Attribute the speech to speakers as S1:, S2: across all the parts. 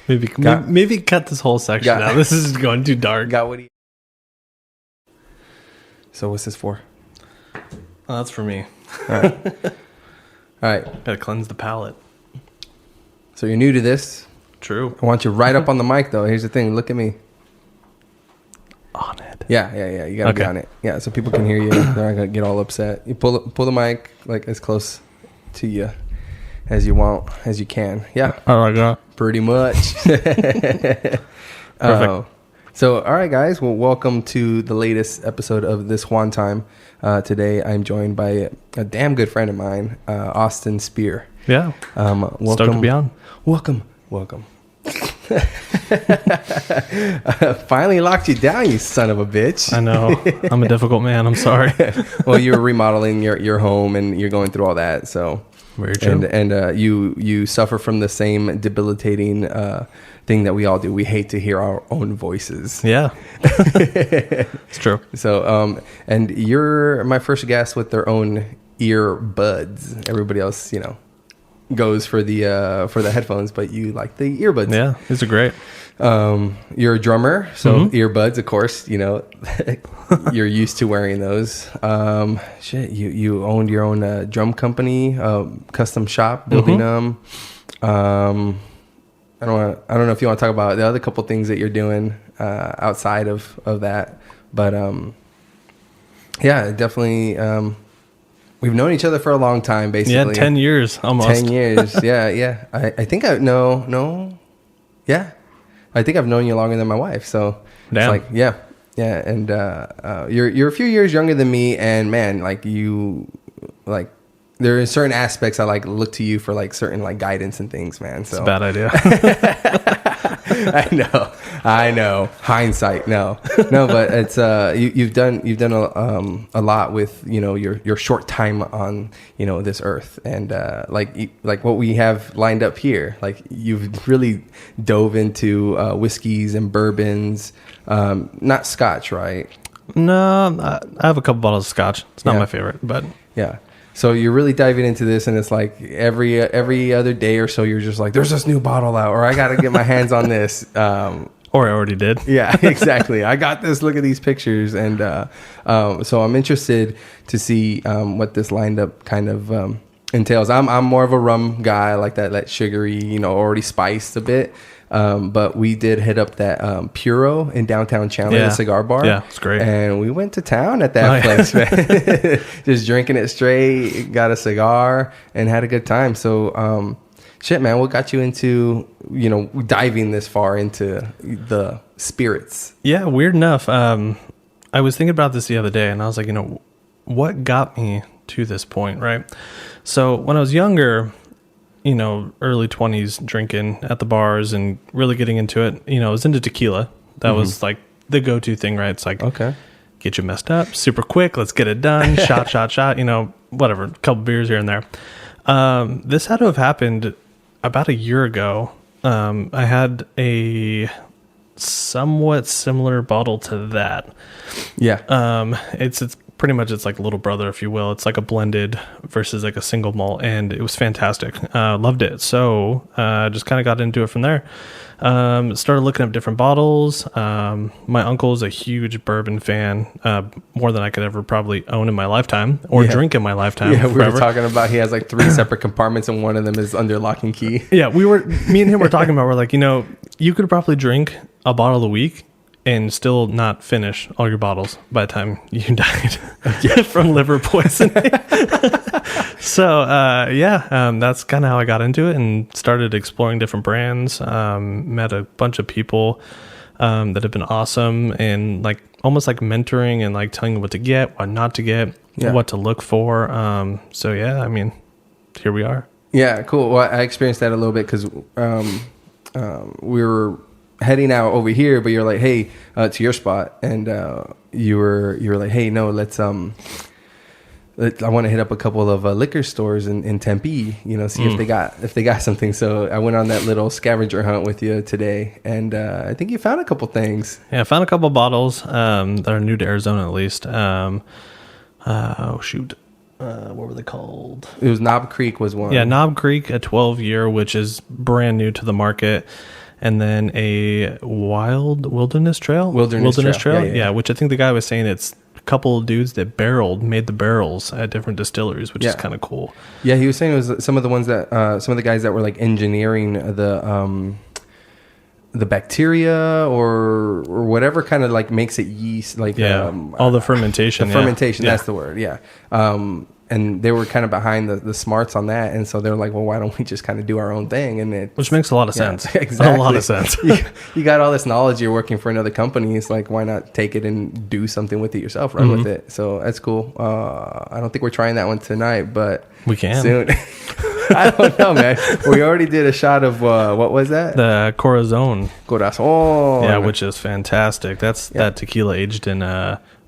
S1: Maybe cut this whole section out. This is going too dark.
S2: So what's this for?
S1: Oh, that's for me.
S2: All right.
S1: Gotta cleanse the palate.
S2: So you're new to this.
S1: True.
S2: I want you right up on the mic, though. Here's the thing. Look at me.
S1: On it.
S2: Yeah. You gotta be on it. Yeah, so people can hear you. They're not gonna get all upset. You pull the mic like as close to you as you want, as you can. Yeah.
S1: Oh my God.
S2: Pretty much.
S1: Perfect.
S2: So, all right, guys. Well, welcome to the latest episode of This One Time. Today, I'm joined by a damn good friend of mine, Austin Spear.
S1: Yeah.
S2: Welcome.
S1: Stoked to be on.
S2: Welcome. Finally locked you down, you son of a bitch.
S1: I know. I'm a difficult man. I'm sorry.
S2: Well, you're remodeling your home and you're going through all that. So
S1: very true.
S2: And you suffer from the same debilitating thing that we all do. We hate to hear our own voices.
S1: Yeah. It's true.
S2: So and you're my first guest with their own earbuds. Everybody else, goes for the headphones, but you like the earbuds.
S1: Yeah, these are great.
S2: You're a drummer, so earbuds, of course, you're used to wearing those. You owned your own drum company, custom shop, building them. I don't know if you want to talk about the other couple things that you're doing outside of that, but yeah, definitely. We've known each other for a long time, basically.
S1: Yeah, 10 years almost.
S2: 10 years, yeah. I think I think I've known you longer than my wife. So
S1: damn.
S2: It's like, yeah. And you're a few years younger than me, and man, there are certain aspects I look to you for certain guidance and things, man. So
S1: it's a bad idea.
S2: I know. Hindsight, no, but it's you've done a lot with your short time on this earth, and like what we have lined up here. You've really dove into whiskeys and bourbons, not Scotch, right?
S1: No, I have a couple bottles of Scotch. It's not my favorite, but
S2: yeah. So you're really diving into this, and it's like every other day or so, you're just like, there's this new bottle out, or I got to get my hands on this.
S1: Or I already did.
S2: Yeah, exactly. I got this. Look at these pictures. And so I'm interested to see what this lined up kind of entails. I'm more of a rum guy. I like that sugary, already spiced a bit. But we did hit up that Puro in downtown Chandler, the cigar bar.
S1: Yeah, it's great.
S2: And we went to town at that place, man. Just drinking it straight, got a cigar, and had a good time. So, shit, man, what got you into, diving this far into the spirits?
S1: Yeah, weird enough. I was thinking about this the other day, and I was like, what got me to this point, right? So when I was younger, early 20s, drinking at the bars and really getting into it, I was into tequila. That was like the go-to thing, right? It's like, okay, get you messed up super quick. Let's get it done. Shot, whatever. A couple beers here and there. This had to have happened about a year ago. I had a somewhat similar bottle to that.
S2: Yeah.
S1: It's pretty much, it's like a little brother, if you will. It's like a blended versus like a single malt, and it was fantastic. Loved it. So just kind of got into it from there. Started looking up different bottles. My uncle is a huge bourbon fan, more than I could ever probably own in my lifetime or drink in my lifetime.
S2: Yeah, we were talking about he has 3 separate compartments, and one of them is under lock and key.
S1: Yeah, me and him were talking about, we're like, you could probably drink a bottle a week and still not finish all your bottles by the time you died from liver poisoning. So, that's kind of how I got into it and started exploring different brands. Met a bunch of people that have been awesome, and almost like mentoring and telling you what to get, what not to get, what to look for. Here we are. Yeah,
S2: cool. Well, I experienced that a little bit because we were heading out over here, but you're like, hey, to your spot, and you were like, hey, no, let's I want to hit up a couple of liquor stores in Tempe, see if they got something. So I went on that little scavenger hunt with you today, and I think you found a couple things.
S1: Yeah, I found a couple bottles that are new to Arizona, at least. What were they called?
S2: It was Knob Creek was one.
S1: Yeah, Knob Creek, a 12-year, which is brand new to the market. and then a wilderness trail.
S2: Wilderness trail.
S1: Yeah, which I think the guy was saying it's a couple of dudes that made the barrels at different distilleries, which is kind of cool.
S2: Yeah, he was saying it was some of the guys that were like engineering the bacteria or whatever kind of like makes it yeast, like
S1: all the fermentation.
S2: That's the word. Yeah. And they were kind of behind the smarts on that, and so they're like, well, why don't we just kind of do our own thing? And
S1: which makes a lot of sense.
S2: Exactly.
S1: A lot of sense.
S2: You got all this knowledge, you're working for another company, it's like, why not take it and do something with it yourself, run with it? So that's cool. I don't think we're trying that one tonight, but
S1: we can
S2: soon. I don't know, man. We already did a shot of what was that?
S1: The Corazon.
S2: Yeah,
S1: which is fantastic. That's that tequila aged in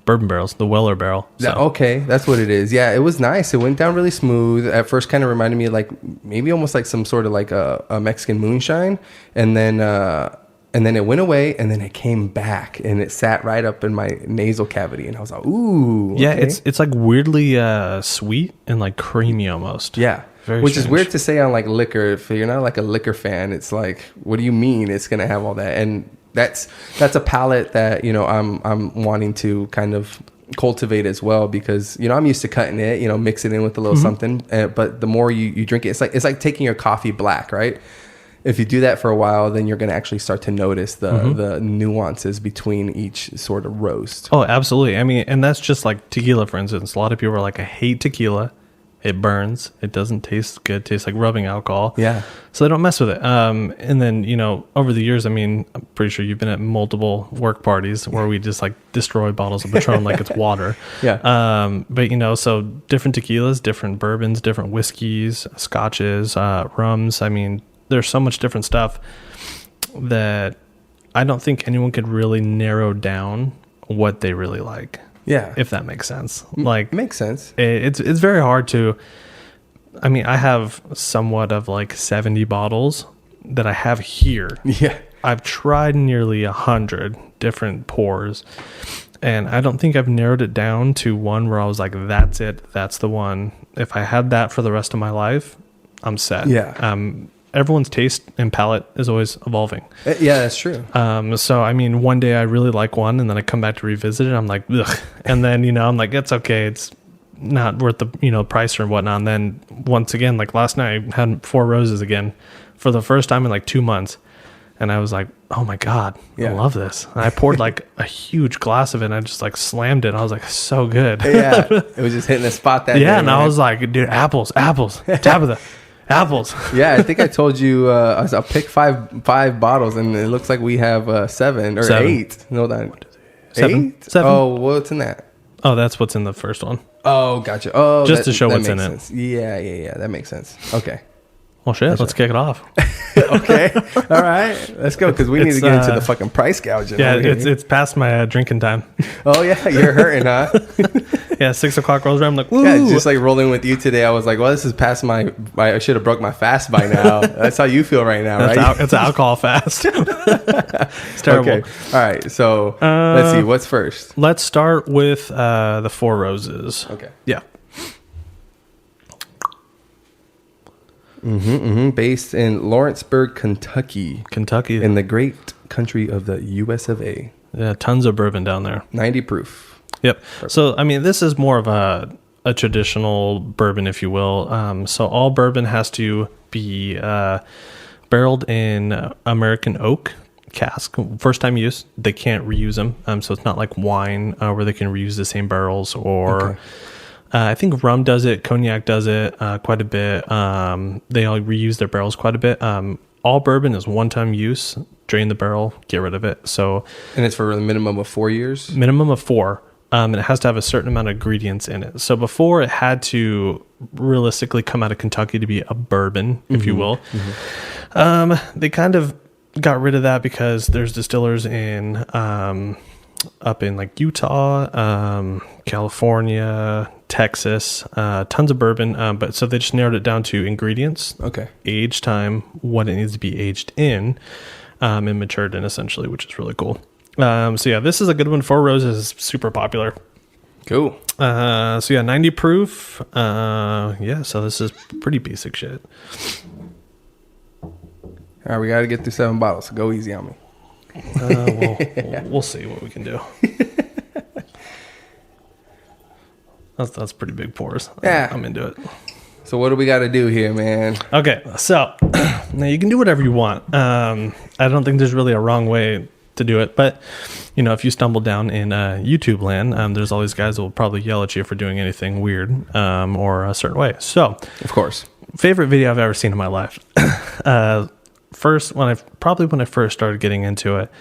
S1: bourbon barrels, the Weller barrel. So.
S2: Okay, that's what it is. Yeah, it was nice. It went down really smooth. At first, kind of reminded me of like maybe almost like some sort of like a Mexican moonshine, and then it went away, and then it came back, and it sat right up in my nasal cavity, and I was like, ooh.
S1: Yeah,
S2: okay.
S1: it's like weirdly sweet and like creamy almost.
S2: Yeah. Which strange. Is weird to say on like liquor. If you're not like a liquor fan, it's like, what do you mean it's gonna have all that? And that's a palate that, you know, I'm wanting to kind of cultivate as well, because, you know, I'm used to cutting it, you know, mix it in with a little something. But the more you drink it, it's like taking your coffee black, right? If you do that for a while, then you're going to actually start to notice the nuances between each sort of roast.
S1: Oh, absolutely. I mean, and that's just like tequila, for instance. A lot of people are like, I hate tequila. It burns. It doesn't taste good. It tastes like rubbing alcohol.
S2: Yeah.
S1: So they don't mess with it. And then, you know, over the years, I mean, I'm pretty sure you've been at multiple work parties where we just like destroy bottles of Patron like it's water.
S2: Yeah.
S1: But, you know, so different tequilas, different bourbons, different whiskeys, scotches, rums. I mean, there's so much different stuff that I don't think anyone could really narrow down what they really like.
S2: Yeah.
S1: If that makes sense. Like,
S2: makes sense.
S1: It's very hard to, I mean, I have somewhat of like 70 bottles that I have here.
S2: Yeah.
S1: I've tried nearly 100 different pours, and I don't think I've narrowed it down to one where I was like, that's it. That's the one. If I had that for the rest of my life, I'm set.
S2: Yeah.
S1: Everyone's taste and palate is always evolving.
S2: Yeah, that's true.
S1: So, I mean, one day I really like one, and then I come back to revisit it. I'm like, ugh. And then, you know, I'm like, it's okay. It's not worth the, you know, price or whatnot. And then once again, like last night, I had Four Roses again for the first time in like 2 months. And I was like, oh my God, I love this. And I poured like a huge glass of it, and I just like slammed it. I was like, so good.
S2: Yeah. It was just hitting the spot that day.
S1: Yeah. And I was like, dude, apples, Tabitha. Apples.
S2: Yeah, I think I told you I'll pick five bottles, and it looks like we have 7 or 8. No, that 8.
S1: 7.
S2: Oh, what's in that?
S1: Oh, that's what's in the first one.
S2: Oh, gotcha. Oh,
S1: just to show what's in
S2: sense.
S1: it.
S2: Yeah. That makes sense. Okay.
S1: Well, shit.
S2: That's
S1: let's kick it off.
S2: Okay. All right. Let's go, because we need to get into the fucking price gouging.
S1: Yeah, it's past my drinking time.
S2: Oh yeah, you're hurting, huh?
S1: Yeah, 6 o'clock rolls around. I'm like, woo.
S2: Yeah, just like rolling with you today. I was like, well, this is past my I should have broke my fast by now. That's how you feel right now, right?
S1: It's an alcohol fast. It's terrible.
S2: Okay. All right. So let's see. What's first?
S1: Let's start with the Four Roses.
S2: Okay.
S1: Yeah.
S2: Based in Lawrenceburg, Kentucky. In the great country of the US of A.
S1: Yeah, tons of bourbon down there.
S2: 90 proof.
S1: Yep. Perfect. So, I mean, this is more of a traditional bourbon, if you will. So all bourbon has to be barreled in American oak cask. First time use. They can't reuse them. So it's not like wine where they can reuse the same barrels or... Okay. I think rum does it. Cognac does it quite a bit. They all reuse their barrels quite a bit. All bourbon is one-time use. Drain the barrel, get rid of it. So,
S2: and it's for a minimum of 4 years?
S1: Minimum of 4. And it has to have a certain amount of ingredients in it. So before, it had to realistically come out of Kentucky to be a bourbon, if you will. They kind of got rid of that because there's distillers in up in like Utah, California, Texas, tons of bourbon. But so they just narrowed it down to ingredients, age, time, what it needs to be aged in, and matured in, essentially, which is really cool. So yeah, this is a good one. Four Roses is super popular.
S2: Cool.
S1: So yeah, 90 proof. Yeah, so this is pretty basic shit.
S2: All right, we got to get through 7 bottles. So go easy on me.
S1: We'll see what we can do. That's pretty big pours.
S2: Yeah.
S1: I'm into it.
S2: So what do we got to do here, man?
S1: Okay, so now you can do whatever you want. I don't think there's really a wrong way to do it, but if you stumble down in YouTube land, there's all these guys that will probably yell at you for doing anything weird or a certain way. So,
S2: of course,
S1: favorite video I've ever seen in my life. When I first started getting into it,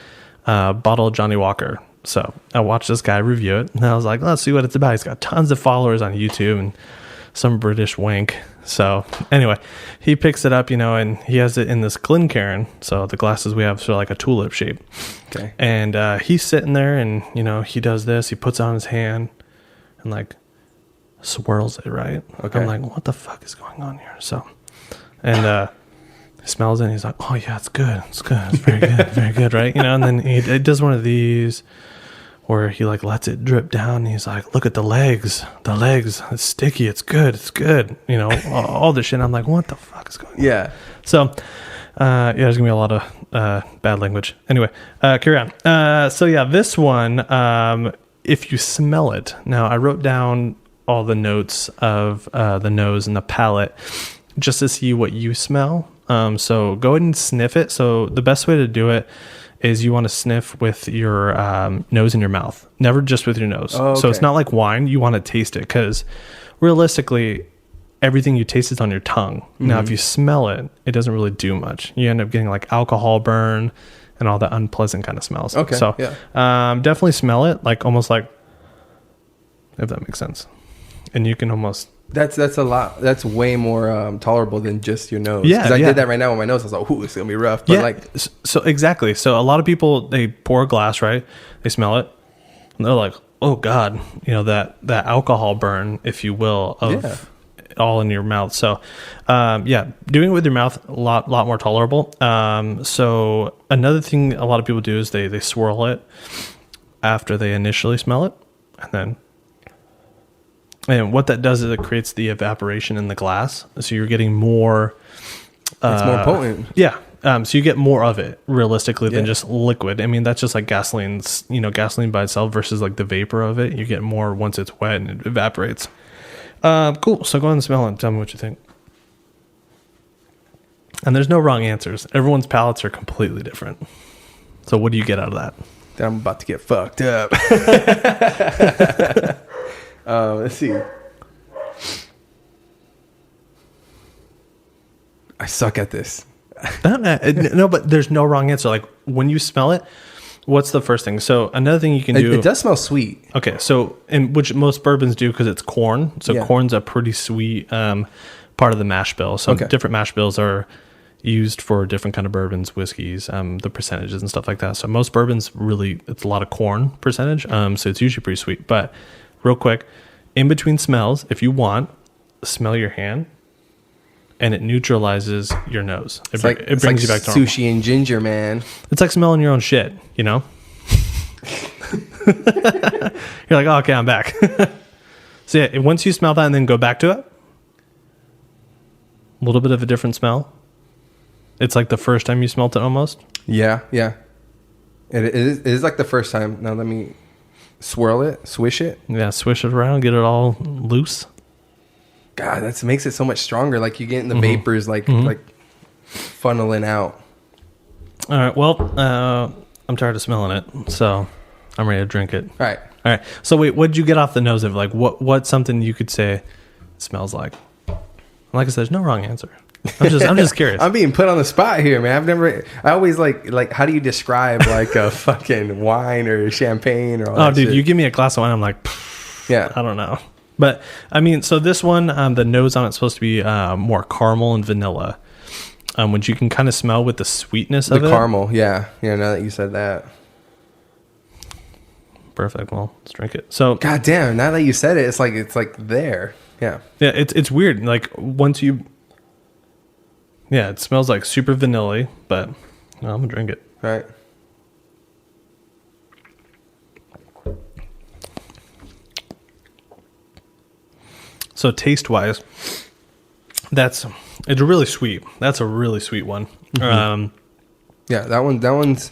S1: bottle of Johnny Walker. So I watched this guy review it, and I was like, let's see what it's about. He's got tons of followers on YouTube and some British wank. So anyway, he picks it up, and he has it in this Glencairn. So the glasses we have sort of like a tulip shape.
S2: Okay. And
S1: he's sitting there, and he does this. He puts it on his hand and like swirls it, right?
S2: Okay.
S1: I'm like, what the fuck is going on here? So, and he smells it, and he's like, oh yeah, it's good. It's good. It's very good. Very good, right? And then he does one of these where he like lets it drip down, and he's like, look at the legs, it's sticky, it's good, all this shit. And I'm like, what the fuck is going on?
S2: Yeah.
S1: So, there's gonna be a lot of bad language. Anyway, carry on. This one, if you smell it, now I wrote down all the notes of the nose and the palate just to see what you smell. So go ahead and sniff it. So the best way to do it is you want to sniff with your nose and your mouth, never just with your nose.
S2: Oh, okay.
S1: So it's not like wine. You want to taste it because realistically, everything you taste is on your tongue. Mm-hmm. Now, if you smell it, it doesn't really do much. You end up getting like alcohol burn and all the unpleasant kind of smells.
S2: Okay.
S1: So definitely smell it, like almost like, if that makes sense. And you can almost...
S2: That's a lot. That's way more tolerable than just your nose.
S1: Yeah,
S2: because I did that right now with my nose. I was like, "Ooh, it's gonna be rough." But
S1: so exactly. So a lot of people, they pour a glass, right? They smell it, and they're like, "Oh God," that alcohol burn, if you will, of all in your mouth. So, doing it with your mouth a lot more tolerable. So another thing a lot of people do is they swirl it after they initially smell it, and what that does is it creates the evaporation in the glass. So you're getting more...
S2: it's more potent.
S1: Yeah. So you get more of it, realistically, than just liquid. I mean, that's just like gasoline's, gasoline by itself versus like the vapor of it. You get more once it's wet and it evaporates. Cool. So go ahead and smell it and tell me what you think. And there's no wrong answers. Everyone's palates are completely different. So what do you get out of that?
S2: I'm about to get fucked up. Let's see. I suck at this.
S1: No, but there's no wrong answer. Like when you smell it, what's the first thing? So another thing you can do.
S2: It does smell sweet.
S1: Okay, so which most bourbons do because it's corn. So corn's a pretty sweet part of the mash bill. So different mash bills are used for different kind of bourbons, whiskeys, the percentages and stuff like that. So most bourbons it's a lot of corn percentage. So it's usually pretty sweet. But real quick, in between smells, if you want, smell your hand, and it neutralizes your nose. It brings you back to normal.
S2: Sushi and ginger, man.
S1: It's like smelling your own shit, You're like, oh, okay, I'm back. So once you smell that and then go back to it, a little bit of a different smell. It's like the first time you smelt it almost.
S2: Yeah. It is like the first time. Now let me... swirl it, swish it.
S1: Yeah, swish it around, get it all loose.
S2: God, that makes it so much stronger. Like you getting the vapors like funneling out.
S1: All right. Well, I'm tired of smelling it, so I'm ready to drink it.
S2: All right.
S1: So wait, what'd you get off the nose of? Like what's something you could say it smells like? Like I said, there's no wrong answer. I'm just curious.
S2: I'm being put on the spot here, man. I always like how do you describe like a fucking wine or champagne or all that
S1: dude,
S2: shit?
S1: you give me a glass of wine, I'm like, I don't know. But I mean, so this one, the nose on it's supposed to be more caramel and vanilla, which you can kind of smell with the sweetness of it.
S2: The caramel, yeah. Now that you said that,
S1: perfect. Well, let's drink it. So,
S2: God damn, now that you said it, it's like there. Yeah.
S1: It's weird. Like once you. Yeah, it smells like super vanilla, but I'm going to drink it.
S2: All right.
S1: So taste-wise, that's It's really sweet. That's a really sweet one.
S2: Yeah, that one's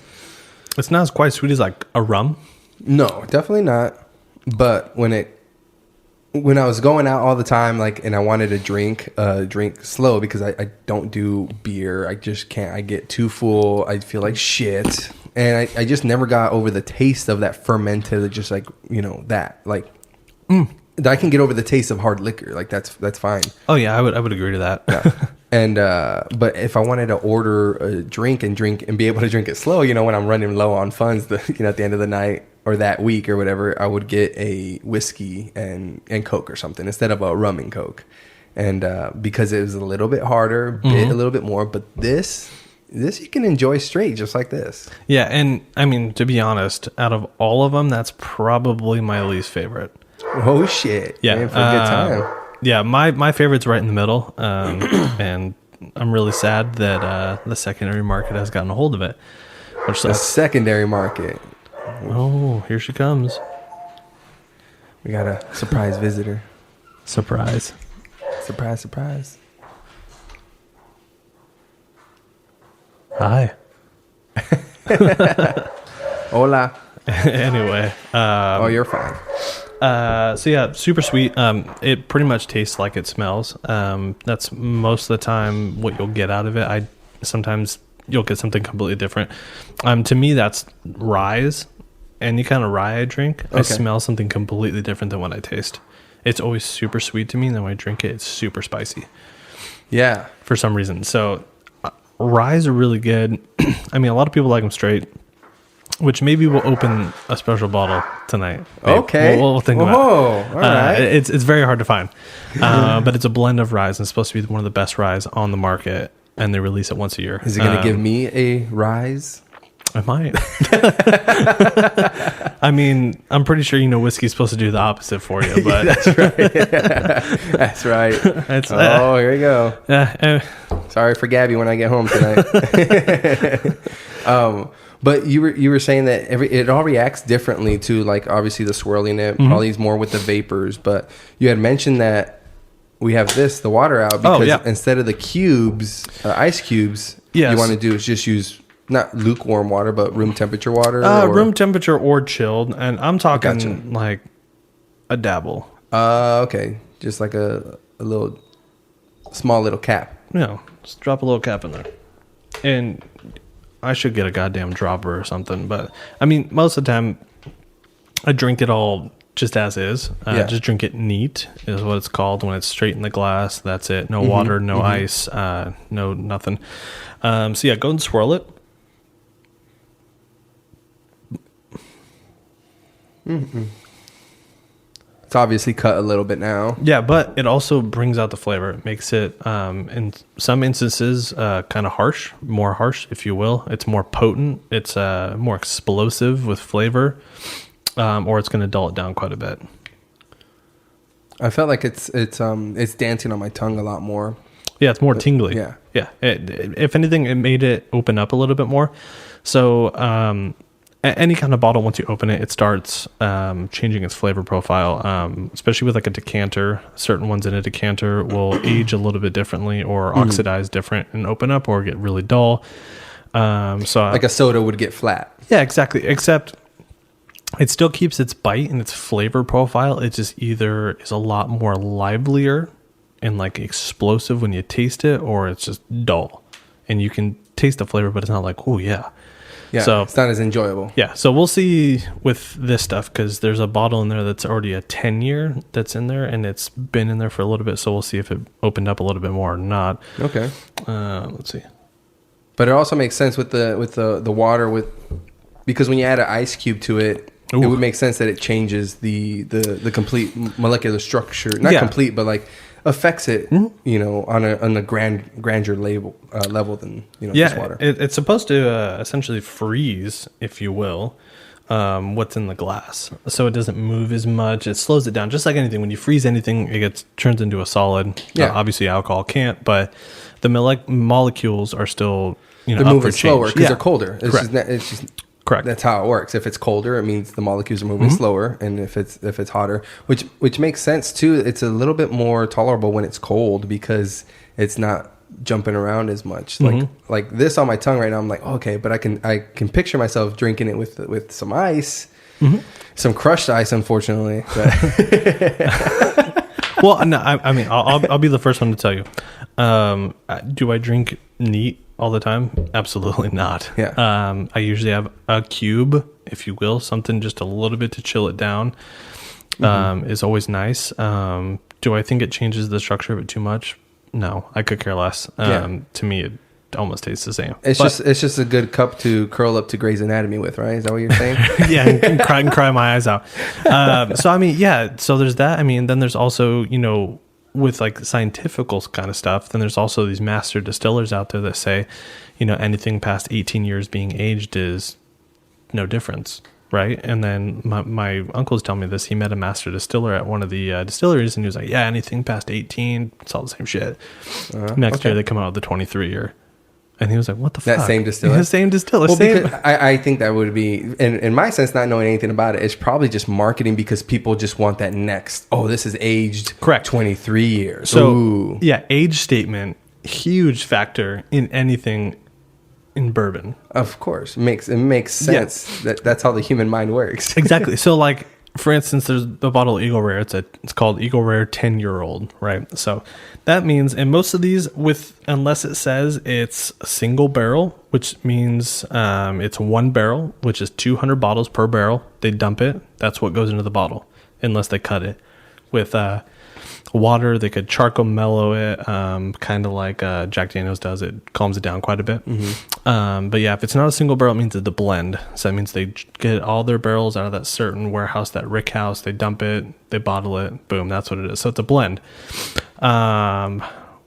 S1: It's not as quite sweet as like a rum.
S2: no, definitely not. But when I was going out all the time, like, and I wanted to drink slow because I don't do beer. I just can't. I get too full. I feel like shit, and I just never got over the taste of that fermented, just like, you know, that like. I can get over the taste of hard liquor. Like that's fine.
S1: Oh yeah, I would agree to that.
S2: Yeah. And but if I wanted to order a drink and be able to drink it slow, you know, when I'm running low on funds, you know, at the end of the night or that week or whatever, I would get a whiskey and Coke or something instead of a rum and Coke. And because it was a little bit harder, a little bit more, but this you can enjoy straight just like this.
S1: Yeah, and I mean, to be honest, out of all of them, that's probably my least favorite.
S2: Oh shit!
S1: Yeah,
S2: man, for a good time.
S1: Yeah, my favorite's right in the middle, and I'm really sad that the secondary market has gotten a hold of it. Which
S2: The
S1: sucks.
S2: secondary market.
S1: Oh, here she comes!
S2: We got a surprise visitor.
S1: Surprise!
S2: Surprise! Surprise!
S1: Hi.
S2: Hola.
S1: Anyway.
S2: Oh, you're fine.
S1: So yeah, super sweet. It pretty much tastes like it smells. That's most of the time what you'll get out of it. Sometimes you'll get something completely different. To me, that's ryes. Any kind of rye I drink, I smell something completely different than what I taste. It's always super sweet to me, and then when I drink it, it's super spicy.
S2: Yeah.
S1: For some reason. So ryes are really good. I mean, a lot of people like them straight. Which maybe we'll open a special bottle tonight. Maybe.
S2: Okay.
S1: We'll think about it.
S2: All right.
S1: It's very hard to find. But it's a blend of ryes, and it's supposed to be one of the best ryes on the market, and they release it once a year.
S2: Is it going to give me a rise?
S1: I might. I mean, I'm pretty sure whiskey's supposed to do the opposite for you, but
S2: That's right. That's right. Oh, here we go. Sorry for Gabby when I get home tonight. But you were saying that it all reacts differently to, like, obviously the swirling it, probably more with the vapors. But you had mentioned that we have the water out, because instead of the cubes, ice cubes, you want to do is just use not lukewarm water, but room temperature water.
S1: Room temperature or chilled, and I'm talking like a dabble.
S2: Okay, just like a little small little cap.
S1: Yeah, just drop a little cap in there, and I should get a goddamn dropper or something. But I mean, most of the time, I drink it all just as is. Just drink it neat is what it's called when it's straight in the glass. That's it. No water, no ice, no nothing. So yeah, go and swirl it.
S2: It's obviously cut a little bit now.
S1: Yeah, but it also brings out the flavor. It makes it, in some instances, kind of harsh, more harsh, if you will. It's more potent. It's more explosive with flavor, or it's going to dull it down quite a bit.
S2: I felt like it's dancing on my tongue a lot more.
S1: Yeah, it's more tingly.
S2: Yeah.
S1: If anything, it made it open up a little bit more. So, any kind of bottle, once you open it, it starts changing its flavor profile, especially with like a decanter. Certain ones in a decanter will age a little bit differently or oxidize different and open up or get really dull. So
S2: like a soda would get flat.
S1: Yeah, exactly. Except it still keeps its bite and its flavor profile. It just either is a lot more livelier and like explosive when you taste it, or it's just dull. And you can taste the flavor, but it's not like, oh yeah.
S2: Yeah, so it's not as enjoyable.
S1: Yeah, so we'll see with this stuff, because there's a bottle in there that's already a 10-year that's in there, and it's been in there for a little bit. So we'll see if it opened up a little bit more or not.
S2: Okay.
S1: Let's see.
S2: But it also makes sense with the water because when you add an ice cube to it, it would make sense that it changes the complete molecular structure. Not complete, but like affects it, on a grandeur level than just water.
S1: It's supposed to essentially freeze, if you will, what's in the glass, so it doesn't move as much. It slows it down, just like anything. When you freeze anything, it turns into a solid. Obviously, alcohol can't, but the molecules are still
S2: they're
S1: up
S2: moving
S1: for
S2: slower
S1: change.
S2: because they're colder.
S1: Correct.
S2: It's just
S1: correct.
S2: That's how it works. If it's colder, it means the molecules are moving slower, and if it's hotter, which makes sense too. It's a little bit more tolerable when it's cold because it's not jumping around as much.
S1: Mm-hmm.
S2: Like this on my tongue right now. I'm like, okay, but I can picture myself drinking it with some ice, some crushed ice, unfortunately. But
S1: Well, no, I mean, I'll be the first one to tell you. Do I drink neat all the time? Absolutely not.
S2: Yeah.
S1: I usually have a cube, if you will, something just a little bit to chill it down. Is always nice. Do I think it changes the structure of it too much? No, I could care less. To me, it almost tastes the same.
S2: It's just a good cup to curl up to Grey's Anatomy with, right? Is that what you're saying?
S1: Yeah, and cry my eyes out. So I mean, yeah. So there's that. I mean, then there's also, you know, with like scientific kind of stuff. Then there's also these master distillers out there that say, you know, anything past 18 years being aged is no difference. Right. And then my uncle's telling me this. He met a master distiller at one of the distilleries, and he was like, yeah, anything past 18, it's all the same shit. Next year they come out with the 23 year. And he was like, what the fuck?
S2: That same distiller?
S1: The same distiller.
S2: Well,
S1: same.
S2: because I think that would be, in my sense, not knowing anything about it, it's probably just marketing because people just want that next, this is aged
S1: correct
S2: 23 years.
S1: So,
S2: ooh.
S1: Yeah, age statement, huge factor in anything in bourbon.
S2: Of course. It makes sense. Yeah. That's how the human mind works.
S1: Exactly. So like, for instance, there's the bottle of Eagle Rare. It's called Eagle Rare 10-year-old, right? So that means, and most of these, unless it says it's a single barrel, which means it's one barrel, which is 200 bottles per barrel. They dump it. That's what goes into the bottle, unless they cut it with water. They could charcoal mellow it, kind of like Jack Daniels does. It calms it down quite a bit. But yeah, if it's not a single barrel, it means it's a blend. So that means they get all their barrels out of that certain warehouse, that rick house. They dump it, they bottle it, boom, that's what it is. So it's a blend.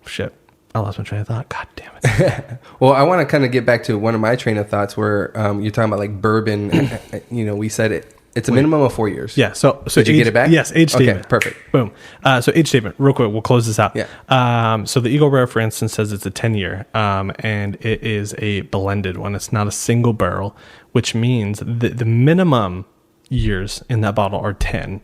S1: Shit, I lost my train of thought. God damn it.
S2: Well, I want to kind of get back to one of my train of thoughts where you're talking about like bourbon. You know, we said it's a minimum of 4 years.
S1: Yeah. So
S2: did you get it back?
S1: Yes. Age statement.
S2: Okay, perfect.
S1: Boom. So age statement, real quick. We'll close this out.
S2: Yeah.
S1: So the Eagle Rare, for instance, says it's a 10-year, and it is a blended one. It's not a single barrel, which means the minimum years in that bottle are 10.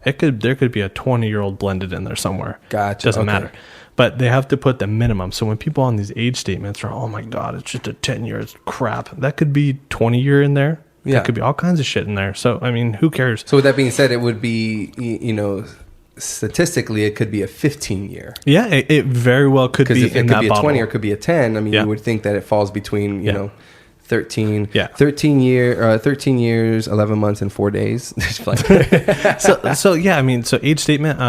S1: There could be a 20-year-old blended in there somewhere.
S2: Gotcha.
S1: Doesn't matter. But they have to put the minimum. So when people on these age statements are, oh my God, it's just a 10-year, it's crap. That could be 20-year in there. Yeah. There could be all kinds of shit in there. So, I mean, who cares?
S2: So with that being said, it would be, you know, statistically, it could be a 15-year.
S1: Yeah, it very well could be in that bottle. Because it could be a 20 or it could be a 10. I mean, you would think that it falls between, you know, 13 years, 11 months, and 4 days. so yeah, I mean, so age statement,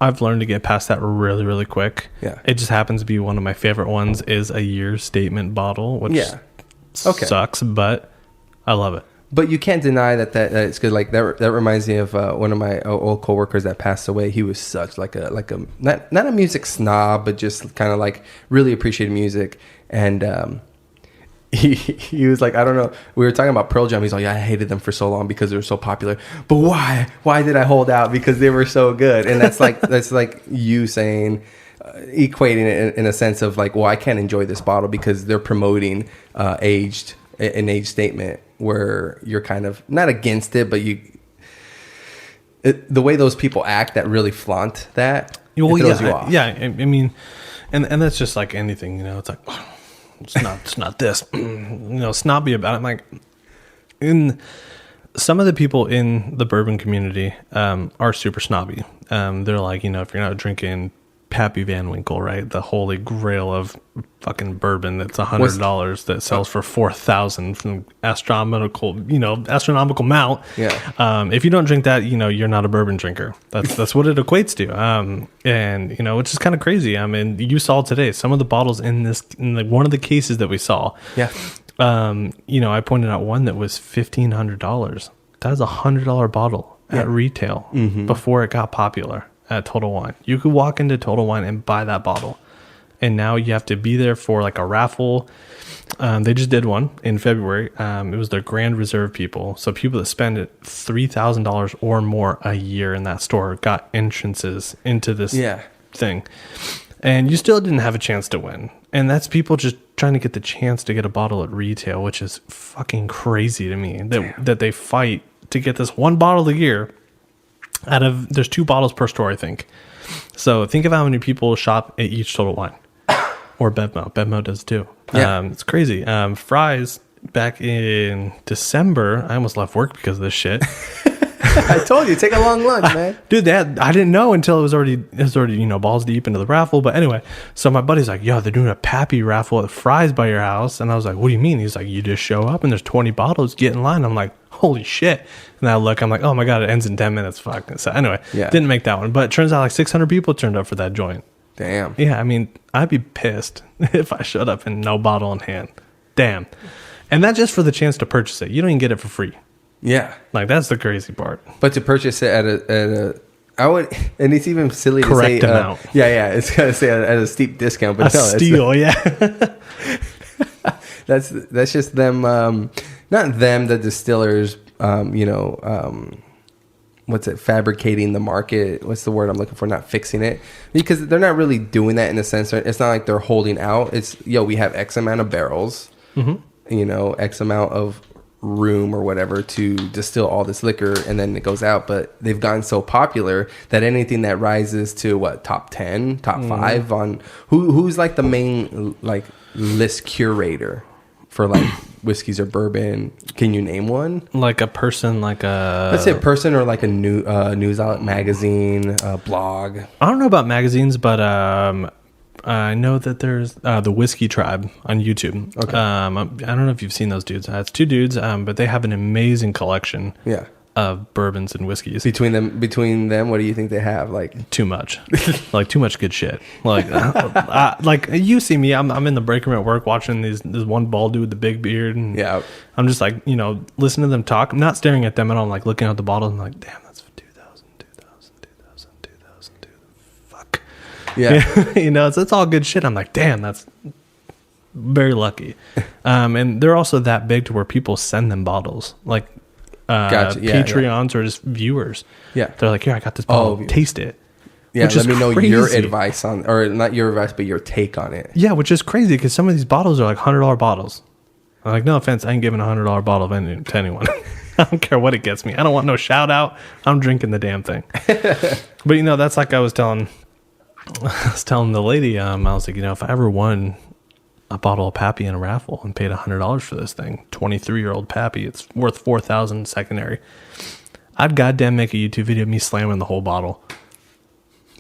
S1: I've learned to get past that really, really quick.
S2: Yeah.
S1: It just happens to be one of my favorite ones is a year statement bottle, which sucks, but I love it.
S2: But you can't deny that it's good. Like that reminds me of one of my old coworkers that passed away. He was such like a not a music snob, but just kind of like really appreciated music. And he was like, I don't know. We were talking about Pearl Jam. He's like, yeah, I hated them for so long because they were so popular. But why? Why did I hold out? Because they were so good. And that's like you saying, equating it in a sense of like, well, I can't enjoy this bottle because they're promoting an age statement. Where you're kind of not against it, but the way those people act that really flaunt that, it throws you off.
S1: Yeah, I mean, and that's just like anything, you know. It's like it's not this, you know, snobby about it. I'm like, in some of the people in the bourbon community are super snobby. They're like, you know, if you're not drinking Pappy Van Winkle, right? The holy grail of fucking bourbon that's $100 that sells for $4,000 from astronomical amount.
S2: Yeah.
S1: If you don't drink that, you know, you're not a bourbon drinker. That's what it equates to. And you know, which is kind of crazy. I mean, you saw today some of the bottles in one of the cases that we saw.
S2: Yeah.
S1: You know, I pointed out one that was $1,500. That is $100 bottle at retail before it got popular. At Total Wine, you could walk into Total Wine and buy that bottle, and now you have to be there for like a raffle. They just did one in February. It was their Grand Reserve people, so people that spend $3,000 or more a year in that store got entrances into this thing, and you still didn't have a chance to win. And that's people just trying to get the chance to get a bottle at retail, which is fucking crazy to me that they fight to get this one bottle a year. There's 2 bottles per store, I think. So think of how many people shop at each Total Wine. Or Bevmo. Bevmo does too.
S2: Yeah.
S1: It's crazy. Fries, back in December, I almost left work because of this shit.
S2: I told you, take a long lunch, man.
S1: Dude, I didn't know until it was already, balls deep into the raffle. But anyway, so my buddy's like, yo, they're doing a Pappy raffle at Fries by your house. And I was like, what do you mean? He's like, you just show up and there's 20 bottles, get in line. I'm like, holy shit. And I look, I'm like, oh my God, it ends in 10 minutes. Fuck. So anyway, didn't make that one. But it turns out like 600 people turned up for that joint.
S2: Damn.
S1: Yeah, I mean, I'd be pissed if I showed up and no bottle in hand. Damn. And that's just for the chance to purchase it. You don't even get it for free.
S2: Yeah.
S1: Like, that's the crazy part.
S2: But to purchase it at a I would, and it's even silly
S1: Correct
S2: to say,
S1: amount.
S2: It's gonna say at a steep discount, but
S1: A
S2: no,
S1: steal, yeah.
S2: that's just them, not them, the distillers, fabricating the market. What's the word I'm looking for? Not fixing it, because they're not really doing that in a sense. It's not like they're holding out. It's, we have X amount of barrels, X amount of room or whatever to distill all this liquor, and then it goes out. But they've gotten so popular that anything that rises to top 10, top 5 on who's like the main like list curator for like whiskeys or bourbon. Can you name one?
S1: Like a person, like a...
S2: Let's say a person, or like a news outlet, magazine, blog.
S1: I don't know about magazines, but I know that there's the Whiskey Tribe on YouTube.
S2: Okay.
S1: I don't know if you've seen those dudes. It's 2 dudes, but they have an amazing collection of bourbons and whiskeys.
S2: Between them, what do you think they have? Like
S1: too much, like too much good shit. Like, like you see me, I'm in the break room at work watching this one bald dude with the big beard, and I'm just like, listening to them talk. I'm not staring at them at all. I'm like looking at the bottle. I'm like, damn, that's 2000. Fuck.
S2: Yeah.
S1: It's all good shit. I'm like, damn, that's very lucky. And they're also that big to where people send them bottles, like
S2: gotcha.
S1: Patreons or just viewers.
S2: Yeah.
S1: They're like, here, I got this bottle. Taste it.
S2: Yeah,
S1: which
S2: let me know
S1: crazy.
S2: your advice on, or not your advice, but your take on it.
S1: Yeah, which is crazy because some of these bottles are like $100 bottles. I'm like, no offense, I ain't giving a $100 bottle to anyone. I don't care what it gets me. I don't want no shout out. I'm drinking the damn thing. But that's like I was telling the lady, I was like, if I ever won a bottle of Pappy in a raffle and paid $100 for this thing, 23-year-old Pappy, it's worth $4,000 secondary, I'd goddamn make a YouTube video of me slamming the whole bottle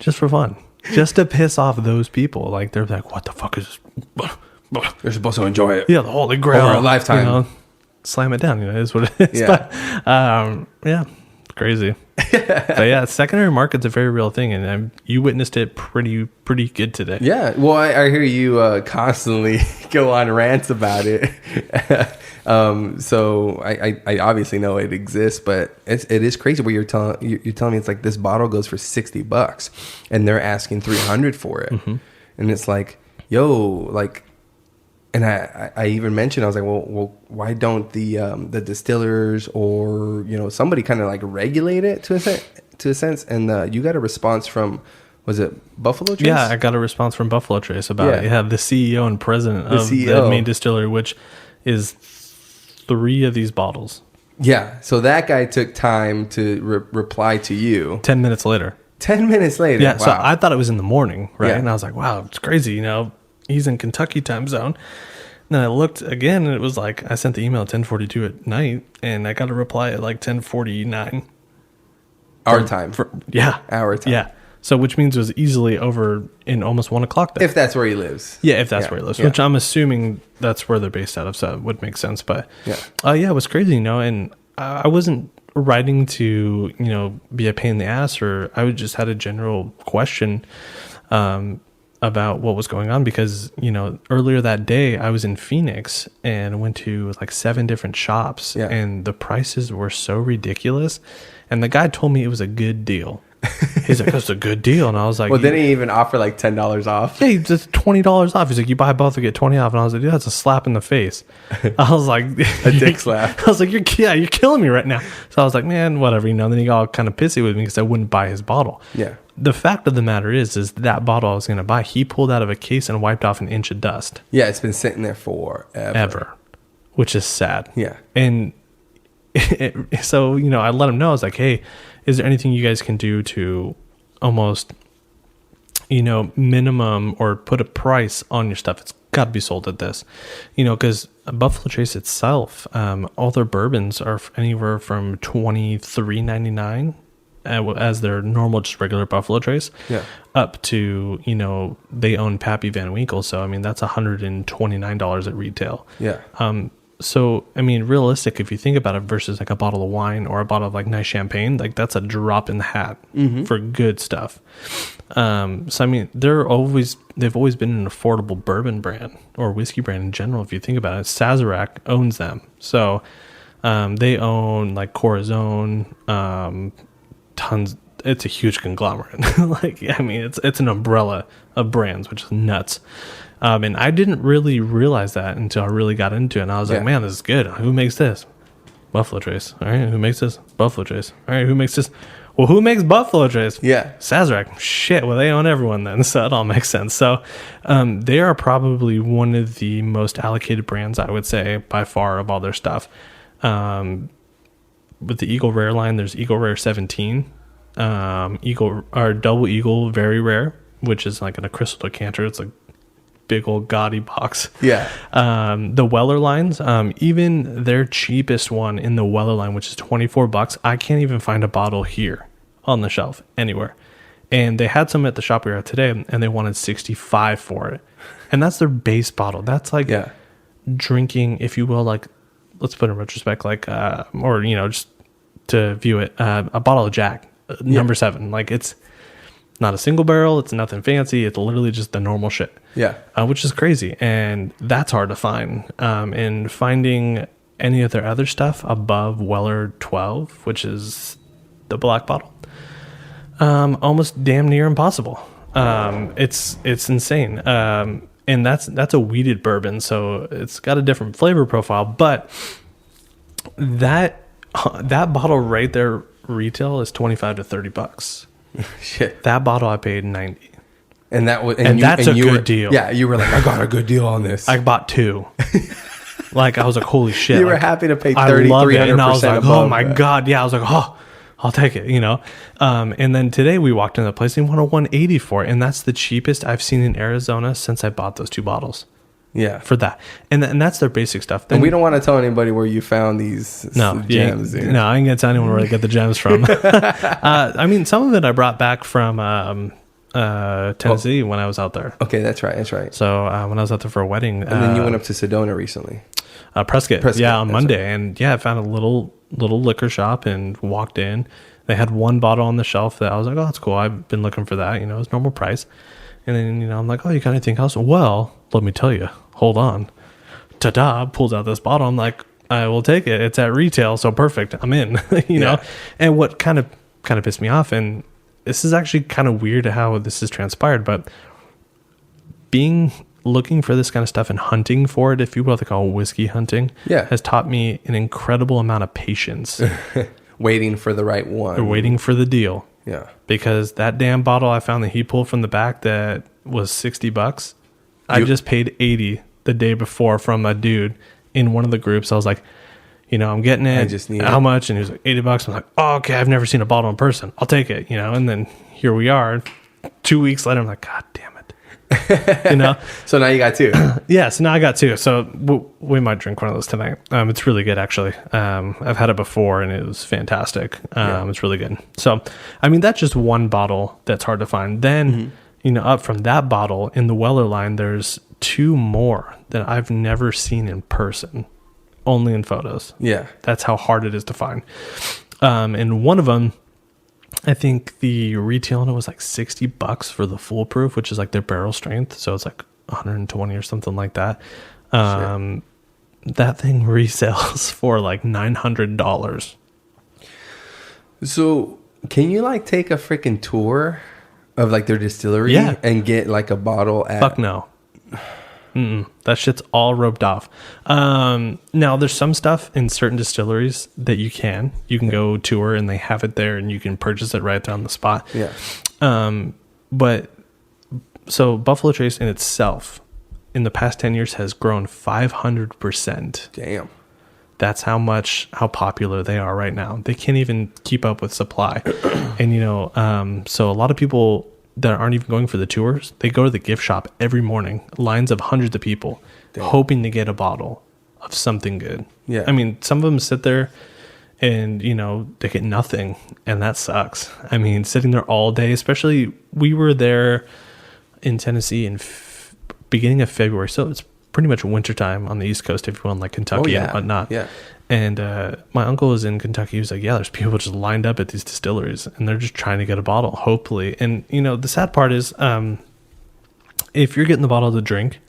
S1: just for fun, just to piss off those people. Like, they're like, what the fuck is this?
S2: You're supposed to enjoy it.
S1: Yeah, the Holy Grail.
S2: Over a lifetime.
S1: Slam it down, it is what it is.
S2: Yeah.
S1: But, crazy. But yeah, secondary market's a very real thing, and you witnessed it pretty good today.
S2: Yeah, well, I hear you constantly go on rants about it. So I obviously know it exists, but it is crazy where you're telling me it's like this bottle goes for $60 and they're asking $300 for it, and it's like, yo, like. And I even mentioned, I was like, well, why don't the distillers or somebody kind of like regulate it to a sense? And you got a response from, was it Buffalo Trace?
S1: Yeah, I got a response from Buffalo Trace about it. Yeah, the CEO and president of the main distillery, which is 3 of these bottles.
S2: Yeah, so that guy took time to reply to you.
S1: 10 minutes later.
S2: 10 minutes later.
S1: Yeah,
S2: wow.
S1: so I thought it was in the morning, right?
S2: Yeah.
S1: And I was like, wow, it's crazy, he's in Kentucky time zone. And then I looked again, and it was like, I sent the email at 10:42 at night, and I got a reply at like 10:49.
S2: Our time. Our time.
S1: Yeah. So, which means it was easily over in almost 1 o'clock then.
S2: If that's where he lives.
S1: Yeah, if that's where he lives. Which I'm assuming that's where they're based out of, so it would make sense. But, it was crazy, and I wasn't writing to, be a pain in the ass, or I just had a general question, about what was going on, because earlier that day I was in Phoenix and went to like 7 different shops, and the prices were so ridiculous, and the guy told me it was a good deal. He's like, that's a good deal. And I was like,
S2: well, didn't he even offer like $10 off?
S1: Yeah, he's just $20 off. He's like, you buy both to get 20 off. And I was like, dude, that's a slap in the face. I was like,
S2: a dick slap.
S1: I was like, you're killing me right now. So I was like, man, whatever, Then he got all kind of pissy with me because I wouldn't buy his bottle.
S2: Yeah.
S1: The fact of the matter is that bottle I was going to buy, he pulled out of a case and wiped off an inch of dust.
S2: Yeah, it's been sitting there forever.
S1: Which is sad.
S2: Yeah.
S1: And so, I let him know. I was like, hey, is there anything you guys can do to almost minimum or put a price on your stuff, it's got to be sold at this, because Buffalo Trace itself, all their bourbons are anywhere from $23.99 as their normal, just regular Buffalo Trace, up to, they own Pappy Van Winkle. So, I mean, that's $129 at retail.
S2: Yeah.
S1: So, I mean, realistic, if you think about it versus like a bottle of wine or a bottle of like nice champagne, like that's a drop in the hat for good stuff. So, I mean, they've always been an affordable bourbon brand or whiskey brand in general. If you think about it, Sazerac owns them. So, they own like Corazon, tons. It's a huge conglomerate. I mean, it's an umbrella of brands, which is nuts. And I didn't really realize that until I really got into it. And I was like, man, this is good. Who makes this? Buffalo Trace. All right. Who makes this? Buffalo Trace. All right. Who makes this? Well, who makes Buffalo Trace?
S2: Yeah.
S1: Sazerac. Shit. Well, they own everyone then. So it all makes sense. So they are probably one of the most allocated brands, I would say, by far of all their stuff. With the Eagle Rare line, there's Eagle Rare 17. Double Eagle Very Rare, which is like in a crystal decanter. It's a big old gaudy box.
S2: Yeah.
S1: The Weller lines, even their cheapest one in the Weller line, which is $24, I can't even find a bottle here on the shelf anywhere. And they had some at the shop we were at today, and they wanted $65 for it. And that's their base bottle. That's like drinking, if you will, like, let's put it in retrospect, like, or, just to view it, a bottle of Jack, number 7. Like, it's not a single barrel. It's nothing fancy. It's literally just the normal shit.
S2: Yeah.
S1: Which is crazy. And that's hard to find. And finding any of their other stuff above Weller 12, which is the black bottle, almost damn near impossible. It's insane. And that's a weeded bourbon. So it's got a different flavor profile, but that bottle right there retail is $25 to $30.
S2: Shit.
S1: That bottle I paid $90.
S2: And that was,
S1: that's a good deal.
S2: Yeah, you were like, I got a good deal on this.
S1: I bought 2. Like, I was like, holy shit.
S2: You were
S1: like,
S2: happy to pay
S1: 300%. And I was like, oh my
S2: that.
S1: God. Yeah, I was like, oh, I'll take it, And then today we walked into the place and wanted $180 for it. And that's the cheapest I've seen in Arizona since I bought those 2 bottles.
S2: Yeah.
S1: For that. And that's their basic stuff. Then,
S2: and we don't want to tell anybody where you found these gems.
S1: No, I ain't going to tell anyone where to get the gems from. I mean, some of it I brought back from Tennessee when I was out there.
S2: Okay, that's right.
S1: So when I was out there for a wedding.
S2: And then you went up to Sedona recently.
S1: Prescott, on Monday. Right. And I found a little liquor shop and walked in. They had one bottle on the shelf that I was like, oh, that's cool. I've been looking for that. It's normal price. And then, I'm like, oh, you got anything else? Well, let me tell you, hold on. Ta-da, pulls out this bottle. I'm like, I will take it. It's at retail, so perfect. I'm in, know? And what kind of pissed me off, and this is actually kind of weird how this has transpired, but looking for this kind of stuff and hunting for it, if you will, they call whiskey hunting, has taught me an incredible amount of patience.
S2: Waiting for the right one.
S1: Or waiting for the deal.
S2: Yeah.
S1: Because that damn bottle I found that he pulled from the back that was $60, I just paid $80 the day before from a dude in one of the groups. I was like, I'm getting it.
S2: I just need
S1: how
S2: it.
S1: much? And he was like, $80. I'm like, oh, okay, I've never seen a bottle in person. I'll take it, And then here we are. 2 weeks later, I'm like, God damn it.
S2: So now you got 2.
S1: Yeah, so now I got 2. So we might drink one of those tonight. It's really good, actually. I've had it before, and it was fantastic. It's really good. So, I mean, that's just one bottle that's hard to find. Then, up from that bottle in the Weller line, there's 2 more that I've never seen in person, only in photos.
S2: Yeah.
S1: That's how hard it is to find. And one of them, I think the retail on it was like $60 for the foolproof, which is like their barrel strength. So it's like 120 or something like that. That thing resells for like $900.
S2: So can you take a freaking tour of their distillery and get a bottle at...
S1: Fuck no. That shit's all roped off. Now there's some stuff in certain distilleries that you can go tour and they have it there and you can purchase it right there on the spot.
S2: Yeah.
S1: But so Buffalo Trace in itself in the past 10 years has grown 500%.
S2: Damn.
S1: That's how popular they are right now. They can't even keep up with supply. And, so a lot of people that aren't even going for the tours, they go to the gift shop every morning, lines of hundreds of people, hoping to get a bottle of something good.
S2: Yeah.
S1: I mean, some of them sit there and, you know, they get nothing, and that sucks. I mean, sitting there all day, especially we were there in Tennessee in beginning of February, so it's pretty much wintertime on the East Coast if you're in like Kentucky and whatnot.
S2: Yeah.
S1: And my uncle was in Kentucky. He was like, yeah, there's people just lined up at these distilleries, and they're just trying to get a bottle, hopefully. And, you know, the sad part is if you're getting the bottle to drink,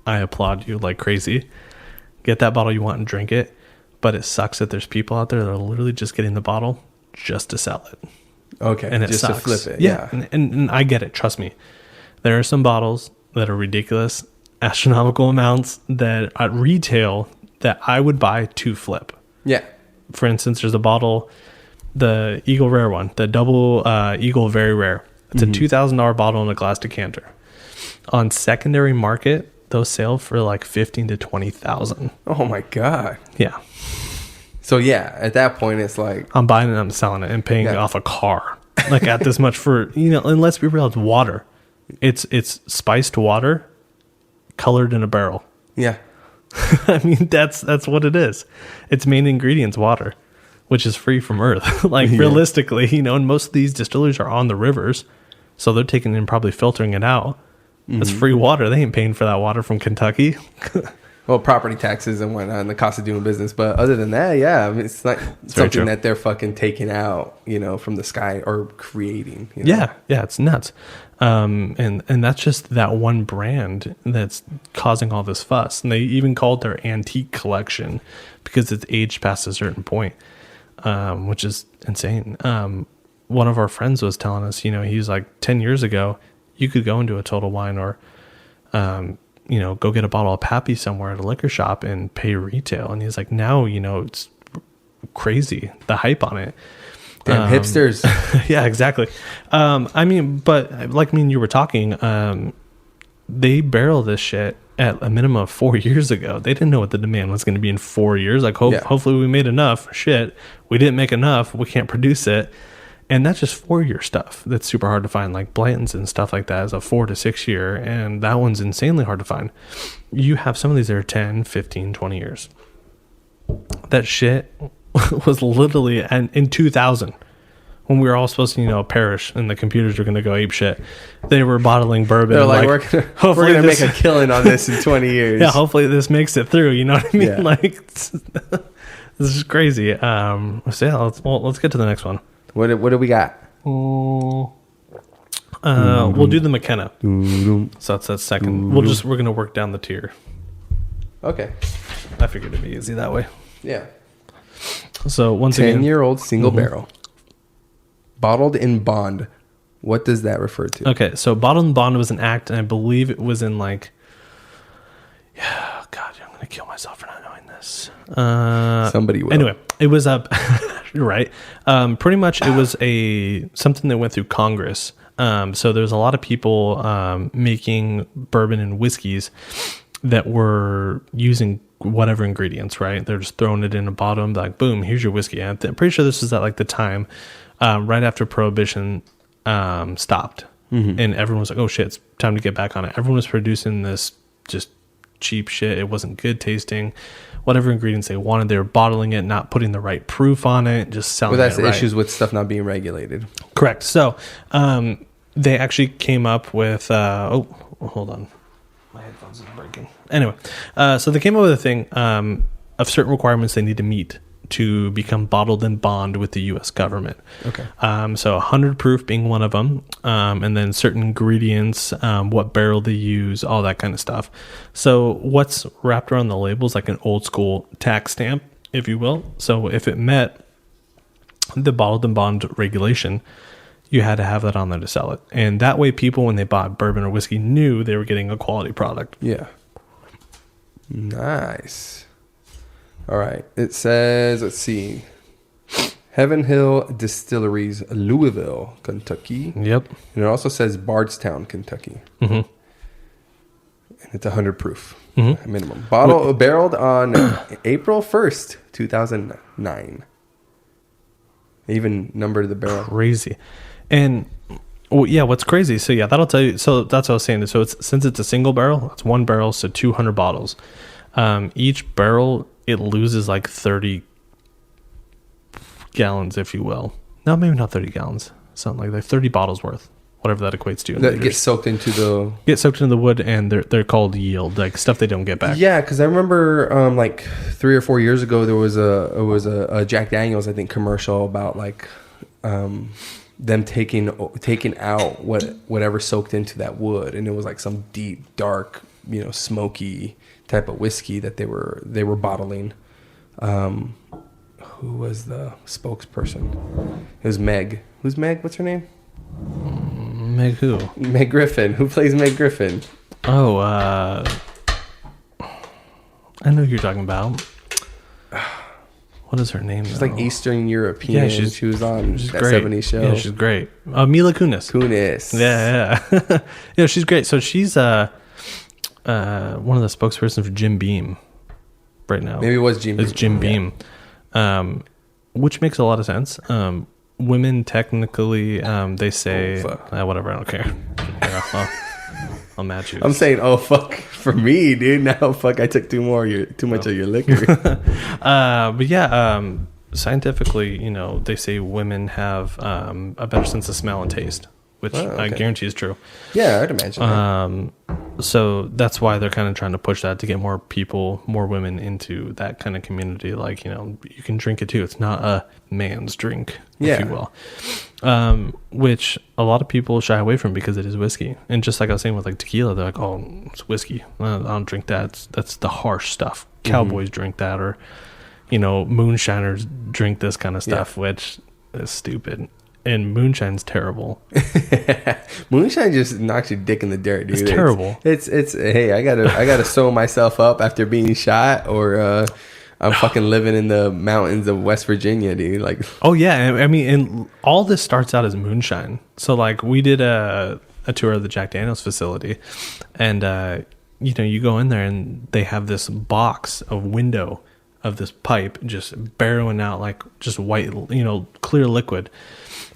S1: I applaud you like crazy. Get that bottle you want and drink it. But it sucks that there's people out there that are literally just getting the bottle just to sell it.
S2: Okay.
S1: And it
S2: just
S1: sucks.
S2: to flip it.
S1: Yeah. And I get it. Trust me. There are some bottles that are ridiculous, astronomical amounts that at retail that I would buy to flip.
S2: Yeah.
S1: For instance, there's a bottle, the Eagle Rare one, the double Eagle Very Rare. It's a $2,000 bottle in a glass decanter. On secondary market, those sell for like 15 to 20,000.
S2: Oh my God.
S1: Yeah.
S2: So yeah, at that point, it's like
S1: I'm buying it, I'm selling it, and paying off a car. Like at this much for, you know, and let's be real, it's water. It's spiced water colored in a barrel.
S2: Yeah.
S1: I mean, that's what it is. Its main ingredient's water, which is free from earth. Like realistically, you know, and most of these distilleries are on the rivers, so they're taking and probably filtering it out. It's free water. They ain't paying for that water from Kentucky.
S2: Well, property taxes and whatnot, and the cost of doing business. But other than that, yeah, I mean, it's like something that they're fucking taking out, you know, from the sky or creating. You know?
S1: Yeah, it's nuts. And that's just that one brand that's causing all this fuss. And they even called their antique collection because it's aged past a certain point, which is insane. One of our friends was telling us, you know, he was like 10 years ago, you could go into a Total Wine or, you know, go get a bottle of Pappy somewhere at a liquor shop and pay retail. And he's like, now, you know, it's crazy, the hype on it.
S2: Damn hipsters.
S1: Yeah, exactly. I mean, but like me and you were talking, they barrel this shit at a minimum of 4 years ago. They didn't know what the demand was going to be in 4 years. Like, hopefully we made enough. Shit, we didn't make enough. We can't produce it. And that's just 4-year stuff. That's super hard to find. Like Blanton's and stuff like that is a 4 to 6 year. And that one's insanely hard to find. You have some of these that are 10, 15, 20 years. That shit was literally in 2000 when we were all supposed to, you know, perish and the computers were going to go ape shit. They were bottling bourbon.
S2: They're like we're gonna make a killing on this in 20 years.
S1: Yeah, hopefully this makes it through. You know what I mean?
S2: Yeah.
S1: Like this is crazy. So yeah, let's get to the next one.
S2: What do we got?
S1: We'll do the McKenna. So that's that second. We're gonna work down the tier.
S2: Okay.
S1: I figured it'd be easy that way.
S2: Yeah.
S1: So once again,
S2: 10-year-old single barrel, bottled in bond. What does that refer to?
S1: Okay, so bottled in bond was an act, and I believe it was in like, yeah, God, I'm gonna kill myself for not knowing this.
S2: Somebody will.
S1: Anyway, it was up. You're right. Pretty much, it was something that went through Congress. So there's a lot of people making bourbon and whiskeys that were using whatever ingredients, right? They're just throwing it in a bottle and like, boom, here's your whiskey. I'm pretty sure this was at like the time right after Prohibition stopped. And everyone was like, oh shit, it's time to get back on it. Everyone was producing this just cheap shit. It wasn't good tasting. Whatever ingredients they wanted, they were bottling it, not putting the right proof on it, just selling it.
S2: Well, that's
S1: the
S2: issues with stuff not being regulated.
S1: Correct. So they actually came up with hold on, my headphones are breaking. Anyway, so they came up with a thing of certain requirements they need to meet to become bottled in bond with the U.S. government.
S2: Okay.
S1: So 100 proof being one of them, and then certain ingredients, what barrel they use, all that kind of stuff. So what's wrapped around the label is like an old school tax stamp, if you will. So if it met the bottled in bond regulation, you had to have that on there to sell it. And that way people, when they bought bourbon or whiskey, knew they were getting a quality product.
S2: Yeah. Nice. All right. It says, let's see. Heaven Hill Distilleries, Louisville, Kentucky.
S1: Yep.
S2: And it also says Bardstown, Kentucky.
S1: Mm-hmm.
S2: And it's 100 proof minimum. Barreled on April 1st, 2009. They even numbered the barrel.
S1: Crazy. And Well, yeah, what's crazy? So yeah, that'll tell you. So that's what I was saying. So since it's a single barrel, it's one barrel, so 200 bottles. Each barrel it loses like 30 gallons, if you will. No, maybe not 30 gallons. Something like 30 bottles worth, whatever that equates to.
S2: That gets soaked into
S1: the wood, and they're called yield, like stuff they don't get back.
S2: Yeah, because I remember like 3 or 4 years ago there was a Jack Daniel's, I think, commercial about like them taking out whatever soaked into that wood, and it was like some deep, dark, smoky type of whiskey that they were bottling. Who was the spokesperson? It was Meg. Who's Meg? What's her name?
S1: Meg who?
S2: Meg Griffin. Who plays Meg Griffin?
S1: Oh, I know who you're talking about. What is her name?
S2: She's like Eastern European. Yeah, she was on that
S1: great.
S2: 70s show.
S1: Yeah, she's great. Mila Kunis. Yeah. Yeah, she's great. So she's one of the spokespersons for Jim Beam right now.
S2: Maybe it was Jim Beam.
S1: It's Jim Beam. Which makes a lot of sense. Women technically, they say, whatever, I don't care. I'll match you.
S2: I'm saying, oh, fuck, for me, dude. Now, fuck, I took too much of your liquor.
S1: But yeah, scientifically, they say women have a better sense of smell and taste, which I guarantee is true.
S2: Yeah, I'd imagine that.
S1: So that's why they're kind of trying to push that to get more women into that kind of community. Like, you can drink it too. It's not a man's drink, if you will. Which a lot of people shy away from because it is whiskey. And just like I was saying with like tequila, they're like, oh, it's whiskey. I don't drink that. That's the harsh stuff. Cowboys drink that, or, moonshiners drink this kind of stuff, which is stupid. And moonshine's terrible.
S2: Moonshine just knocks your dick in the dirt, dude.
S1: It's terrible.
S2: It's hey, I gotta sew myself up after being shot, or I'm fucking living in the mountains of West Virginia, dude. Like,
S1: oh yeah, I mean, and all this starts out as moonshine. So like, we did a tour of the Jack Daniel's facility, and you go in there and they have this box of window of this pipe just barreling out like just white, clear liquid.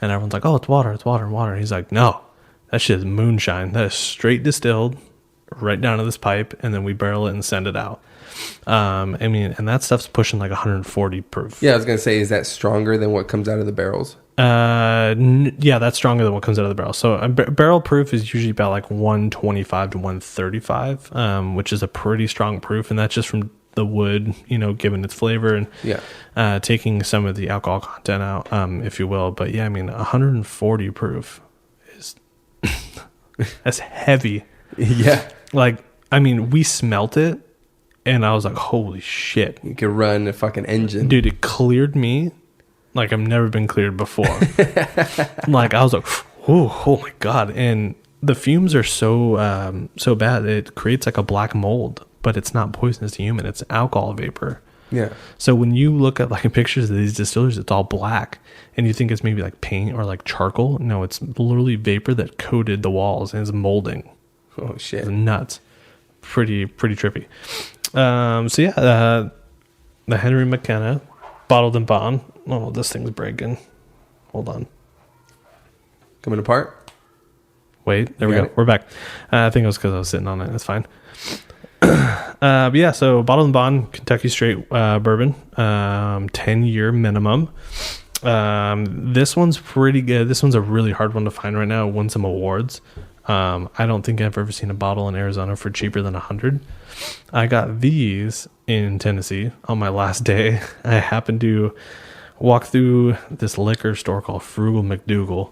S1: And everyone's like, oh, it's water. And he's like, no, that shit is moonshine. That is straight distilled right down to this pipe. And then we barrel it and send it out. And that stuff's pushing like 140 proof.
S2: Yeah, I was going to say, is that stronger than what comes out of the barrels?
S1: Yeah, that's stronger than what comes out of the barrel. So a barrel proof is usually about like 125 to 135, which is a pretty strong proof. And that's just from the wood, giving its flavor and taking some of the alcohol content out, if you will. But yeah, 140 proof is that's heavy.
S2: Yeah.
S1: Like, we smelt it and I was like, holy shit.
S2: You could run a fucking engine.
S1: Dude, it cleared me like I've never been cleared before. Like, I was like, oh my God. And the fumes are so bad, it creates like a black mold. But it's not poisonous to human. It's alcohol vapor.
S2: Yeah.
S1: So when you look at like pictures of these distilleries, it's all black, and you think it's maybe like paint or like charcoal. No, it's literally vapor that coated the walls and is molding.
S2: Oh shit!
S1: It's nuts. Pretty trippy. So yeah, the Henry McKenna bottled and bond. Oh, this thing's breaking. Hold on.
S2: Coming apart.
S1: Wait, there we go. We're back. I think it was because I was sitting on it. It's fine. But yeah, so bottled and bond Kentucky straight bourbon, 10-year minimum. This one's pretty good. This one's a really hard one to find right now. It won some awards. I don't think I've ever seen a bottle in Arizona for cheaper than $100. I got these in Tennessee on my last day. I happened to walk through this liquor store called Frugal McDougal.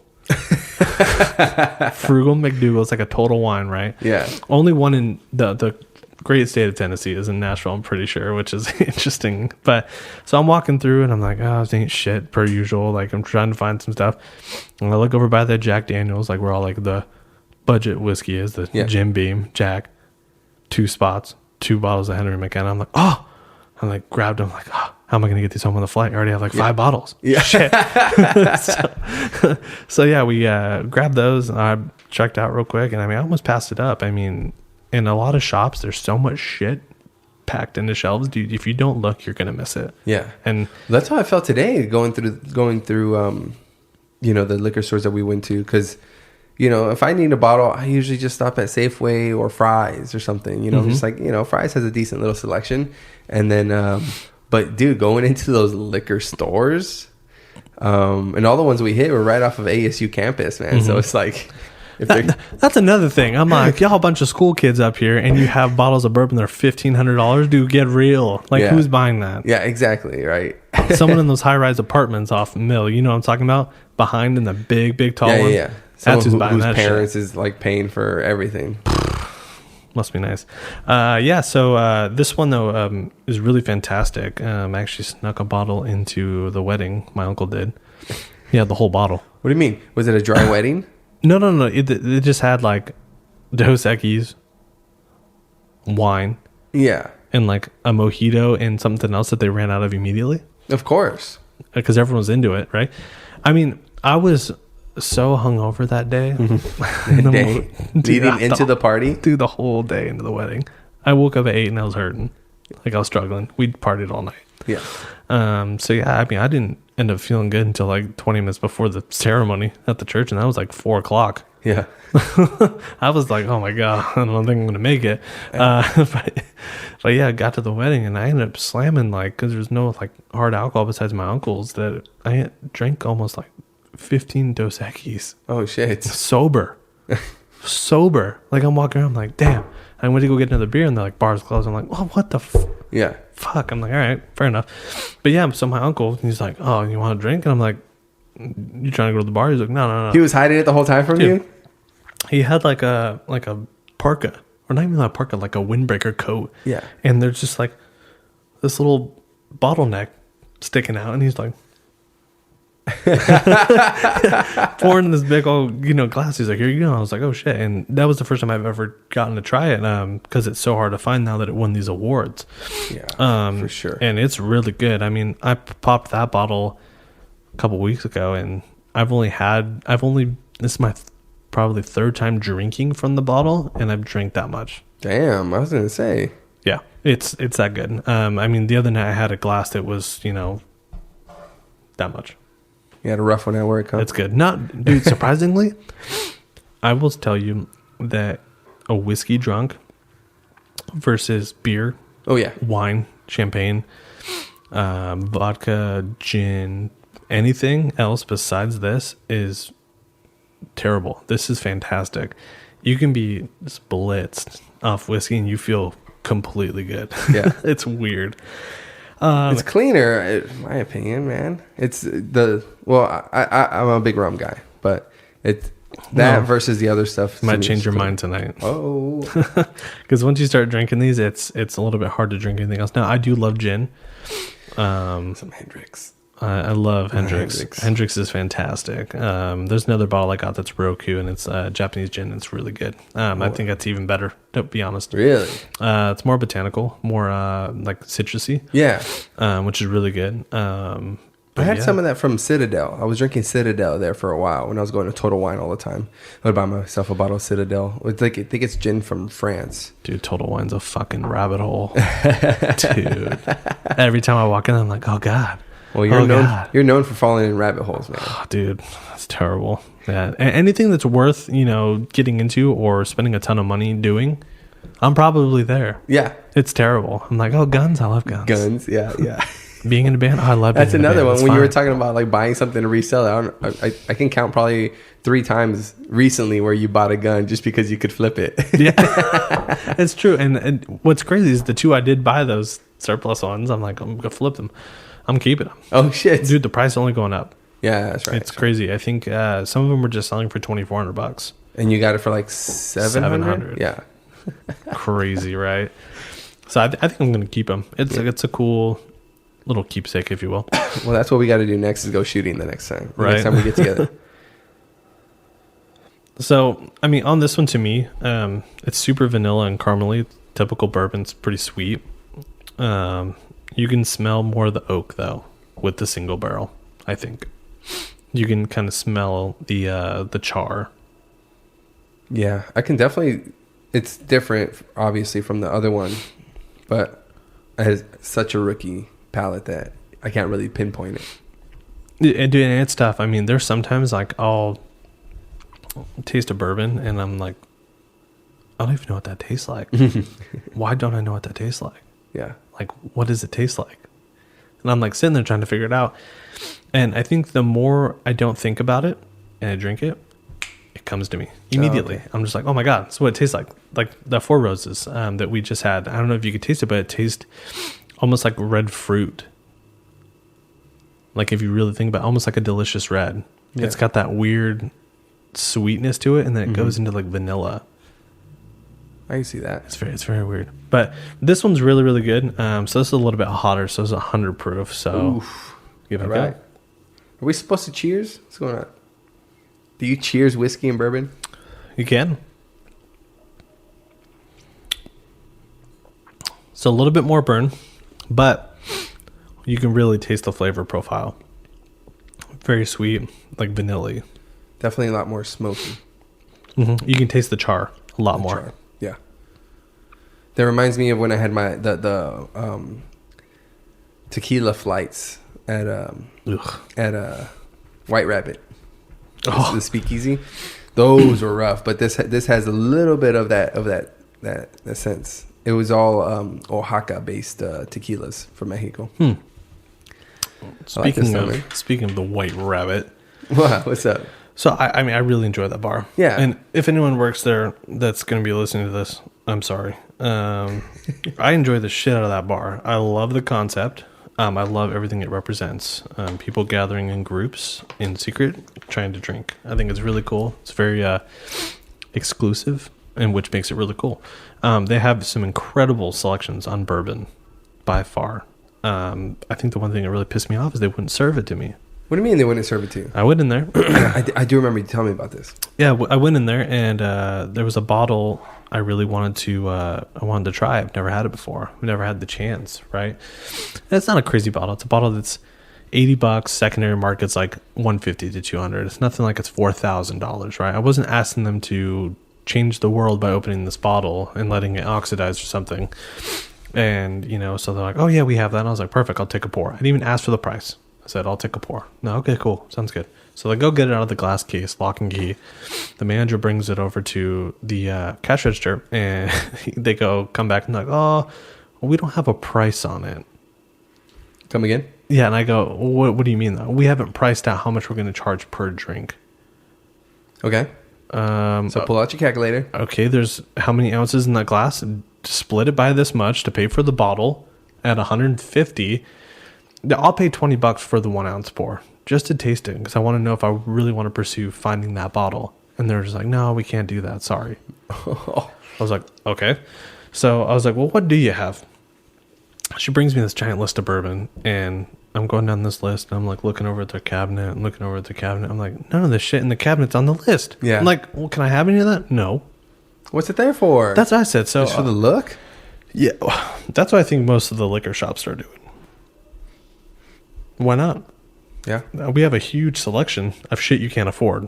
S1: Frugal McDougal. It's like a Total Wine, right?
S2: Yeah.
S1: Only one in the great state of Tennessee is in Nashville, I'm pretty sure, which is interesting. But so I'm walking through and I'm like, oh, this ain't shit per usual. Like, I'm trying to find some stuff. And I look over by the Jack Daniel's, like where all like the budget whiskey is, the Jim Beam, Jack, 2 spots, 2 bottles of Henry McKenna. I'm like, oh, I like grabbed them, like, oh, how am I going to get these home on the flight? I already have like 5 bottles.
S2: Yeah.
S1: Shit. so yeah, we grabbed those and I checked out real quick. And I almost passed it up. In a lot of shops, there's so much shit packed into shelves, dude. If you don't look, you're gonna miss it.
S2: Yeah,
S1: and
S2: that's how I felt today going through the liquor stores that we went to, because if I need a bottle, I usually just stop at Safeway or Fry's or something, just like, Fry's has a decent little selection. And then, but dude, going into those liquor stores, and all the ones we hit were right off of ASU campus, man. So it's like,
S1: that's another thing. I'm like, y'all a bunch of school kids up here, and you have bottles of bourbon that are $1,500. Dude, get real. Like, who's buying that?
S2: Yeah, exactly. Right.
S1: Someone in those high-rise apartments off Mill. You know what I'm talking about? Behind in the big tall one.
S2: Yeah.
S1: That's who's buying that
S2: parents
S1: shit.
S2: is like paying for everything.
S1: Must be nice. So this one, though, is really fantastic. I actually snuck a bottle into the wedding. My uncle did. He had the whole bottle.
S2: What do you mean? Was it a dry wedding?
S1: No. It just had like Dos Equis, wine.
S2: Yeah.
S1: And like a mojito and something else that they ran out of immediately.
S2: Of course.
S1: Because everyone was into it, right? I mean, I was so hungover that day.
S2: Leading into the party?
S1: Dude, the whole day into the wedding. I woke up at 8 and I was hurting. Like I was struggling. We partied all night.
S2: Yeah.
S1: So yeah, I mean, I didn't end up feeling good until like 20 minutes before the ceremony at the church, and that was like 4:00.
S2: Yeah.
S1: I was like, oh my God, I don't think I'm going to make it. But yeah, I got to the wedding and I ended up slamming, like, because there's no like hard alcohol besides my uncle's, that I drank almost like 15 Dos Equis.
S2: Oh shit.
S1: Sober. Like I'm walking around, I'm like, damn. I went to go get another beer and they're like, bars closed. I'm like, oh, what the
S2: yeah.
S1: fuck? I'm like, all right, fair enough. But yeah, so my uncle, he's like, oh, you want a drink? And I'm like, you trying to go to the bar? He's like, no.
S2: He was hiding it the whole time from you?
S1: He had like a parka, or not even a parka, like a windbreaker coat.
S2: Yeah.
S1: And there's just like this little bottleneck sticking out, and he's like pouring in this big old glass. He's like, here you go. I was like, oh shit. And that was the first time I've ever gotten to try it, because it's so hard to find now that it won these awards.
S2: Yeah, for sure.
S1: And it's really good. I mean, I popped that bottle a couple weeks ago, and this is my probably third time drinking from the bottle, and I've drank that much.
S2: Damn, I was gonna say.
S1: Yeah, it's that good. I mean, the other night I had a glass that was that much.
S2: You had a rough one at work, huh?
S1: It's good. Dude, surprisingly, I will tell you that a whiskey drunk versus beer, wine, champagne, vodka, gin, anything else besides this is terrible. This is fantastic. You can be blitzed off whiskey and you feel completely good.
S2: Yeah.
S1: It's weird.
S2: It's cleaner, in my opinion, man. It's I'm a big rum guy, but it's that versus the other stuff.
S1: Might change your mind tonight.
S2: Oh.
S1: Because once you start drinking these, it's a little bit hard to drink anything else. Now, I do love gin.
S2: Some Hendrix.
S1: I love Hendrix. Hendrix is fantastic. There's another bottle I got that's Roku, and it's Japanese gin. It's really good. I think that's even better, to be honest.
S2: Really?
S1: It's more botanical, more like citrusy.
S2: Yeah.
S1: Which is really good.
S2: I had some of that from Citadel. I was drinking Citadel there for a while when I was going to Total Wine all the time. I would buy myself a bottle of Citadel. I think it's gin from France.
S1: Dude, Total Wine's a fucking rabbit hole. Dude. Every time I walk in, I'm like, oh, God.
S2: Well, you're known for falling in rabbit holes, man.
S1: Oh, dude, that's terrible. Yeah, anything that's worth getting into or spending a ton of money doing, I'm probably there.
S2: Yeah,
S1: it's terrible. I'm like, oh, guns. I love guns.
S2: Guns, yeah.
S1: Being in a band, I love.
S2: That's another one. When you were talking about like buying something to resell, I can count probably 3 times recently where you bought a gun just because you could flip it.
S1: Yeah, it's true. And what's crazy is the 2 I did buy, those surplus ones. I'm like, I'm gonna flip them. I'm keeping them.
S2: Oh shit,
S1: dude! The price is only going up.
S2: Yeah, that's right.
S1: It's crazy. I think some of them were just selling for $2,400.
S2: And you got it for like $700. Yeah,
S1: crazy, right? So I think I'm gonna keep them. It's a cool little keepsake, if you will.
S2: Well, that's what we got to do next, is go shooting the next time.
S1: Right.
S2: Next time we get together.
S1: So I mean, on this one, to me, it's super vanilla and caramely. Typical bourbon's pretty sweet. You can smell more of the oak, though, with the single barrel, I think. You can kind of smell the char.
S2: Yeah, I can definitely... It's different, obviously, from the other one, but it has such a rookie palate that I can't really pinpoint it.
S1: And it's tough. I mean, there's sometimes, like, I'll taste a bourbon and I'm like, I don't even know what that tastes like. Why don't I know what that tastes like?
S2: Yeah.
S1: Like, what does it taste like? And I'm like sitting there trying to figure it out. And I think the more I don't think about it and I drink it, it comes to me immediately.
S2: Okay.
S1: I'm just like, oh my God, that's what it tastes like. Like the Four Roses that we just had. I don't know if you could taste it, but it tastes almost like red fruit. Like if you really think about it, almost like a delicious red. Yeah. It's got that weird sweetness to it, and then it goes into like vanilla.
S2: I can see that.
S1: It's very weird. But this one's really, really good. So this is a little bit hotter. So it's 100 proof. So
S2: oof.
S1: Give it
S2: all
S1: a go.
S2: right. Are we supposed to cheers? What's going on? Do you cheers whiskey and bourbon?
S1: You can. So a little bit more burn, but you can really taste the flavor profile. Very sweet, like vanilla.
S2: Definitely a lot more smoky.
S1: Mm-hmm. You can taste the char a lot more.
S2: Char. Yeah. That reminds me of when I had my the tequila flights at White Rabbit.
S1: Oh.
S2: The speakeasy. Those were rough, but this has a little bit of that sense. It was all Oaxaca based tequilas from Mexico.
S1: Speaking of the White Rabbit,
S2: wow, what's up?
S1: So I mean I really enjoy that bar.
S2: Yeah,
S1: and if anyone works there that's going to be listening to this, I'm sorry. I enjoy the shit out of that bar. I love the concept. I love everything it represents. People gathering in groups in secret, trying to drink. I think it's really cool. It's very exclusive, and which makes it really cool. They have some incredible selections on bourbon, by far. I think the one thing that really pissed me off is they wouldn't serve it to me.
S2: What do you mean they wouldn't serve it to you?
S1: I went in there.
S2: I do remember you telling me about this.
S1: Yeah, I went in there, and there was a bottle I really wanted to try. I've never had it before. I've never had the chance, right? And it's not a crazy bottle. It's a bottle that's $80. Secondary market's like $150 to $200. It's nothing like it's $4,000, right? I wasn't asking them to change the world by opening this bottle and letting it oxidize or something. And, so they're like, oh yeah, we have that. And I was like, perfect, I'll take a pour. I didn't even ask for the price. I said, I'll take a pour. No, okay, cool. Sounds good. So they go get it out of the glass case, lock and key. The manager brings it over to the cash register, and they come back and like, oh, well, we don't have a price on it.
S2: Come again?
S1: Yeah, and I go, what do you mean though? We haven't priced out how much we're going to charge per drink.
S2: Okay. So pull out your calculator.
S1: Okay, there's how many ounces in that glass? Split it by this much to pay for the bottle at 150. I'll pay $20 for the 1 ounce pour just to taste it because I want to know if I really want to pursue finding that bottle. And they're just like, no, we can't do that. Sorry. I was like, okay. So I was like, well, what do you have? She brings me this giant list of bourbon, and I'm going down this list, and I'm like looking over at their cabinet and looking over at the cabinet. I'm like, none of this shit in the cabinet's on the list.
S2: Yeah.
S1: I'm like, well, can I have any of that? No.
S2: What's it there for?
S1: That's what I said. So
S2: just for the look?
S1: Yeah. That's what I think most of the liquor shops are doing. Why not?
S2: Yeah.
S1: We have a huge selection of shit you can't afford.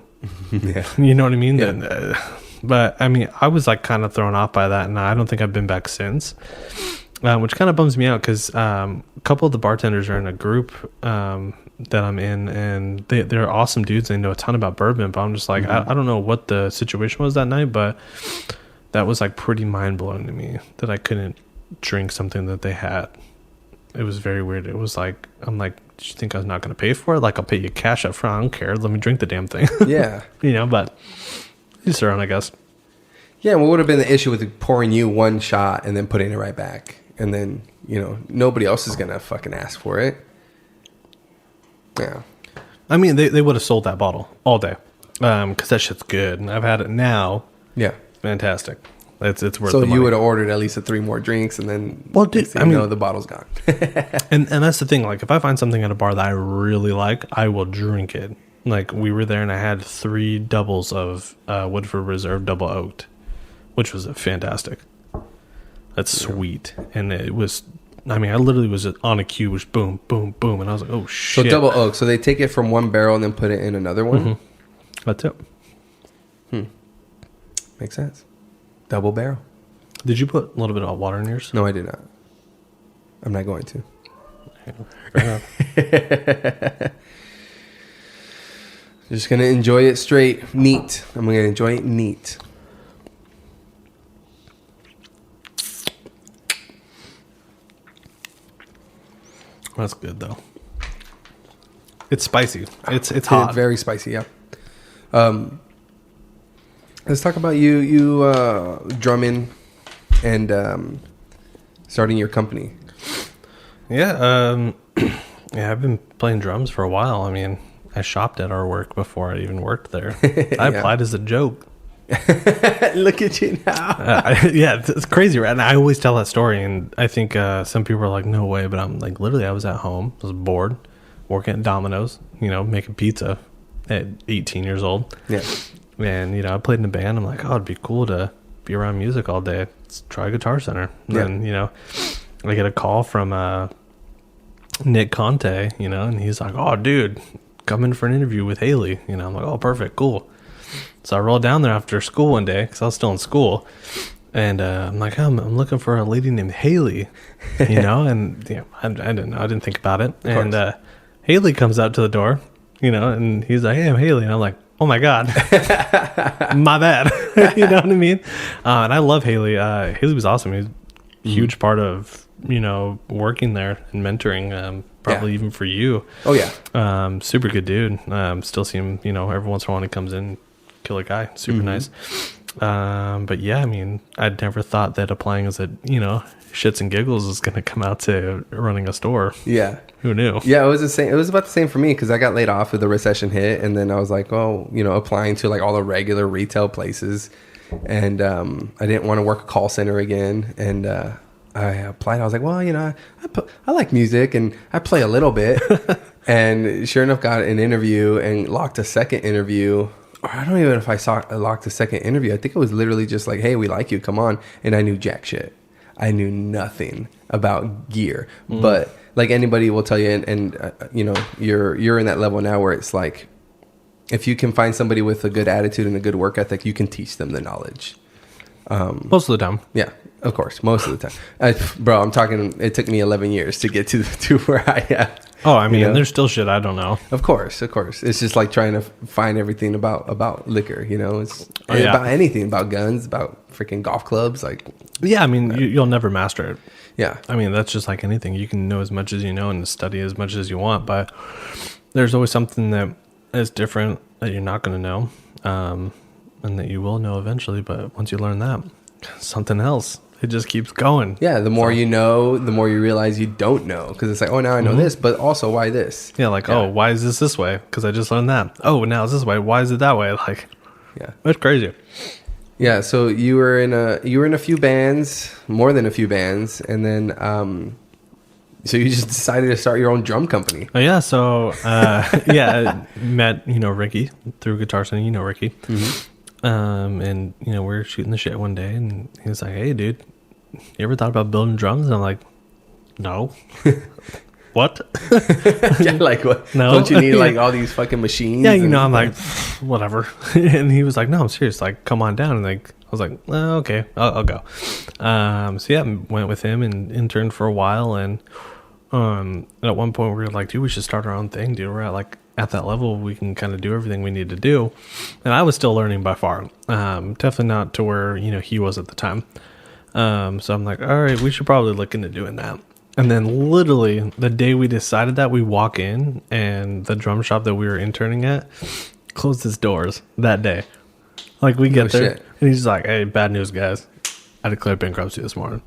S2: Yeah.
S1: You know what I mean?
S2: Yeah.
S1: But I mean, I was like kind of thrown off by that, and I don't think I've been back since, which kind of bums me out because a couple of the bartenders are in a group that I'm in, and they're awesome dudes. They know a ton about bourbon, but I'm just like, I don't know what the situation was that night, but that was like pretty mind blowing to me that I couldn't drink something that they had. It was very weird. It was like, I'm like, do you think I was not going to pay for it? Like, I'll pay you cash up front. I don't care. Let me drink the damn thing.
S2: Yeah.
S1: But it's their own, I guess.
S2: Yeah, what would have been the issue with pouring you one shot and then putting it right back? And then, nobody else is going to fucking ask for it. Yeah.
S1: I mean, they would have sold that bottle all day because that shit's good. And I've had it now.
S2: Yeah.
S1: Fantastic. It's worth
S2: so
S1: the money.
S2: You would have ordered at least 3 more drinks and then the bottle's gone.
S1: and that's the thing. Like, if I find something at a bar that I really like, I will drink it. Like, we were there and I had 3 doubles of Woodford Reserve Double Oaked, which was fantastic. That's sweet. And it was, I mean, I literally was on a cue, which boom, boom, boom. And I was like, oh, shit.
S2: So Double Oak. So they take it from one barrel and then put it in another one?
S1: Mm-hmm. That's it.
S2: Makes sense. Double barrel.
S1: Did you put a little bit of water in yours?
S2: No, I did not. I'm not going to.
S1: Fair enough.
S2: Just gonna enjoy it straight, neat. I'm gonna enjoy it neat.
S1: That's good though. It's spicy. It's hot.
S2: Very spicy. Yeah. Let's talk about you drumming and starting your company.
S1: Yeah. Yeah, I've been playing drums for a while. I mean, I shopped at our work before I even worked there. I applied as a joke.
S2: Look at you now.
S1: Yeah, it's crazy, right? And I always tell that story, and I think some people are like, no way, but I'm like, literally, I was at home, I was bored, working at Domino's, making pizza at 18 years old.
S2: Yeah.
S1: And, I played in a band. I'm like, oh, it'd be cool to be around music all day. Let's try Guitar Center. And then, I get a call from Nick Conte, and he's like, oh, dude, come in for an interview with Haley. I'm like, oh, perfect, cool. So I rolled down there after school one day because I was still in school. And I'm like, I'm looking for a lady named Haley, and I didn't know. I didn't think about it. And Haley comes out to the door, and he's like, hey, I'm Haley. And I'm like, oh my God, my bad. You know what I mean? And I love Haley. Haley was awesome. He was a huge part of, working there and mentoring, probably even for you.
S2: Oh yeah.
S1: Super good dude. Still see him, every once in a while when he comes in, killer guy, super nice. But yeah, I mean, I'd never thought that applying as a, shits and giggles is going to come out to running a store.
S2: Yeah.
S1: Who knew?
S2: Yeah, it was the same. It was about the same for me because I got laid off with the recession hit, and then I was like, oh, applying to like all the regular retail places, and I didn't want to work a call center again, and I applied. I was like, well, I like music and I play a little bit, and sure enough, got an interview and locked a second interview. Or I don't even know if I locked a second interview. I think it was literally just like, hey, we like you, come on, and I knew jack shit. I knew nothing about gear, but like anybody will tell you, and you're in that level now where it's like, if you can find somebody with a good attitude and a good work ethic, you can teach them the knowledge.
S1: Most of the time.
S2: Yeah, of course, most of the time. Bro, I'm talking, it took me 11 years to get to where I am.
S1: Oh, I mean, there's still shit I don't know.
S2: Of course. It's just like trying to find everything about liquor, It's about anything, about guns, about freaking golf clubs. Like,
S1: yeah, I mean, you'll never master it.
S2: Yeah.
S1: I mean, that's just like anything. You can know as much as you know and study as much as you want, but there's always something that is different that you're not going to know, and that you will know eventually. But once you learn that, something else. It just keeps going.
S2: Yeah, the more you know, the more you realize you don't know. Because it's like, oh, now I know this, but also why this?
S1: Yeah, like, oh, why is this way? Because I just learned that. Oh, now it's this way. Why is it that way? Like,
S2: yeah,
S1: it's crazy.
S2: Yeah, so you were in a few bands, more than a few bands, and then so you just decided to start your own drum company.
S1: Oh yeah, so I met Ricky through Guitar Center. Ricky. Mm-hmm. And we were shooting the shit one day, and he was like, hey, dude, you ever thought about building drums? And I'm like, no. What?
S2: Yeah, like what?
S1: No.
S2: Don't you need like all these fucking machines?
S1: Yeah, I'm like, whatever. And he was like, no, I'm serious. Like, come on down. And like, I was like, oh, okay, I'll go. So yeah, went with him and interned for a while. And at one point we were like, dude, we should start our own thing, dude. We're at that level, we can kind of do everything we need to do. And I was still learning by far. Definitely not to where, he was at the time. So I'm like, all right, we should probably look into doing that. And then literally the day we decided that, we walk in and the drum shop that we were interning at closed its doors that day. Like we get there and he's like, hey, bad news, guys. I declared bankruptcy this morning.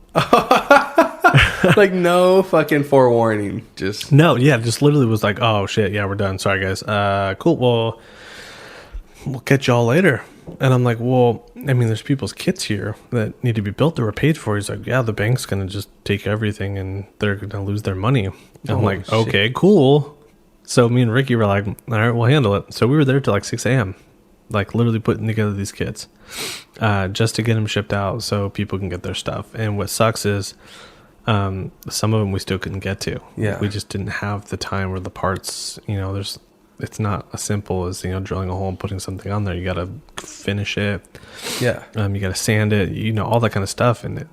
S2: Like no fucking forewarning. Just
S1: literally was like, oh shit, yeah, we're done. Sorry guys. Cool. Well, we'll catch y'all later. And I'm like, well, I mean, there's people's kits here that need to be built that were paid for. He's like, yeah, the bank's gonna just take everything and they're gonna lose their money. I'm like, okay, cool. So me and Ricky were like, all right, we'll handle it. So we were there till like 6 a.m. like literally putting together these kits just to get them shipped out so people can get their stuff. And what sucks is some of them we still couldn't get to.
S2: Yeah,
S1: we just didn't have the time or the parts. It's not as simple as drilling a hole and putting something on there. You got to finish it.
S2: Yeah.
S1: You got to sand it. All that kind of stuff, and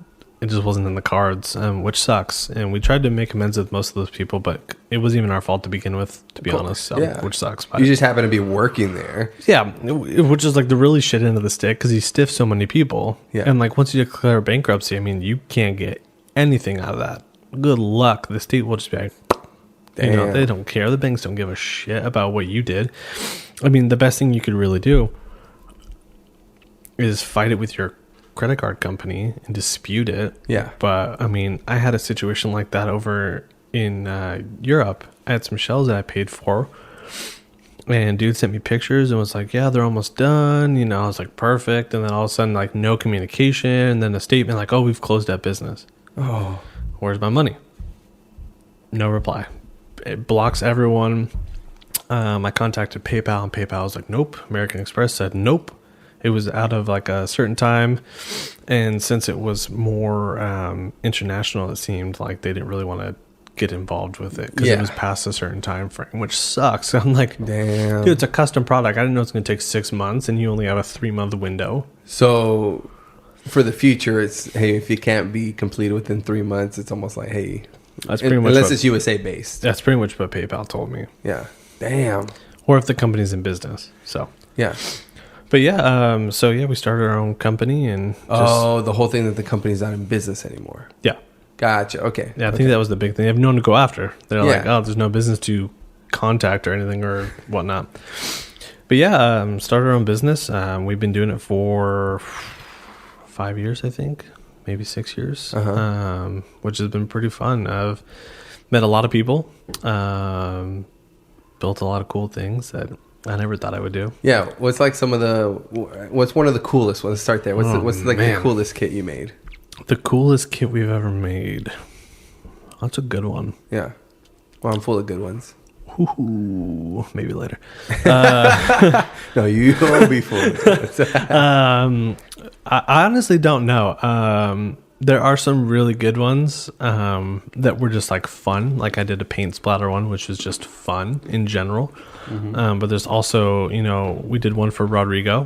S1: it just wasn't in the cards, which sucks. And we tried to make amends with most of those people, but it wasn't even our fault to begin with, to be honest. So, which sucks. But
S2: You just happen to be working there.
S1: yeah, which is like the really shit end of the stick because he stiffed so many people.
S2: Yeah.
S1: And like once you declare bankruptcy, I mean, you can't get anything out of that. Good luck. The state will just be like, they don't care. The banks don't give a shit about what you did. I mean, the best thing you could really do is fight it with your credit card company and dispute it.
S2: Yeah.
S1: But I mean, I had a situation like that over in Europe. I had some shells that I paid for, and dude sent me pictures and was like, yeah, they're almost done. I was like, perfect. And then all of a sudden, like, no communication, and then a statement like, oh, we've closed that business.
S2: Oh,
S1: Where's my money? No reply. It blocks everyone. I contacted PayPal, and PayPal was like, nope. American Express said nope. It was out of like a certain time, and since it was more international, it seemed like they didn't really want to get involved with it because it was past a certain time frame, which sucks. I'm like,
S2: damn,
S1: dude, it's a custom product. I didn't know it's going to take 6 months, and you only have a 3-month window.
S2: So for the future, it's, hey, if you can't be completed within 3 months, it's almost like, hey,
S1: That's pretty much
S2: unless it's USA based.
S1: That's pretty much what PayPal told me.
S2: Yeah. Damn.
S1: Or if the company's in business. So
S2: yeah.
S1: But yeah, we started our own company and
S2: the whole thing that the company's not in business anymore.
S1: Yeah.
S2: Gotcha. Okay.
S1: Yeah, I think that was the big thing. They have no one to go after. They're like,
S2: Yeah.
S1: oh, there's no business to contact or anything or whatnot. But yeah, started our own business. We've been doing it for 5 years, I think, maybe 6 years, which has been pretty fun. I've met a lot of people, built a lot of cool things that I never thought I would do.
S2: Yeah. What's like what's one of the coolest ones? Start there. What's the coolest kit you made?
S1: The coolest kit we've ever made. That's a good one.
S2: Yeah. Well, I'm full of good ones.
S1: Ooh, maybe later.
S2: No, you won't be full of good ones.
S1: I honestly don't know. There are some really good ones that were just like fun. Like I did a paint splatter one, which was just fun in general. But there's also, we did one for Rodrigo,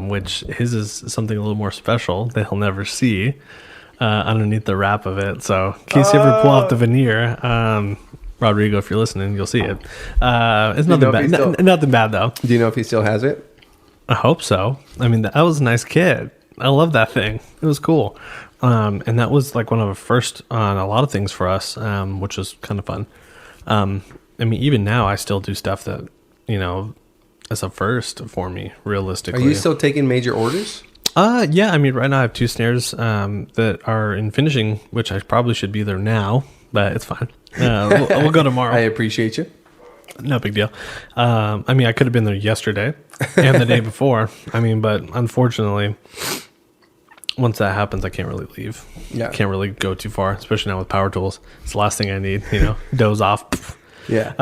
S1: which his is something a little more special that he'll never see underneath the wrap of it. So in case you ever pull off the veneer, Rodrigo, if you're listening, you'll see it. It's nothing bad. Nothing bad though.
S2: Do you know if he still has it?
S1: I hope so. I mean, that was a nice kit. I love that thing. It was cool. And that was like one of the first on a lot of things for us, which was kind of fun. I mean, even now I still do stuff that, as a first for me, realistically.
S2: Are you still taking major orders?
S1: Yeah. I mean, right now I have 2 snares that are in finishing, which I probably should be there now, but it's fine. We'll go tomorrow.
S2: I appreciate you.
S1: No big deal. I mean, I could have been there yesterday and the day before. I mean, but unfortunately, once that happens, I can't really leave.
S2: Yeah.
S1: Can't really go too far, especially now with power tools. It's the last thing I need, doze off.
S2: Yeah.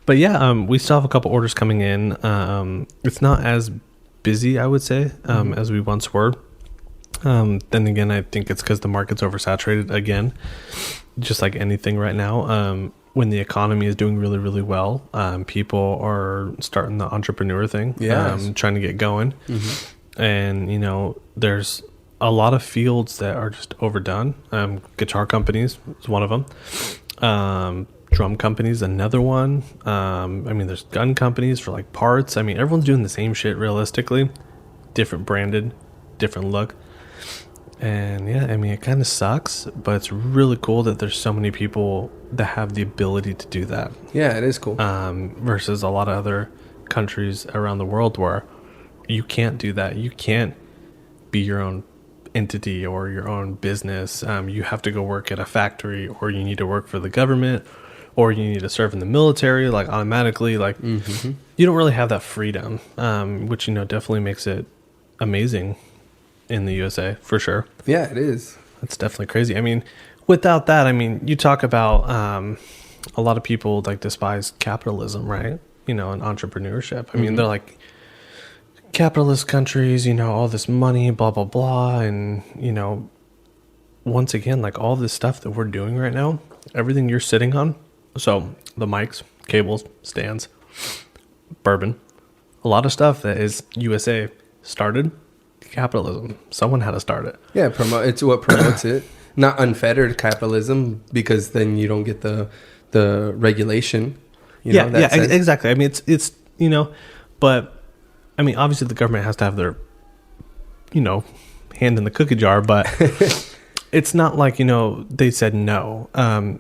S1: But yeah, we still have a couple orders coming in. It's not as busy, I would say, as we once were. Then again, I think it's because the market's oversaturated again, just like anything right now. When the economy is doing really, really well, people are starting the entrepreneur thing, trying to get going. And, there's a lot of fields that are just overdone. Guitar companies is one of them. Drum companies, another one. I mean, there's gun companies for like parts. I mean, everyone's doing the same shit realistically. Different branded, different look. And yeah, I mean, it kind of sucks, but it's really cool that there's so many people that have the ability to do that.
S2: Yeah, it is cool.
S1: Versus a lot of other countries around the world where you can't do that. You can't be your own entity or your own business. You have to go work at a factory, or you need to work for the government, or you need to serve in the military, like automatically. Like you don't really have that freedom, which, definitely makes it amazing in the USA for sure.
S2: Yeah, it is.
S1: That's definitely crazy. I mean, without that, I mean, you talk about a lot of people like despise capitalism, right? And entrepreneurship. I mean, they're like capitalist countries, all this money, blah, blah, blah. And, once again, like all this stuff that we're doing right now, everything you're sitting on. So the mics, cables, stands, bourbon, a lot of stuff that is USA started capitalism. Someone had to start it.
S2: Yeah, it's what promotes it. Not unfettered capitalism, because then you don't get the regulation.
S1: Exactly. I mean, it's but I mean, obviously the government has to have their hand in the cookie jar, but it's not like they said no,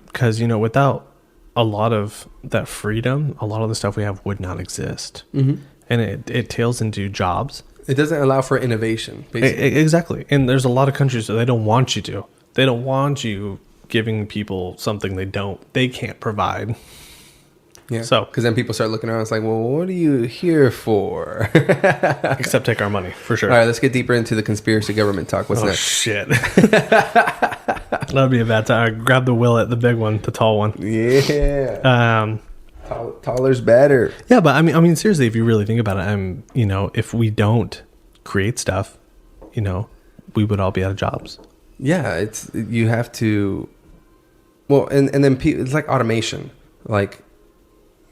S1: because without a lot of that freedom, a lot of the stuff we have would not exist, and it tails into jobs.
S2: It doesn't allow for innovation, basically.
S1: Exactly. And there's a lot of countries that they don't want you to. They don't want you giving people something they can't provide.
S2: Yeah.
S1: So,
S2: because then people start looking around. It's like, well, what are you here for?
S1: Except take our money, for sure.
S2: All right, let's get deeper into the conspiracy government talk. What's next?
S1: Shit. That'd be a bad time. Grab the Willet, the big one, the tall one.
S2: Yeah. Taller's better.
S1: Yeah, but I mean, seriously, if you really think about it, if we don't create stuff, we would all be out of jobs.
S2: Yeah, you have to. Well, and then it's like automation. Like,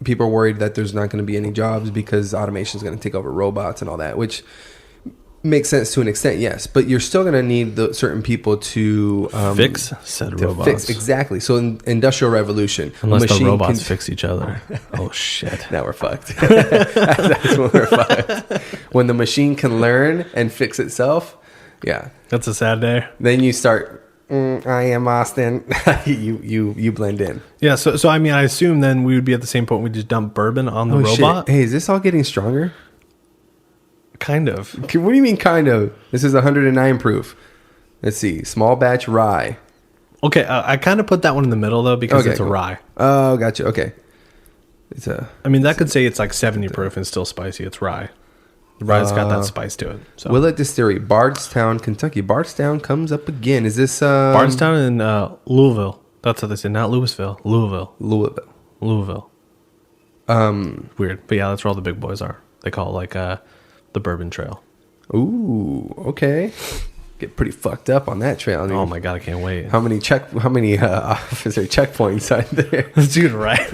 S2: people are worried that there's not going to be any jobs because automation is going to take over robots and all that, which makes sense to an extent, yes. But you're still going to need certain people to
S1: fix said robots.
S2: Exactly. So in Industrial Revolution,
S1: unless the robots fix each other. Oh shit!
S2: Now we're fucked. That's when we're fucked. When the machine can learn and fix itself, yeah,
S1: that's a sad day.
S2: Then you start. I am Austin. you blend in.
S1: Yeah. So I mean, I assume then we would be at the same point. We just dump bourbon on the robot.
S2: Shit. Hey, is this all getting stronger?
S1: Kind of.
S2: What do you mean, kind of? This is 109 proof. Let's see. Small batch rye.
S1: Okay, I kind of put that one in the middle though because it's a rye.
S2: Oh, gotcha. Okay.
S1: I mean, that could say it's like 70 proof and still spicy. It's rye. The rye's got that spice to it. So.
S2: Willet Distillery, Bardstown, Kentucky. Bardstown comes up again. Is this
S1: Bardstown in Louisville? That's what they say. Not Louisville. Louisville. Weird, but yeah, that's where all the big boys are. They call it like the Bourbon Trail.
S2: Ooh, okay. Get pretty fucked up on that trail. I mean,
S1: oh my god, I can't wait.
S2: How many officer checkpoints are there?
S1: Dude, right?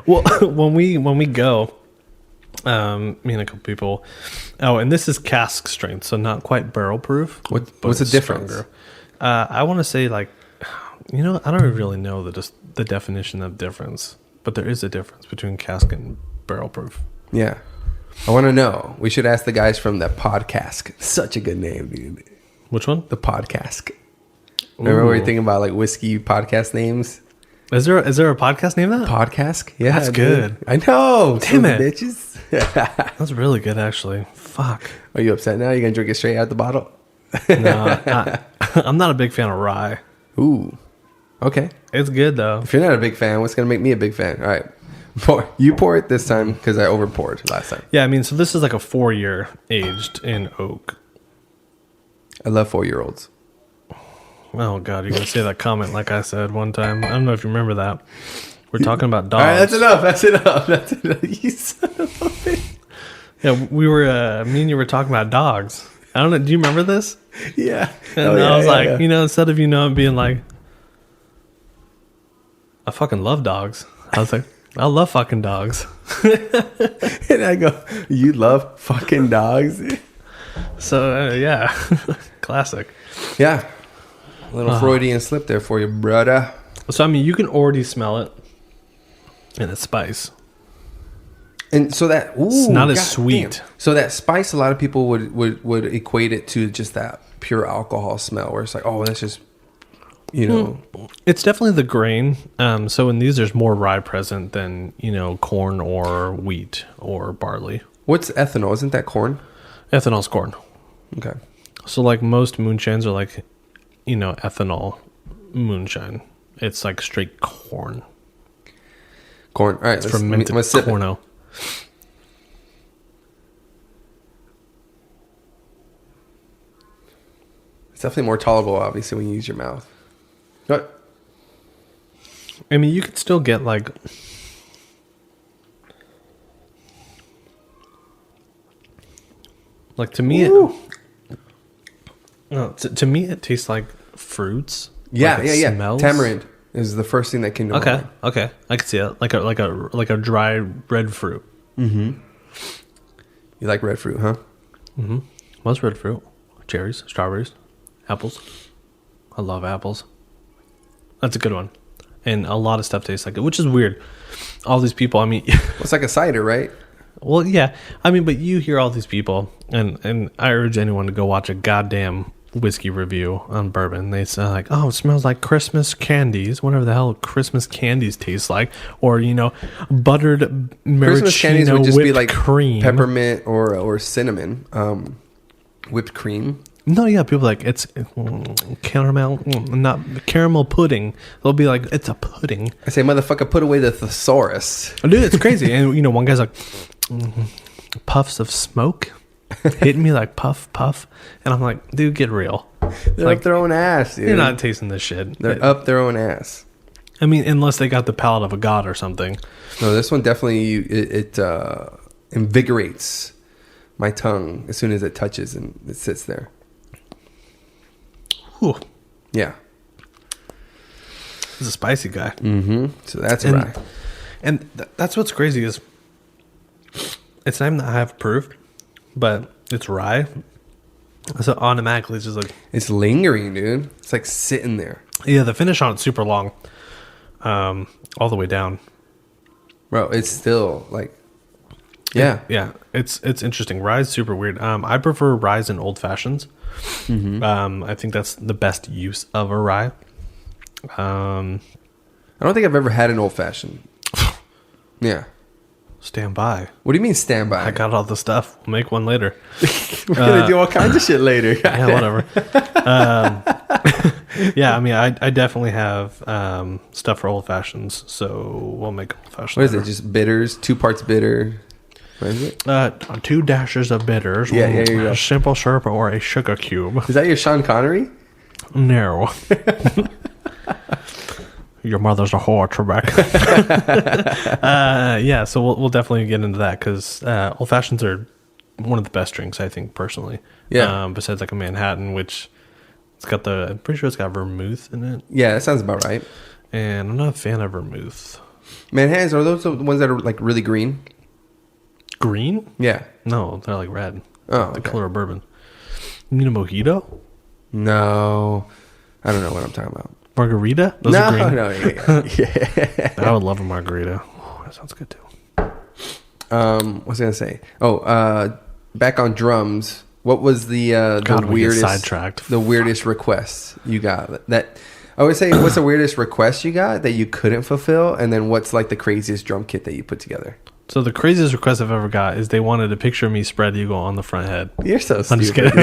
S1: Well, when we go, me and a couple people. Oh, and this is cask strength, so not quite barrel proof.
S2: What's the difference?
S1: Stronger. I want to say like, I don't really know the definition of difference, but there is a difference between cask and barrel proof.
S2: Yeah. I want to know. We should ask the guys from the podcast. Such a good name, dude.
S1: Which one?
S2: The podcast. Remember we were thinking about like whiskey podcast names?
S1: Is there a podcast name that?
S2: Podcast? Yeah.
S1: That's good.
S2: I know.
S1: Damn it.
S2: Bitches.
S1: That's really good, actually. Fuck.
S2: Are you upset now? You going to drink it straight out the bottle?
S1: No. I'm not a big fan of rye.
S2: Ooh. Okay.
S1: It's good, though.
S2: If you're not a big fan, what's going to make me a big fan? All right. You pour it this time because I over poured last time.
S1: Yeah, I mean, so this is like a 4-year aged in oak.
S2: I love 4-year-olds.
S1: Oh god, you're gonna say that comment like I said one time. I don't know if you remember that. We're talking about dogs.
S2: All right, that's enough. You son of a bitch.
S1: Yeah, we were. Me and you were talking about dogs. I don't know. Do you remember this?
S2: Yeah.
S1: And I was like, instead of being like, I fucking love dogs. I was like, I love fucking dogs.
S2: And I go, you love fucking dogs?
S1: So, yeah. Classic.
S2: Yeah. A little Freudian slip there for you, brother.
S1: So, I mean, you can already smell it. And it's spice.
S2: And so that... Ooh,
S1: it's not as sweet.
S2: Damn. So that spice, a lot of people would equate it to just that pure alcohol smell. Where it's like, oh, that's just...
S1: It's definitely the grain. So in these, there's more rye present than corn or wheat or barley.
S2: What's ethanol? Isn't that corn?
S1: Ethanol's corn.
S2: Okay.
S1: So like most moonshines are like, ethanol moonshine. It's like straight corn.
S2: Corn. All right.
S1: It's fermented corno.
S2: It's definitely more tolerable, obviously, when you use your mouth. What?
S1: I mean, you could still get like to me to me it tastes like fruits.
S2: Yeah,
S1: like
S2: yeah.
S1: Smells.
S2: Tamarind is the first thing that came to mind.
S1: Okay. I can see it. Like a dry red fruit.
S2: Mm-hmm. You like red fruit, huh?
S1: Mm-hmm. What's red fruit? Cherries, strawberries, apples. I love apples. That's a good one. And a lot of stuff tastes like it, which is weird. All these people, I mean...
S2: It's like a cider, right?
S1: Well, yeah. I mean, but you hear all these people, and I urge anyone to go watch a goddamn whiskey review on bourbon. They say like, oh, it smells like Christmas candies, whatever the hell Christmas candies taste like, or buttered maraschino
S2: Christmas candies would just be like
S1: cream,
S2: peppermint or cinnamon, whipped cream.
S1: No, yeah, people are like it's caramel, not caramel pudding. They'll be like, it's a pudding.
S2: I say, motherfucker, put away the thesaurus.
S1: Dude, it's crazy. And one guy's like, puffs of smoke. Hitting me like puff, and I'm like, dude, get real.
S2: They're up their own ass, dude.
S1: You're not tasting this shit.
S2: They're up their own ass.
S1: I mean, unless they got the palate of a god or something.
S2: No, this one definitely it invigorates my tongue as soon as it touches and it sits there.
S1: Whew.
S2: Yeah,
S1: he's a spicy guy.
S2: Mm-hmm. So that's rye,
S1: and that's what's crazy is it's not even that I have proof. But it's rye. So automatically it's just like...
S2: It's lingering, dude. It's like sitting there.
S1: Yeah, the finish on it's super long. All the way down.
S2: Bro, it's still like... Yeah.
S1: Yeah, it's interesting. Rye is super weird. I prefer rye in old fashions. Mm-hmm. I think that's the best use of a rye.
S2: I don't think I've ever had an old fashioned. Yeah.
S1: Stand by.
S2: What do you mean stand by?
S1: I got all the stuff. We'll make one later.
S2: We're going to do all kinds of shit later.
S1: Yeah, whatever. Yeah, I mean, I definitely have stuff for old fashions, so we'll make old fashions.
S2: What is it? Just bitters? 2 parts bitter? What is it?
S1: 2 dashes of bitters.
S2: Yeah, you go.
S1: A simple syrup or a sugar cube.
S2: Is that your Sean Connery?
S1: No. Your mother's a whore, Trebek. Yeah, so we'll definitely get into that because old fashions are one of the best drinks, I think, personally.
S2: Yeah.
S1: Besides like a Manhattan, which I'm pretty sure it's got vermouth in it.
S2: Yeah, that sounds about right.
S1: And I'm not a fan of vermouth.
S2: Manhattans, are those the ones that are like really green?
S1: Green?
S2: Yeah.
S1: No, they're like red.
S2: Oh,
S1: the
S2: okay.
S1: color of bourbon. You mean a mojito?
S2: No. I don't know what I'm talking about.
S1: Margarita? Those are green.
S2: No. Yeah.
S1: I would love a margarita. Oh, that sounds good too.
S2: What was I gonna say? Back on drums. What was the weirdest
S1: sidetracked?
S2: The weirdest request you got? That I would say, what's the weirdest request you got that you couldn't fulfill, and then what's like the craziest drum kit that you put together?
S1: So the craziest request I've ever got is they wanted a ppicture of me spread eagle on the front head.
S2: You're so stupid.
S1: I'm just kidding.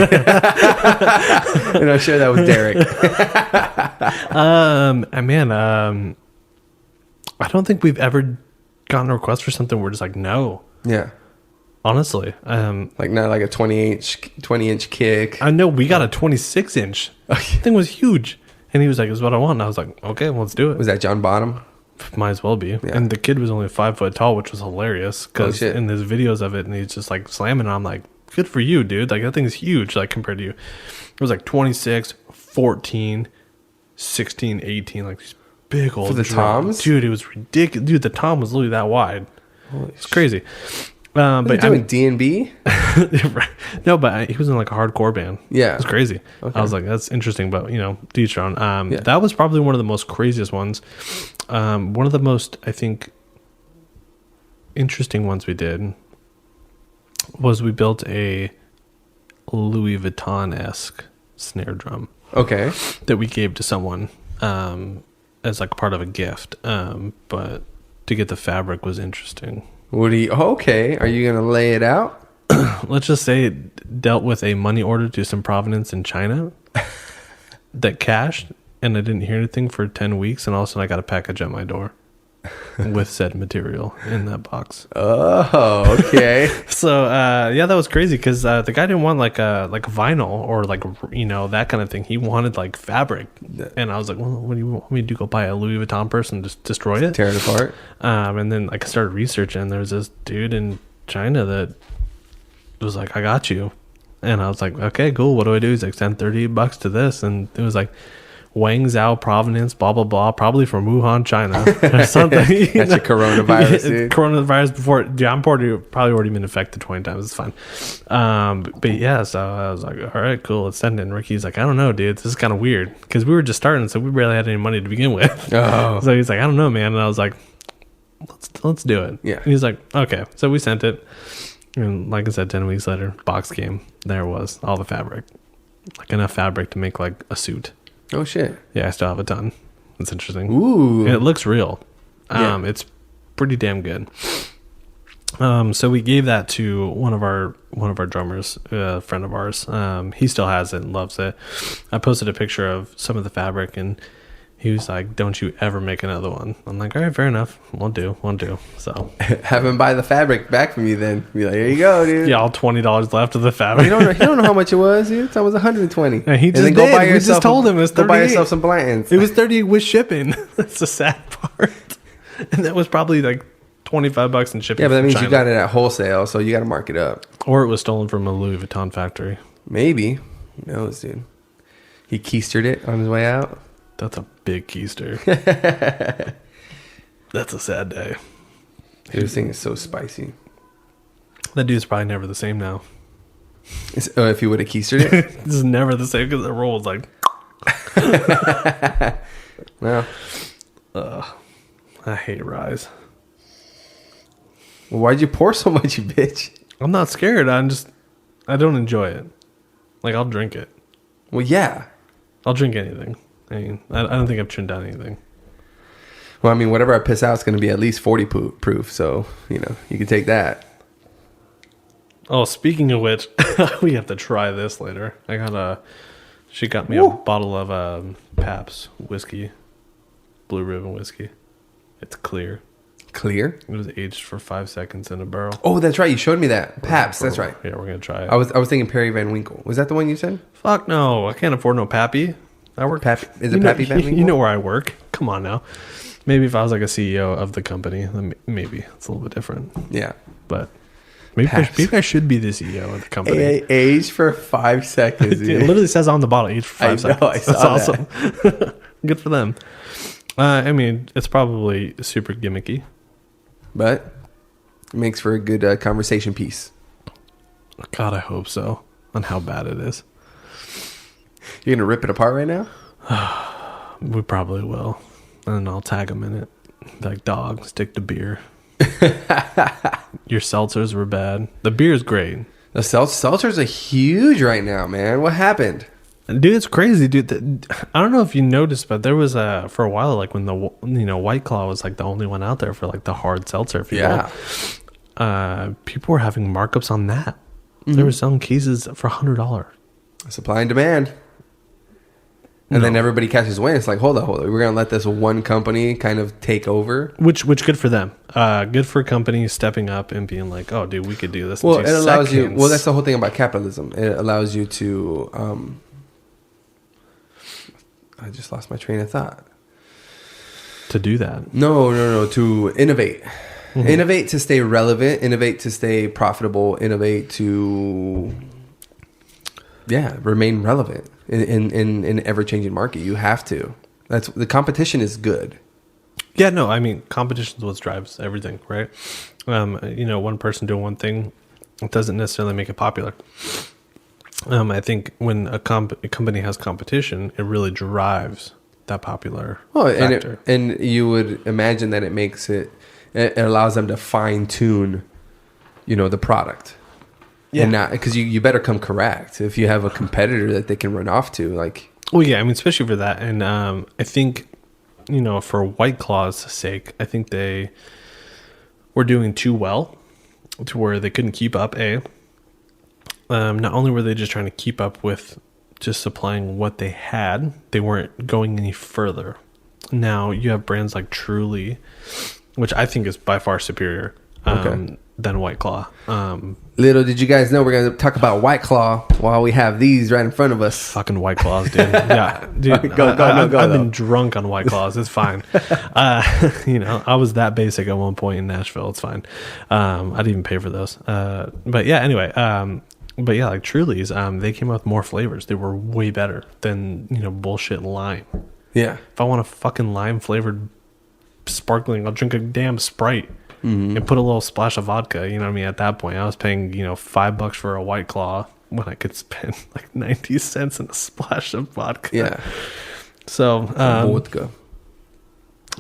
S2: And I'm sure that was Derek.
S1: I don't think we've ever gotten a request for something we're just like, no.
S2: Yeah.
S1: Honestly.
S2: Like not like a 20-inch kick.
S1: I know we got a 26-inch.
S2: Oh,
S1: Thing was huge. And he was like, "This is what I want." And I was like, "Okay, let's do it."
S2: Was that John Bottom?
S1: Might as well be.
S2: Yeah.
S1: And the kid was only 5 foot tall, which was hilarious because
S2: shit.
S1: in his videos of it, and he's just like slamming. And I'm like, "Good for you, dude! Like that thing's huge. Like compared to you, it was like 26, 14, 16, 18, like these big old
S2: For the
S1: drums.
S2: toms,
S1: dude. It was ridiculous, dude. The tom was literally that wide. It's crazy.
S2: But
S1: I mean,
S2: D&B?
S1: no, but he was in like a hardcore band.
S2: Yeah.
S1: It's crazy.
S2: Okay.
S1: I was like, that's interesting, but to each their own.
S2: Yeah.
S1: That was probably one of the most craziest ones. One of the most, I think, interesting ones we did was we built a Louis Vuitton-esque snare drum.
S2: Okay.
S1: That we gave to someone as like part of a gift. But to get the fabric was interesting.
S2: Okay. Are you going to lay it out?
S1: Let's just say it dealt with a money order to some provenance in China that cashed, and I didn't hear anything for 10 weeks, and all of a sudden I got a package at my door with said material in that box.
S2: Oh, okay.
S1: So, yeah, that was crazy because the guy didn't want like vinyl or like, that kind of thing. He wanted like fabric. And I was like, well, what do you want me to do? Go buy a Louis Vuitton purse and just destroy it?
S2: Tear it apart?
S1: And then like I started researching, and there was this dude in China that was like, I got you. And I was like, okay, cool. What do I do? He's like, send $38 to this. And it was like, Wang Zhao provenance, blah, blah, blah, probably from Wuhan, China or something.
S2: That's a coronavirus, dude.
S1: Coronavirus before, yeah, I'm probably already been infected 20 times. It's fine. But yeah, so I was like, all right, cool, let's send it. And Ricky's like, I don't know, dude, this is kind of weird because we were just starting, so we barely had any money to begin with.
S2: Oh.
S1: So he's like, I don't know, man. And I was like, let's do it.
S2: Yeah.
S1: And he's like, okay. So we sent it. And like I said, 10 weeks later, box came. There it was, all the fabric. Like enough fabric to make like a suit.
S2: Oh, shit.
S1: Yeah, I still have a ton. It's interesting.
S2: Ooh.
S1: And it looks real.
S2: Yeah.
S1: It's pretty damn good. So we gave that to one of our drummers, a friend of ours. He still has it and loves it. I posted a picture of some of the fabric and he was like, don't you ever make another one. I'm like, all right, fair enough. Won't do. So
S2: have him buy the fabric back from you then. Be like, here you go, dude.
S1: yeah, all $20 left of the fabric.
S2: He don't know how much it was, dude. It was 120.
S1: And he just did. We just told him it was 38.
S2: Go buy yourself some Blantons.
S1: It was 30 with shipping. That's the sad part. And that was probably like $25 in shipping.
S2: Yeah, but that means
S1: China.
S2: you got it at wholesale, so you got to mark it up.
S1: Or it was stolen from a Louis Vuitton factory.
S2: Maybe. Who knows, dude? He keistered it on his way out.
S1: That's a big keister. That's a sad day.
S2: Dude, this thing is so spicy.
S1: That dude's probably never the same now.
S2: If he would have keistered it?
S1: This is never the same because the roll was like...
S2: No.
S1: I hate Rise.
S2: Well, why'd you pour so much, you bitch?
S1: I'm not scared. I don't enjoy it. Like, I'll drink it.
S2: Well, yeah.
S1: I'll drink anything. I mean, I don't think I've turned down anything.
S2: Well, I mean, whatever I piss out is going to be at least 40 proof. So, you can take that.
S1: Oh, speaking of which, we have to try this later. She got me a bottle of Pabst whiskey, Blue Ribbon whiskey. It's clear.
S2: Clear?
S1: It was aged for 5 seconds in a barrel.
S2: Oh, that's right. You showed me that. Pabst. That's right.
S1: Yeah, we're going to try it.
S2: I was thinking Perry Van Winkle. Was that the one you said?
S1: Fuck no. I can't afford no Pappy. I work.
S2: Pappy. Is it Pappy Van Winkle?
S1: You know where I work. Come on now. Maybe if I was like a CEO of the company, then maybe it's a little bit different.
S2: Yeah.
S1: But maybe I should be the CEO of the company.
S2: Aged for 5 seconds.
S1: It literally says on the bottle, aged for 5 seconds.
S2: I saw
S1: That's
S2: that.
S1: awesome. Good for them. I mean, it's probably super gimmicky.
S2: But it makes for a good conversation piece.
S1: God, I hope so. On how bad it is.
S2: You're going to rip it apart right now?
S1: We probably will. And I'll tag them in it. Like, dog, stick to beer. Your seltzers were bad. The beer's great.
S2: The seltzers are huge right now, man. What happened?
S1: Dude, it's crazy, dude. I don't know if you noticed, but there was for a while, like when the White Claw was like the only one out there for like the hard seltzer. If you will. People were having markups on that. Mm-hmm. They were selling cases for $100.
S2: Supply and demand. And then everybody catches wind. It's like, hold on. We're going to let this one company kind of take over.
S1: Which good for them. Good for companies stepping up and being like, oh, dude, we could do this.
S2: Well, it allows you. Well, that's the whole thing about capitalism. It allows you to. I just lost my train of thought.
S1: To do that.
S2: No. To innovate. Mm-hmm. Innovate to stay relevant. Innovate to stay profitable. Innovate to, remain relevant in an ever-changing market. You have to. That's the competition is good.
S1: Yeah, no, I mean, competition is what drives everything, right? One person doing one thing, it doesn't necessarily make it popular. I think when a company has competition, it really drives that popular factor.
S2: And you would imagine that it makes it allows them to fine tune, the product. Yeah. And not because you better come correct if you have a competitor that they can run off to. Like,
S1: well, yeah, I mean, especially for that, and I think for White Claw's sake, I think they were doing too well to where they couldn't keep up. Not only were they just trying to keep up with just supplying what they had, they weren't going any further. Now you have brands like Truly, which I think is by far superior than White Claw.
S2: Little did you guys know we're going to talk about White Claw while we have these right in front of us.
S1: Fucking White Claws, dude. Yeah, dude. I've been drunk on White Claws. It's fine. I was that basic at one point in Nashville. It's fine. I didn't even pay for those. But yeah, anyway, But yeah, like Truly's, they came out with more flavors. They were way better than, bullshit lime.
S2: Yeah.
S1: If I want a fucking lime flavored sparkling, I'll drink a damn Sprite and put a little splash of vodka. You know what I mean? At that point, I was paying, $5 for a White Claw when I could spend like 90 cents on a splash of vodka.
S2: Yeah.
S1: So,
S2: Vodka.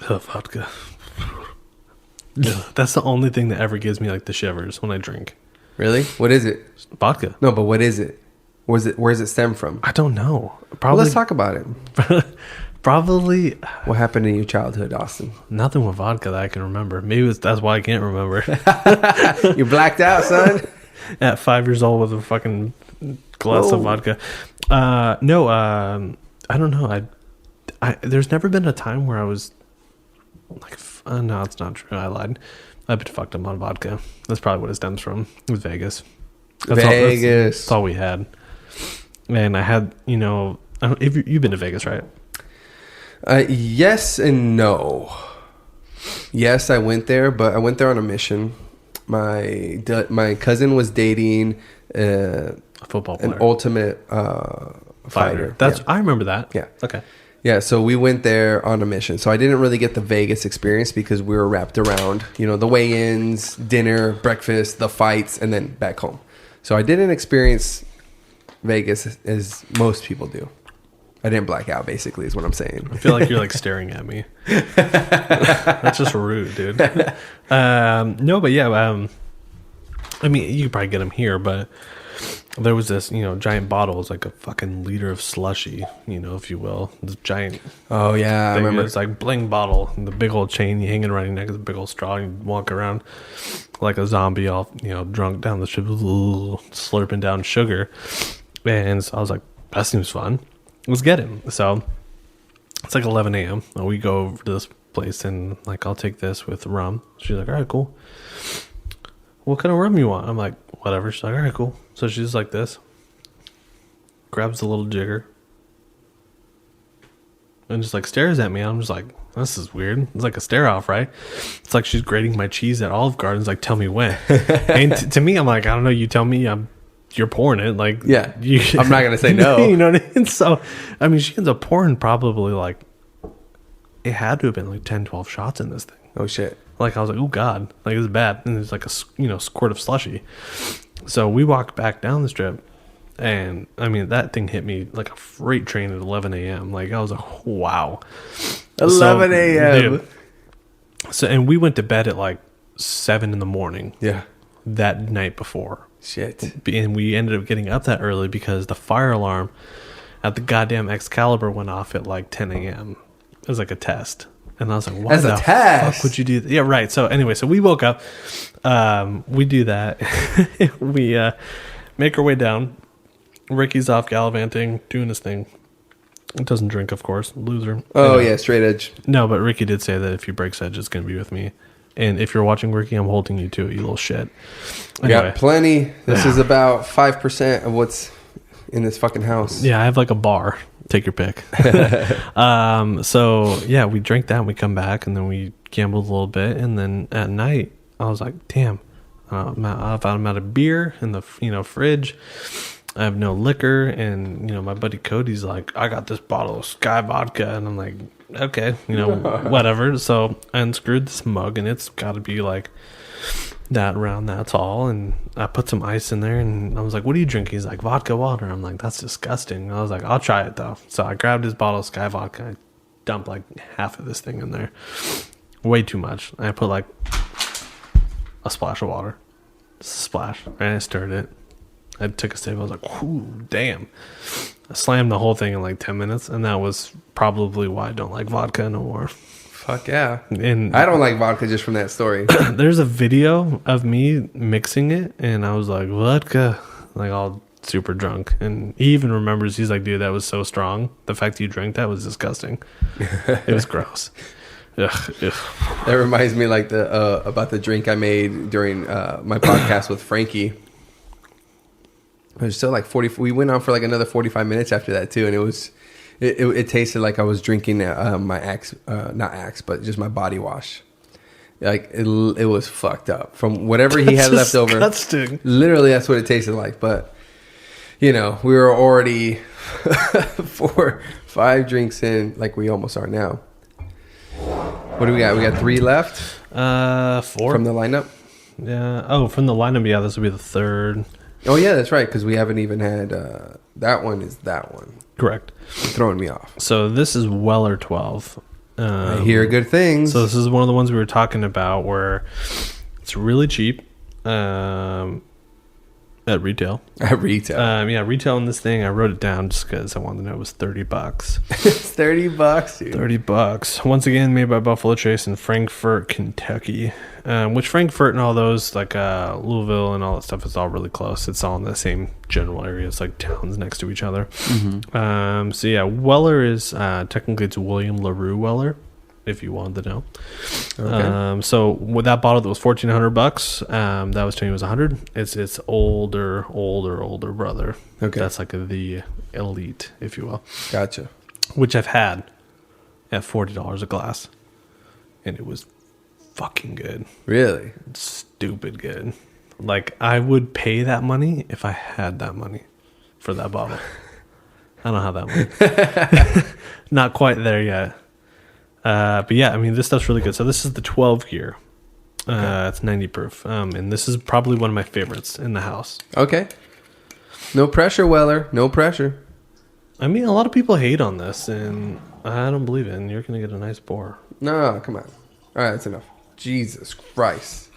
S1: Vodka. That's the only thing that ever gives me like the shivers when I drink.
S2: Really? What is it?
S1: Vodka.
S2: No, but what is it? Where does it stem from?
S1: I don't know. Probably.
S2: Well, let's talk about it.
S1: Probably.
S2: What happened in your childhood, Austin?
S1: Nothing with vodka that I can remember. Maybe that's why I can't remember.
S2: You blacked out, son?
S1: At 5 years old with a fucking glass of vodka. No, I don't know. There's never been a time where I was like, no, it's not true. I lied. I've been fucked up on vodka. That's probably what it stems from. It was Vegas. That's all we had. And I had, you've been to Vegas, right?
S2: Yes and no. Yes, I went there, but I went there on a mission. My cousin was dating a
S1: football player,
S2: an ultimate fighter.
S1: I remember that.
S2: Yeah.
S1: Okay.
S2: Yeah, so we went there on a mission. So I didn't really get the Vegas experience because we were wrapped around, the weigh-ins, dinner, breakfast, the fights, and then back home. So I didn't experience Vegas as most people do. I didn't black out, basically, is what I'm saying.
S1: I feel like you're like staring at me. That's just rude, dude. No, but yeah, I mean, you could probably get them here, but there was this, giant bottle. It was like a fucking liter of slushy, if you will. This giant.
S2: Oh, yeah, I remember.
S1: It's like bling bottle, and the big old chain you hanging around your neck is a big old straw. And you walk around like a zombie, all, drunk down the ship, slurping down sugar. And so I was like, that seems fun. Let's get him. So it's like 11 a.m. And we go over to this place and like, I'll take this with rum. She's like, all right, cool. What kind of rum you want? I'm like, whatever. She's like, all right, cool. So she's like this, grabs the little jigger and just like stares at me. I'm just like, this is weird. It's like a stare off, right? It's like she's grating my cheese at Olive Garden's like, tell me when. And to me, I'm like, I don't know. You tell me. You're pouring it. Like,
S2: yeah, I'm not going to say no.
S1: You know what I mean? So, I mean, she ends up pouring probably like, it had to have been like 10, 12 shots in this thing.
S2: Oh, shit.
S1: Like, I was like, oh, God. Like, it was bad. And there's like a, squirt of slushy. So we walked back down the strip. And, I mean, that thing hit me like a freight train at 11 a.m. Like, I was like, wow.
S2: 11 a.m.
S1: Dude, so, and we went to bed at like 7 in the morning.
S2: Yeah.
S1: That night before.
S2: Shit.
S1: And we ended up getting up that early because the fire alarm at the goddamn Excalibur went off at like 10 a.m. It was like a test. And I was like, why the fuck would you do that? Yeah, right. So anyway, so we woke up. We do that. We make our way down. Ricky's off gallivanting, doing his thing. Doesn't drink, of course. Loser.
S2: Oh, yeah, straight edge.
S1: No, but Ricky did say that if he breaks edge, it's going to be with me. And if you're watching, Ricky, I'm holding you to it, you little shit.
S2: We got plenty. This is about 5% of what's in this fucking house.
S1: Yeah, I have like a bar. Take your pick. So, yeah, we drank that and we come back and then we gambled a little bit. And then at night, I was like, damn, I'm out of beer in the fridge. I have no liquor. And, my buddy Cody's like, I got this bottle of Sky vodka. And I'm like, okay, whatever. So I unscrewed this mug and it's got to be like that round, that tall. And I put some ice in there and I was like, what are you drinking? He's like, vodka water. I'm like, that's disgusting. I was like, I'll try it though. So I grabbed his bottle of Sky vodka. I dumped like half of this thing in there. Way too much. I put like a splash of water. Just a splash. And I stirred it. I took a sip. I was like, ooh, damn. I slammed the whole thing in like 10 minutes. And that was probably why I don't like vodka no more.
S2: Fuck yeah.
S1: And
S2: I don't like vodka just from that story.
S1: There's a video of me mixing it. And I was like, vodka. Like all super drunk. And he even remembers, he's like, dude, that was so strong. The fact that you drank that was disgusting. It was gross. Ugh.
S2: That reminds me like about the drink I made during my podcast with Frankie. It was still like 40. We went on for like another 45 minutes after that too, and it tasted like I was drinking my Axe, not Axe, but just my body wash. Like it was fucked up from whatever he had left over.
S1: Disgusting.
S2: Literally, that's what it tasted like. But we were already 5 drinks in, like we almost are now. What do we got? We got 3 left?
S1: 4.
S2: From the lineup?
S1: Yeah. Oh, from the lineup, yeah, this will be the 3rd.
S2: Oh, yeah, that's right, because we haven't even had... that one is that one.
S1: Correct.
S2: You're throwing me off.
S1: So this is Weller 12.
S2: I hear good things.
S1: So this is one of the ones we were talking about where it's really cheap at retail.
S2: At retail.
S1: Yeah, retail in this thing, I wrote it down just because I wanted to know it was $30.
S2: It's $30, dude.
S1: $30. Once again, made by Buffalo Trace in Frankfort, Kentucky. Which Frankfort and all those, like Louisville and all that stuff, is all really close. It's all in the same general area. It's like towns next to each other. Mm-hmm. So yeah, Weller is technically it's William LaRue Weller, if you wanted to know. Okay. So with that bottle that was $1,400, that was telling you it was $100. It's older brother. Okay. That's like the elite, if you will.
S2: Gotcha.
S1: Which I've had at $40 a glass, and it was fucking good.
S2: Really?
S1: Stupid good. Like, I would pay that money if I had that money for that bottle. I don't have that money. Not quite there yet. But yeah, I mean, this stuff's really good. So this is the 12 gear. It's 90 proof. And this is probably one of my favorites in the house.
S2: Okay. No pressure, Weller. No pressure.
S1: I mean, a lot of people hate on this, and I don't believe it. And you're going to get a nice pour.
S2: No, come on. All right, that's enough. Jesus Christ.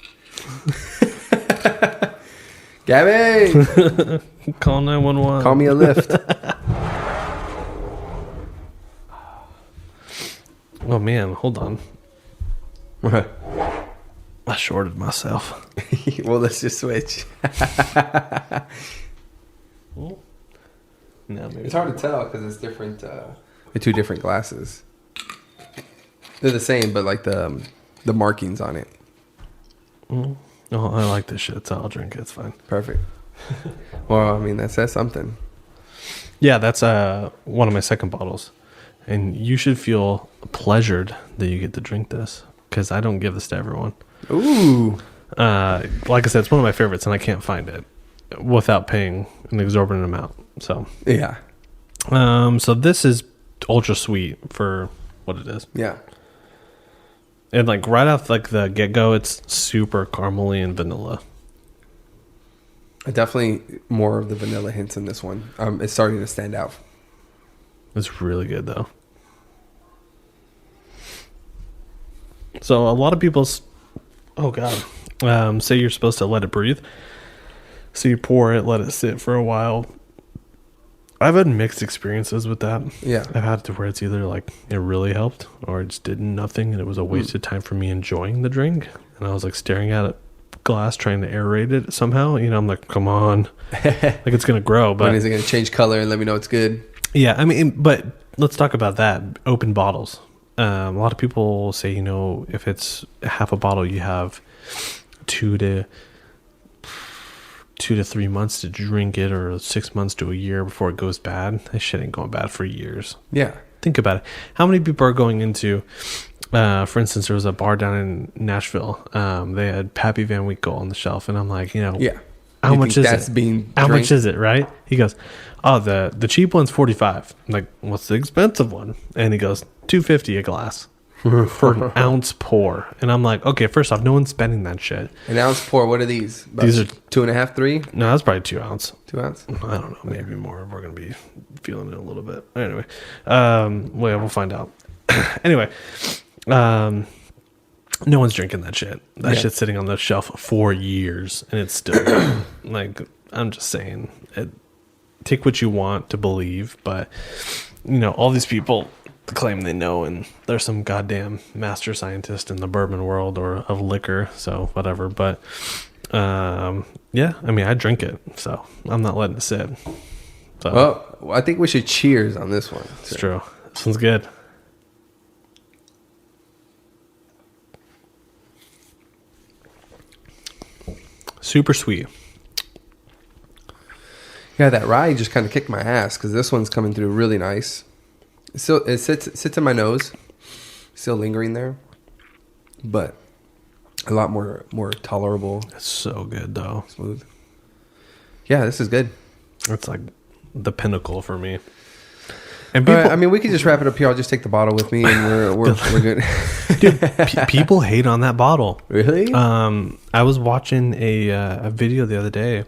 S2: Gabby!
S1: Call 911.
S2: Call me a lift.
S1: Oh, man. Hold on.
S2: What?
S1: I shorted myself.
S2: Well, let's just switch.
S1: Well, no, maybe
S2: it's hard to tell because it's different. They're 2 different glasses. They're the same, but like the markings on it.
S1: Oh, I like this shit, so I'll drink it. It's fine.
S2: Perfect. Well, I mean, that says something.
S1: Yeah, that's one of my second bottles. And you should feel pleasured that you get to drink this, because I don't give this to everyone.
S2: Ooh.
S1: Like I said, it's one of my favorites, and I can't find it without paying an exorbitant amount. So
S2: yeah.
S1: So this is ultra sweet for what it is.
S2: Yeah.
S1: And like right off like the get go, it's super caramely and vanilla.
S2: Definitely more of the vanilla hints in this one. It's starting to stand out.
S1: It's really good though. So a lot of people, say you're supposed to let it breathe. So you pour it, let it sit for a while. I've had mixed experiences with that. Yeah. I've had it to where it's either like it really helped or it just did nothing and it was a waste of time for me enjoying the drink. And I was like staring at it glass trying to aerate it somehow. I'm like, come on. Like it's going to grow. But
S2: when is it going to change color and let me know it's good?
S1: Yeah. I mean, but let's talk about that. Open bottles. A lot of people say, if it's half a bottle, you have 2 to 3 months to drink it, or 6 months to a year before it goes bad. That shit ain't going bad for years. Yeah. Think about it. How many people are going into, for instance, there was a bar down in Nashville. They had Pappy Van Winkle on the shelf, and I'm like, yeah. How much is it? How much is it, right? He goes, oh, the cheap one's $45. I'm like, what's the expensive one? And he goes, $2.50 a glass for an ounce pour. And I'm like, okay, first off, no one's spending that shit.
S2: An ounce pour, what are these? About
S1: these are
S2: 2.5, 3?
S1: No, that's probably 2 ounce.
S2: 2 ounce?
S1: I don't know, maybe more. We're gonna be feeling it a little bit. Anyway, we'll find out. Anyway, no one's drinking that shit. That shit's sitting on the shelf for years, and it's still like, I'm just saying, take what you want to believe, but all these people claim they know, and there's some goddamn master scientist in the bourbon world or of liquor, so whatever. But yeah, I mean, I drink it, so I'm not letting it sit. So,
S2: well, I think we should cheers on this one.
S1: It's true. This one's good. Super sweet.
S2: Yeah, that rye just kind of kicked my ass because this one's coming through really nice. Still, it sits in my nose, still lingering there, but a lot more tolerable.
S1: It's so good though.
S2: Smooth. Yeah, this is good.
S1: It's like the pinnacle for me. And
S2: All
S1: people,
S2: right, I mean, we could just wrap it up here. I'll just take the bottle with me, and we're good.
S1: dude, people hate on that bottle.
S2: Really?
S1: I was watching a video the other day,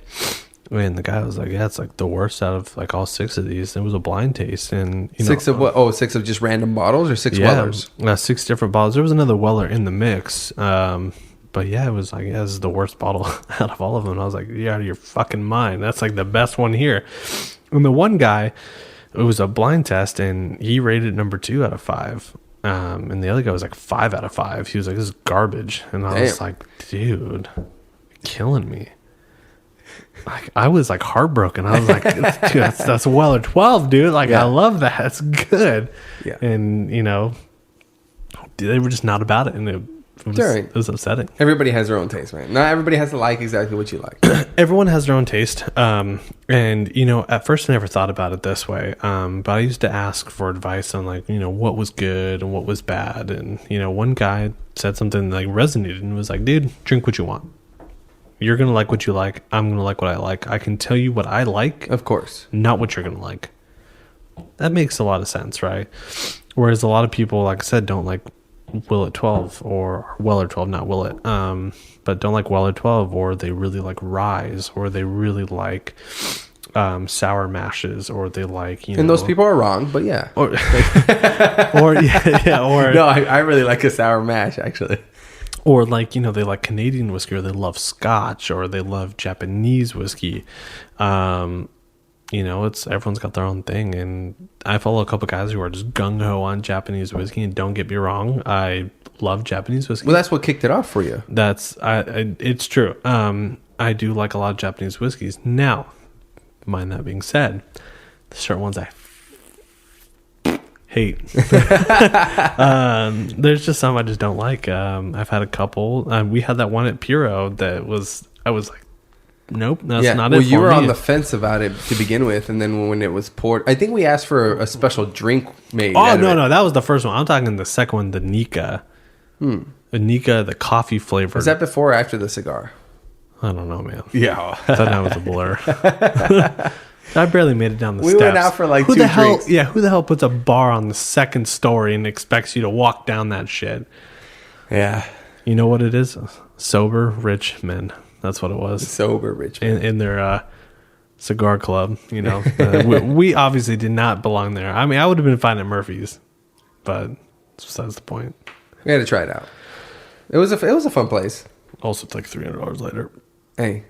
S1: and the guy was like, "Yeah, it's like the worst out of like all 6 of these." It was a blind taste, and
S2: 6 of what? Oh, 6 of just random bottles, or 6 Wellers?
S1: 6 different bottles. There was another Weller in the mix, but yeah, it was like, yeah, this is the worst bottle out of all of them. And I was like, you're out of your fucking mind. That's like the best one here. And the one guy, it was a blind test, and he rated number 2 out of 5. And the other guy was like 5 out of 5. He was like, this is garbage. And I was like, dude, you're killing me. Like, I was like heartbroken. I was like, dude, that's a Weller 12, dude. Like, I love that. It's good.
S2: Yeah.
S1: And, you know, they were just not about it. And it was upsetting.
S2: Everybody has their own taste, man. Not everybody has to like exactly what you like.
S1: Everyone has their own taste. And, you know, at first I never thought about it this way. But I used to ask for advice on, like, you know, what was good and what was bad. And, you know, one guy said something like resonated and was like, dude, drink what you want. You're going to like what you like. I'm going to like what I like. I can tell you what I like.
S2: Of course.
S1: Not what you're going to like. That makes a lot of sense, right? Whereas a lot of people, like I said, don't like Willet 12 or Weller 12, not Willet, but don't like Weller 12, or they really like Rise, or they really like sour mashes, or they like, you know.
S2: And those people are wrong, but yeah.
S1: Or
S2: no, I really like a sour mash, actually.
S1: Or like, you know, they like Canadian whiskey, or they love Scotch, or they love Japanese whiskey. You know, everyone's got their own thing, and I follow a couple guys who are just gung ho on Japanese whiskey. And don't get me wrong, I love Japanese whiskey.
S2: Well, that's what kicked it off for you.
S1: It's true. I do like a lot of Japanese whiskeys. Now, mind that being said, there's certain ones I hate. There's just some I just don't like. I've had a couple. We had that one at Puro that I was like, nope, that's not it.
S2: Well, you were on the fence about it to begin with, and then when it was poured, I think we asked for a special drink made.
S1: Oh, no, that was the first one. I'm talking the second one, the Nika. The Nika, the coffee flavor.
S2: Was that before or after the cigar?
S1: I don't know, man.
S2: Yeah.
S1: That was a blur. I barely made it down the steps.
S2: We went out for like 2 drinks.
S1: Yeah, who the hell puts a bar on the second story and expects you to walk down that shit?
S2: Yeah.
S1: You know what it is? Sober, rich men. That's what it was.
S2: Sober rich men.
S1: In their cigar club, you know. We obviously did not belong there. I mean, I would have been fine at Murphy's, but besides the point.
S2: We had to try it out. It was a fun place.
S1: Also, it's like $300 later.
S2: Hey,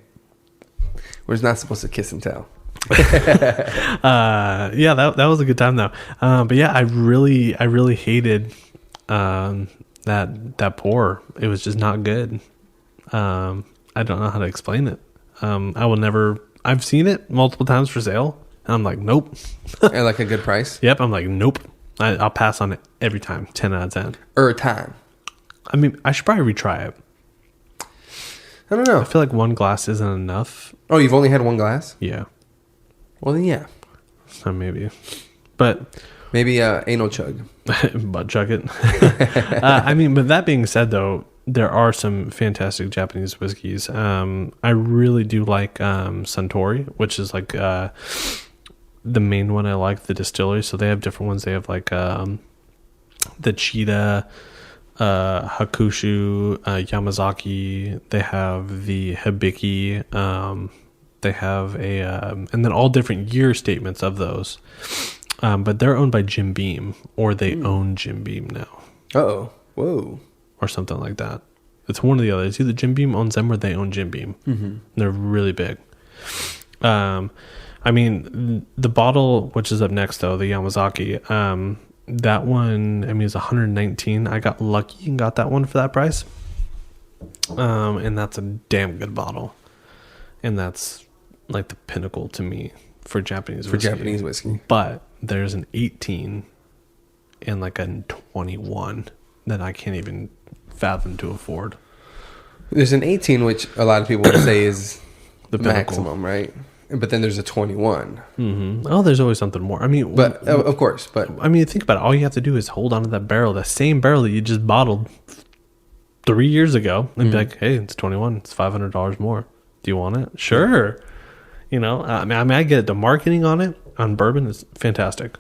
S2: we're not supposed to kiss and tell.
S1: Yeah, that was a good time though. But yeah, I really hated that pour. It was just not good. I don't know how to explain it. I will never. I've seen it multiple times for sale, and I'm like, nope.
S2: And like a good price.
S1: Yep, I'm like, nope. I'll pass on it every time. 10 out of 10.
S2: Time.
S1: I mean, I should probably retry it.
S2: I don't know.
S1: I feel like one glass isn't enough.
S2: Oh, you've only had one glass?
S1: Yeah.
S2: Well, then yeah.
S1: So maybe, but
S2: maybe anal chug.
S1: Butt chug it. I mean, but that being said, though, there are some fantastic Japanese whiskeys. I really do like Suntory, which is like the main one I like, the distillery. So they have different ones. They have like the Cheetah, Hakushu, Yamazaki. They have the Hibiki. They have and then all different year statements of those. But they're owned by Jim Beam, or they own Jim Beam now.
S2: Uh-oh. Whoa.
S1: Or something like that. It's one or the other. It's either Jim Beam owns them or they own Jim Beam. Mm-hmm. They're really big. I mean, the bottle, which is up next, though, the Yamazaki, that one, I mean, it's 119. I got lucky and got that one for that price. And that's a damn good bottle. And that's like the pinnacle to me for Japanese whiskey. But there's an 18 and like a 21 that I can't even fathom to afford.
S2: There's an 18, which a lot of people would say is
S1: the
S2: maximum, right? But then there's a 21.
S1: Mm-hmm. Oh, there's always something more. I mean,
S2: but of course, but
S1: I mean, think about it. All you have to do is hold on to that barrel, the same barrel that you just bottled 3 years ago, and be like, "Hey, it's 21. It's $500 more. Do you want it?" Sure. You know, I get it. The marketing on bourbon is fantastic.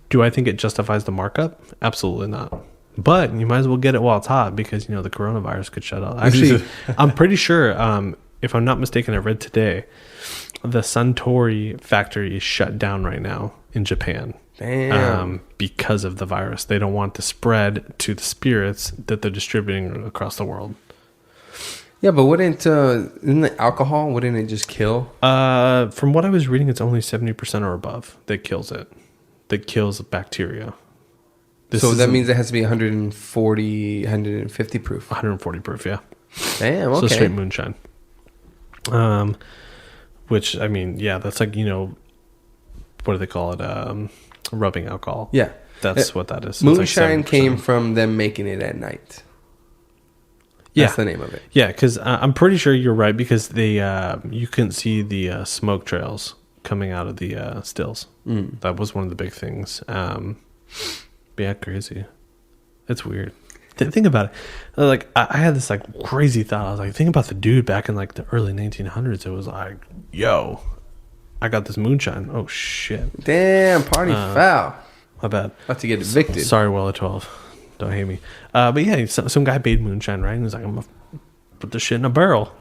S1: Do I think it justifies the markup? Absolutely not. But you might as well get it while it's hot because, you know, the coronavirus could shut out. Actually, I'm pretty sure, if I'm not mistaken, I read today, the Suntory factory is shut down right now in Japan.
S2: Damn.
S1: Because of the virus. They don't want to spread to the spirits that they're distributing across the world.
S2: Yeah, but isn't the alcohol, wouldn't it just kill?
S1: From what I was reading, it's only 70% or above that kills it. That kills bacteria.
S2: So that means it has to be 140, 150 proof.
S1: 140 proof, yeah.
S2: Damn, okay.
S1: So straight moonshine. Which, I mean, yeah, that's like, you know, what do they call it? Rubbing alcohol.
S2: Yeah.
S1: That's what that is.
S2: Moonshine came from them making it at night. That's the name of it.
S1: Yeah, because I'm pretty sure you're right because they you couldn't see the smoke trails coming out of the stills. That was one of the big things. Yeah, crazy. It's weird. Think about it. Like I had this like crazy thought. I was like, think about the dude back in like the early 1900s. It was like, yo, I got this moonshine. Oh shit!
S2: Damn, party foul.
S1: My bad.
S2: About to get evicted.
S1: Sorry, Well at 12. Don't hate me. But yeah, some guy made moonshine, right? And he's like, I'm gonna put this shit in a barrel.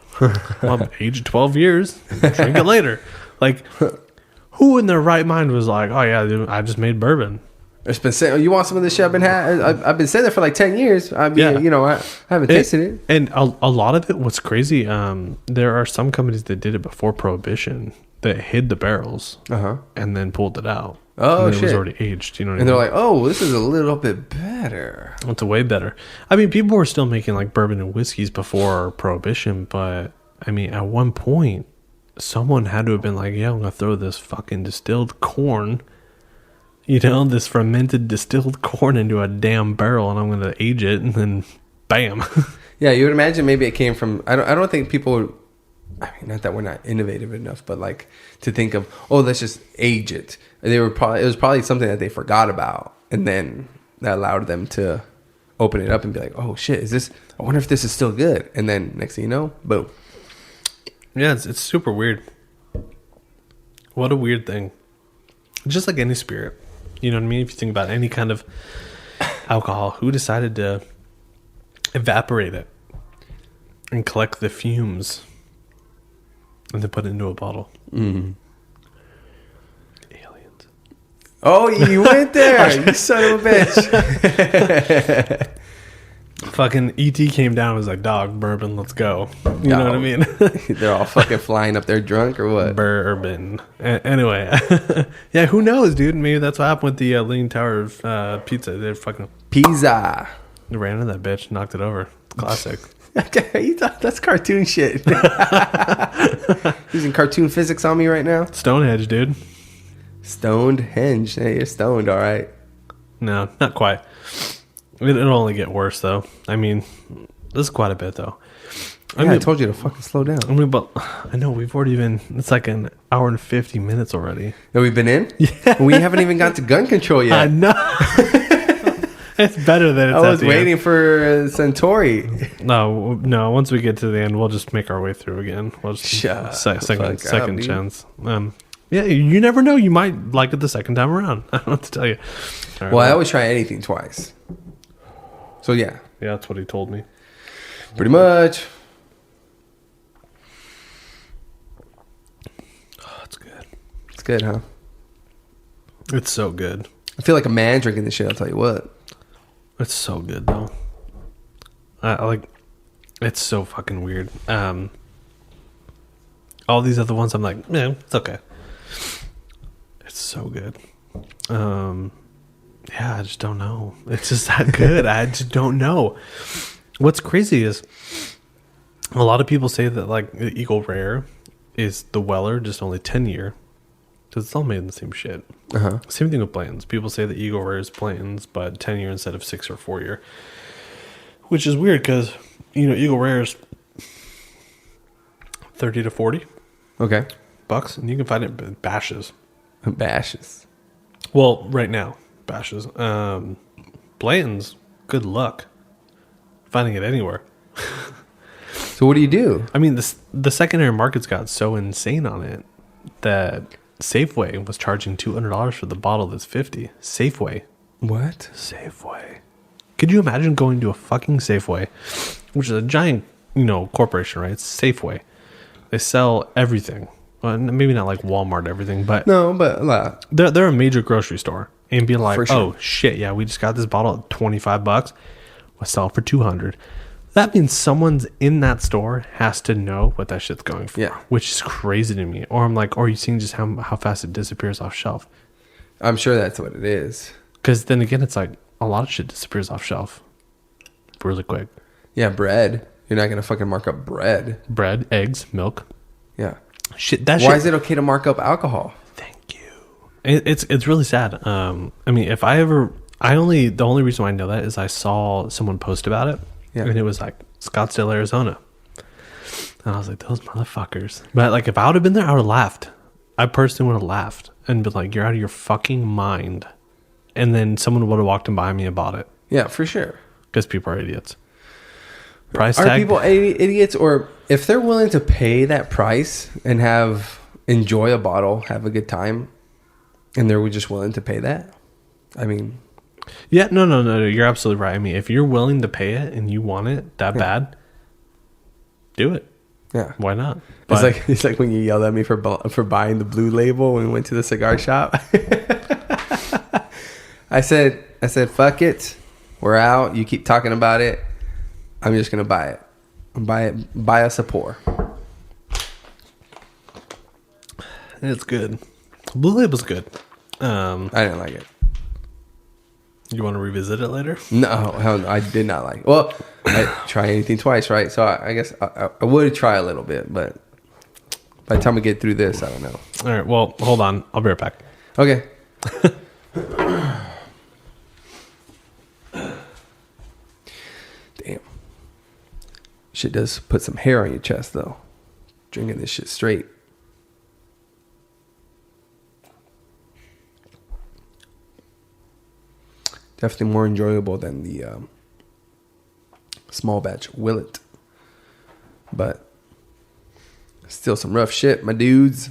S1: I'm age of 12 years. Drink it later. Like, who in their right mind was like, oh yeah, dude, I just made bourbon.
S2: It's been saying, you want some of this shit? I've been saying that for like 10 years. I haven't tasted it.
S1: And a lot of it, what's crazy, there are some companies that did it before Prohibition that hid the barrels and then pulled it out.
S2: Oh, shit.
S1: It was already aged, you know what I mean?
S2: And they're like, oh, this is a little bit better.
S1: It's way better. I mean, people were still making like bourbon and whiskeys before Prohibition, but I mean, at one point, someone had to have been like, yeah, I'm going to throw this fucking distilled corn, you know, this fermented distilled corn into a damn barrel, and I'm going to age it, and then bam.
S2: Yeah, you would imagine maybe it came from, I don't think people, I mean, not that we're not innovative enough, but like to think of, oh, let's just age it. It was probably something that they forgot about, and then that allowed them to open it up and be like, oh shit, I wonder if this is still good. And then next thing you know, boom.
S1: Yeah, it's super weird. What a weird thing. Just like any spirit. You know what I mean? If you think about any kind of alcohol, who decided to evaporate it and collect the fumes and then put it into a bottle?
S2: Mm-hmm.
S1: Aliens.
S2: Oh, you went there, you son of a bitch.
S1: Fucking E.T. came down and was like, dog, bourbon, let's go. You know what I mean?
S2: They're all fucking flying up there drunk or what?
S1: Bourbon. Anyway. Yeah, who knows, dude? Maybe that's what happened with the Leaning Tower of Pizza. They fucking...
S2: Pizza.
S1: They ran into that bitch, knocked it over. It's classic.
S2: You thought that's cartoon shit. Using cartoon physics on me right now?
S1: Stonehenge, dude.
S2: Stonehenge. Hey, you're stoned, all right.
S1: No, not quite. It'll only get worse, though. I mean, this is quite a bit, though.
S2: I told you to fucking slow down.
S1: I mean, but I know we've already been. It's like an hour and 50 minutes already.
S2: Have we been in?
S1: Yeah,
S2: we haven't even got to gun control yet.
S1: I know. It's better than it's.
S2: I was waiting for Centauri.
S1: No. Once we get to the end, we'll just make our way through again. We'll just second chance. Yeah, you never know. You might like it the second time around. I don't know what to tell you.
S2: Right, well, I always try anything twice. So yeah,
S1: that's what he told me.
S2: Pretty much.
S1: Oh, it's good.
S2: It's good, huh?
S1: It's so good.
S2: I feel like a man drinking this shit. I'll tell you what.
S1: It's so good though. I like. It's so fucking weird. All these other ones, I'm like, yeah, it's okay. It's so good. Yeah, I just don't know. It's just that good. I just don't know. What's crazy is a lot of people say that like the Eagle Rare is the Weller, just only 10-year. Because it's all made in the same shit. Same thing with Blanton's. People say the Eagle Rare is Blanton's, but 10-year instead of 6 or 4-year. Which is weird because, you know, Eagle Rare is 30 to 40.
S2: Okay.
S1: Bucks, and you can find it in bashes.
S2: Bashes.
S1: Well, right now, bashes. Blanton's, good luck finding it anywhere.
S2: So what do you do?
S1: I mean, the secondary market's got so insane on it that Safeway was charging $200 for the bottle that's $50. Safeway.
S2: What?
S1: Safeway. Could you imagine going to a fucking Safeway, which is a giant, corporation, right? It's Safeway. They sell everything. Well, maybe not like Walmart everything, but
S2: No, but a lot.
S1: they're a major grocery store. And be like,
S2: For sure.
S1: oh shit, yeah, we just got this bottle at $25. We'll sell it for $200. That means someone's in that store has to know what that shit's going for.
S2: Yeah.
S1: Which is crazy to me. Or I'm like, or are you seeing just how fast it disappears off shelf?
S2: I'm sure that's what it is.
S1: Because then again, it's like a lot of shit disappears off shelf really quick.
S2: Yeah, bread. You're not gonna fucking mark up bread.
S1: Bread, eggs, milk.
S2: Yeah.
S1: Shit.
S2: Why is it okay to mark up alcohol?
S1: Thank you. It's really sad. I mean, the only reason why I know that is I saw someone post about it.
S2: Yeah.
S1: And it was like Scottsdale, Arizona. And I was like, those motherfuckers. But like, if I would have been there, I would have laughed. I personally would have laughed and been like, you're out of your fucking mind. And then someone would have walked in behind me and bought it.
S2: Yeah, for sure.
S1: Because people are idiots. Price
S2: Are
S1: tag.
S2: people idiots? Or if they're willing to pay that price and enjoy a bottle, have a good time, and they're just willing to pay that, I mean...
S1: Yeah, no. You're absolutely right. I mean, if you're willing to pay it and you want it that bad, do it.
S2: Yeah.
S1: Why not?
S2: It's like when you yelled at me for buying the blue label when we went to the cigar shop. I said, fuck it. We're out. You keep talking about it. I'm just gonna buy it. Buy us a pour.
S1: It's good. Blue label's good.
S2: I didn't like it.
S1: You want to revisit it later?
S2: No, hell no, I did not like it. Well, I try anything twice, right? So I guess I would try a little bit, but by the time we get through this, I don't know.
S1: All right. Well, hold on. I'll be right back.
S2: Okay. Damn. Shit does put some hair on your chest, though. Drinking this shit straight. Definitely more enjoyable than the small batch Willet. But still some rough shit, my dudes.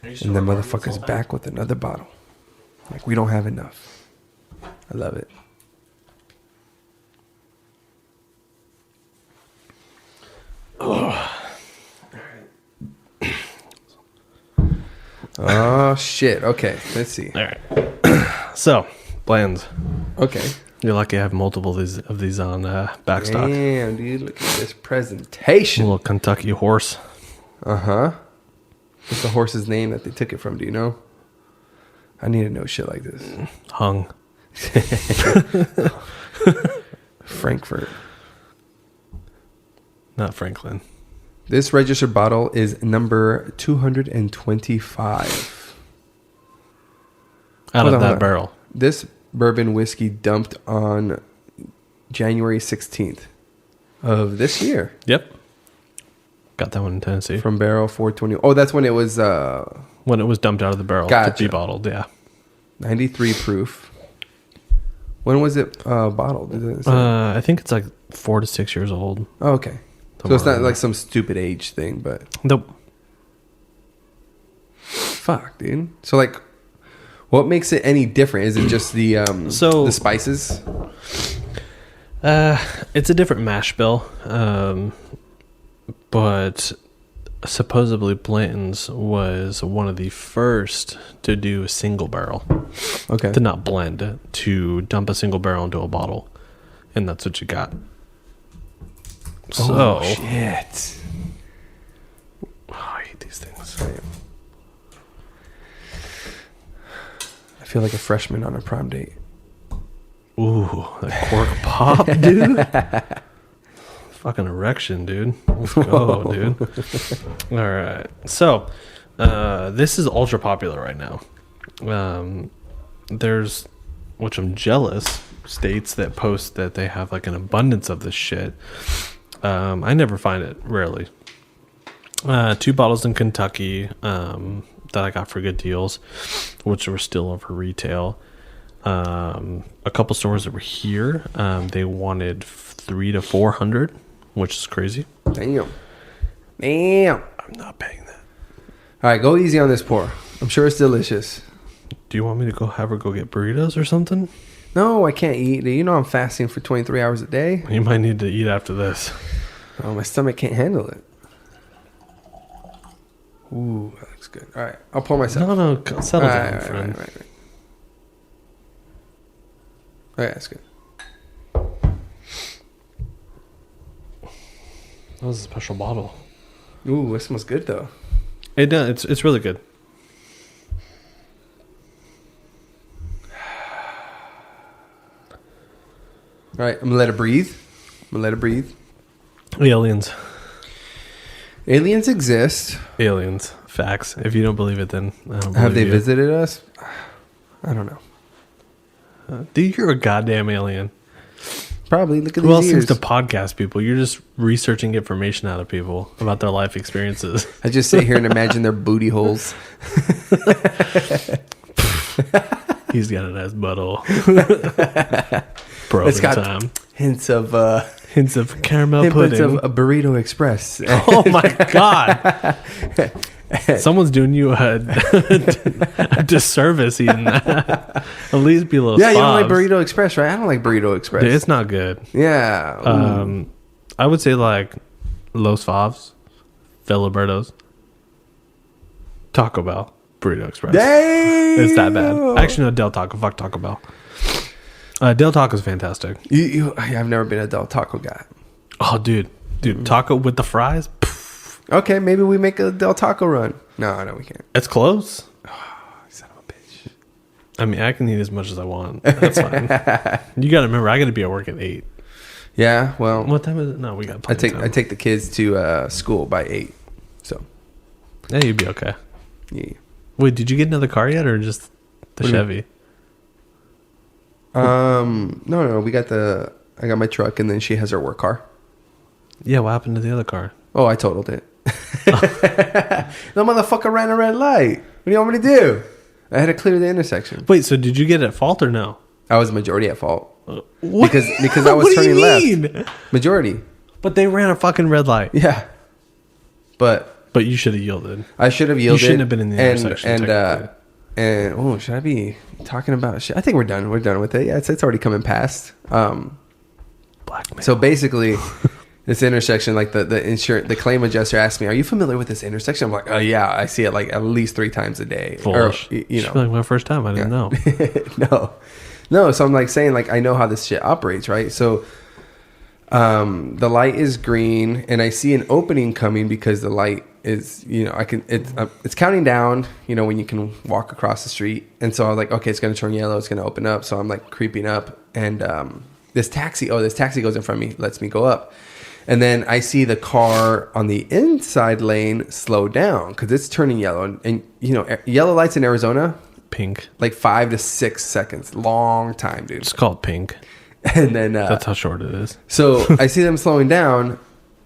S2: And the motherfucker's back with another bottle. Like, we don't have enough. I love it. Oh, shit. Okay, let's see.
S1: All right. So, blends.
S2: Okay.
S1: You're lucky I have multiple of these on backstock.
S2: Damn, dude. Look at this presentation.
S1: A little Kentucky horse.
S2: Uh-huh. What's the horse's name that they took it from? Do you know? I need to know shit like this.
S1: Hung.
S2: Frankfurt.
S1: Not Franklin.
S2: This registered bottle is number 225.
S1: Out
S2: Hold
S1: of
S2: on,
S1: that barrel.
S2: This bourbon whiskey dumped on January 16th of this year.
S1: Yep. Got that one in Tennessee.
S2: From barrel 420. Oh, that's when it was
S1: When it was dumped out of the barrel
S2: Gotcha.
S1: to be bottled, yeah.
S2: 93 proof. When was it bottled? Is it,
S1: I think it's like 4 to 6 years old.
S2: oh, okay. So it's not like some stupid age thing, but
S1: Nope.
S2: fuck, dude. So like, what makes it any different? Is it just the the spices?
S1: It's a different mash bill, but supposedly Blanton's was one of the first to do a single barrel.
S2: Okay.
S1: To not blend, to dump a single barrel into a bottle, and that's what you got. So,
S2: oh shit!
S1: Oh, I hate these things.
S2: I feel like a freshman on a prom date.
S1: Ooh, that cork pop, dude. Fucking erection, dude. Let's go, dude. All right. So, this is ultra popular right now. There's, which I'm jealous, states that post that they have like an abundance of this shit. I never find it, rarely. 2 bottles in Kentucky that I got for good deals, which were still over retail. A couple stores that were here, they wanted 300 to 400, which is crazy.
S2: Damn.
S1: I'm not paying that.
S2: All right, go easy on this pour. I'm sure it's delicious.
S1: Do you want me to go have her go get burritos or something?
S2: No, I can't eat. You know I'm fasting for 23 hours a day.
S1: You might need to eat after this.
S2: Oh, my stomach can't handle it. Ooh, that looks good. All right, I'll pour myself.
S1: No, settle down, friend.
S2: Right. All right, that's good.
S1: That was a special bottle.
S2: Ooh, it smells good though.
S1: It does. It's really good.
S2: All right, I'm gonna let it breathe.
S1: Aliens.
S2: Aliens exist.
S1: Aliens. Facts. If you don't believe it, then I don't believe
S2: Have they
S1: you.
S2: visited us? I don't know.
S1: Dude, you're a goddamn alien.
S2: Probably. Look at
S1: Who else
S2: these
S1: seems
S2: ears.
S1: to podcast people? You're just researching information out of people about their life experiences.
S2: I just sit here and imagine their booty holes.
S1: He's got a nice butthole. Pro
S2: It's got
S1: time.
S2: hints of
S1: Hints of caramel pudding.
S2: of a burrito express.
S1: Oh my god! Someone's doing you a disservice eating that. At least be a little.
S2: Yeah, you don't like
S1: slobs.
S2: burrito express, right? I don't like burrito express.
S1: Dude, it's not good.
S2: Yeah. Ooh.
S1: I would say like Los Favs, Filiberto's, Taco Bell, Burrito Express.
S2: Damn.
S1: It's that bad. Actually, no, Del Taco. Fuck Taco Bell. Del Taco's fantastic.
S2: I've never been a Del Taco guy.
S1: Oh, dude, taco with the fries.
S2: Okay, maybe we make a Del Taco run. No, we can't.
S1: It's close.
S2: Son of a bitch.
S1: I mean, I can eat as much as I want. That's fine. You got to remember, I got to be at work at 8.
S2: Yeah, well,
S1: What time is it? No, we got plenty of time.
S2: I take the kids to school by 8. So,
S1: Yeah, you'd be okay.
S2: yeah.
S1: Wait, did you get another car yet, or just the
S2: What do you
S1: Chevy?
S2: No, I got my truck, and then she has her work car.
S1: Yeah, what happened to the other car?
S2: Oh, I totaled it. The motherfucker ran a red light. What do you want me to do? I had to clear the intersection.
S1: Wait, so did you get it at fault or no?
S2: I was majority at fault.
S1: What?
S2: Because I was
S1: What do
S2: turning
S1: you
S2: left.
S1: mean?
S2: Majority.
S1: But they ran a fucking red light.
S2: Yeah. But
S1: You should have yielded.
S2: I should have yielded.
S1: You shouldn't have been in the intersection.
S2: And should I be talking about shit? I think we're done. We're done with it. Yeah, it's already coming past.
S1: Blackmail.
S2: So basically, this intersection, like the claim adjuster asked me, "Are you familiar with this intersection?" I'm like, "Oh yeah, I see it like at least 3 times a day."
S1: Foolish.
S2: Or, you
S1: Should be
S2: know,
S1: like my first time. I didn't know.
S2: no. So I'm like saying like I know how this shit operates, right? So the light is green, and I see an opening coming because the light is, it's counting down, when you can walk across the street. And so I was like, okay, it's going to turn yellow. It's going to open up. So I'm like creeping up, and this taxi goes in front of me, lets me go up. And then I see the car on the inside lane slow down because it's turning yellow. And yellow lights in Arizona,
S1: Pink.
S2: like 5 to 6 seconds. Long time, dude.
S1: It's called pink.
S2: And then
S1: That's how short it is.
S2: so I see them slowing down,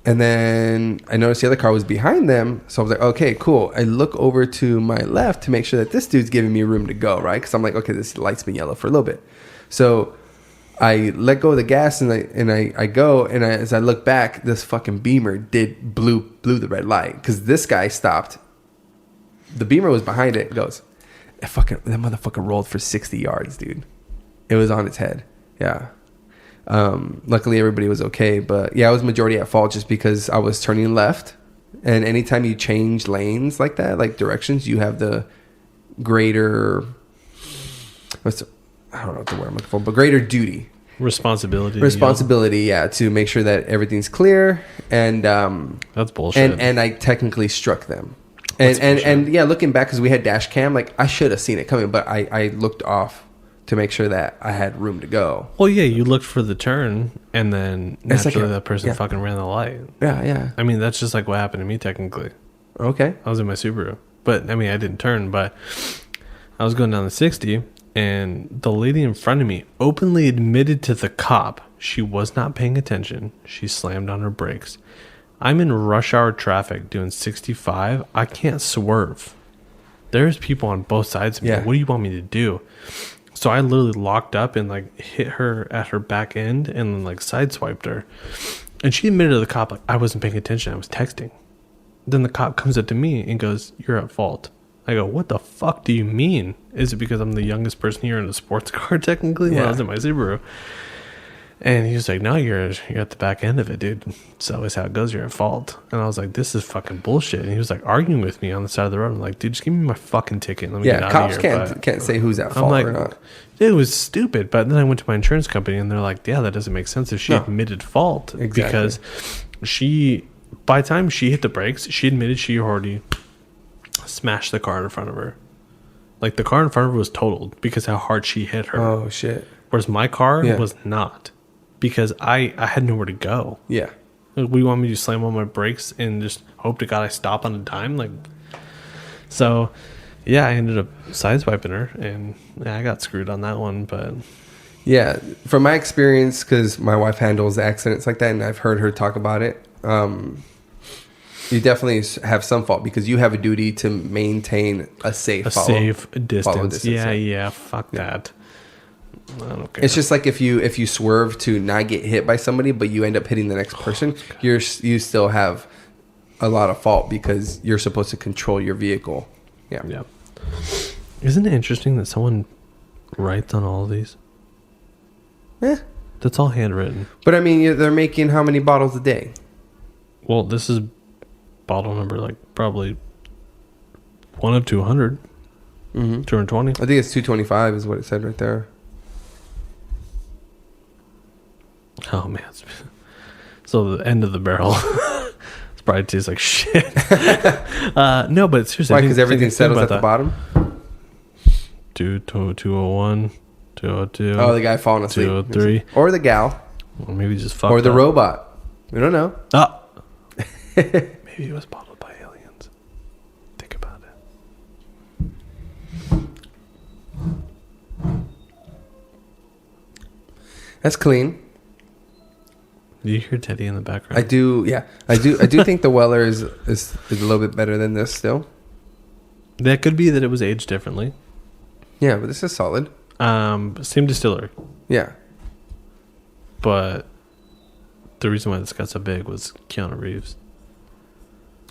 S2: and then I noticed the other car was behind them. So I was like, okay, cool. I look over to my left to make sure that this dude's giving me room to go, right? Because I'm like, okay, this light's been yellow for a little bit. So I let go of the gas, and I go, and as I look back, this fucking Beamer blew the red light because this guy stopped. The Beamer was behind it. It goes, that motherfucker rolled for 60 yards, dude. It was on its head. Yeah. Luckily everybody was okay, but yeah, I was majority at fault just because I was turning left, and anytime you change lanes like that, like directions, you have the greater, I don't know what the word I'm looking for, but greater duty. Responsibility, yeah, to make sure that everything's clear. And
S1: that's bullshit.
S2: And I technically struck them. And yeah, looking back, because we had dash cam, like I should have seen it coming, but I looked off to make sure that I had room to go.
S1: Well, yeah, you looked for the turn, and then naturally that person
S2: yeah.
S1: fucking ran the light.
S2: Yeah.
S1: I mean, that's just like what happened to me, technically.
S2: Okay.
S1: I was in my Subaru. But, I mean, I didn't turn, but I was going down the 60, and the lady in front of me openly admitted to the cop she was not paying attention. She slammed on her brakes. I'm in rush hour traffic doing 65. I can't swerve. There's people on both sides of me.
S2: Yeah.
S1: What do you want me to do? So I literally locked up and like hit her at her back end and then like sideswiped her. And she admitted to the cop, like, I wasn't paying attention. I was texting. Then the cop comes up to me and goes, you're at fault. I go, what the fuck do you mean? Is it because I'm the youngest person here in a sports car, technically, when I was in my Subaru? And he was like, no, you're at the back end of it, dude. It's always how it goes. You're at fault. And I was like, this is fucking bullshit. And he was like arguing with me on the side of the road. I'm like, dude, just give me my fucking ticket. And let me get out of here.
S2: Cops can't say who's at fault or not.
S1: It was stupid. But then I went to my insurance company and they're like, yeah, that doesn't make sense if she admitted fault.
S2: Exactly.
S1: Because by the time she hit the brakes, she admitted she already smashed the car in front of her. Like, the car in front of her was totaled because how hard she hit her.
S2: Oh, shit.
S1: Whereas my car was not. Because I had nowhere to go.
S2: Yeah.
S1: We want me to slam on my brakes and just hope to God I stop on a dime. Like, so, yeah, I ended up sideswiping her, and I got screwed on that one. But
S2: yeah, from my experience, because my wife handles accidents like that, and I've heard her talk about it. You definitely have some fault because you have a duty to maintain a safe distance.
S1: Yeah. Fuck that. I don't care.
S2: It's just like if you swerve to not get hit by somebody, but you end up hitting the next person, you still have a lot of fault because you're supposed to control your vehicle. Yeah.
S1: Isn't it interesting that someone writes on all of these?
S2: Yeah.
S1: That's all handwritten.
S2: But I mean, they're making how many bottles a day?
S1: Well, this is bottle number like probably one of 200. 220.
S2: I think it's 225 is what it said right there.
S1: Oh man, so the end of the barrel it's probably tastes like shit. No, but seriously,
S2: why? Because everything settles at the bottom.
S1: 201, 202.
S2: Oh, the guy falling asleep.
S1: 203,
S2: or the gal,
S1: or maybe just fucked
S2: or the
S1: up.
S2: robot. We don't know.
S1: Maybe it was bottled by aliens. Think about it.
S2: That's clean.
S1: Do you hear Teddy in the background?
S2: I do. Yeah, I do. I do think the Weller is a little bit better than this still.
S1: That could be that it was aged differently.
S2: Yeah, but this is solid.
S1: Same distillery.
S2: Yeah.
S1: But the reason why this got so big was Keanu Reeves.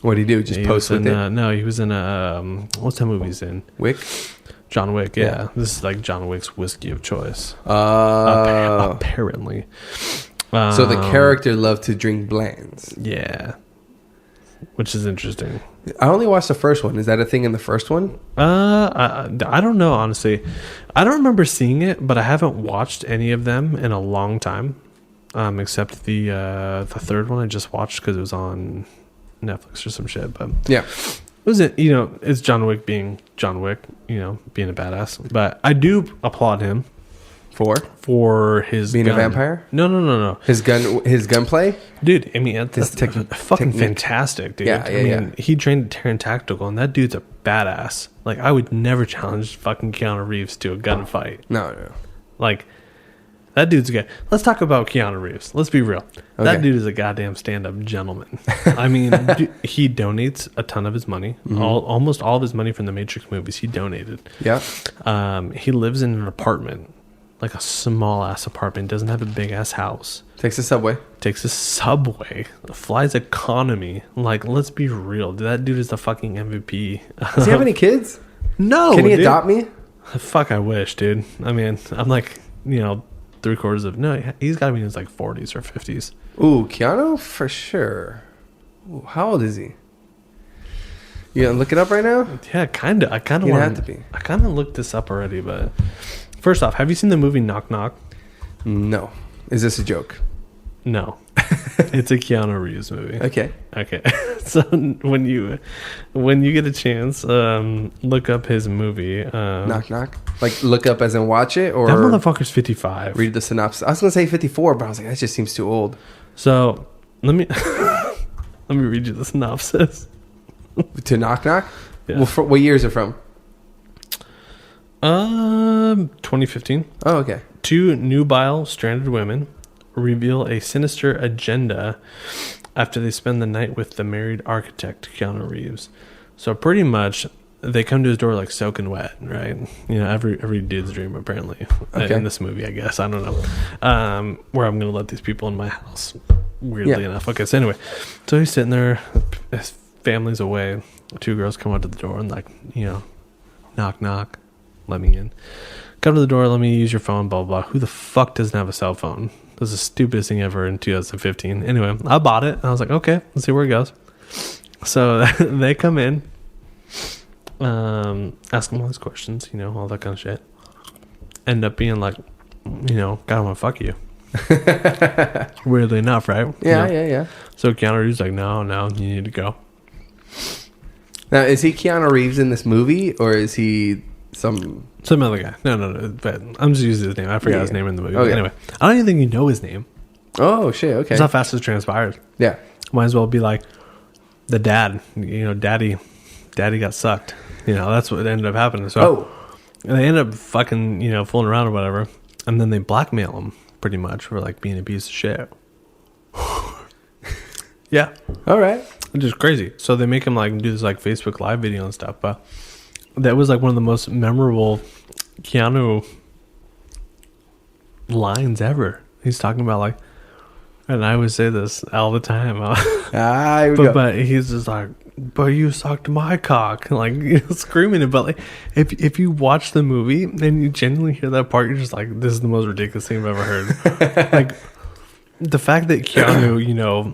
S2: What did he do? Just post with it?
S1: No, he was in what's that movie he's in?
S2: Wick?
S1: John Wick, yeah. This is like John Wick's whiskey of choice. Apparently.
S2: So the character loved to drink blends.
S1: Yeah. Which is interesting.
S2: I only watched the first one. Is that a thing in the first one?
S1: I don't know, honestly. I don't remember seeing it, but I haven't watched any of them in a long time. Except the third one I just watched because it was on Netflix or some shit. But
S2: yeah.
S1: It's John Wick being John Wick, being a badass. But I do applaud him for his
S2: being
S1: gun.
S2: a vampire.
S1: No.
S2: His gunplay,
S1: dude. I mean, that's fucking fantastic, dude.
S2: Yeah.
S1: He trained at Terran Tactical, and that dude's a badass. Like, I would never challenge fucking Keanu Reeves to a gunfight.
S2: No.
S1: Like, that dude's good. Let's talk about Keanu Reeves. Let's be real. Okay. That dude is a goddamn stand-up gentleman. I mean, he donates a ton of his money. Almost all of his money from the Matrix movies, he donated.
S2: Yeah.
S1: He lives in an apartment, like a small-ass apartment. Doesn't have a big-ass house.
S2: Takes a subway.
S1: Flies economy. Like, let's be real. That dude is the fucking MVP.
S2: Does he have any kids?
S1: No.
S2: Can he adopt me?
S1: Fuck, I wish, dude. I mean, I'm like, 3/4 of... No, he's got to be in his, 40s or 50s.
S2: Ooh, Keanu? For sure. Ooh, how old is he? You gonna look it up right now?
S1: Yeah, kind of. I kind of want
S2: have to be.
S1: I kind of looked this up already, but... First off, have you seen the movie Knock Knock?
S2: No. Is this a joke?
S1: No. It's a Keanu Reeves movie.
S2: Okay.
S1: So when you get a chance, look up his movie.
S2: Knock Knock? Like, look up as in watch it? Or
S1: that motherfucker's 55.
S2: Read the synopsis. I was going to say 54, but I was like, that just seems too old.
S1: So, let me read you the synopsis.
S2: To Knock Knock?
S1: Yeah.
S2: Well, what year is it from?
S1: 2015.
S2: Oh, okay.
S1: Two nubile stranded women reveal a sinister agenda after they spend the night with the married architect Keanu Reeves. So pretty much they come to his door like soaking wet, right? You know, every dude's dream apparently in this movie, I guess. I don't know. Where I'm gonna let these people in my house. Weirdly enough. Okay, so anyway, so he's sitting there, his family's away. 2 girls come out to the door and like, you know, knock knock, let me in. Come to the door, let me use your phone, blah blah blah. Who the fuck doesn't have a cell phone? This is the stupidest thing ever in 2015. Anyway, I bought it and I was like, okay, let's see where it goes. So they come in, ask them all these questions, you know, all that kind of shit. End up being like, you know, God, I want to fuck you. Weirdly enough, right?
S2: Yeah,
S1: you know?
S2: yeah.
S1: So Keanu Reeves like, no, you need to go.
S2: Now, is he Keanu Reeves in this movie, or is he some
S1: other guy? No. But I'm just using his name. I forgot his name in the movie.
S2: Okay.
S1: Anyway, I don't even think you know his name.
S2: Oh shit! Okay.
S1: That's how fast it transpires.
S2: Yeah.
S1: Might as well be like the dad. You know, daddy got sucked. You know, that's what ended up happening. So they end up fucking, you know, fooling around or whatever, and then they blackmail him pretty much for like being a piece of shit. Yeah.
S2: All right.
S1: Which is crazy. So they make him like do this like Facebook Live video and stuff. But that was like one of the most memorable Keanu lines ever. He's talking about like, and I always say this all the time. But he's just like, but you sucked my cock, like, you know, screaming it. But like, if you watch the movie and you genuinely hear that part, you're just like, this is the most ridiculous thing I've ever heard. Like the fact that Keanu, you know,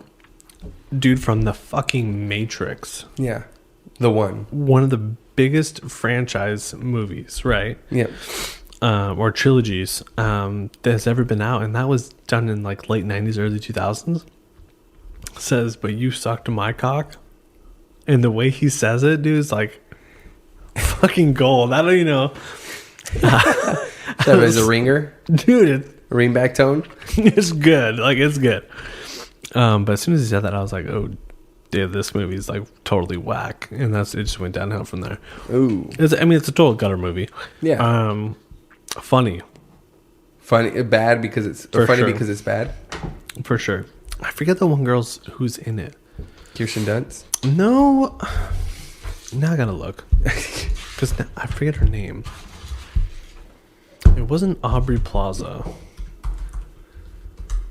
S1: dude from the fucking Matrix,
S2: yeah, the one
S1: of the biggest franchise movies, right?
S2: Yeah.
S1: Or trilogies that's ever been out, and that was done in like late 90s, early 2000s. Says, but you sucked my cock, and the way he says it, dude, is like fucking gold. I don't even know.
S2: That is a ringer,
S1: dude.
S2: A ringback tone.
S1: It's good, like it's good. But as soon as he said that, I was like, oh, dude, this movie is like totally whack, and it just went downhill from there.
S2: Ooh,
S1: it's a total gutter movie.
S2: Yeah.
S1: Funny,
S2: bad because it's funny because it's bad.
S1: For sure. I forget the one girl's who's in it.
S2: Kirsten Dunst?
S1: No. Now I gotta look because I forget her name. It wasn't Aubrey Plaza.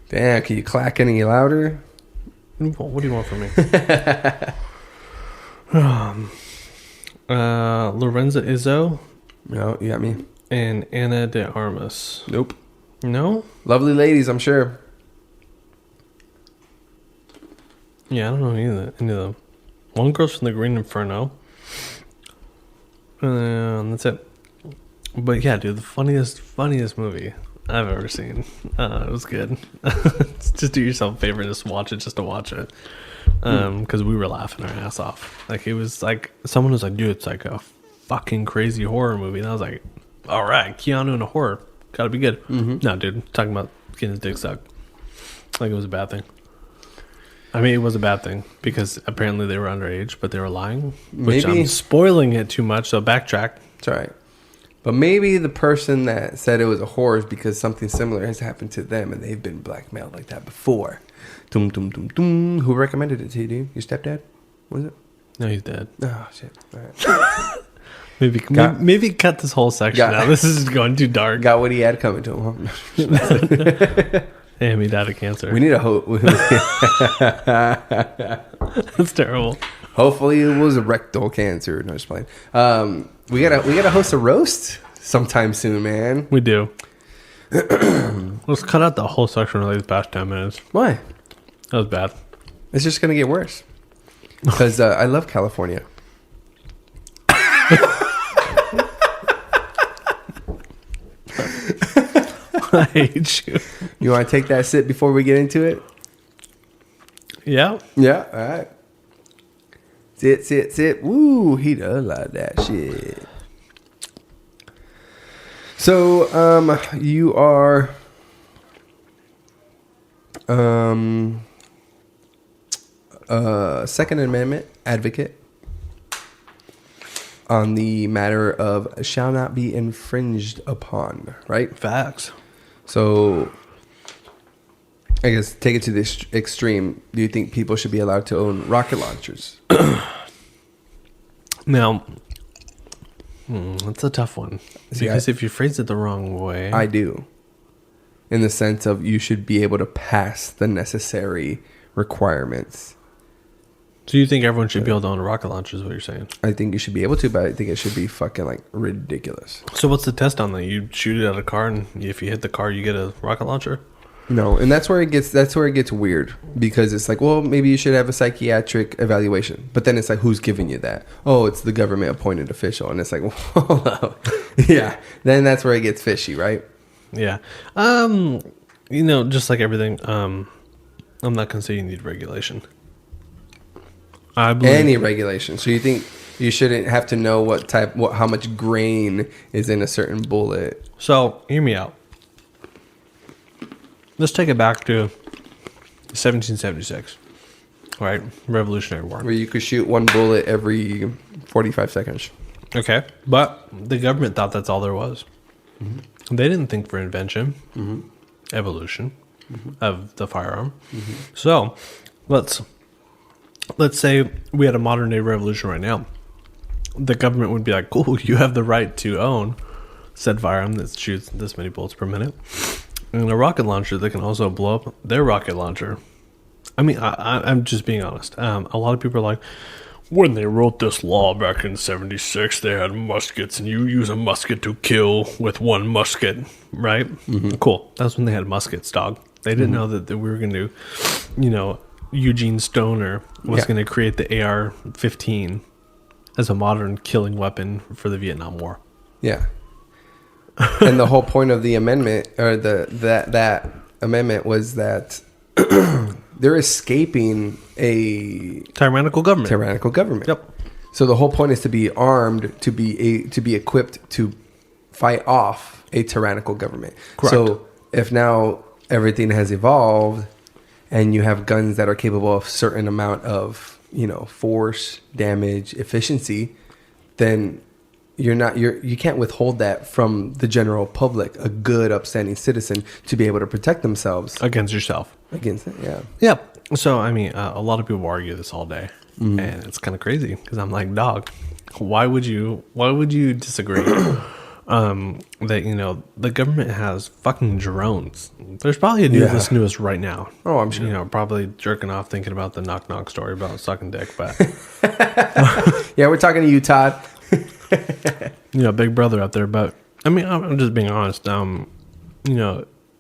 S2: Damn, can you clack any louder?
S1: What do you want from me? Lorenza Izzo.
S2: No, you got me.
S1: And Anna de Armas.
S2: Nope.
S1: No?
S2: Lovely ladies, I'm sure.
S1: Yeah, I don't know any of them. One girl's from the Green Inferno. And that's it. But yeah, dude, the funniest movie I've ever seen. It was good. Just do yourself a favor and just watch it just to watch it. Because we were laughing our ass off. Like, it was like, someone was like, dude, it's like a fucking crazy horror movie. And I was like, all right, Keanu in a horror. Gotta be good. Mm-hmm. No, dude, talking about getting his dick sucked. Like, it was a bad thing. I mean, it was a bad thing because apparently they were underage, but they were lying. Which
S2: Maybe.
S1: I'm spoiling it too much, so backtrack.
S2: It's all right. But maybe the person that said it was a horror is because something similar has happened to them and they've been blackmailed like that before. Dum, dum, dum, dum. Who recommended it to you, dude? Your stepdad? Was it?
S1: No, he's dead.
S2: Oh, shit. All right.
S1: Maybe cut this whole section out. This is going too dark.
S2: Got what he had coming to him, huh?
S1: Damn, he died of cancer.
S2: We need a hope.
S1: That's terrible. Hopefully
S2: it was a rectal cancer. No, just playing. We gotta host a roast sometime soon, man.
S1: We do. Let's cut out the whole section of like the past 10 minutes.
S2: Why?
S1: That was bad.
S2: It's just gonna get worse. Because I love California.
S1: I hate you.
S2: You want to take that sip before we get into it?
S1: Yeah.
S2: Yeah. All right. Sit. Woo, he does like that shit. So, you are, Second Amendment advocate on the matter of shall not be infringed upon, right?
S1: Facts.
S2: So, I guess take it to this extreme. Do you think people should be allowed to own rocket launchers?
S1: Now, That's a tough one.
S2: See,
S1: Because if you phrase it the wrong way...
S2: I do. In the sense of you should be able to pass the necessary requirements.
S1: So you think everyone should be able to own a rocket launcher is what you're saying?
S2: I think you should be able to, but I think it should be fucking like ridiculous.
S1: So what's the test on that? You shoot it at a car, and if you hit the car, you get a rocket launcher?
S2: No, and that's where it gets weird, because it's like, well, maybe you should have a psychiatric evaluation, but then it's like, who's giving you that? Oh, it's the government appointed official, and it's like, well, yeah, then that's where it gets fishy, right?
S1: Yeah. Just like everything, I'm not gonna say you need regulation. I believe
S2: Any regulation. So you think you shouldn't have to know how much grain is in a certain bullet?
S1: So hear me out. Let's take it back to 1776, right? Revolutionary War.
S2: Where you could shoot one bullet every 45 seconds.
S1: Okay, but the government thought that's all there was. Mm-hmm. They didn't think for invention, evolution of the firearm. Mm-hmm. So let's say we had a modern day revolution right now. The government would be like, cool, you have the right to own said firearm that shoots this many bullets per minute. And a rocket launcher that can also blow up their rocket launcher. I mean, I'm just being honest. A lot of people are like, when they wrote this law back in 76, they had muskets, and you use a musket to kill with one musket, right? Mm-hmm. Cool. That's when they had muskets, dog. They didn't know that we were going to, Eugene Stoner was going to create the AR-15 as a modern killing weapon for the Vietnam War.
S2: Yeah. And the whole point of the amendment, or that amendment, was that they're escaping a
S1: tyrannical government.
S2: Yep. So the whole point is to be armed, to be equipped to fight off a tyrannical government.
S1: Correct.
S2: So if now everything has evolved, and you have guns that are capable of certain amount of force, damage, efficiency, then you can't withhold that from the general public, a good, upstanding citizen, to be able to protect themselves
S1: against yourself.
S2: Against it, yeah.
S1: Yeah. So I mean, a lot of people argue this all day, and it's kind of crazy because I'm like, dog, why would you disagree? That the government has fucking drones. There's probably a dude listening to us right now.
S2: Oh, I'm sure.
S1: Probably jerking off thinking about the knock knock story about sucking dick. But
S2: yeah, we're talking to you, Todd.
S1: Big brother out there. But I mean, I'm just being honest.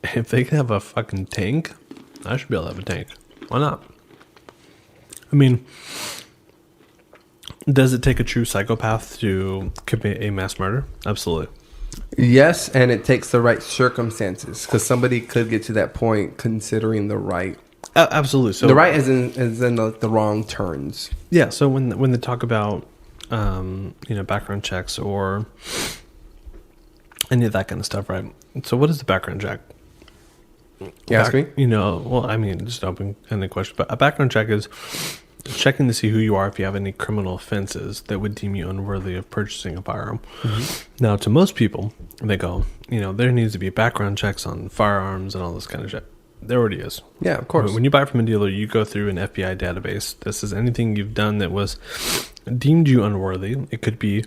S1: If they can have a fucking tank, I should be able to have a tank. Why not? I mean, does it take a true psychopath to commit a mass murder? Absolutely.
S2: Yes, and it takes the right circumstances, because somebody could get to that point considering the right.
S1: Absolutely. So
S2: the right is in the wrong turns.
S1: Yeah. So when they talk about background checks or any of that kind of stuff, right? So what is the background check?
S2: You ask me?
S1: Well, I mean, just open-ended question, but a background check is checking to see who you are if you have any criminal offenses that would deem you unworthy of purchasing a firearm. Mm-hmm. Now, to most people, they go, there needs to be background checks on firearms and all this kind of shit. There already is.
S2: Yeah, of course.
S1: When you buy from a dealer, you go through an FBI database. This is anything you've done that was deemed you unworthy. It could be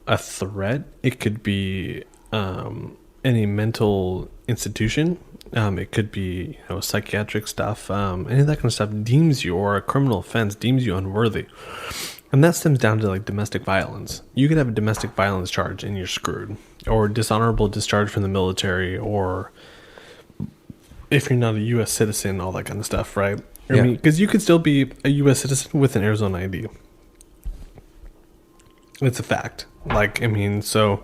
S1: a threat. It could be any mental institution. It could be psychiatric stuff. Any of that kind of stuff deems you, or a criminal offense deems you unworthy. And that stems down to like domestic violence. You could have a domestic violence charge and you're screwed. Or dishonorable discharge from the military, or if you're not a U.S. citizen, all that kind of stuff, right? I mean, because you could still be a U.S. citizen with an Arizona ID. It's a fact. So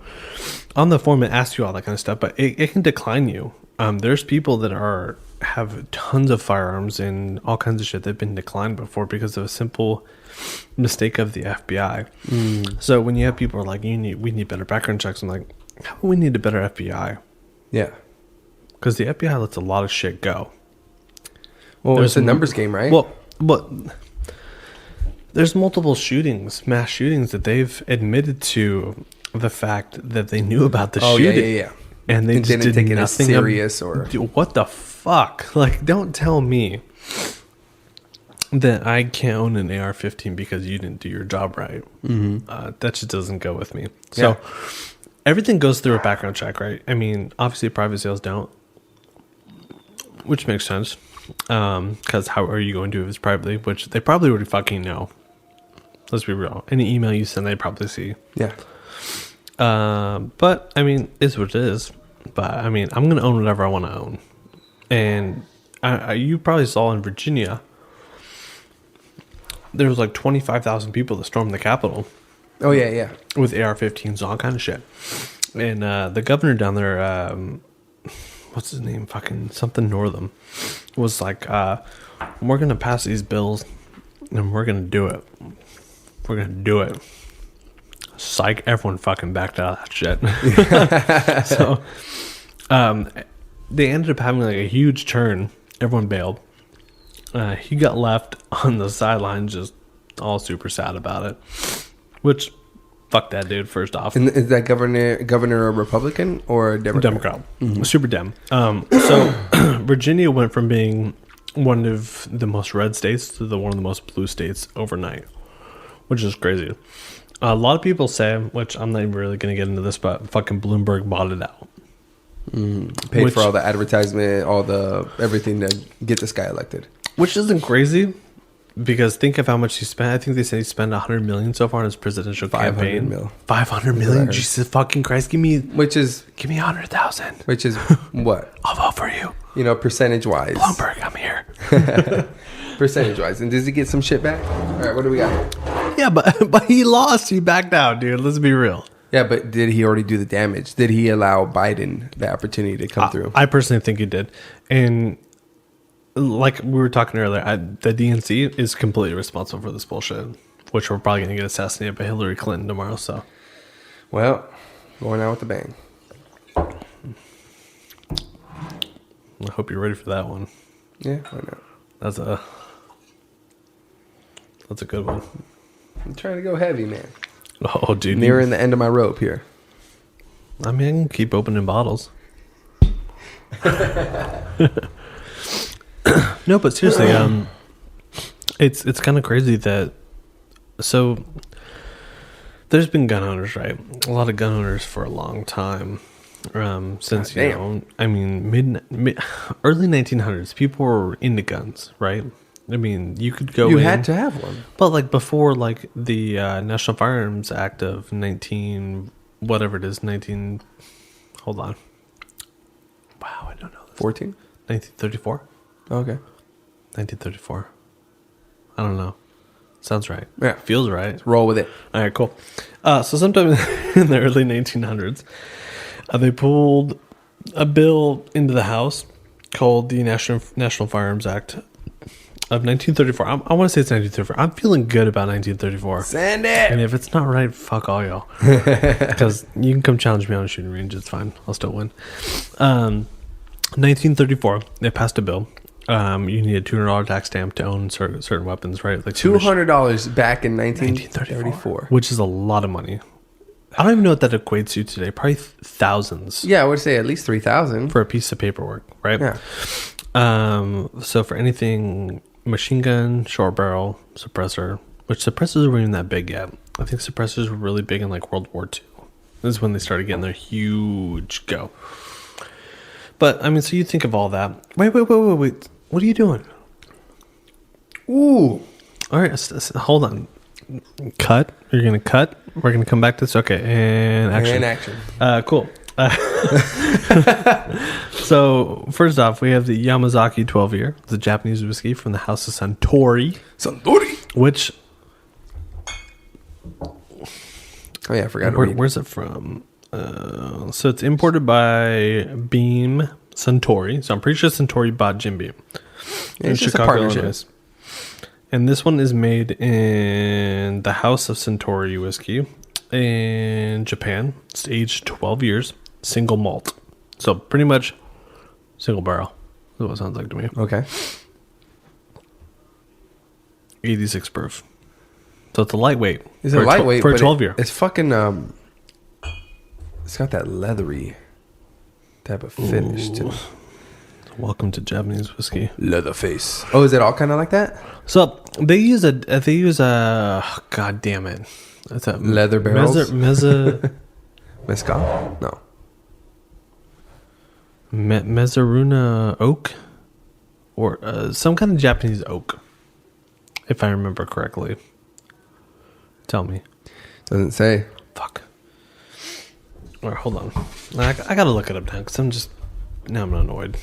S1: on the form it asks you all that kind of stuff, but it can decline you. There's people that have tons of firearms and all kinds of shit that have been declined before because of a simple mistake of the FBI. So when you have people who are like, we need better background checks, I'm like, how do we need a better FBI?
S2: Yeah.
S1: Because the FBI lets a lot of shit go.
S2: Well, it's a numbers game, right?
S1: Well, but there's multiple mass shootings that they've admitted to the fact that they knew about the shooting.
S2: Yeah.
S1: And they just
S2: didn't take it as serious,
S1: what the fuck? Like, don't tell me that I can't own an AR-15 because you didn't do your job right. That just doesn't go with me. So everything goes through a background check, right? I mean, obviously private sales don't, which makes sense. Because how are you going to do this privately? Which they probably already fucking know. Let's be real. Any email you send, they probably see.
S2: Yeah.
S1: But I mean, it's what it is. But I mean, I'm gonna own whatever I want to own. And you probably saw in Virginia, there was like 25,000 people that stormed the Capitol.
S2: Oh yeah.
S1: With AR-15s, all kind of shit. And the governor down there, what's his name? Fucking something Northam, was like, we're gonna pass these bills, and we're gonna do it. We're gonna do it. Psych! Everyone fucking backed out of that shit. So, they ended up having like a huge turn. Everyone bailed. He got left on the sidelines, just all super sad about it. Which, fuck that dude. First off,
S2: And is that governor a Republican or a Democrat?
S1: Super Dem. So Virginia went from being one of the most red states to one of the most blue states overnight, which is crazy. A lot of people say, which I'm not even really going to get into this, but fucking Bloomberg bought it out.
S2: Paid for all the advertisement, all the everything to get this guy elected.
S1: Which isn't crazy, because think of how much he spent. I think they said he spent $100 million so far in his presidential campaign. 500 million. Jesus fucking Christ! Give me 100,000.
S2: Which is what?
S1: I'll vote for you.
S2: You know, percentage wise.
S1: Bloomberg, I'm here.
S2: Percentage wise, and does he get some shit back? All right, what do we got?
S1: Yeah, but he lost. He backed out, dude. Let's be real.
S2: Yeah, but did he already do the damage? Did he allow Biden the opportunity to come through?
S1: I personally think he did. And like we were talking earlier, the DNC is completely responsible for this bullshit, which we're probably going to get assassinated by Hillary Clinton tomorrow. So,
S2: well, going out with a bang.
S1: I hope you're ready for that one.
S2: Yeah, why not?
S1: That's a good one.
S2: I'm trying to go heavy, man.
S1: Oh, dude.
S2: Nearing the end of my rope here.
S1: I mean, I can keep opening bottles. No, but seriously, it's kind of crazy that, so there's been gun owners, right? A lot of gun owners for a long time. Since, you know, I mean, early 1900s, people were into guns, right? I mean, you could go.
S2: You had to have one,
S1: but like before, like the National Firearms Act of 19, whatever it is, 19. Hold on. Wow, I don't know.
S2: 14.
S1: 1934.
S2: Okay.
S1: 1934. I don't know. Sounds right.
S2: Yeah,
S1: feels right.
S2: Let's roll with it.
S1: All right, cool. So sometime in the early 1900s, they pulled a bill into the House called the National Firearms Act of 1934. I want to say it's 1934. I'm feeling good about 1934.
S2: Send it.
S1: And if it's not right, fuck all y'all. Because you can come challenge me on a shooting range. It's fine. I'll still win. 1934, they passed a bill. You need a $200 tax stamp to own certain weapons, right? Like
S2: $200 back in 1934,
S1: which is a lot of money. I don't even know what that equates to today. Probably thousands.
S2: Yeah, I would say at least 3,000
S1: for a piece of paperwork, right?
S2: Yeah.
S1: So for anything, machine gun, short barrel, suppressor, which suppressors weren't even that big yet. I think suppressors were really big in like World War II. This is when they started getting their huge go. But I mean, so you think of all that. Wait. What are you doing?
S2: Ooh.
S1: All right, hold on. Cut. You're gonna cut. We're gonna come back to this. Okay, and action. Cool. So first off, we have the Yamazaki 12-year, the Japanese whiskey from the House of Suntory. Which?
S2: Oh yeah, I forgot.
S1: Where's it from? So it's imported by Beam Suntory. So I'm pretty sure Suntory bought Jim Beam in Chicago, Illinois. And this one is made in the House of Suntory whiskey in Japan. It's aged 12 years, single malt. So pretty much single barrel. That's what it sounds like to me.
S2: Okay.
S1: 86 proof. So it's a lightweight.
S2: It's a lightweight
S1: for a 12-year.
S2: It's fucking it's got that leathery type of finish to it.
S1: Welcome to Japanese whiskey.
S2: Leatherface. Oh, is it all kind of like that?
S1: So they use a god damn it. That's a
S2: Leather barrels?
S1: Mezaruna
S2: Mezcal? No.
S1: oak, or some kind of Japanese oak, if I remember correctly. Tell me.
S2: Doesn't say.
S1: Fuck. All right, hold on. I gotta look it up now because I'm annoyed.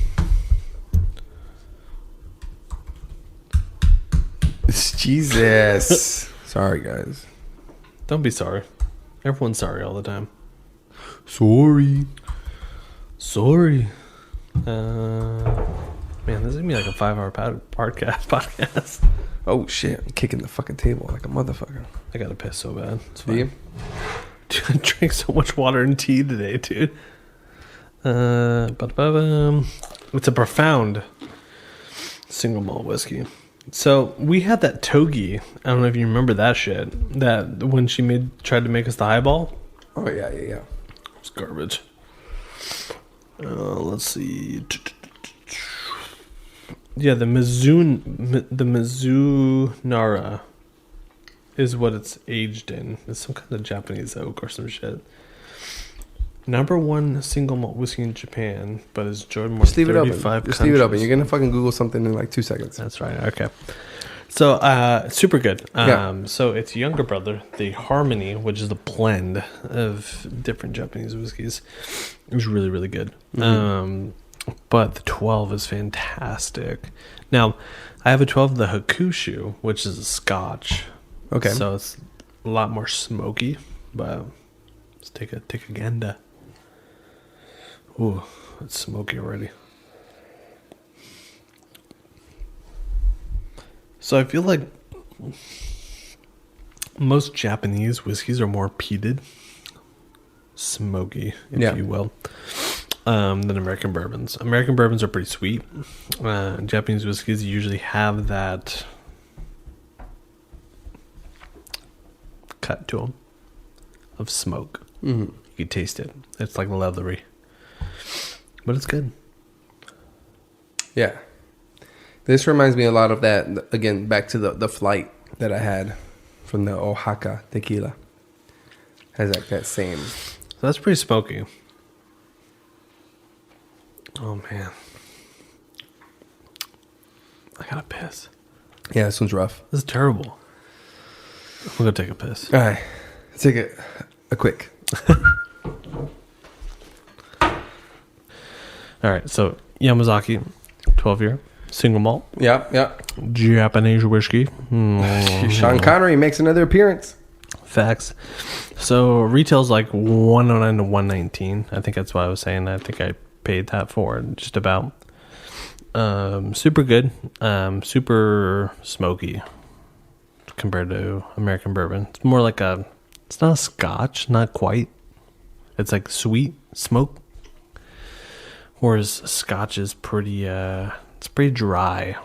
S2: Jesus. Sorry, guys.
S1: Don't be sorry. Everyone's sorry all the time.
S2: Sorry.
S1: Man, this is gonna be like a 5-hour podcast.
S2: Oh, shit. I'm kicking the fucking table like a motherfucker.
S1: I gotta piss so bad. It's
S2: Do you?
S1: fine. Dude, I drank so much water and tea today, dude. It's a profound single malt whiskey. So we had that togi. I don't know if you remember that shit. That when she tried to make us the highball.
S2: Oh, yeah.
S1: It's garbage. Let's see. Yeah, the Mizunara is what it's aged in. It's some kind of Japanese oak or some shit. Number 1 single malt whiskey in Japan, but is enjoyed more than 35 countries.
S2: Just leave it open. You're gonna fucking Google something in like 2 seconds.
S1: That's right. Okay. So, super good.
S2: Yeah.
S1: So it's younger brother, the Harmony, which is the blend of different Japanese whiskeys. It was really, really good.
S2: Mm-hmm.
S1: But the 12 is fantastic. Now, I have a 12 of the Hakushu, which is a Scotch.
S2: Okay.
S1: So it's a lot more smoky, but let's take a ganda. Ooh, it's smoky already. So I feel like most Japanese whiskeys are more peated, smoky, if you will, than American bourbons. American bourbons are pretty sweet. Japanese whiskeys usually have that cut to them of smoke. Mm-hmm. You can taste it. It's like leathery, but it's good.
S2: Yeah. This reminds me a lot of that, again, back to the flight that I had from the Oaxaca tequila. Has like that same.
S1: So that's pretty smoky. Oh, man. I gotta piss.
S2: Yeah, this one's rough.
S1: This is terrible. I'm gonna take a piss.
S2: All right. Let's take a quick.
S1: All right, so Yamazaki, 12-year, single malt.
S2: Yeah.
S1: Japanese whiskey.
S2: Sean Connery makes another appearance.
S1: Facts. So retail's like 109 to 119. I think that's what I was saying. I think I paid that for it, just about. Super good. Super smoky compared to American bourbon. It's more like it's not a Scotch, not quite. It's like sweet smoke. Whereas Scotch is pretty, it's pretty dry,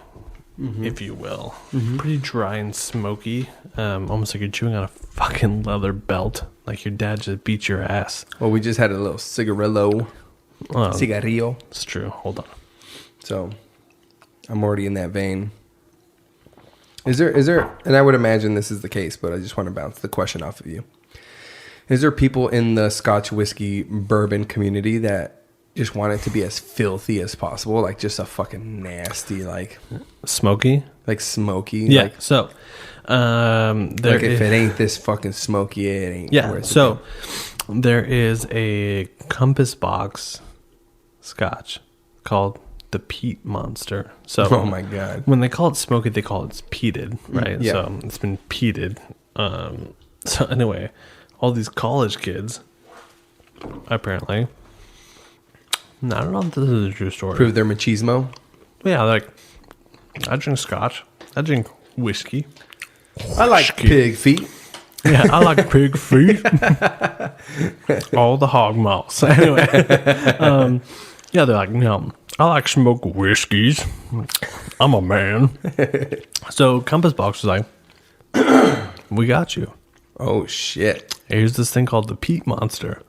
S1: if you will. Mm-hmm. Pretty dry and smoky. Almost like you're chewing on a fucking leather belt. Like your dad just beat your ass.
S2: Well, we just had a little cigarillo. Cigarillo.
S1: It's true. Hold on.
S2: So, I'm already in that vein. Is there, and I would imagine this is the case, but I just want to bounce the question off of you. Is there people in the Scotch whiskey bourbon community that just want it to be as filthy as possible, like just a fucking nasty, like
S1: smoky,
S2: like smoky?
S1: Yeah.
S2: Like,
S1: so,
S2: like if it ain't this fucking smoky, it ain't.
S1: Yeah.
S2: Worth
S1: So there is a Compass Box Scotch called the Peat Monster. So,
S2: oh my god,
S1: when they call it smoky, they call it peated, right?
S2: Yeah.
S1: So it's been peated. So anyway, all these college kids, apparently. I don't know if this is a true story.
S2: prove their machismo.
S1: Yeah, like, I drink Scotch. I drink whiskey.
S2: I like pig feet.
S1: Yeah, I like pig feet. All the hog moss. Anyway, yeah, they're like, no, I like smoke whiskeys. I'm a man. So Compass Box was like, we got you.
S2: Oh shit!
S1: Here's this thing called the Peat Monster.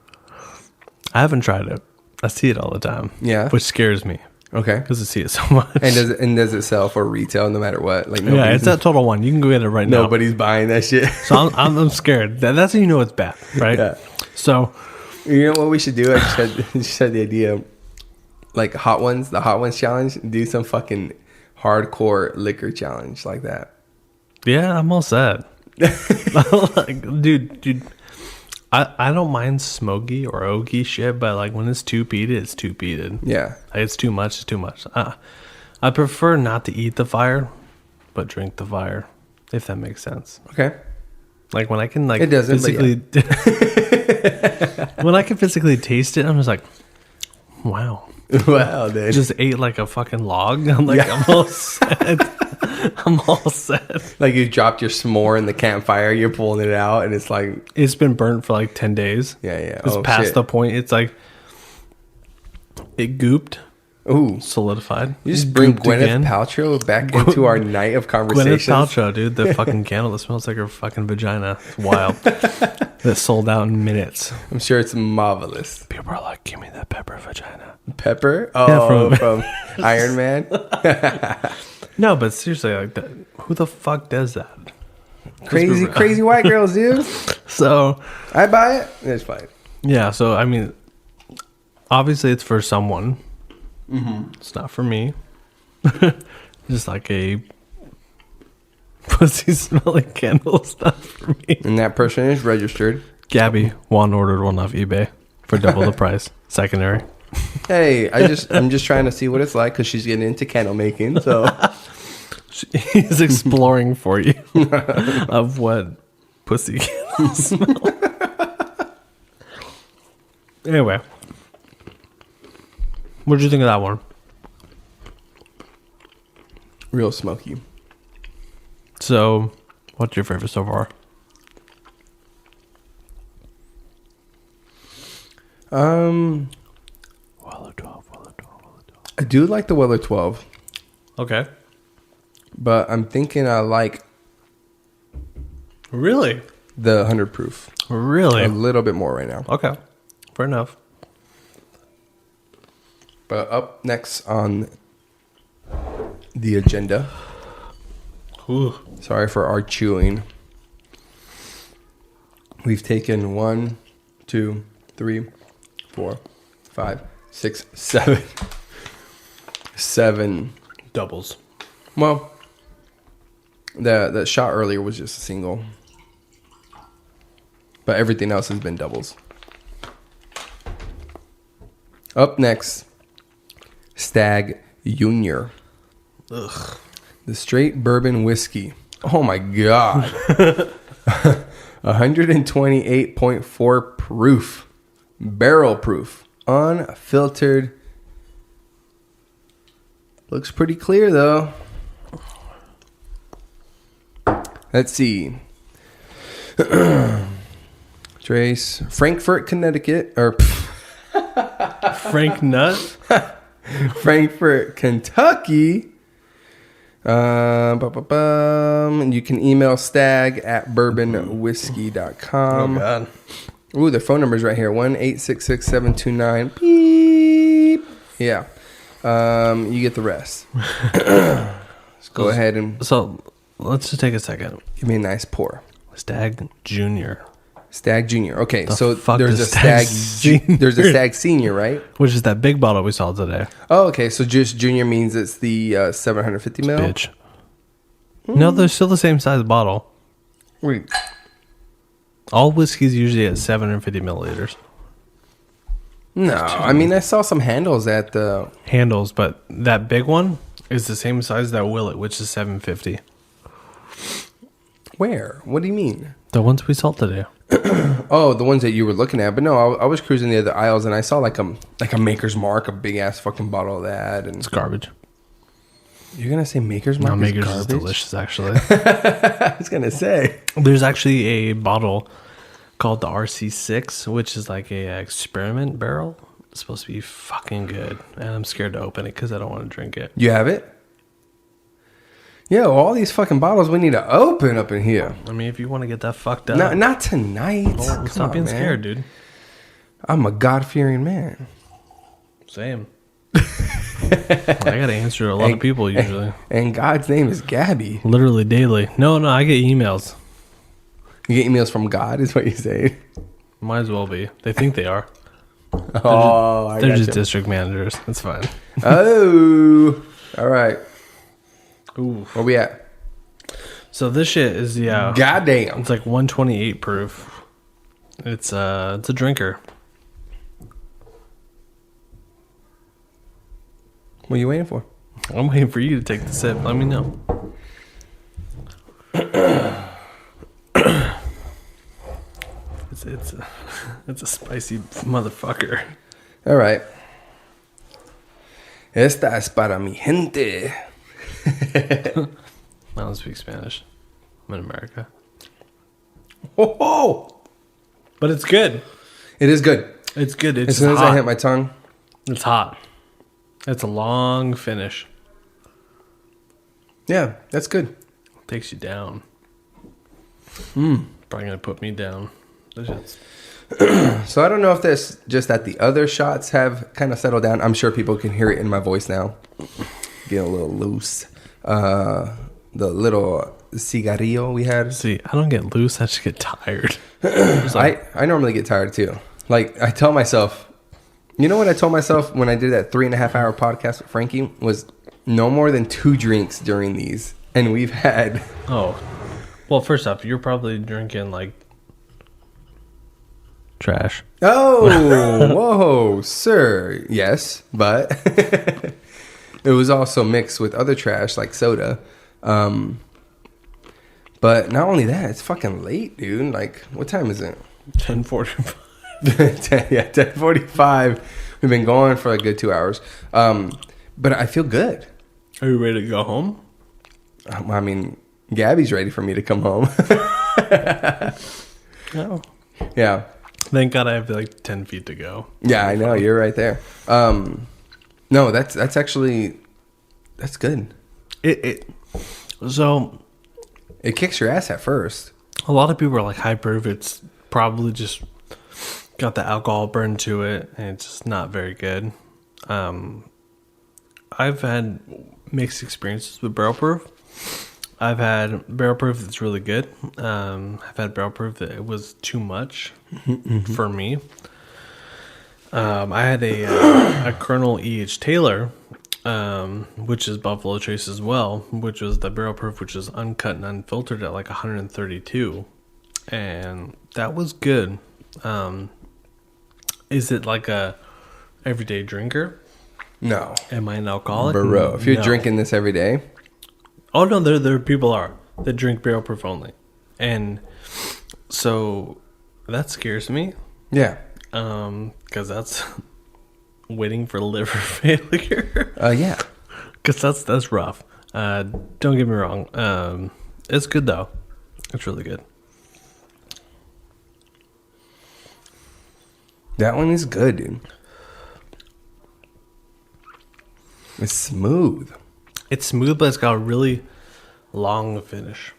S1: I haven't tried it. I see it all the time.
S2: Yeah.
S1: Which scares me. Okay. Because I see it so much.
S2: And does it sell for retail no matter what? Like
S1: yeah, it's at Total One. You can go get it right now.
S2: Nobody's buying that shit.
S1: So I'm scared. That's how you know it's bad, right? Yeah. So
S2: you know what we should do? I just had the idea, like the Hot Ones challenge. Do some fucking hardcore liquor challenge like that.
S1: Yeah, I'm all set. Like, dude. I don't mind smoky or oaky shit, but like when it's too peated, it's too peated.
S2: Yeah.
S1: Like, it's too much. It's too much. I prefer not to eat the fire, but drink the fire, if that makes sense.
S2: Okay.
S1: Like when I can like
S2: it doesn't
S1: physically, when I can physically taste it, I'm just like, wow.
S2: Wow, dude.
S1: Just ate like a fucking log. I'm like, I'm all set. I'm all set.
S2: Like you dropped your s'more in the campfire, you're pulling it out, and it's like
S1: it's been burnt for like 10 days.
S2: Yeah.
S1: It's past the point. It's like it gooped.
S2: Ooh,
S1: solidified.
S2: You just bring Gwyneth Paltrow back into our night of conversations.
S1: Gwyneth Paltrow, dude, the fucking candle that smells like her fucking vagina. It's wild. That sold out in minutes.
S2: I'm sure it's marvelous.
S1: People are like, "Give me that pepper vagina."
S2: Pepper? Oh, yeah, from Iron Man.
S1: No, but seriously, like, who the fuck does that?
S2: Crazy white girls, dude.
S1: So
S2: I buy it. It's fine.
S1: Yeah. So I mean, obviously, it's for someone.
S2: Mm-hmm.
S1: It's not for me. Just like a pussy smelling candle. It's not for me.
S2: And that person is registered.
S1: Gabby ordered one off eBay for double the price. Secondary.
S2: Hey, I'm just trying to see what it's like because she's getting into candle making. So
S1: he's exploring for you of what pussy candles smell. Anyway. What did you think of that one?
S2: Real smoky.
S1: So, what's your favorite so far? Weller 12.
S2: I do like the Weller 12.
S1: Okay.
S2: But I'm thinking I like...
S1: Really?
S2: The 100 proof.
S1: Really?
S2: A little bit more right now.
S1: Okay. Fair enough.
S2: But up next on the agenda.
S1: Ooh.
S2: Sorry for our chewing. We've taken 1, 2, 3, 4, 5, 6, 7. 7
S1: doubles.
S2: Well, the shot earlier was just a single. But everything else has been doubles. Up next, Stag Junior.
S1: Ugh.
S2: The straight bourbon whiskey. Oh my God. 128.4 proof. Barrel proof. Unfiltered. Looks pretty clear though. Let's see. Trace. Frankfort, Connecticut. Or
S1: Frank Nut.
S2: Frankfort, Kentucky. And you can email stag@bourbonwhiskey.com.
S1: Oh God.
S2: Ooh, the phone number's right here. 1-866-729 beep. Yeah. You get the rest. Let's go ahead and
S1: So let's just take a second.
S2: give me a nice pour.
S1: Stag Junior.
S2: Stag Junior. Okay,
S1: The
S2: so
S1: fuck
S2: there's a
S1: is Stag Senior?
S2: there's a Stag Senior, right?
S1: Which is that big bottle we saw today.
S2: Oh, okay. So just Junior means it's the 750 ml.
S1: Bitch. No, they're still the same size bottle.
S2: Wait.
S1: All whiskey's usually at 750 milliliters.
S2: No, I mean I saw some handles at the
S1: Handles, but that big one is the same size that Willet, which is 750.
S2: Where? What do you mean?
S1: The ones we saw today.
S2: Oh, the ones that you were looking at. But no, I was cruising the other aisles and I saw like a Maker's Mark, a big ass fucking bottle of that, and
S1: It's garbage.
S2: You're gonna say Maker's Mark?
S1: No,
S2: is
S1: Maker's
S2: garbage?
S1: is delicious, actually.
S2: I was gonna say.
S1: There's actually a bottle called the RC6, which is like a experiment barrel. It's supposed to be fucking good, and I'm scared to open it because I don't want to drink it.
S2: You have it? Yeah, well, all these fucking bottles we need to open up in here.
S1: I mean, if you want to get that fucked up.
S2: Not tonight.
S1: Oh, stop being scared, dude.
S2: I'm a God-fearing man.
S1: Same. I got to answer to a lot of people usually.
S2: And God's name is Gabby.
S1: Literally daily. No, I get emails.
S2: You get emails from God, is what you say?
S1: Might as well be. They think they are.
S2: They're
S1: just district managers. That's fine.
S2: Oh, all right.
S1: Ooh.
S2: Where we at?
S1: So this shit is
S2: goddamn.
S1: It's like 128 proof. It's a drinker.
S2: What are you waiting for?
S1: I'm waiting for you to take the sip. Let me know. It's a spicy motherfucker.
S2: All right. Esta es para mi gente.
S1: I don't speak Spanish. I'm in America.
S2: Oh,
S1: but it's good.
S2: It is good.
S1: It's good. It's
S2: as soon as
S1: hot.
S2: I hit my tongue.
S1: It's hot. It's a long finish.
S2: Yeah, that's good.
S1: Takes you down. Probably gonna put me down.
S2: So I don't know if this just that the other shots have kind of settled down. I'm sure people can hear it in my voice now. Getting a little loose. The little cigarillo we had.
S1: See, I don't get loose. I just get tired.
S2: I normally get tired too. Like I tell myself, you know what I told myself when I did that 3.5 hour podcast with Frankie was no more than 2 drinks during these, and we've had.
S1: Oh, well, first off, you're probably drinking like trash.
S2: Oh, whoa, sir. Yes, but it was also mixed with other trash like soda. But not only that, it's fucking late, dude. Like, what time is it?
S1: 10:45.
S2: 10:45. We've been going for a good 2 hours. But I feel good.
S1: Are you ready to go home?
S2: I mean, Gabby's ready for me to come home.
S1: No.
S2: Yeah.
S1: Thank God I have like 10 feet to go.
S2: Yeah, I know. You're right there. No, that's actually, that's good.
S1: So
S2: It kicks your ass at first.
S1: a lot of people are like high proof. It's probably just got the alcohol burn to it, and it's just not very good. I've had mixed experiences with barrel proof. I've had barrel proof that's really good. I've had barrel proof that it was too much for me. I had a Colonel E.H. Taylor, which is Buffalo Trace as well, which was the barrel proof, which is uncut and unfiltered at like 132, and that was good. Is it like a everyday drinker?
S2: No.
S1: Am I an alcoholic?
S2: Bro, if you're
S1: No.
S2: drinking this every day.
S1: Oh no, there people are that drink barrel proof only, and so that scares me.
S2: Yeah.
S1: Because that's waiting for liver failure.
S2: Yeah.
S1: Because that's rough. Don't get me wrong. It's good though. It's really good.
S2: That one is good, dude. It's smooth.
S1: It's smooth, but it's got a really long finish.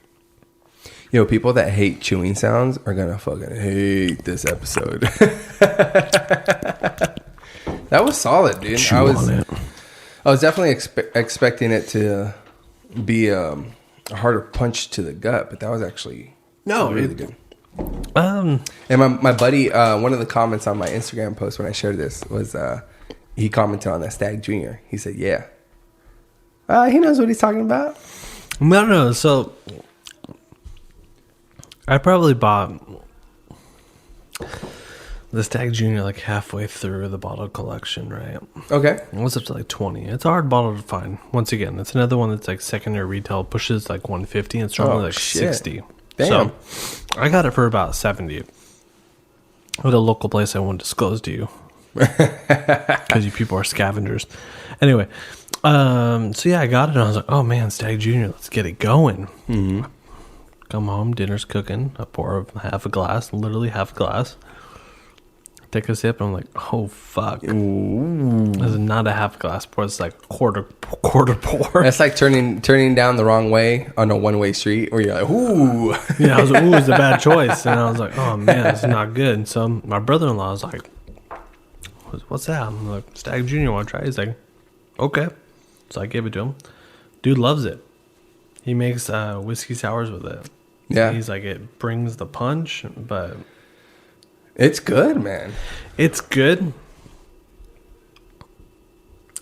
S2: Yo, people that hate chewing sounds are gonna fucking hate this episode. That was solid, dude.
S1: Chew on it.
S2: I was definitely expecting it to be a harder punch to the gut, but that was actually really good. And my buddy, one of the comments on my Instagram post when I shared this was he commented on that Stag Junior. He said, "Yeah, he knows what he's talking about."
S1: No. So I probably bought the Stag Junior like halfway through the bottle collection, right?
S2: Okay.
S1: It was up to like 20. It's a hard bottle to find. Once again, it's another one that's like secondary retail pushes like 150 and it's normally like
S2: shit.
S1: 60.
S2: Damn.
S1: So I got it for about 70 at a local place I won't disclose to you because you people are scavengers. Anyway, so yeah, I got it and I was like, oh man, Stag Junior, let's get it going. Mm-hmm. Come home, dinner's cooking. I pour half a glass, literally half a glass. Take a sip, and I'm like, oh fuck.
S2: Ooh.
S1: This is not a half glass pour. It's like quarter pour.
S2: That's like turning down the wrong way on a one-way street where you're like, ooh.
S1: Yeah, I was like, ooh, it's a bad choice. And I was like, oh man, this is not good. So my brother-in-law was like, what's that? I'm like, Stag Junior, want to try? He's like, Okay. So I gave it to him. Dude loves it. He makes whiskey sours with it.
S2: Yeah.
S1: He's like, it brings the punch, but
S2: It's good, man.
S1: it's good.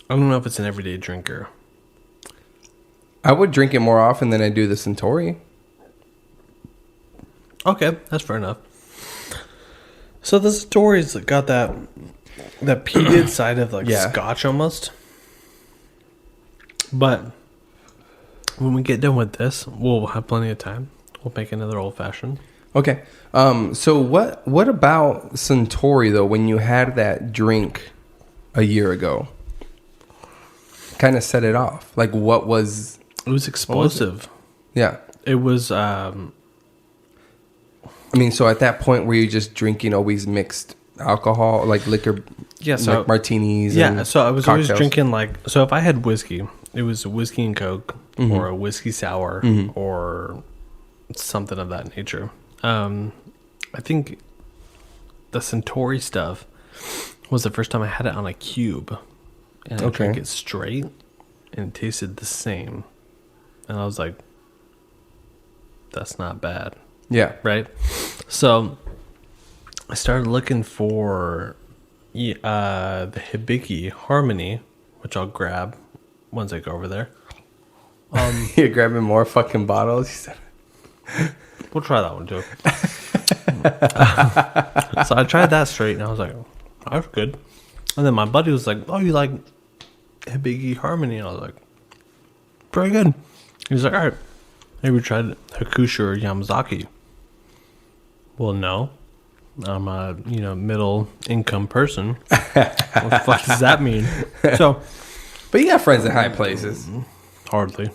S1: I don't know if it's an everyday drinker.
S2: I would drink it more often than I do the Centauri.
S1: Okay, that's fair enough. So the Centauri's got that peated side of like Scotch almost. But when we get done with this, we'll have plenty of time. We'll make another old fashioned.
S2: Okay. So what about Centauri though? When you had that drink a year ago, kind of set it off. Like what was?
S1: It was explosive.
S2: Yeah.
S1: It was.
S2: I mean, so at that point, were you just drinking always mixed alcohol, like liquor?
S1: Yeah. So
S2: like martinis.
S1: Yeah.
S2: And
S1: so I was
S2: cocktails?
S1: always drinking like. So if I had whiskey, it was a whiskey and Coke or a whiskey sour or something of that nature. I think the Centauri stuff was the first time I had it on a cube, and I drank it straight, and it tasted the same, and I was like, "That's not bad."
S2: Yeah.
S1: Right. So I started looking for the Hibiki Harmony, which I'll grab once I go over there.
S2: You're grabbing more fucking bottles.
S1: We'll try that one too. So I tried that straight, and I was like, oh, "That's good." And then my buddy was like, "Oh, you like Hibiki Harmony?" And I was like, "Pretty good." He was like, "All right, maybe we tried Hakushu or Yamazaki." Well, no, I'm a middle income person. What the fuck does that mean? So,
S2: But you got friends in high places.
S1: hardly.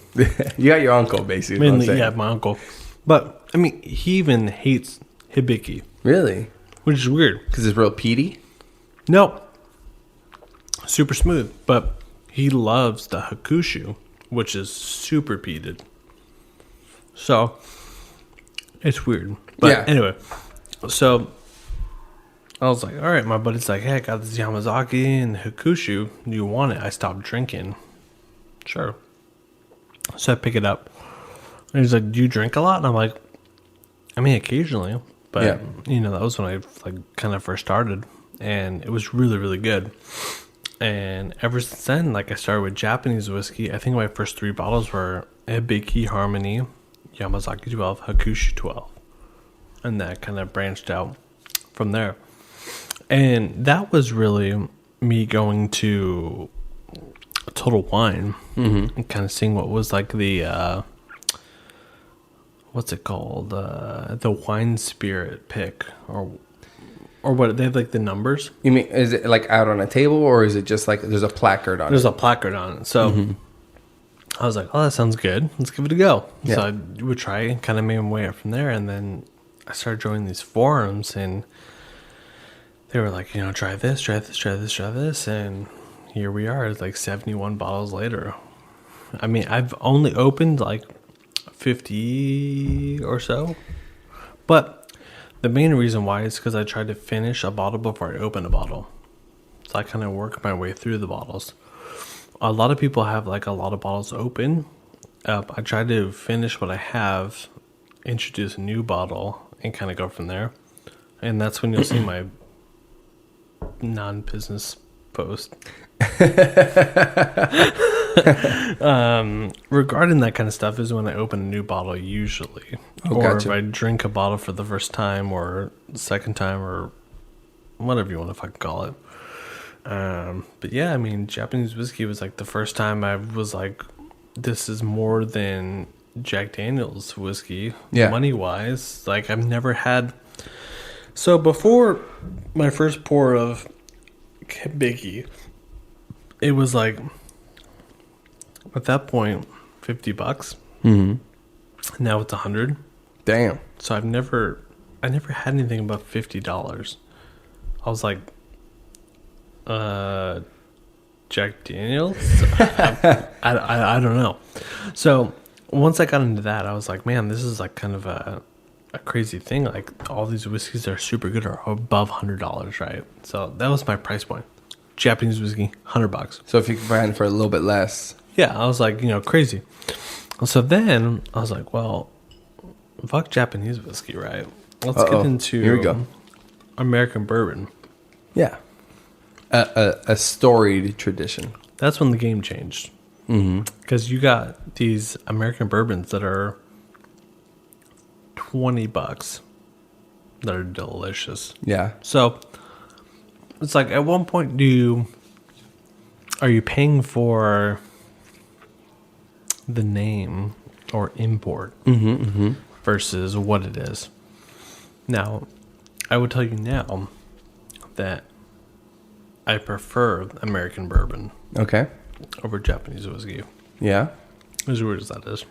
S2: You got your uncle, basically.
S1: Mainly, yeah, my uncle. But I mean, he even hates Hibiki,
S2: Really?
S1: which is weird.
S2: Because it's real peaty?
S1: No, super smooth, but he loves the Hakushu, which is super peated. So it's weird. But anyway, so I was like, all right, my buddy's like, hey, I got this Yamazaki and Hakushu. Do you want it? I stopped drinking. Sure. So I pick it up. And he's like, do you drink a lot? And I'm like, I mean, occasionally. But, that was when I like kind of first started. And it was really, really good. And ever since then, like I started with Japanese whiskey. I think my first 3 bottles were Hibiki Harmony, Yamazaki 12, Hakushu 12. And that kind of branched out from there. And that was really me going to Total Wine and kind of seeing what was like the, what's it called? The wine spirit pick or what? They have like the numbers.
S2: You mean, is it like out on a table or is it just like there's a placard on it?
S1: There's a placard on it. So I was like, oh, that sounds good. Let's give it a go.
S2: Yeah.
S1: So I would try it and kind of made my way up from there. And then I started joining these forums and they were like, try this, try this, try this, try this. And here we are. It's like 71 bottles later. I mean, I've only opened like 50 or so. But the main reason why is because I tried to finish a bottle before I opened a bottle. So I kind of work my way through the bottles. A lot of people have like a lot of bottles open. I try to finish what I have, introduce a new bottle, and kind of go from there. And that's when you'll see my non-business post. Regarding that kind of stuff is when I open a new bottle usually. Or
S2: gotcha.
S1: if I drink a bottle for the first time or second time or whatever you want to fucking call it. But yeah, I mean, Japanese whiskey was like the first time I was like, this is more than Jack Daniel's whiskey, money wise. Like I've never had. So before my first pour of Hibiki, it was like at that point $50. Now it's $100.
S2: Damn.
S1: So I never had anything above $50. I was like, Jack Daniels? I don't know. So once I got into that, I was like, man, this is like kind of a crazy thing. Like all these whiskeys that are super good are above $100, right? So that was my price point. Japanese whiskey, $100.
S2: So if you can find it for a little bit less.
S1: Yeah, I was like, crazy. So then I was like, well, fuck Japanese whiskey, right? Let's get into
S2: Here we go.
S1: American bourbon.
S2: Yeah. A storied tradition.
S1: That's when the game changed. Because you got these American bourbons that are $20 that are delicious.
S2: Yeah.
S1: So it's like, at one point, are you paying for the name or import versus what it is? Now, I would tell you now that I prefer American bourbon
S2: Okay.
S1: over Japanese whiskey.
S2: Yeah.
S1: As weird as that is.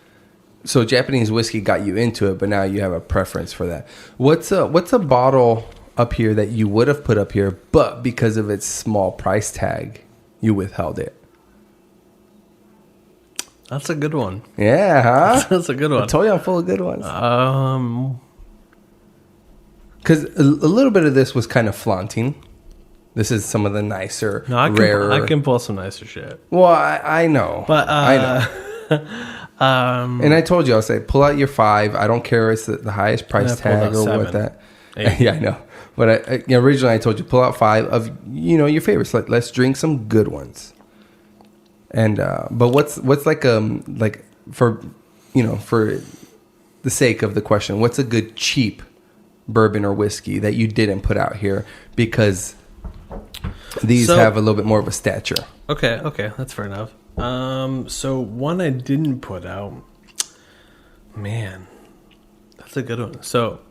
S2: So Japanese whiskey got you into it, but now you have a preference for that. What's a bottle up here that you would have put up here, but because of its small price tag, you withheld it?
S1: That's a good one.
S2: Yeah, huh?
S1: That's a good one.
S2: I told you I'm full of good ones.
S1: Um,
S2: Because a little bit of this was kind of flaunting. This is some of the nicer, rarer.
S1: I can pull some nicer shit.
S2: Well, I know.
S1: But,
S2: I know. And I told you, I'll say, pull out your 5. I don't care if it's the highest price tag or
S1: 7,
S2: what that.
S1: 8.
S2: Yeah, I know. But originally I told you, pull out 5 of, your favorites. Like, let's drink some good ones. And, but what's like for the sake of the question, what's a good cheap bourbon or whiskey that you didn't put out here because these have a little bit more of a stature?
S1: Okay, that's fair enough. So one I didn't put out, man, that's a good one. So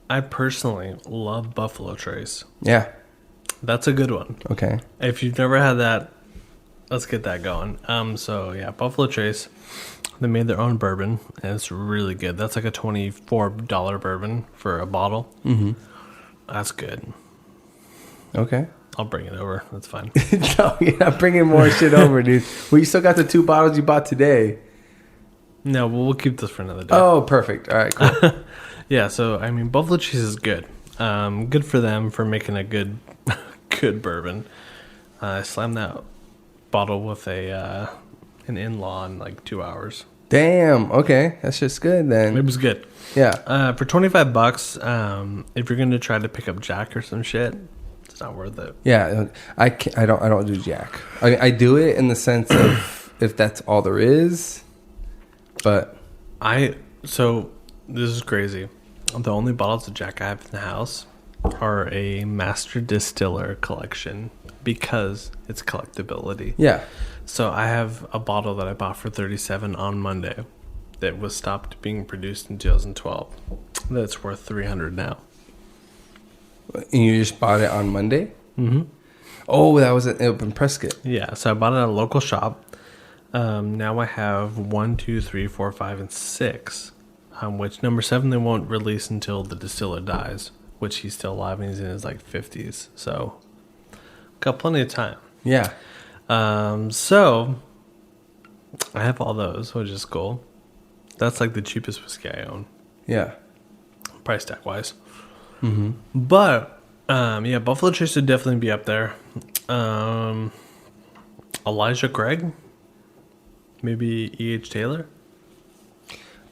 S1: I personally love Buffalo Trace.
S2: Yeah.
S1: That's a good one.
S2: Okay.
S1: If you've never had that, let's get that going. So yeah, Buffalo Trace, they made their own bourbon, and it's really good. That's like a $24 bourbon for a bottle. Mm-hmm. That's good.
S2: Okay.
S1: I'll bring it over. That's fine.
S2: No, you're not bringing more shit over, dude. Well, you still got the 2 bottles you bought today.
S1: No, we'll keep this for another day.
S2: Oh, perfect. All right, cool.
S1: Yeah, so, I mean, Buffalo Trace is good. Good for them for making a good bourbon. I slammed that bottle with an in-law in like 2 hours.
S2: Damn. Okay, that's just good then.
S1: It was good.
S2: Yeah.
S1: For $25, if you're gonna try to pick up Jack or some shit, it's not worth it.
S2: Yeah, I don't do Jack. I do it in the sense of if that's all there is, but
S1: so this is crazy. The only bottles of Jack I have in the house are a master distiller collection because it's collectability.
S2: yeah.
S1: So I have a bottle that I bought for $37 on Monday that was stopped being produced in 2012. That's worth $300 now.
S2: And you just bought it on Monday?
S1: Mm-hmm.
S2: Oh, that was in Prescott.
S1: Yeah, so I bought it at a local shop. Now I have 1, 2, 3, 4, 5, and 6. Which number 7 they won't release until the distiller dies, which he's still alive and he's in his like 50s. So got plenty of time.
S2: Yeah.
S1: So I have all those, which is cool. That's like the cheapest whiskey I own,
S2: Yeah.
S1: price tag wise. Mm-hmm. But yeah, Buffalo Trace would definitely be up there. Elijah Craig, maybe E.H. Taylor.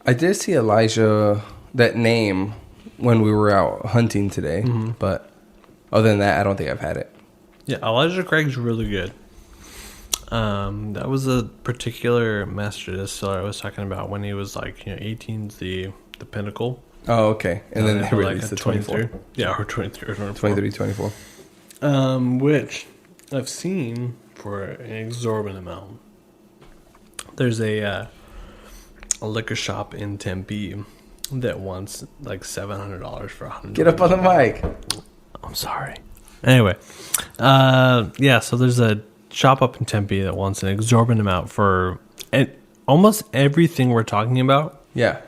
S2: I did see Elijah, that name, when we were out hunting today, but other than that, I don't think I've had it.
S1: Yeah, Elijah Craig's really good. That was a particular master distiller I was talking about when he was like, 18's the pinnacle.
S2: Oh, okay. And then they released the
S1: 23.
S2: 24.
S1: Yeah, or 23 or 24.
S2: 23, 24.
S1: Which I've seen for an exorbitant amount. There's a liquor shop in Tempe that wants like $700 for 100.
S2: Get up on the mic.
S1: I'm sorry. Anyway, yeah. So there's a shop up in Tempe that wants an exorbitant amount for almost everything we're talking about.
S2: Yeah.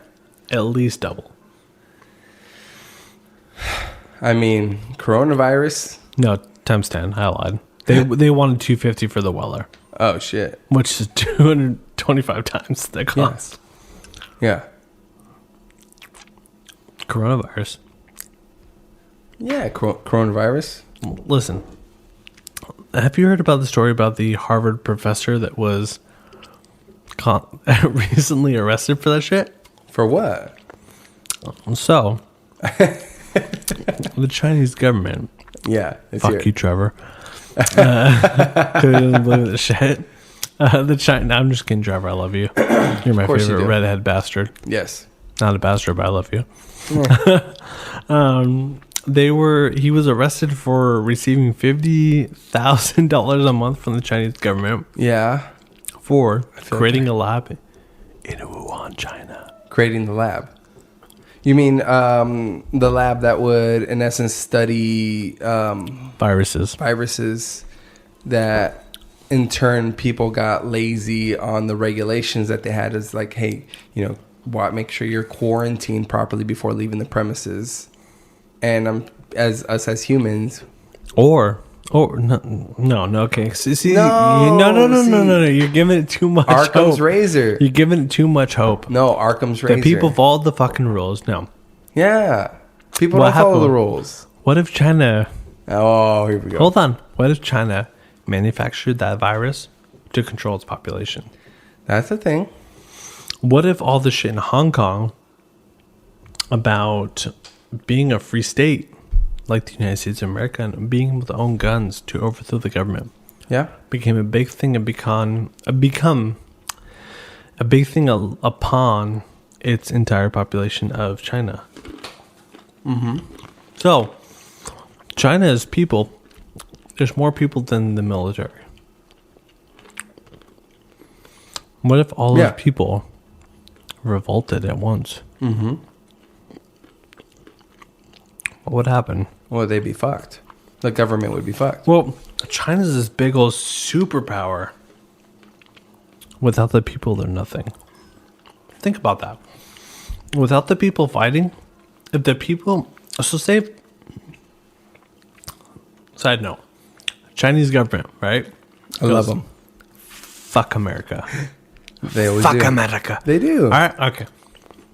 S1: At least double.
S2: I mean, coronavirus.
S1: No, times 10. I lied. They wanted $250 for the Weller,
S2: Oh, shit.
S1: which is 225 times the cost.
S2: Yeah.
S1: Coronavirus.
S2: Yeah, coronavirus.
S1: Listen, have you heard about the story about the Harvard professor that was recently arrested for that shit?
S2: For what?
S1: So, the Chinese government.
S2: Yeah.
S1: Fuck you, Trevor. Who doesn't believe this shit? I'm just kidding, Trevor. I love you. You're my favorite redhead bastard.
S2: Yes.
S1: Not a bastard, but I love you.
S2: Yeah.
S1: He was arrested for receiving $50,000 a month from the Chinese government.
S2: Yeah.
S1: For creating a lab in Wuhan, China.
S2: Creating the lab. You mean the lab that would, in essence, study
S1: viruses
S2: that, in turn, people got lazy on the regulations that they had. As like, hey, make sure you're quarantined properly before leaving the premises. And as humans,
S1: no, okay. See,
S2: no,
S1: you're giving it too much
S2: Arkham's
S1: hope.
S2: razor.
S1: You're giving it too much hope.
S2: No, Arkham's razor.
S1: The people followed the fucking rules. No.
S2: Yeah, people don't follow the rules.
S1: What if China?
S2: Oh, here we go.
S1: Hold on. What if China manufactured that virus to control its population?
S2: That's the thing.
S1: What if all the shit in Hong Kong about being a free state like the United States of America and being able to own guns to overthrow the government became a big thing and become a big thing upon its entire population of China?
S2: Mm-hmm.
S1: So China is people. There's more people than the military. What if all those people revolted at once?
S2: Mm-hmm.
S1: What would happen?
S2: Well, they'd be fucked. The government would be fucked.
S1: Well, China's this big old superpower. Without the people, they're nothing. Think about that. Without the people fighting, if the people... So say... Side note. Chinese government, right?
S2: I love them.
S1: Fuck America.
S2: They always
S1: fuck
S2: do.
S1: America.
S2: They do.
S1: All right, okay.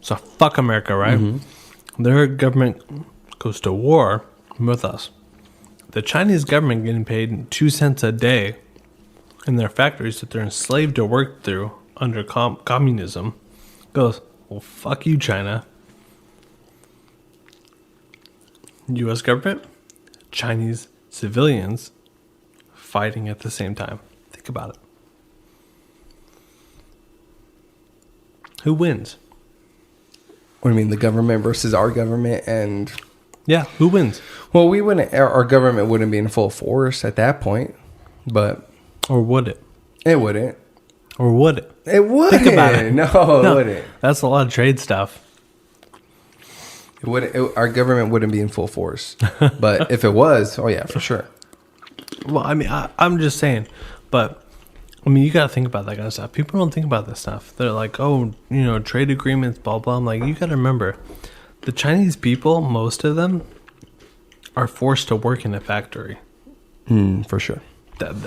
S1: So fuck America, right? Mm-hmm. Their government goes to war with us. The Chinese government getting paid 2 cents a day in their factories that they're enslaved to work through under communism goes, well, fuck you, China. U.S. government, Chinese civilians fighting at the same time. Think about it. Who wins?
S2: What do you mean, the government versus our government? And
S1: yeah, who wins?
S2: Well, we wouldn't. Our government wouldn't be in full force at that point, but
S1: or would it?
S2: It wouldn't.
S1: Or would it?
S2: It wouldn't.
S1: Think about it.
S2: No, it wouldn't.
S1: That's a lot of trade stuff.
S2: It wouldn't. Our government wouldn't be in full force, but if it was, oh yeah, for sure.
S1: Well, I mean, I'm just saying, but. I mean, you got to think about that kind of stuff. People don't think about this stuff. They're like, oh, trade agreements, blah, blah. I'm like, you got to remember, the Chinese people, most of them, are forced to work in a factory.
S2: For sure.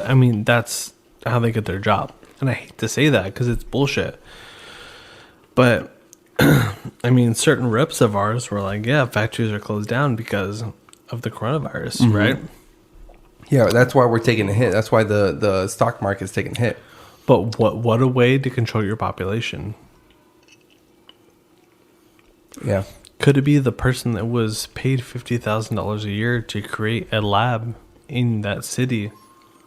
S1: I mean, that's how they get their job. And I hate to say that because it's bullshit. But, I mean, certain reps of ours were like, yeah, factories are closed down because of the coronavirus, right?
S2: Yeah, that's why we're taking a hit. That's why the stock market's taking a hit.
S1: But what a way to control your population.
S2: Yeah.
S1: Could it be the person that was paid $50,000 a year to create a lab in that city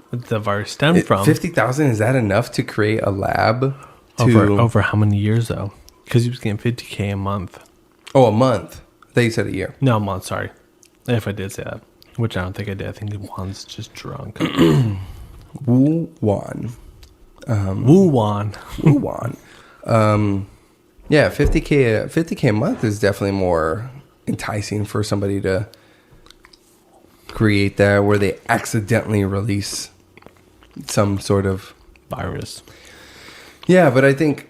S1: that the virus stemmed from?
S2: 50,000, is that enough to create a lab?
S1: Over how many years, though? Because he was getting $50K a month.
S2: Oh, a month. I thought you said a year.
S1: No, a month, sorry. If I did say that. Which I don't think I did. I think Juan's just drunk.
S2: Wuhan.
S1: Wuhan.
S2: Yeah, 50K a month is definitely more enticing for somebody to create that where they accidentally release some sort of
S1: virus.
S2: Yeah, but I think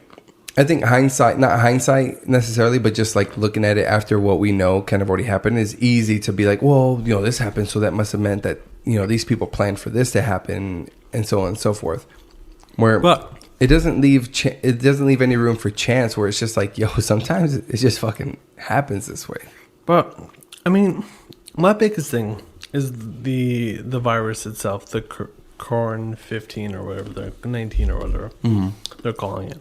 S2: hindsight, not hindsight necessarily, but just like looking at it after what we know kind of already happened, is easy to be like, well, this happened, so that must have meant that, these people planned for this to happen, and so on and so forth. Where it doesn't leave any room for chance, where it's just like, yo, sometimes it just fucking happens this way.
S1: But I mean, my biggest thing is the virus itself, the Corn 15 or whatever, they're 19 or whatever they're calling it.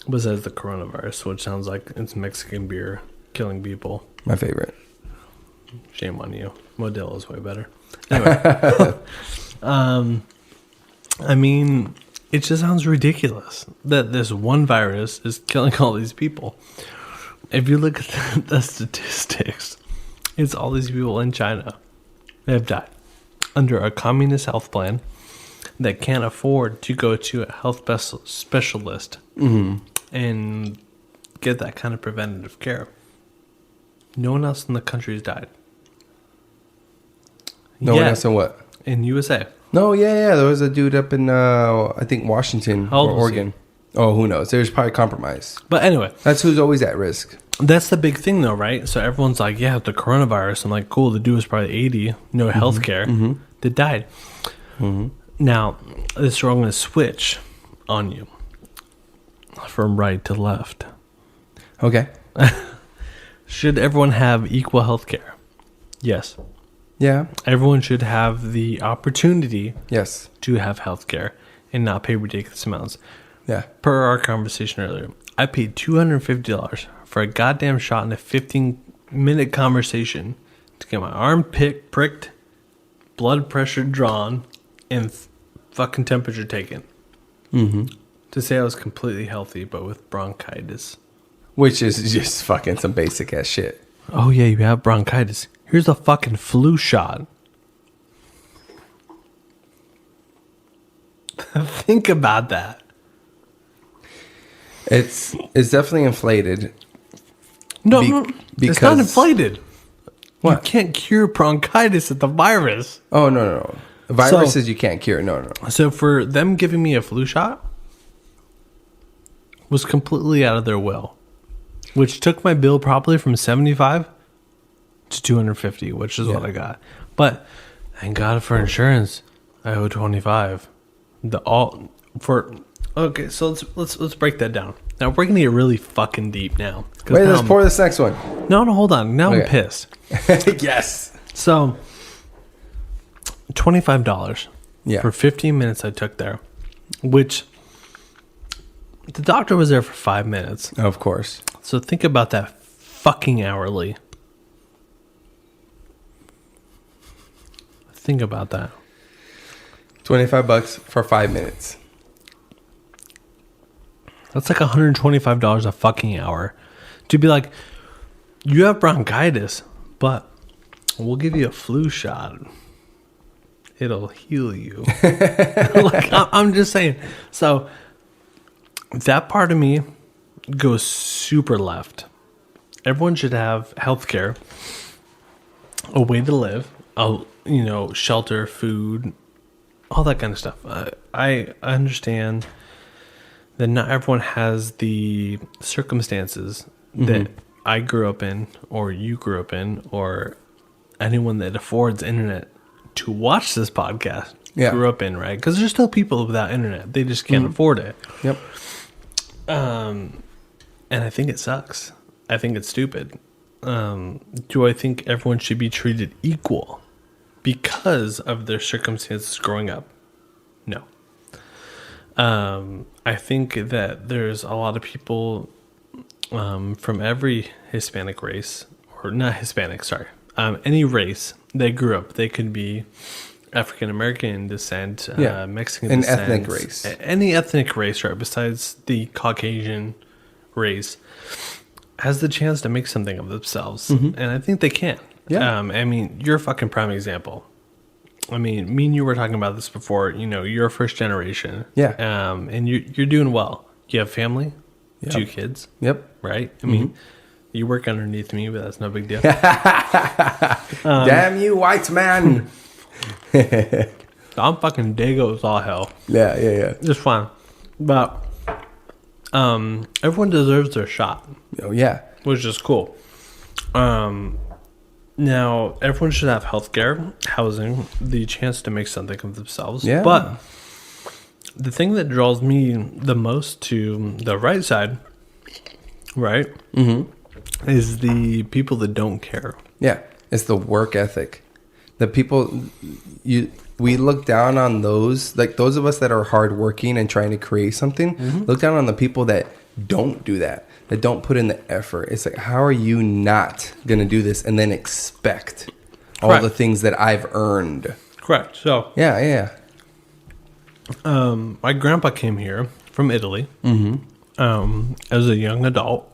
S1: Besides the coronavirus, which sounds like it's Mexican beer killing people.
S2: My favorite.
S1: Shame on you. Modelo is way better. Anyway, I mean, it just sounds ridiculous that this one virus is killing all these people. If you look at the statistics, it's all these people in China that have died under a communist health plan that can't afford to go to a health specialist and get that kind of preventative care. No one else in the country has died.
S2: No one else in what?
S1: In USA.
S2: No, yeah. There was a dude up in, I think, Washington or Oregon. Oh, who knows? There's probably compromise.
S1: But anyway.
S2: That's who's always at risk.
S1: That's the big thing, though, right? So everyone's like, yeah, the coronavirus. I'm like, cool, the dude was probably 80, no health care, that died. Now, this is where I'm going to switch on you from right to left.
S2: Okay.
S1: Should everyone have equal health care? Yes.
S2: Yeah.
S1: Everyone should have the opportunity
S2: Yes.
S1: to have health care and not pay ridiculous amounts.
S2: Yeah.
S1: Per our conversation earlier, I paid $250 for a goddamn shot in a 15-minute conversation to get my arm pricked, blood pressure drawn, and fucking temperature taken. To say I was completely healthy, but with bronchitis.
S2: Which is just fucking some basic ass shit.
S1: Oh yeah, you have bronchitis. Here's a fucking flu shot. Think about that.
S2: It's definitely inflated.
S1: No, it's not inflated.
S2: What?
S1: You can't cure bronchitis with the virus.
S2: Oh, no. Viruses you can't cure. No.
S1: So for them giving me a flu shot was completely out of their will, which took my bill probably from $75 to $250, which is what I got. But thank God for insurance, I owe $25. Okay, so let's break that down. Now we're gonna get really fucking deep now.
S2: Wait, let's pour this next one.
S1: No, hold on. Now I'm pissed.
S2: Yes.
S1: So $25 for 15 minutes I took there, which the doctor was there for 5 minutes.
S2: Of course.
S1: So think about that fucking hourly. Think about that.
S2: $25 for 5 minutes.
S1: That's like $125 a fucking hour. To be like, you have bronchitis, but we'll give you a flu shot. It'll heal you. Like, I'm just saying. So that part of me goes super left. Everyone should have health care, a way to live, shelter, food, all that kind of stuff. I understand that not everyone has the circumstances that I grew up in, or you grew up in, or anyone that affords internet to watch this podcast grew up in, right? Because there's still people without internet. They just can't afford it.
S2: Yep.
S1: And I think it sucks. I think it's stupid. Do I think everyone should be treated equal because of their circumstances growing up? No. I think that there's a lot of people from every Hispanic race, or not Hispanic, sorry, any race that grew up. They could be African American descent, Mexican descent,
S2: ethnic race,
S1: any ethnic race, right? Besides the Caucasian race, has the chance to make something of themselves, and I think they can. Yeah. I mean, you're a fucking prime example. I mean, me and you were talking about this before. You're a first generation.
S2: Yeah.
S1: And you're doing well. You have family, 2 kids.
S2: Yep.
S1: Right. I mean, you work underneath me, but that's no big deal.
S2: Damn you, white man.
S1: I'm fucking Dago as all hell.
S2: Yeah.
S1: It's fine. But everyone deserves their shot.
S2: Oh, yeah.
S1: Which is cool. Now, everyone should have healthcare, housing, the chance to make something of themselves.
S2: Yeah.
S1: But the thing that draws me the most to the right side, right, is the people that don't care.
S2: Yeah. It's the work ethic. The people, we look down on those, like those of us that are hardworking and trying to create something. Look down on the people that don't do that don't put in the effort. It's like, how are you not gonna do this and then expect all the things that I've earned?
S1: Correct. So
S2: yeah.
S1: My grandpa came here from Italy as a young adult.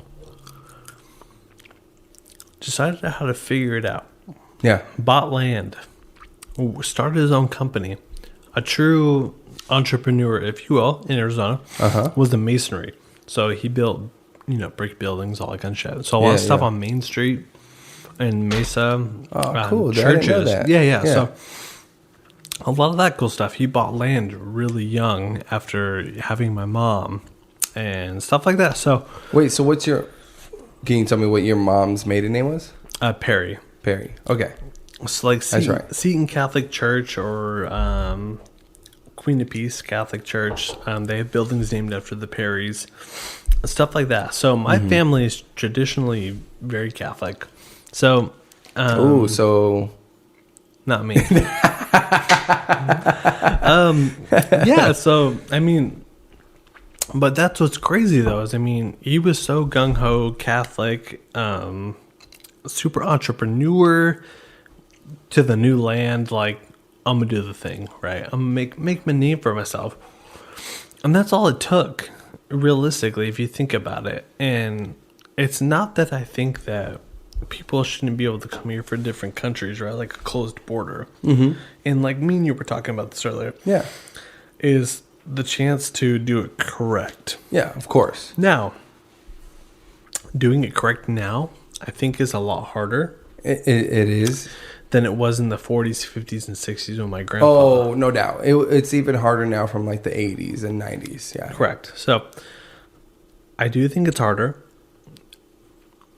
S1: Decided how to figure it out.
S2: Yeah.
S1: Bought land. Started his own company. A true entrepreneur, if you will, in Arizona, was the masonry. So he built, brick buildings, all that kind of shit. So a lot of stuff on Main Street and Mesa.
S2: Oh, cool.
S1: Churches.
S2: I didn't know that.
S1: Yeah. So a lot of that cool stuff. He bought land really young after having my mom and stuff like that. So
S2: wait, so can you tell me what your mom's maiden name was?
S1: Perry.
S2: Perry. Okay.
S1: It's like
S2: That's right.
S1: Seton Catholic Church or Queen of Peace Catholic Church. They have buildings named after the Perrys, stuff like that. So my family is traditionally very Catholic. So,
S2: so
S1: not me. Yeah. So I mean, but that's what's crazy though. Is he was so gung ho Catholic, super entrepreneur. To the new land, like, I'm gonna do the thing, right? I'm gonna make my name for myself, and that's all it took, realistically, if you think about it. And it's not that I think that people shouldn't be able to come here from different countries, right? Like a closed border, and like me and you were talking about this earlier.
S2: Yeah,
S1: is the chance to do it correct.
S2: Yeah, of course.
S1: Now, doing it correct now, I think, is a lot harder.
S2: It is.
S1: Than it was in the 40s, 50s, and 60s when my grandpa...
S2: Oh, no doubt. It's even harder now from like the 80s and 90s. Yeah.
S1: Correct. So, I do think it's harder.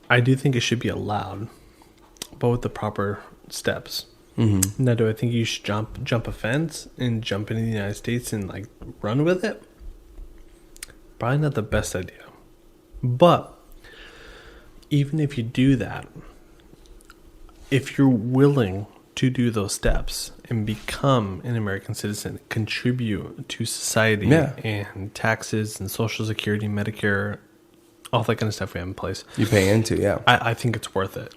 S1: I do think it should be allowed, but with the proper steps. Now, do I think you should jump a fence and jump into the United States and like run with it? Probably not the best idea. But, even if you do that... If you're willing to do those steps and become an American citizen, contribute to society and taxes and Social Security, Medicare, all that kind of stuff we have in place.
S2: You pay into, yeah.
S1: I think it's worth it.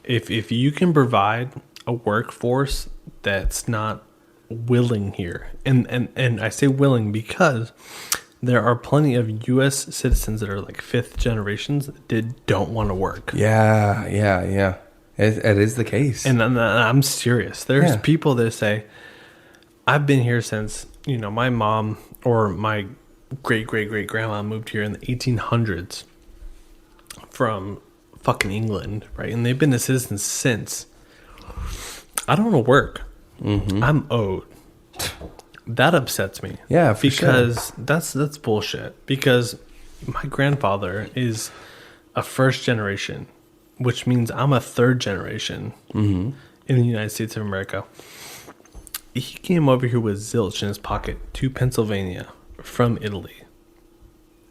S1: If you can provide a workforce that's not willing here, and I say willing because there are plenty of U.S. citizens that are like fifth generations that don't want to work.
S2: Yeah. It is the case.
S1: And I'm serious. There's people that say, I've been here since, my mom or my great-great-great-grandma moved here in the 1800s from fucking England, right? And they've been a citizen since. I don't want to work. I'm owed. That upsets me.
S2: Yeah, for sure.
S1: Because that's bullshit. Because my grandfather is a first generation, which means I'm a third generation in the United States of America. He came over here with zilch in his pocket to Pennsylvania from Italy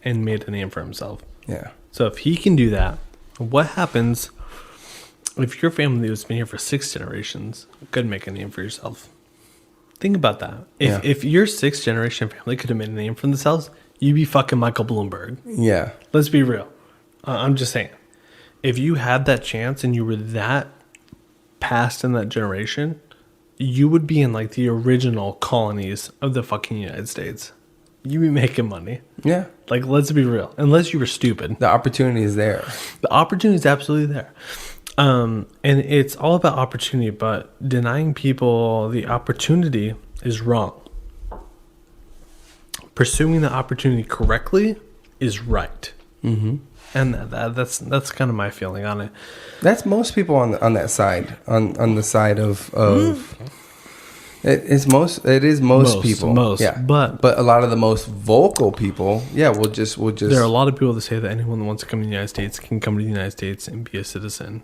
S1: and made a name for himself.
S2: Yeah.
S1: So if he can do that, what happens if your family that's been here for 6 generations could make a name for yourself? Think about that. If your 6th generation family could have made a name for themselves, you'd be fucking Michael Bloomberg.
S2: Yeah.
S1: Let's be real. I'm just saying. If you had that chance and you were that past in that generation, you would be in like the original colonies of the fucking United States. You'd be making money.
S2: Yeah.
S1: Like, let's be real. Unless you were stupid.
S2: The opportunity is there.
S1: The opportunity is absolutely there. And it's all about opportunity, but denying people the opportunity is wrong. Pursuing the opportunity correctly is right. And that's kind of my feeling on it.
S2: That's most people on that side, on the side of it is most people. Yeah.
S1: But
S2: a lot of the most vocal people, will just
S1: there are a lot of people that say that anyone that wants to come to the United States can come to the United States and be a citizen.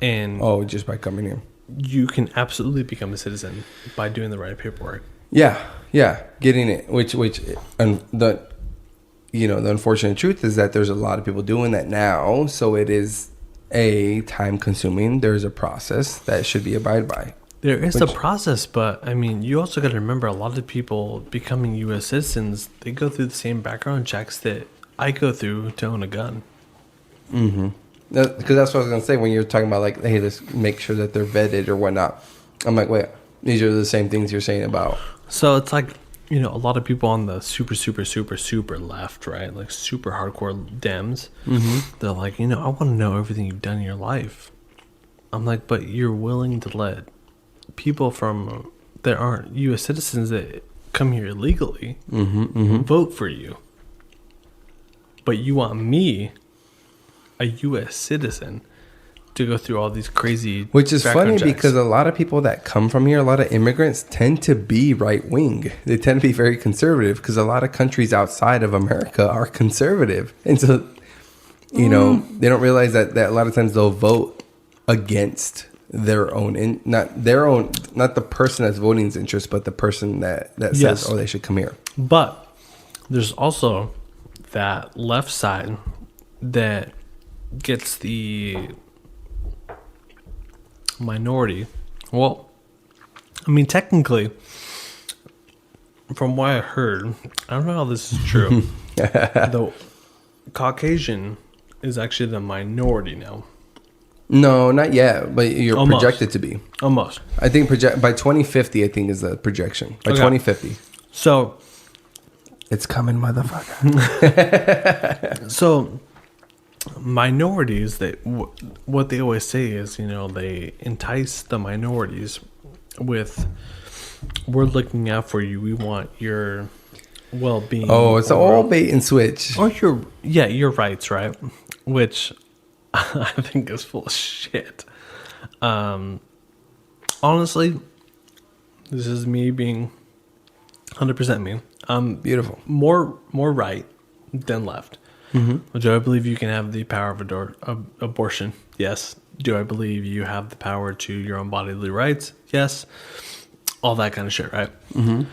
S1: And
S2: just by coming here.
S1: You can absolutely become a citizen by doing the right paperwork.
S2: Yeah. Getting it, and the unfortunate truth is that there's a lot of people doing that now. So it is time consuming. There's a process that should be abided by.
S1: There is a process, but I mean, you also got to remember a lot of people becoming U.S. citizens, they go through the same background checks that I go through to own a gun.
S2: Mm-hmm. Because that's what I was going to say when you're talking about like, hey, let's make sure that they're vetted or whatnot. I'm like, wait, these are the same things you're saying about.
S1: So it's like, you know, a lot of people on the super left, right? Like super hardcore Dems. Mm-hmm. They're like, you know, I want to know everything you've done in your life. I'm like, but you're willing to let people from that aren't U.S. citizens that come here illegally vote for you. But you want me, a U.S. citizen, to go through all these crazy
S2: which is funny
S1: checks.
S2: Because a lot of people that come from here, a lot of immigrants tend to be right wing. They tend to be very conservative because a lot of countries outside of America are conservative, and so you know they don't realize that a lot of times they'll vote against their own not the person that's voting's interest, but the person that says, oh, they should come here.
S1: But there's also that left side that gets the minority. Well, I mean, technically, from what I heard, I don't know how this is true. The Caucasian is actually the minority now.
S2: No, not yet, but you're
S1: Almost.
S2: projected to be.
S1: Almost.
S2: I think by 2050, I think is the projection. By 2050.
S1: So
S2: it's coming, motherfucker.
S1: So minorities, what they always say is, you know, they entice the minorities with, we're looking out for you. We want your well-being.
S2: Oh, it's all bait and switch.
S1: Or your rights, right? Which I think is full of shit. Honestly, this is me being 100% me.
S2: Beautiful.
S1: More right than left. Mm-hmm. Do I believe you can have the power of abortion? Yes. Do I believe you have the power to your own bodily rights? Yes. All that kind of shit, right? Mm-hmm.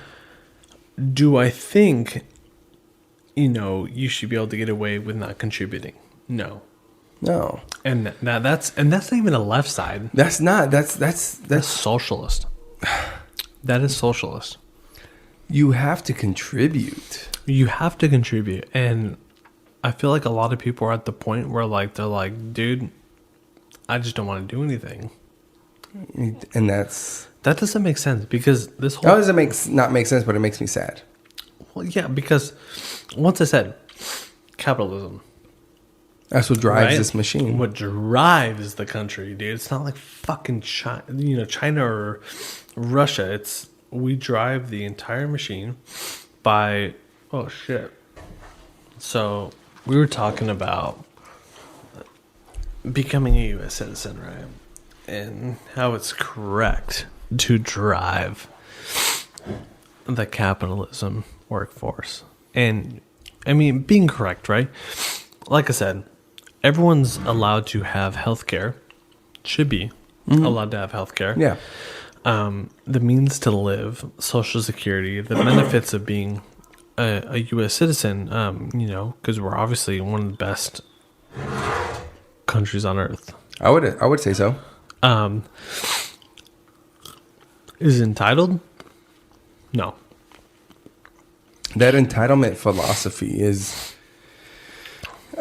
S1: Do I think, you know, you should be able to get away with not contributing? No.
S2: No.
S1: And that's not even a left side.
S2: That's not. That's
S1: socialist. That is socialist.
S2: You have to contribute.
S1: You have to contribute. And I feel like a lot of people are at the point where they're like, dude, I just don't want to do anything.
S2: And that
S1: doesn't make sense because this whole...
S2: How does it not make sense, but it makes me sad?
S1: Well, yeah, because once I said capitalism...
S2: That's what drives this machine.
S1: What drives the country, dude. It's not like fucking China or Russia. We drive the entire machine by... Oh, shit. So... We were talking about becoming a U.S. citizen, right? And how it's correct to drive the capitalism workforce. And, I mean, being correct, right? Like I said, everyone's allowed to have health care. Should be allowed to have health care.
S2: Yeah.
S1: The means to live, Social Security, the benefits of being a U.S. citizen, you know, because we're obviously one of the best countries on earth.
S2: I would say so.
S1: Is entitled? No.
S2: That entitlement philosophy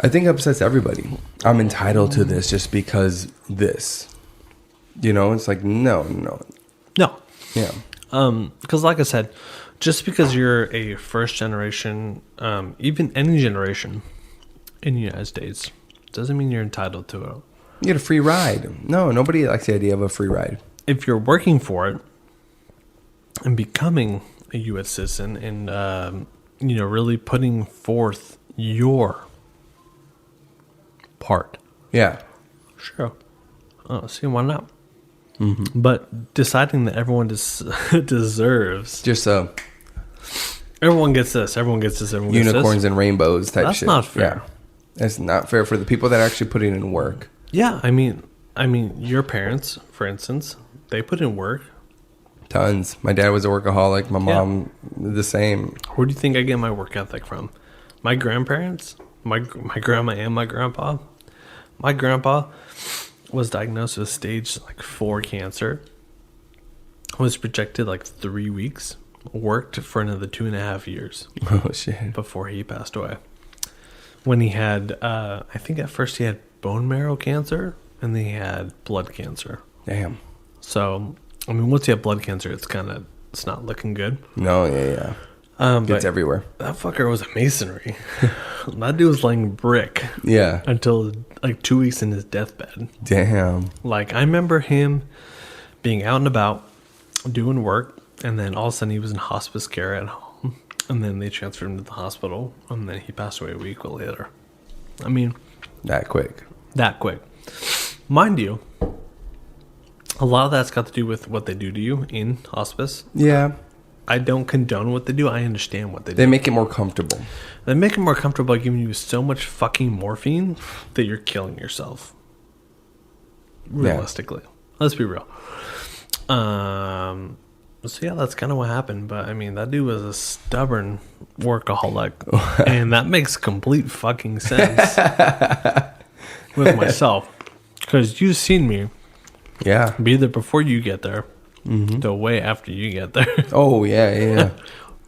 S2: I think upsets everybody. I'm entitled to this just because this. You know, it's like, no. Yeah.
S1: Because like I said, just because you're a first generation, even any generation in the United States, doesn't mean you're entitled to it.
S2: You get a free ride. No, nobody likes the idea of a free ride.
S1: If you're working for it and becoming a U.S. citizen and, you know, really putting forth your part.
S2: Yeah.
S1: Sure. See, why not? Mm-hmm. But deciding that everyone deserves...
S2: Just
S1: everyone gets this, everyone gets this, everyone gets this.
S2: Unicorns and rainbows type
S1: That's
S2: shit.
S1: That's not fair.
S2: Yeah. That's not fair for the people that are actually putting in work.
S1: Yeah, I mean, your parents, for instance, they put in work.
S2: Tons. My dad was a workaholic. My mom, the same.
S1: Where do you think I get my work ethic from? My grandparents? My grandma and my grandpa? My grandpa was diagnosed with stage 4 cancer. was projected like 3 weeks, worked for another 2.5 years
S2: Oh shit.
S1: before he passed away. When he had, I think at first he had bone marrow cancer, and then he had blood cancer.
S2: Damn.
S1: So, I mean, once you have blood cancer, it's not looking good.
S2: No, yeah.
S1: But
S2: It's everywhere.
S1: that fucker was a masonry. That dude was laying brick
S2: Yeah.
S1: until like 2 weeks in his deathbed.
S2: Damn.
S1: Like, I remember him being out and about doing work, and then all of a sudden he was in hospice care at home, and then they transferred him to the hospital, and then he passed away a week later. I mean,
S2: That quick.
S1: that quick. Mind you, a lot of that's got to do with what they do to you in hospice.
S2: Yeah.
S1: I don't condone what they do. I understand what they do.
S2: They make it more comfortable.
S1: They make it more comfortable by giving you so much fucking morphine that you're killing yourself. Realistically. Let's be real. So yeah, that's kind of what happened. But I mean, that dude was a stubborn workaholic. And that makes complete fucking sense with myself. Because you've seen me
S2: Yeah.
S1: be there before you get there. The way after you get there.
S2: Oh, yeah.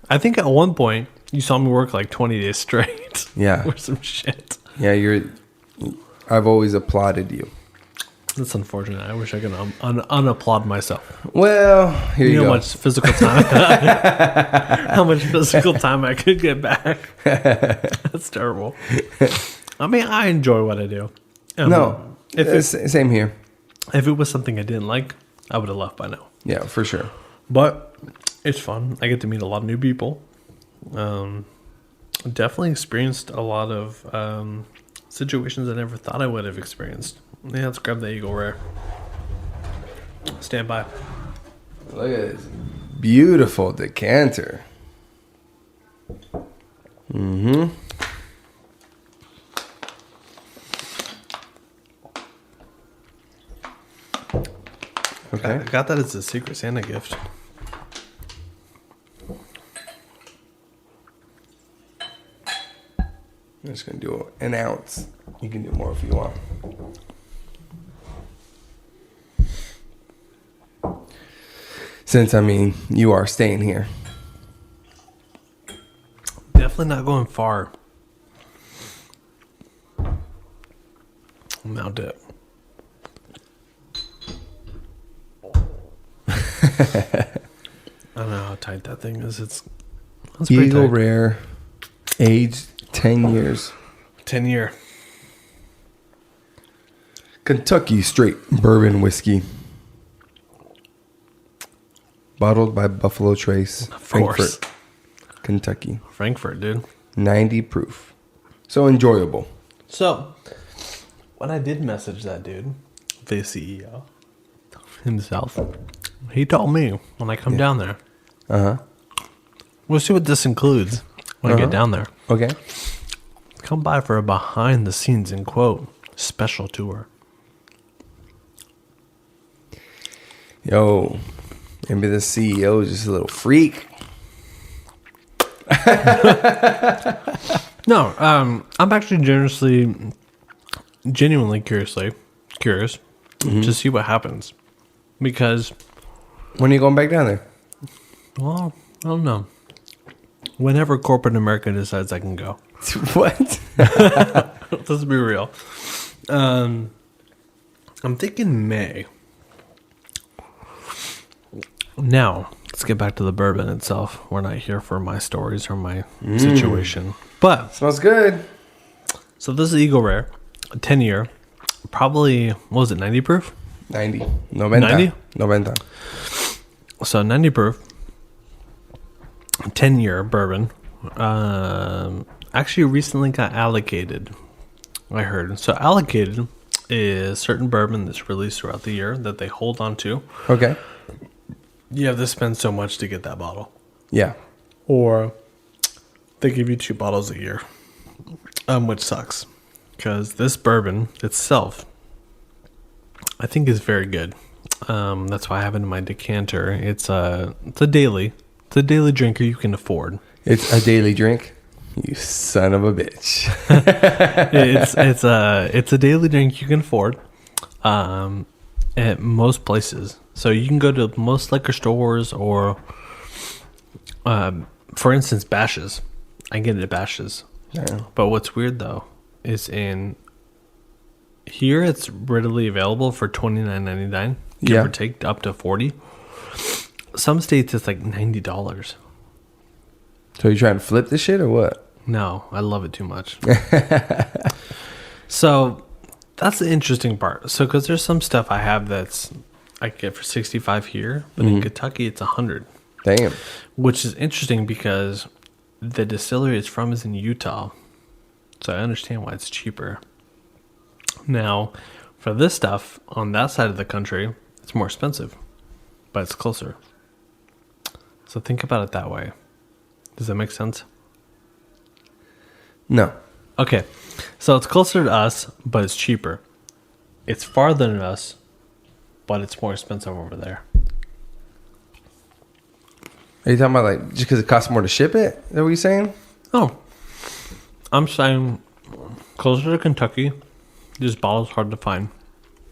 S1: I think at one point you saw me work like 20 days straight.
S2: Yeah.
S1: Or some shit.
S2: Yeah, I've always applauded you.
S1: That's unfortunate. I wish I could unapplaud myself.
S2: Well, here you
S1: How
S2: go.
S1: much physical time? How much physical time I could get back? That's terrible. I mean, I enjoy what I do.
S2: No, same here.
S1: If it was something I didn't like, I would have left by now.
S2: Yeah, for sure.
S1: But it's fun. I get to meet a lot of new people. Definitely experienced a lot of situations I never thought I would have experienced. Yeah, let's grab the Eagle Rare. Stand by.
S2: Look at this beautiful decanter. Mm-hmm. Okay.
S1: I got that as a Secret Santa gift.
S2: I'm just going to do an ounce. You can do more if you want. Since, I mean, you are staying here.
S1: Definitely not going far. Mount it. I don't know how tight that thing is. That's pretty
S2: Eagle
S1: tight.
S2: Rare, aged 10 years.
S1: 10-year.
S2: Kentucky straight bourbon whiskey. Bottled by Buffalo Trace,
S1: Of course.
S2: Frankfort, Kentucky.
S1: Frankfurt, dude.
S2: 90 proof. So enjoyable.
S1: So, when I did message that dude, the CEO himself, he told me when I come down there,
S2: Uh-huh.
S1: we'll see what this includes when I get down there.
S2: Okay.
S1: Come by for a behind the scenes, in quote, special tour.
S2: Yo, maybe the CEO is just a little freak.
S1: No, I'm actually genuinely curious to see what happens. Because,
S2: When are you going back down there?
S1: well, I don't know. Whenever corporate America decides I can go.
S2: What?
S1: Let's be real. I'm thinking May. Now, let's get back to the bourbon itself. We're not here for my stories or my situation. But,
S2: Smells good.
S1: so this is Eagle Rare, a 10-year, probably, what was it, 90 proof?
S2: 90. 90?
S1: 90?
S2: 90.
S1: So 90 proof, 10-year bourbon. Actually recently got allocated, I heard. So allocated is certain bourbon that's released throughout the year that they hold on to.
S2: Okay.
S1: You have to spend so much to get that bottle.
S2: Yeah.
S1: Or they give you 2 bottles a year, which sucks. Because this bourbon itself, I think is very good. That's why I have it in my decanter. It's a daily drinker you can afford.
S2: It's a daily drink. You son of a bitch.
S1: It's a daily drink you can afford at most places. So you can go to most liquor stores or, for instance, Bash's. I get it at Bash's.
S2: Yeah.
S1: But what's weird though is here it's readily available for $29.99, give or take up to $40. Some states it's like $90.
S2: So you trying to flip this shit or what?
S1: No, I love it too much. So that's the interesting part. So because there's some stuff I have that's I get for $65 here, but in Kentucky it's $100.
S2: Damn.
S1: Which is interesting because the distillery it's from is in Utah. So I understand why it's cheaper. Now, for this stuff on that side of the country, it's more expensive, but it's closer. So think about it that way. Does that make sense?
S2: No.
S1: Okay, so it's closer to us, but it's cheaper. It's farther than us, but it's more expensive over there.
S2: Are you talking about like just because it costs more to ship it? Is that what you're saying?
S1: Oh, I'm saying closer to Kentucky, this bottle's hard to find.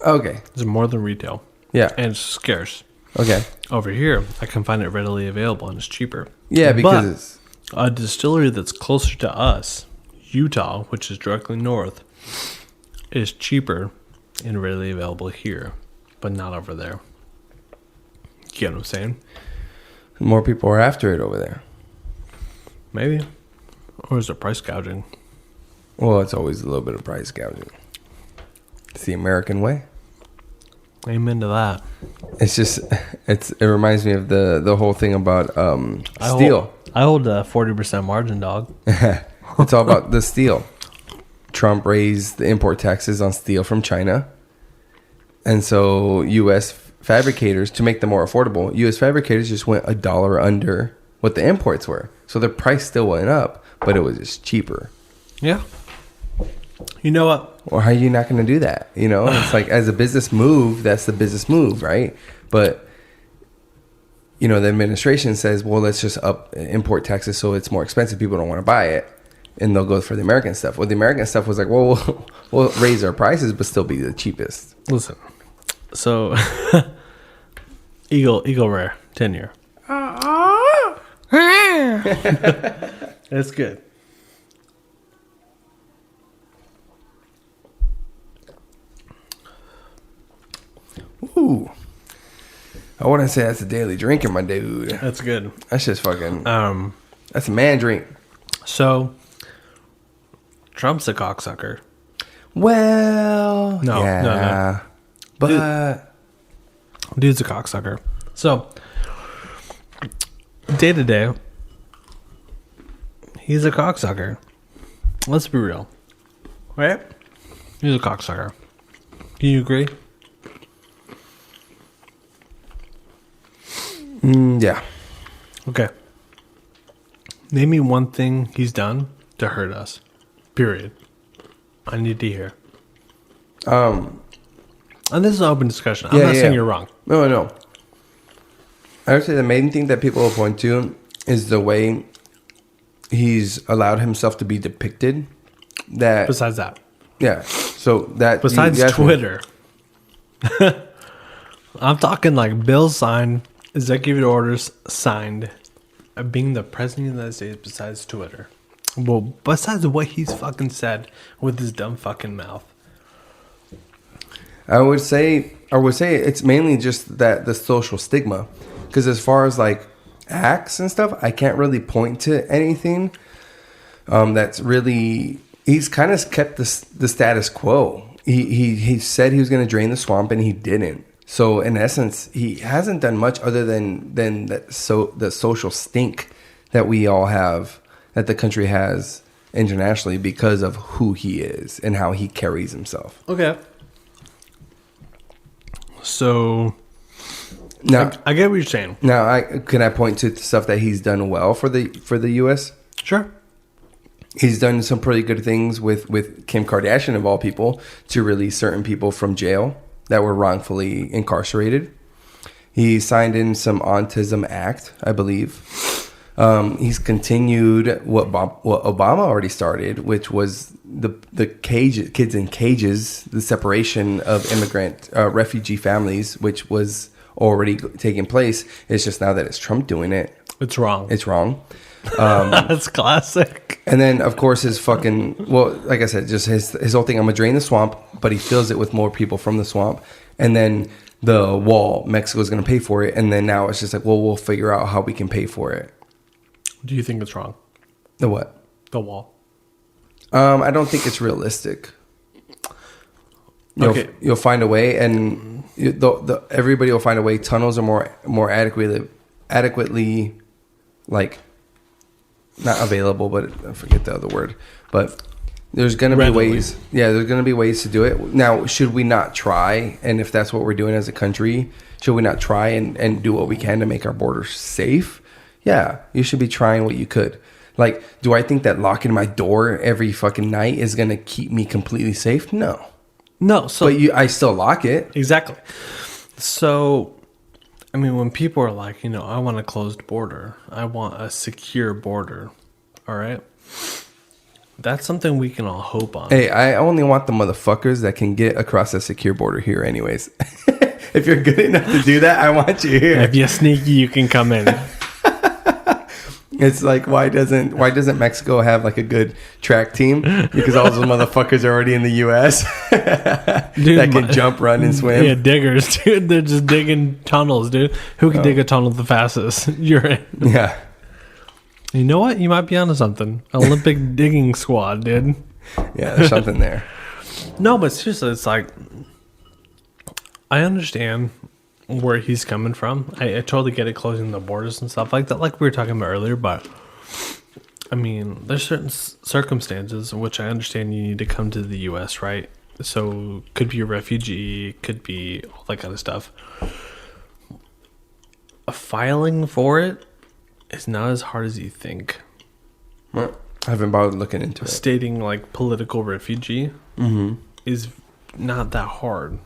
S2: Okay.
S1: It's more than retail.
S2: Yeah.
S1: And it's scarce.
S2: Okay.
S1: Over here, I can find it readily available and it's cheaper.
S2: Yeah, because it's
S1: a distillery that's closer to us, Utah, which is directly north, is cheaper and readily available here, but not over there. You get what I'm saying?
S2: more people are after it over there.
S1: Maybe. Or is it price gouging?
S2: Well, it's always a little bit of price gouging. It's the American way.
S1: Amen to that.
S2: It's just, it reminds me of the whole thing about steel.
S1: I hold a 40% margin, dog.
S2: It's all about the steel. Trump raised the import taxes on steel from China. And so U.S. fabricators, to make them more affordable, U.S. fabricators just went $1 under what the imports were. So the price still went up, but it was just cheaper.
S1: Yeah. You know what?
S2: Or how are you not going to do that? You know, it's like as a business move, that's the business move, right? But, you know, the administration says, well, let's just up import taxes so it's more expensive. People don't want to buy it. And they'll go for the American stuff. Well, the American stuff was like, well, we'll raise our prices, but still be the cheapest.
S1: Listen. So, Eagle Rare, 10-year. That's good.
S2: Ooh. I wouldn't say that's a daily drinking, my dude.
S1: That's good.
S2: That's just fucking, that's a man drink.
S1: So, Trump's a cocksucker.
S2: Well,
S1: No.
S2: But
S1: Dude's a cocksucker. So, day to day, he's a cocksucker. Let's be real. Right? He's a cocksucker. Do you agree?
S2: yeah.
S1: Okay. Name me one thing he's done to hurt us. Period. I need to hear. And this is an open discussion. I'm not saying you're wrong.
S2: No. I would say the main thing that people will point to is the way he's allowed himself to be depicted. That
S1: Besides that.
S2: Yeah. So that
S1: Besides Twitter. I'm talking like bills signed, executive orders signed, being the president of the United States besides Twitter. Well, besides what he's fucking said with his dumb fucking mouth.
S2: I would say it's mainly just that the social stigma, because as far as like acts and stuff, I can't really point to anything that's really. He's kind of kept the status quo. He said he was going to drain the swamp and he didn't. So in essence, he hasn't done much other than the social stink that we all have, that the country has internationally because of who he is and how he carries himself.
S1: Okay. So
S2: Now
S1: I get what you're saying.
S2: Now, can I point to stuff that he's done well for the U.S.?
S1: Sure.
S2: He's done some pretty good things with Kim Kardashian, of all people, to release certain people from jail that were wrongfully incarcerated. He signed in some Autism Act, I believe. He's continued what Obama already started, which was the kids in cages, the separation of immigrant refugee families, which was already taking place. It's just now that it's Trump doing it.
S1: It's wrong.
S2: It's wrong.
S1: That's classic.
S2: And then, of course, his fucking, well, like I said, just his whole thing, I'm going to drain the swamp, but he fills it with more people from the swamp. And then the wall, Mexico's going to pay for it. And then now it's just like, well, we'll figure out how we can pay for it.
S1: Do you think it's wrong?
S2: The what?
S1: The wall.
S2: I don't think it's realistic. You'll find a way, and everybody will find a way. Tunnels are more adequately, like, not available, but I forget the other word. But there's going to be ways. Yeah, there's going to be ways to do it. Now, should we not try? And if that's what we're doing as a country, should we not try and do what we can to make our borders safe? Yeah, you should be trying what you could. Like, do I think that locking my door every fucking night is going to keep me completely safe? No.
S1: No. So,
S2: but I still lock it.
S1: Exactly. So, I mean, when people are like, I want a closed border. I want a secure border. All right? That's something we can all hope on.
S2: Hey, I only want the motherfuckers that can get across a secure border here anyways. If you're good enough to do that, I want you here.
S1: If you're sneaky, you can come in.
S2: It's like, why doesn't Mexico have like a good track team? Because all those motherfuckers are already in the U.S. Dude, that can jump, run, and swim.
S1: Yeah, diggers, dude. They're just digging tunnels, dude. Who can dig a tunnel the fastest? You're in.
S2: Yeah.
S1: You know what? You might be onto something. Olympic digging squad, dude.
S2: Yeah, there's something there.
S1: No, but seriously, it's like, I understand where he's coming from. I totally get it, closing the borders and stuff like that, like we were talking about earlier. But I mean, there's certain circumstances in which I understand you need to come to the U.S., right? So could be a refugee, could be all that kind of stuff. Filing for it is not as hard as you think.
S2: Well, I haven't bothered looking into it.
S1: Stating like political refugee is not that hard.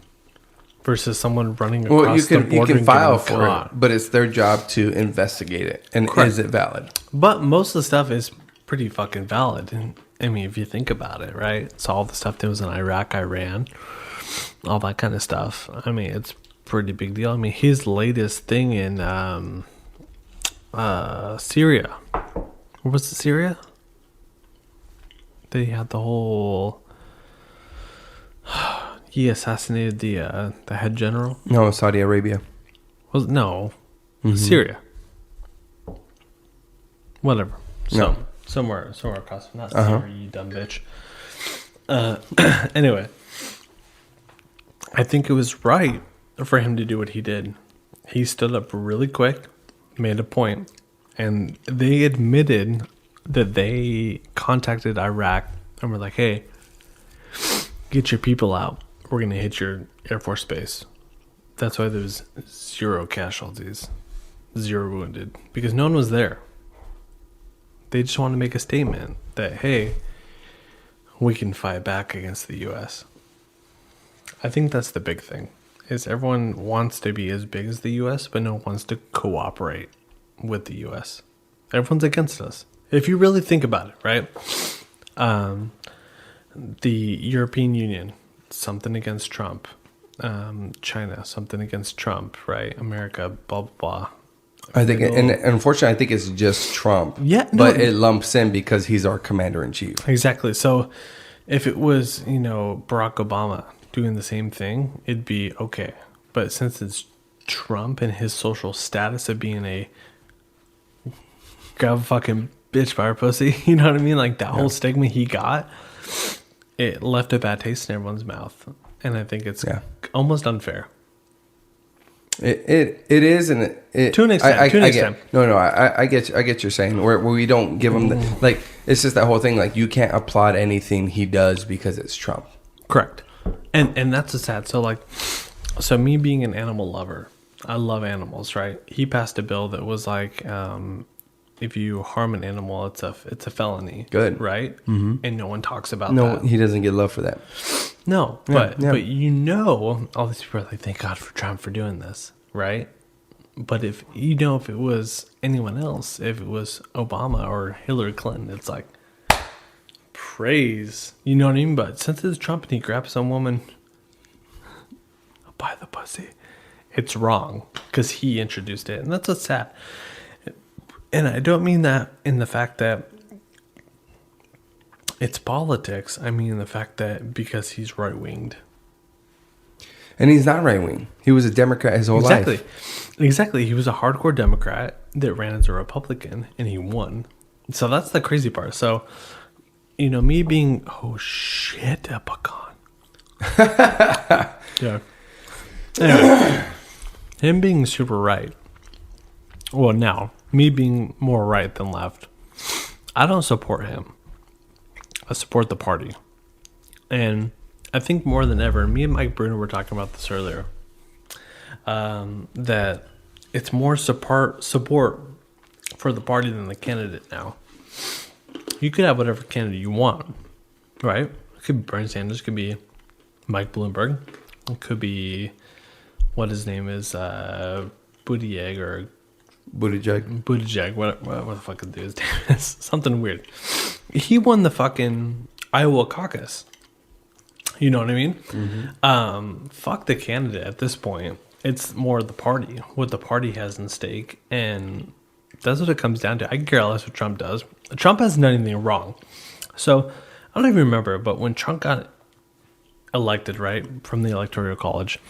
S1: Versus someone running across the border.
S2: You can file for it, but it's their job to investigate it. And Correct. Is it valid?
S1: But most of the stuff is pretty fucking valid. And, I mean, if you think about it, right? So all the stuff that was in Iraq, Iran, all that kind of stuff. I mean, it's a pretty big deal. I mean, his latest thing in Syria. What was it, Syria? They had the whole... He assassinated the head general.
S2: No, Saudi Arabia.
S1: No, Syria. Whatever. So somewhere across. Not Syria, you dumb bitch. Anyway, I think it was right for him to do what he did. He stood up really quick, made a point, and they admitted that they contacted Iraq and were like, "Hey, get your people out. We're going to hit your Air Force base." That's why there's 0 casualties, 0 wounded, because no one was there. They just want to make a statement that, hey, we can fight back against the U.S. I think that's the big thing, is everyone wants to be as big as the U.S., but no one wants to cooperate with the U.S. Everyone's against us. If you really think about it, right? The European Union, something against Trump. China, something against Trump, right? America, blah, blah, blah.
S2: I think, and unfortunately, I think it's just Trump.
S1: Yeah. No,
S2: but it lumps in because he's our commander-in-chief.
S1: Exactly. So if it was, Barack Obama doing the same thing, it'd be okay. But since it's Trump and his social status of being a grab a fucking bitch by her pussy, you know what I mean? Like that whole stigma he got, it left a bad taste in everyone's mouth, and I think it's almost unfair.
S2: It is, and it
S1: to an extent.
S2: I get what you're saying. Where we don't give him the it's just that whole thing. Like you can't applaud anything he does because it's Trump.
S1: Correct, and that's a sad. So me being an animal lover, I love animals. Right? He passed a bill that was like, if you harm an animal, it's a felony. Good, right? Mm-hmm. And no one talks about that.
S2: No, he doesn't get love for that.
S1: No, but all these people are like, thank God for Trump for doing this, right? But if it was anyone else, if it was Obama or Hillary Clinton, it's like praise, you know what I mean? But since it's Trump and he grabs some woman by the pussy it's wrong because he introduced it. And that's what's sad. And I don't mean that in the fact that it's politics. I mean the fact that because he's right-winged.
S2: And he's not right-wing. He was a Democrat his whole life.
S1: Exactly. He was a hardcore Democrat that ran as a Republican, and he won. So that's the crazy part. So, me being, oh shit, a pecan. Yeah. Anyway, him being super right. Well, now, me being more right than left. I don't support him. I support the party. And I think more than ever, me and Mike Bruno were talking about this earlier, that it's more support for the party than the candidate now. You could have whatever candidate you want, right? It could be Bernie Sanders, it could be Mike Bloomberg, it could be what his name is, Buttigieg, what the fuck is his name is? Something weird. He won the fucking Iowa caucus. You know what I mean? Mm-hmm. Fuck the candidate at this point. It's more the party, what the party has in stake. And that's what it comes down to. I care less what Trump does. Trump hasn't done anything wrong. So I don't even remember, but when Trump got elected, right, from the Electoral College,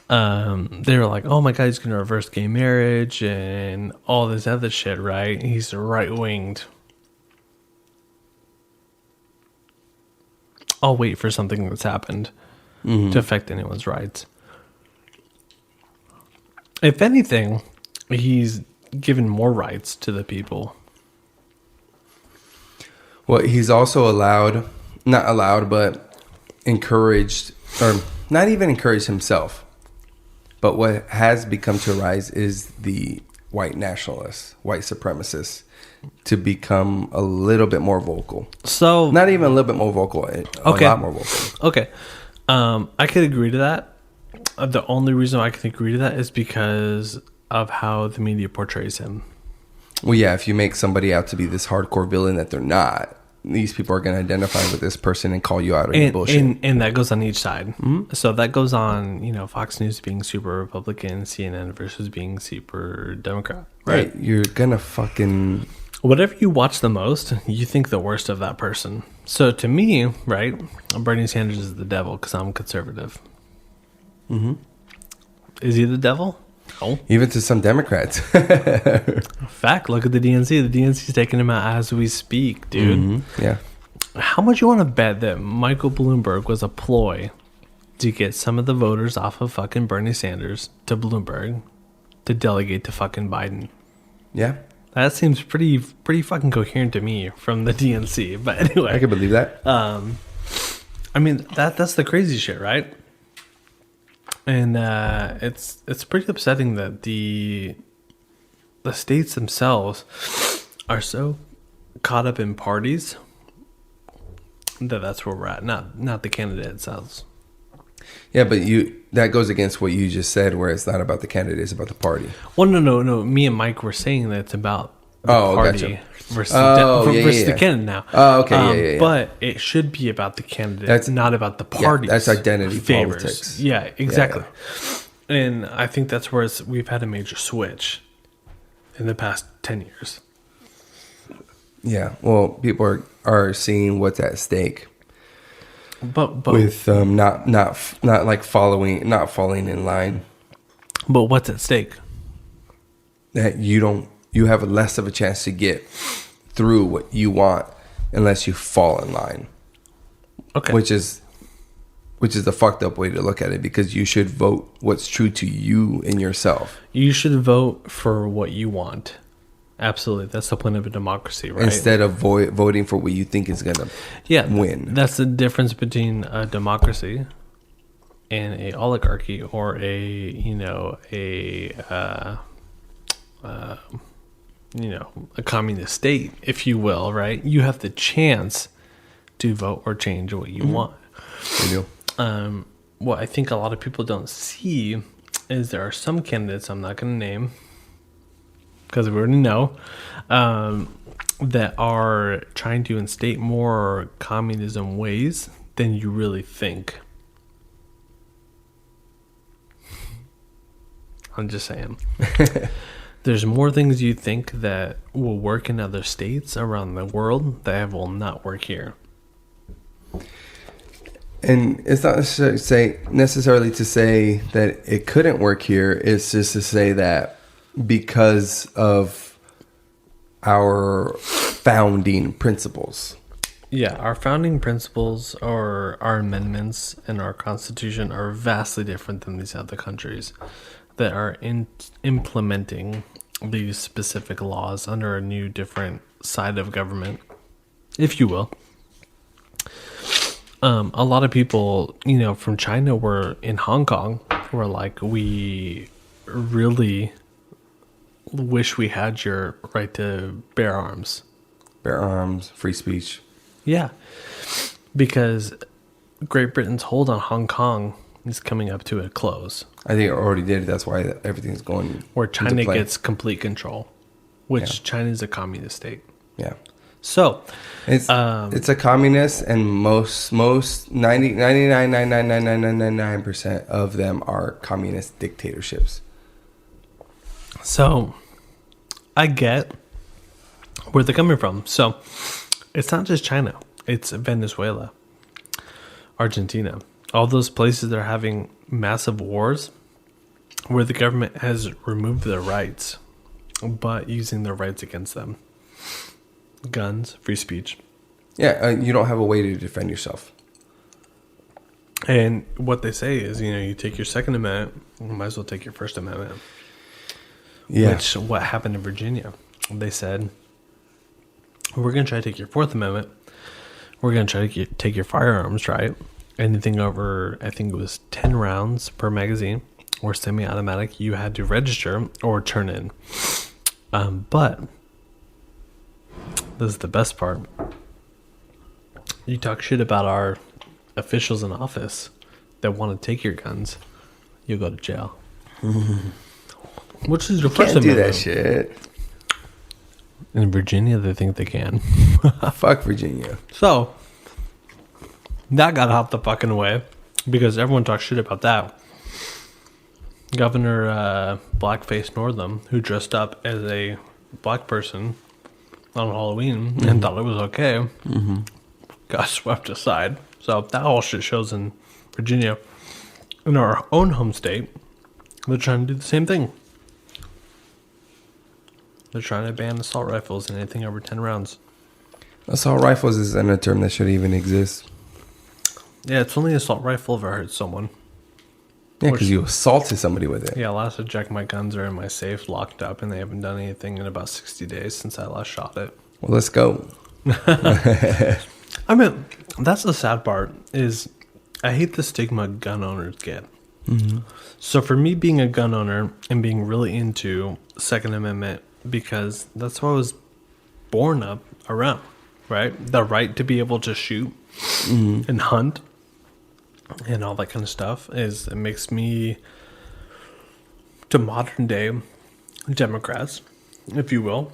S1: they were like, oh my God, he's going to reverse gay marriage and all this other shit, right? He's right-winged. I'll wait for something that's happened to affect anyone's rights. If anything, he's given more rights to the people.
S2: Well, he's also not allowed, but encouraged, or not even encouraged himself. But what has become to rise is the white nationalists, white supremacists, to become a little bit more vocal. So not even a little bit more vocal, a lot more vocal.
S1: Okay. I could agree to that. The only reason I can agree to that is because of how the media portrays him.
S2: Well, yeah, if you make somebody out to be this hardcore villain that they're not, these people are going to identify with this person and call you out on your bullshit.
S1: And that goes on each side. Mm-hmm. So that goes on, Fox News being super Republican, CNN versus being super Democrat. Right?
S2: You're going to fucking...
S1: Whatever you watch the most, you think the worst of that person. So to me, right, Bernie Sanders is the devil because I'm conservative. Mm-hmm. Is he the devil? No.
S2: Even to some Democrats.
S1: Fact, look at the DNC. The DNC's taking him out as we speak, dude.
S2: Mm-hmm. Yeah.
S1: How much you want to bet that Michael Bloomberg was a ploy to get some of the voters off of fucking Bernie Sanders to Bloomberg to delegate to fucking Biden?
S2: Yeah.
S1: That seems pretty fucking coherent to me from the DNC. But anyway,
S2: I can believe that.
S1: I mean that's the crazy shit, right? And it's pretty upsetting that the states themselves are so caught up in parties that's where we're at, not the candidate themselves.
S2: Yeah, but that goes against what you just said, where it's not about the candidate, it's about the party.
S1: Well, no. Me and Mike were saying that it's about the party versus the candidate now.
S2: Oh, okay, yeah.
S1: But it should be about the candidate, not about the party.
S2: Yeah, that's identity politics.
S1: Yeah, exactly. Yeah. And I think that's where we've had a major switch in the past 10 years.
S2: Yeah, well, people are seeing what's at stake.
S1: But
S2: with not like not falling in line.
S1: But what's at stake?
S2: That you have less of a chance to get through what you want unless you fall in line. Okay. Which is the fucked up way to look at it, because you should vote what's true to you and yourself.
S1: You should vote for what you want. Absolutely. That's the point of a democracy, right?
S2: Instead of voting for what you think is going to win.
S1: That's the difference between a democracy and a oligarchy, or a communist state, if you will, right? You have the chance to vote or change what you want.
S2: You do.
S1: What I think a lot of people don't see is there are some candidates I'm not going to name, because we already know, that are trying to instate more communism ways than you really think. I'm just saying. There's more things you think that will work in other states around the world that will not work here.
S2: And it's not necessarily to say that it couldn't work here. It's just to say that because of our founding principles.
S1: Yeah, our founding principles or our amendments in our Constitution are vastly different than these other countries that are implementing these specific laws under a new, different side of government, if you will. A lot of people, from China were in Hong Kong were like, we really wish we had your right to bear arms.
S2: Bear arms, free speech.
S1: Yeah, because Great Britain's hold on Hong Kong is coming up to a close.
S2: I think it already did. That's why everything's going.
S1: Where China gets complete control, which China is a communist state.
S2: Yeah.
S1: So
S2: it's a communist, and most 99.9999999% of them are communist dictatorships.
S1: So I get where they're coming from. So it's not just China. It's Venezuela, Argentina. All those places that are having massive wars where the government has removed their rights, but using their rights against them. Guns, free speech.
S2: Yeah, you don't have a way to defend yourself.
S1: And what they say is, you take your Second Amendment, you might as well take your First Amendment.
S2: Yeah.
S1: Which, what happened in Virginia? They said, we're going to try to take your Fourth Amendment. We're going to try to take your firearms, right? Anything over, I think it was 10 rounds per magazine or semi-automatic, you had to register or turn in. But this is the best part. You talk shit about our officials in office that want to take your guns, you'll go to jail. Which is your First
S2: Can't do
S1: Amendment.
S2: that shit.
S1: In Virginia, they think they can.
S2: Fuck Virginia.
S1: So that got out the fucking way because everyone talks shit about that. Governor Blackface Northam, who dressed up as a black person on Halloween and thought it was okay, got swept aside. So that whole shit shows in Virginia. In our own home state, they're trying to do the same thing. They're trying to ban assault rifles and anything over 10 rounds.
S2: Assault rifles isn't a term that should even exist.
S1: Yeah, it's only assault rifle if I hurt someone.
S2: Yeah, because you assaulted somebody with it.
S1: Yeah, last I checked, my guns are in my safe, locked up, and they haven't done anything in about 60 days since I last shot it.
S2: Well, let's go.
S1: I mean, that's the sad part, is I hate the stigma gun owners get. So for me being a gun owner and being really into Second Amendment, because that's what I was born up around, right? The right to be able to shoot and hunt and all that kind of stuff it makes me to modern day Democrats, if you will,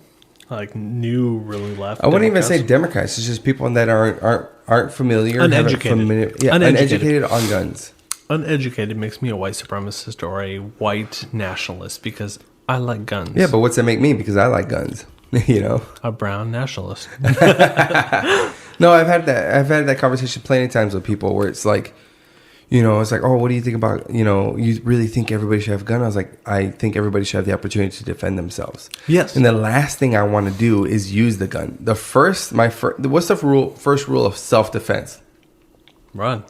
S1: like new really left.
S2: I wouldn't even say Democrats. It's just people that aren't familiar,
S1: uneducated,
S2: uneducated on guns.
S1: Uneducated makes me a white supremacist or a white nationalist because I like guns.
S2: Yeah, but what's that make me? Because I like guns.
S1: A brown nationalist.
S2: No, I've had that conversation plenty of times with people where it's like, it's like, oh, what do you think about, you really think everybody should have a gun? I was like, I think everybody should have the opportunity to defend themselves.
S1: Yes.
S2: And the last thing I want to do is use the gun. What's the first rule of self-defense?
S1: Run.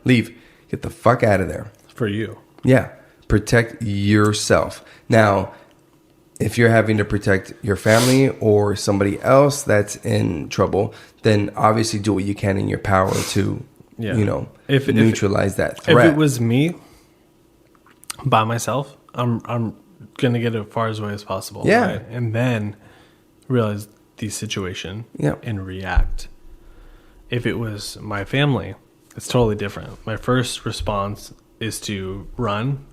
S2: Leave. Get the fuck out of there.
S1: For you.
S2: Yeah. Protect yourself. Now, if you're having to protect your family or somebody else that's in trouble, then obviously do what you can in your power to, neutralize that threat.
S1: If it was me by myself, I'm gonna get it as far away as possible.
S2: Yeah.
S1: Right? And then realize the situation and react. If it was my family, it's totally different. My first response is to run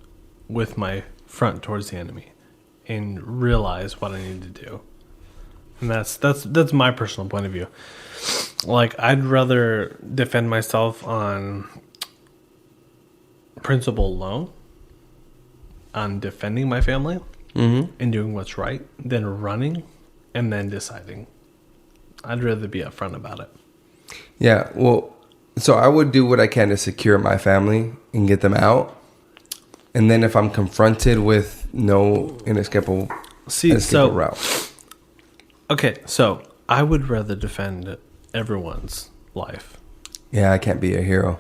S1: with my front towards the enemy and realize what I need to do. And that's my personal point of view. Like, I'd rather defend myself on principle alone on defending my family and doing what's right than running and then deciding. I'd rather be upfront about it.
S2: Yeah, well, so I would do what I can to secure my family and get them out. And then if I'm confronted with no inescapable route.
S1: Okay, so I would rather defend everyone's life.
S2: Yeah, I can't be a hero.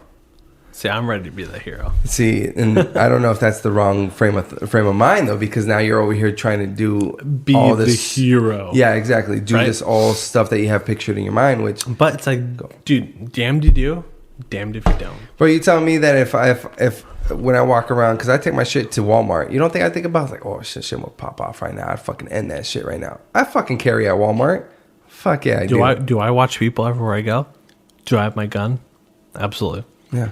S1: See, I'm ready to be the hero.
S2: See, and I don't know if that's the wrong frame of mind, though, because now you're over here trying to
S1: Be
S2: all this
S1: the hero.
S2: Yeah, exactly. Do this all stuff that you have pictured in your mind, which...
S1: But it's like, dude, damned you do, damned if you don't.
S2: Bro, you telling me that if when I walk around, because I take my shit to Walmart, you don't think I think about, like, oh, shit will pop off right now. I'd fucking end that shit right now. I fucking carry at Walmart. Fuck yeah, I do.
S1: Do I watch people everywhere I go? Do I have my gun? Absolutely.
S2: Yeah.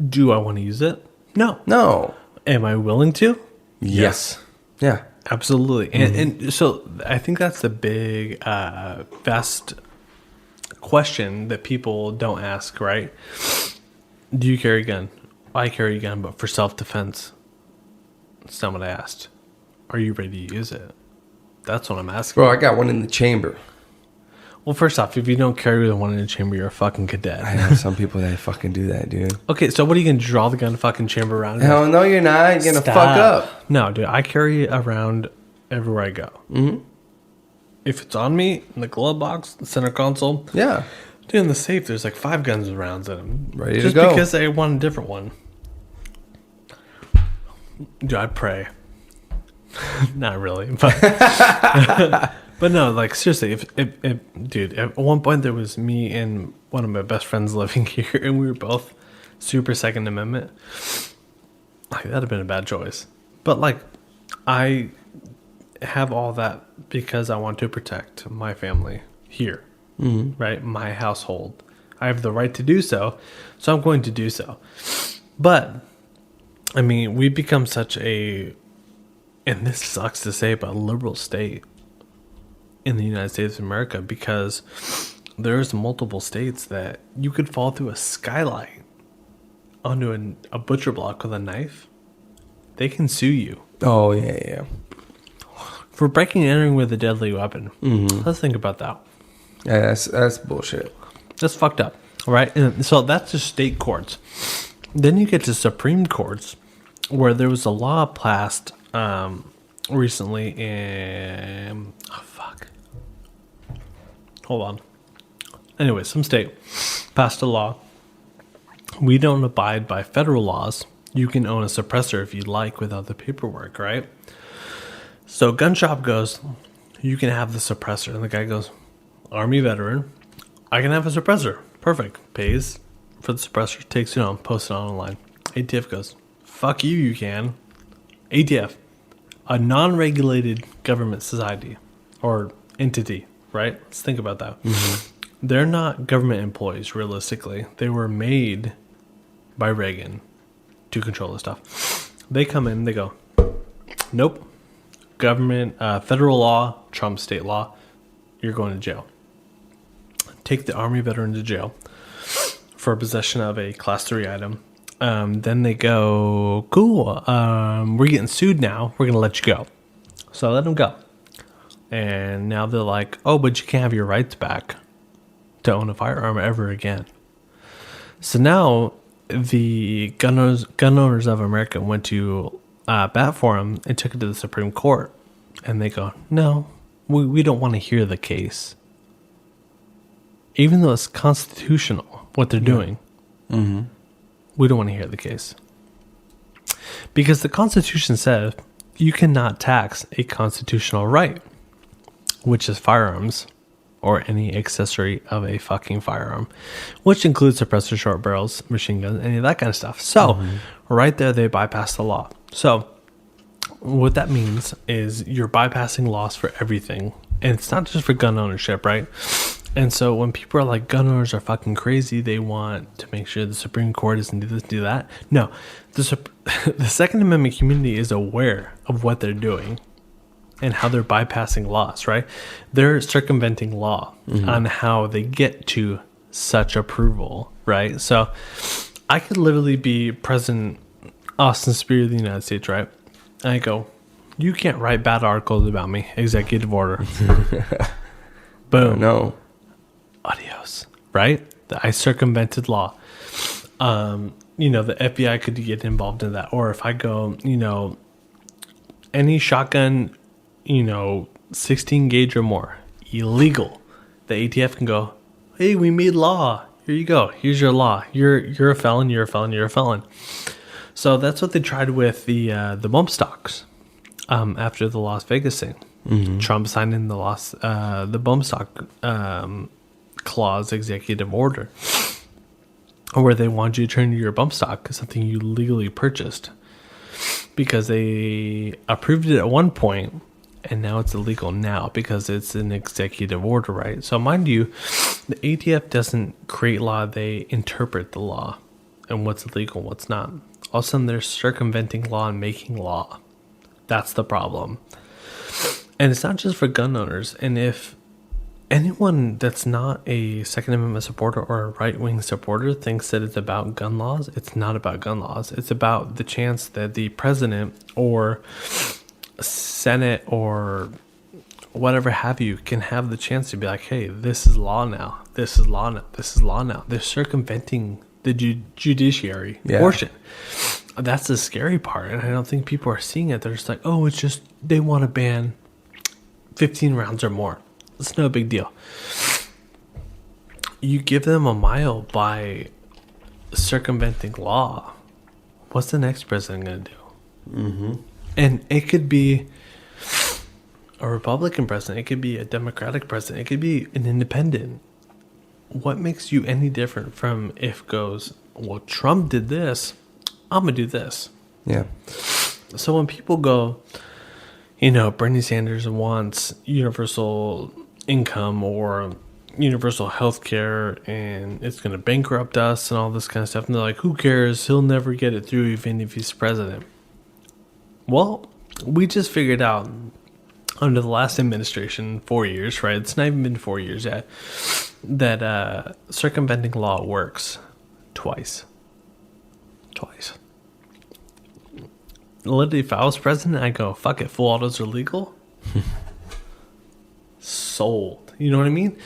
S1: Do I want to use it? No. Am I willing to?
S2: Yes. Yeah.
S1: Absolutely. And so I think that's the big, vast question that people don't ask, right? Do you carry a gun? I carry a gun, but for self-defense. That's not what I asked. Are you ready to use it? That's what I'm asking.
S2: Bro, I got one in the chamber.
S1: Well, first off, if you don't carry the one in the chamber, you're a fucking cadet.
S2: I know some people that fucking do that, dude.
S1: Okay, so what are you going to draw the gun fucking chamber around?
S2: Hell no, you're not. You're going to fuck up.
S1: No, dude, I carry it around everywhere I go. Mm-hmm. If it's on me, in the glove box, the center console.
S2: Yeah.
S1: Dude, in the safe, there's like 5 guns rounds in them.
S2: Ready to
S1: Just
S2: go.
S1: because I want a different one. Dude, I pray. Not really, but... But no, like seriously, if dude, at one point there was me and one of my best friends living here, and we were both super Second Amendment. Like that'd have been a bad choice. But like, I have all that because I want to protect my family here, right? My household. I have the right to do so, so I'm going to do so. But I mean, we've become such a, and this sucks to say, but a liberal state in the United States of America, because there's multiple states that you could fall through a skylight onto a butcher block with a knife. They can sue you.
S2: Oh, yeah.
S1: For breaking and entering with a deadly weapon. Let's think about that.
S2: Yeah, that's bullshit.
S1: That's fucked up. All right? And so that's just state courts. Then you get to Supreme Courts, where there was a law passed recently in... Oh, fuck. Hold on. Anyway, some state passed a law. We don't abide by federal laws. You can own a suppressor if you like without the paperwork, right? So gun shop goes, you can have the suppressor. And the guy goes, Army veteran, I can have a suppressor. Perfect. Pays for the suppressor, takes it on, posts it online. ATF goes, fuck you, you can. ATF, a non-regulated government society or entity, right? Let's think about that. They're not government employees, realistically. They were made by Reagan to control this stuff. They come in, they go, nope. Government, federal law, trumps state law. You're going to jail. Take the Army veteran to jail for possession of a Class 3 item. Then they go, cool, we're getting sued now. We're going to let you go. So I let them go. And now they're like, oh, but you can't have your rights back to own a firearm ever again. So now the gun owners of America went to bat for him and took it to the Supreme Court. And they go, no, we don't want to hear the case. Even though it's constitutional, what they're doing, we don't want to hear the case. Because the Constitution says you cannot tax a constitutional right, which is firearms or any accessory of a fucking firearm, which includes suppressor, short barrels, machine guns, any of that kind of stuff. So right there, they bypass the law. So what that means is you're bypassing laws for everything. And it's not just for gun ownership, right? And so when people are like, gun owners are fucking crazy, they want to make sure the Supreme Court doesn't do this, do that. No, the Second Amendment community is aware of what they're doing and how they're bypassing laws, right? They're circumventing law on how they get to such approval, right? So I could literally be President Austin Spear of the United States, right? I go, you can't write bad articles about me. Executive order. Boom.
S2: No.
S1: Adios. Right? I circumvented law. The FBI could get involved in that. Or if I go, any shotgun, 16 gauge or more, illegal. The ATF can go, hey, we made law. Here you go. Here's your law. You're a felon. You're a felon. You're a felon. So that's what they tried with the bump stocks after the Las Vegas thing. Mm-hmm. Trump signed in the bump stock clause executive order, where they wanted you to turn your bump stock as something you legally purchased, because they approved it at one point, and now it's illegal now because it's an executive order, right? So mind you, the ATF doesn't create law, they interpret the law and what's illegal and what's not. All of a sudden, they're circumventing law and making law. That's the problem. And it's not just for gun owners. And if anyone that's not a Second Amendment supporter or a right-wing supporter thinks that it's about gun laws, it's not about gun laws. It's about the chance that the president or Senate or whatever have you can have the chance to be like, hey, this is law now. This is law now. This is law now. They're circumventing the judiciary portion. That's the scary part, and I don't think people are seeing it. They're just like, oh, it's just they want to ban 15 rounds or more. It's no big deal. You give them a mile by circumventing law. What's the next president going to do? Mm-hmm. And it could be a Republican president. It could be a Democratic president. It could be an independent. What makes you any different from if goes, well, Trump did this, I'm going to do this.
S2: Yeah.
S1: So when people go, Bernie Sanders wants universal income or universal health care and it's going to bankrupt us and all this kind of stuff, and they're like, who cares? He'll never get it through even if he's president. Well, we just figured out under the last administration, 4 years, right? It's not even been 4 years yet, that circumventing law works twice. Literally, if I was president, I'd go, fuck it, full autos are legal. Sold. You know what I mean?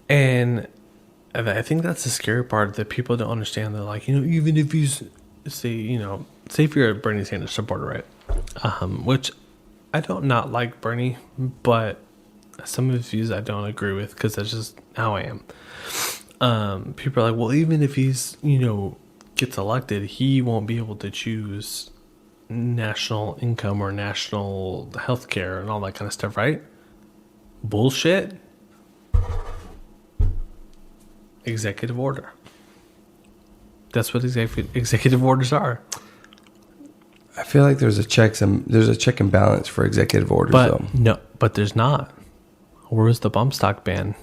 S1: And I think that's the scary part that people don't understand. They're like, even if you say if you're a Bernie Sanders supporter, right? Which I don't not like Bernie, but some of his views I don't agree with because that's just how I am. People are like, well, even if he's, gets elected, he won't be able to choose national income or national health care and all that kind of stuff, right? Bullshit. Executive order. That's what executive orders are.
S2: I feel like there's a check and balance for executive orders, though.
S1: No, but there's not. Where was the bump stock ban?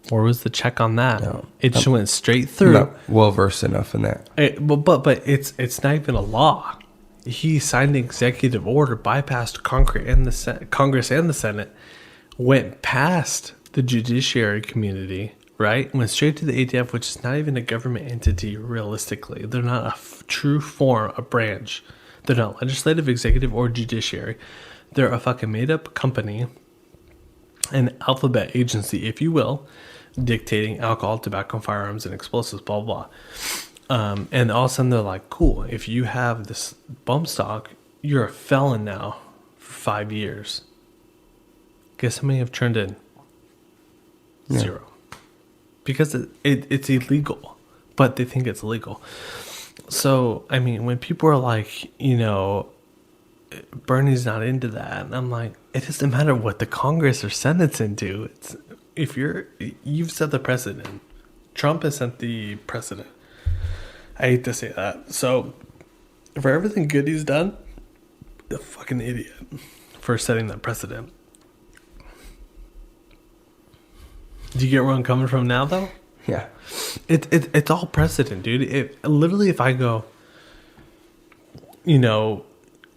S1: Where was the check on that?
S2: No.
S1: It just went straight through.
S2: Not well versed enough in that.
S1: But it's not even a law. He signed an executive order, bypassed Congress and the Senate, went past the judiciary community, right? Went straight to the ATF, which is not even a government entity realistically. They're not a true form, a branch. They're not legislative, executive, or judiciary. They're a fucking made-up company, an alphabet agency, if you will, dictating alcohol, tobacco, firearms, and explosives, blah, blah. And all of a sudden they're like, cool, if you have this bump stock, you're a felon now for 5 years. Guess how many have turned in?
S2: Yeah.
S1: 0. Because it's illegal, but they think it's legal. So, I mean, when people are like, Bernie's not into that, and I'm like, it doesn't matter what the Congress or Senate's into. It's you've set the precedent. Trump has set the precedent. I hate to say that. So, for everything good he's done, a fucking idiot for setting that precedent. Do you get where I'm coming from now, though?
S2: Yeah.
S1: It's all precedent, dude. Literally, if I go,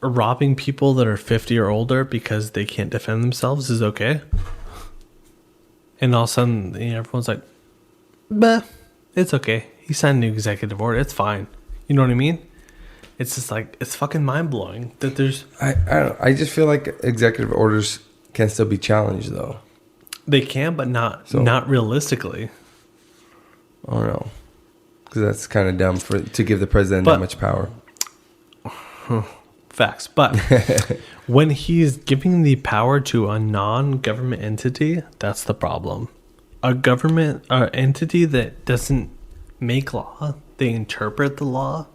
S1: robbing people that are 50 or older because they can't defend themselves is okay. And all of a sudden, everyone's like, bah, it's okay. He signed an executive order. It's fine. You know what I mean? It's just like, it's fucking mind blowing that there's.
S2: I don't know. I just feel like executive orders can still be challenged, though.
S1: They can, but not realistically.
S2: I don't know. Because that's kind of dumb to give the president that much power.
S1: Facts. But when he's giving the power to a non-government entity, that's the problem. A government entity that doesn't make law, they interpret the law,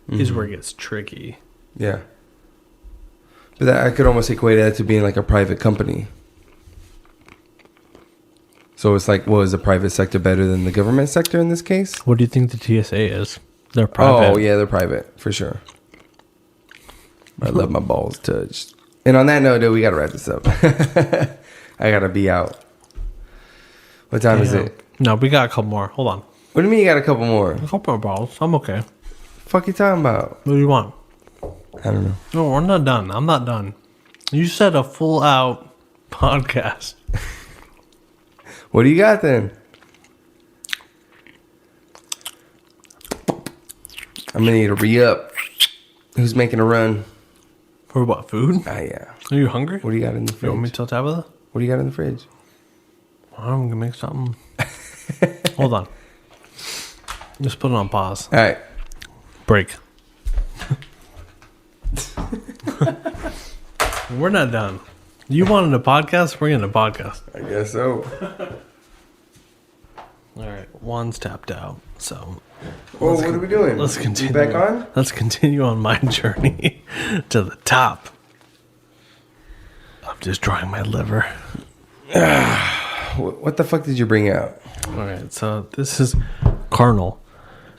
S1: is where it gets tricky.
S2: Yeah. But I could almost equate that to being like a private company. So it's like, well, is the private sector better than the government sector in this case?
S1: What do you think the TSA is? They're private.
S2: Oh, yeah, they're private, for sure. I love my balls touched. And on that note, dude, we got to wrap this up. I got to be out. What time is it?
S1: No, we got a couple more. Hold on.
S2: What do you mean you got a couple more?
S1: A couple more balls. I'm okay.
S2: Fuck you talking about?
S1: What do you want?
S2: I don't know.
S1: No, we're not done. I'm not done. You said a full out podcast.
S2: What do you got then? I'm gonna need to re-up. Who's making a run?
S1: For what, food?
S2: Yeah.
S1: Are you hungry?
S2: What do you got in the fridge?
S1: You want me to tell Tabitha?
S2: What do you got in the fridge?
S1: I'm gonna make something. Hold on. Just put it on pause.
S2: All right.
S1: Break. We're not done. You wanted a podcast? We're getting a podcast.
S2: I guess so.
S1: All right. Juan's tapped out. So.
S2: Well, what are we doing?
S1: Let's continue.
S2: You back on?
S1: Let's continue on my journey to the top of destroying my liver.
S2: What the fuck did you bring out?
S1: All right. So this is Colonel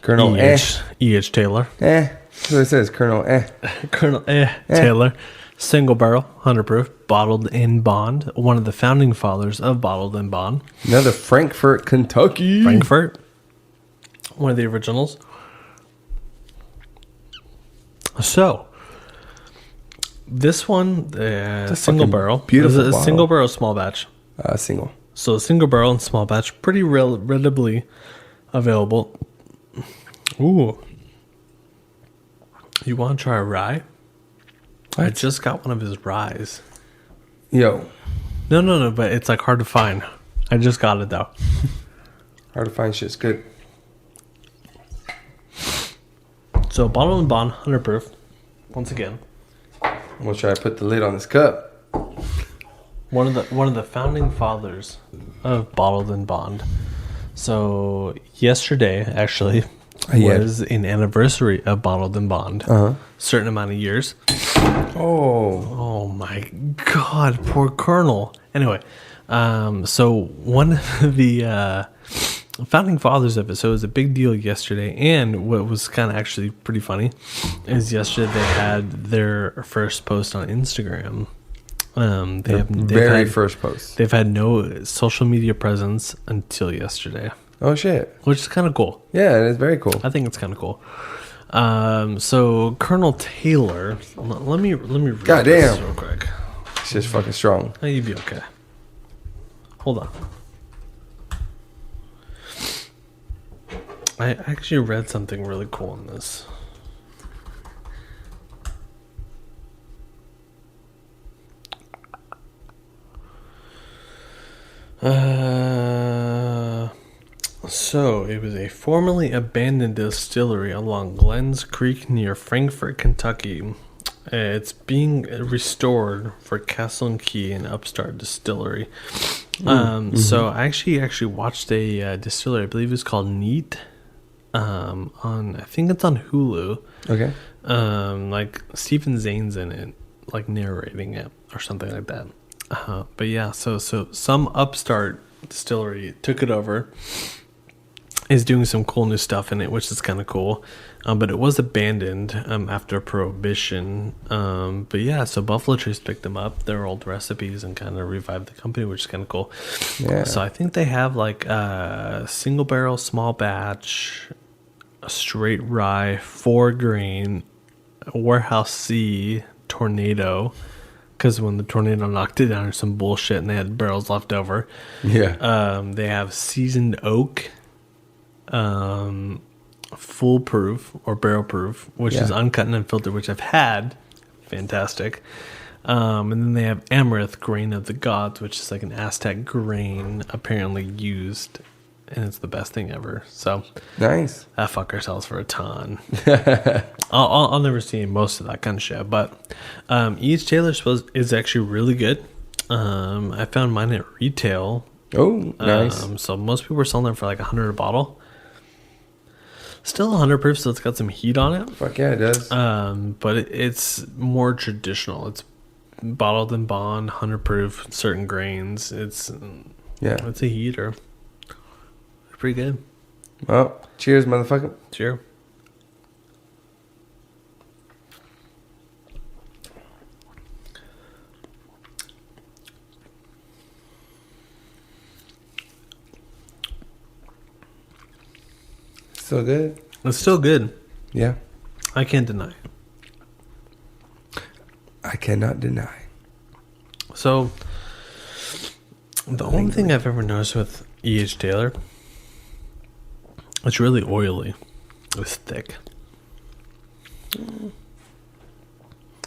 S2: E.H.
S1: Taylor.
S2: That's what it says. Colonel
S1: Colonel Taylor. Single barrel, 100 proof, bottled in bond. One of the founding fathers of bottled in bond.
S2: Another Frankfurt, Kentucky.
S1: Frankfurt. One of the originals. So, this one, single barrel.
S2: Beautiful
S1: Is it a
S2: bottle.
S1: single barrel, small batch?
S2: Single.
S1: So, a single barrel and small batch, pretty readily available. Ooh. You want to try a rye?
S2: What?
S1: I just got one of his ryes.
S2: Yo.
S1: No, but it's like hard to find. I just got it though.
S2: Hard to find shit's good.
S1: So bottle and bond, 100 proof. Once again,
S2: I'm gonna try to put the lid on this cup.
S1: one of the founding fathers of bottled and bond. So yesterday actually was an anniversary of bottled and bond. Certain amount of years. Oh my God, poor Colonel. Anyway, so one of the founding fathers of it, so it was a big deal yesterday, and what was kind of actually pretty funny is yesterday they had their first post on Instagram.
S2: First post.
S1: They've had no social media presence until yesterday.
S2: Oh shit.
S1: Which is kind of cool.
S2: Yeah, it is very cool.
S1: I think it's kind of cool. So Colonel Taylor, let me read
S2: God
S1: this
S2: damn.
S1: real quick.
S2: It's just fucking strong.
S1: Oh, you'd be okay. Hold on. I actually read something really cool in this. So it was a formerly abandoned distillery along Glens Creek near Frankfort, Kentucky. It's being restored for Castle and Key, an upstart distillery. So I actually watched a distillery. I believe it's called Neat. I think it's on Hulu.
S2: Okay.
S1: Like Stephen Zane's in it, like narrating it or something like that. But yeah, so some upstart distillery took it over. Is doing some cool new stuff in it, which is kind of cool. But it was abandoned after Prohibition. But yeah, so Buffalo Trace picked them up, their old recipes, and kind of revived the company, which is kind of cool.
S2: Yeah.
S1: So I think they have like a single barrel, small batch, a straight rye, 4 grain, Warehouse C, Tornado. Because when the tornado knocked it down, or some bullshit, and they had barrels left over.
S2: Yeah.
S1: They have seasoned oak. foolproof or barrel proof, which is uncut and unfiltered, which I've had. Fantastic. And then they have Amaranth Grain of the Gods, which is like an Aztec grain apparently used, and it's the best thing ever. So
S2: nice.
S1: That fucker sells for a ton. I'll never see most of that kind of shit, but each Taylor is actually really good. I found mine at retail.
S2: Oh, nice.
S1: So most people are selling it for like $100 a bottle. Still 100 proof, so it's got some heat on it.
S2: Fuck yeah, it does.
S1: But it's more traditional. It's bottled in bond, 100 proof, certain grains. It's a heater. Pretty good.
S2: Well, cheers, motherfucker.
S1: Cheers.
S2: Still good?
S1: It's still good.
S2: Yeah.
S1: I can't deny it.
S2: I cannot deny.
S1: So, the only thing I've ever noticed with E.H. Taylor, it's really oily. It's thick.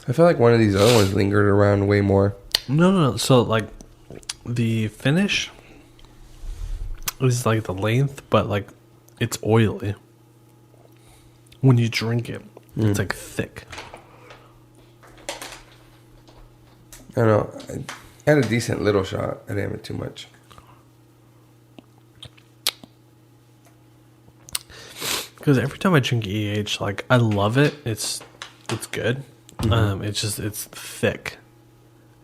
S2: I feel like one of these other ones lingered around way more.
S1: No. So, like, the finish is like the length, but like it's oily. When you drink it, it's like thick.
S2: I don't know. I had a decent little shot. I didn't have it too much.
S1: Because every time I drink EH, like I love it. It's good. It's thick.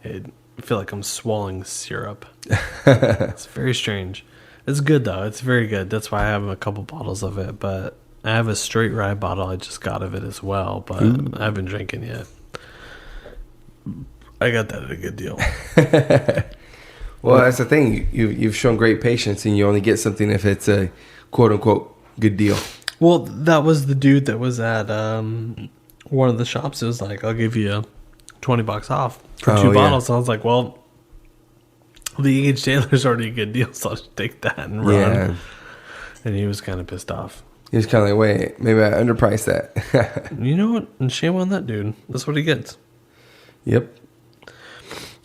S1: I feel like I'm swallowing syrup. It's very strange. It's good though. It's very good. That's why I have a couple bottles of it. But I have a straight rye bottle I just got of it as well. But I haven't drinking yet. I got that at a good deal.
S2: Well, that's the thing. You've shown great patience, and you only get something if it's a quote unquote good deal.
S1: Well, that was the dude that was at one of the shops. It was like, I'll give you $20 off for 2 bottles. So I was like, well, the E.H. Taylor's already a good deal, so I'll just take that and run. Yeah. And he was kind of pissed off.
S2: He was kind of like, wait, maybe I underpriced that.
S1: You know what? And shame on that dude. That's what he gets.
S2: Yep.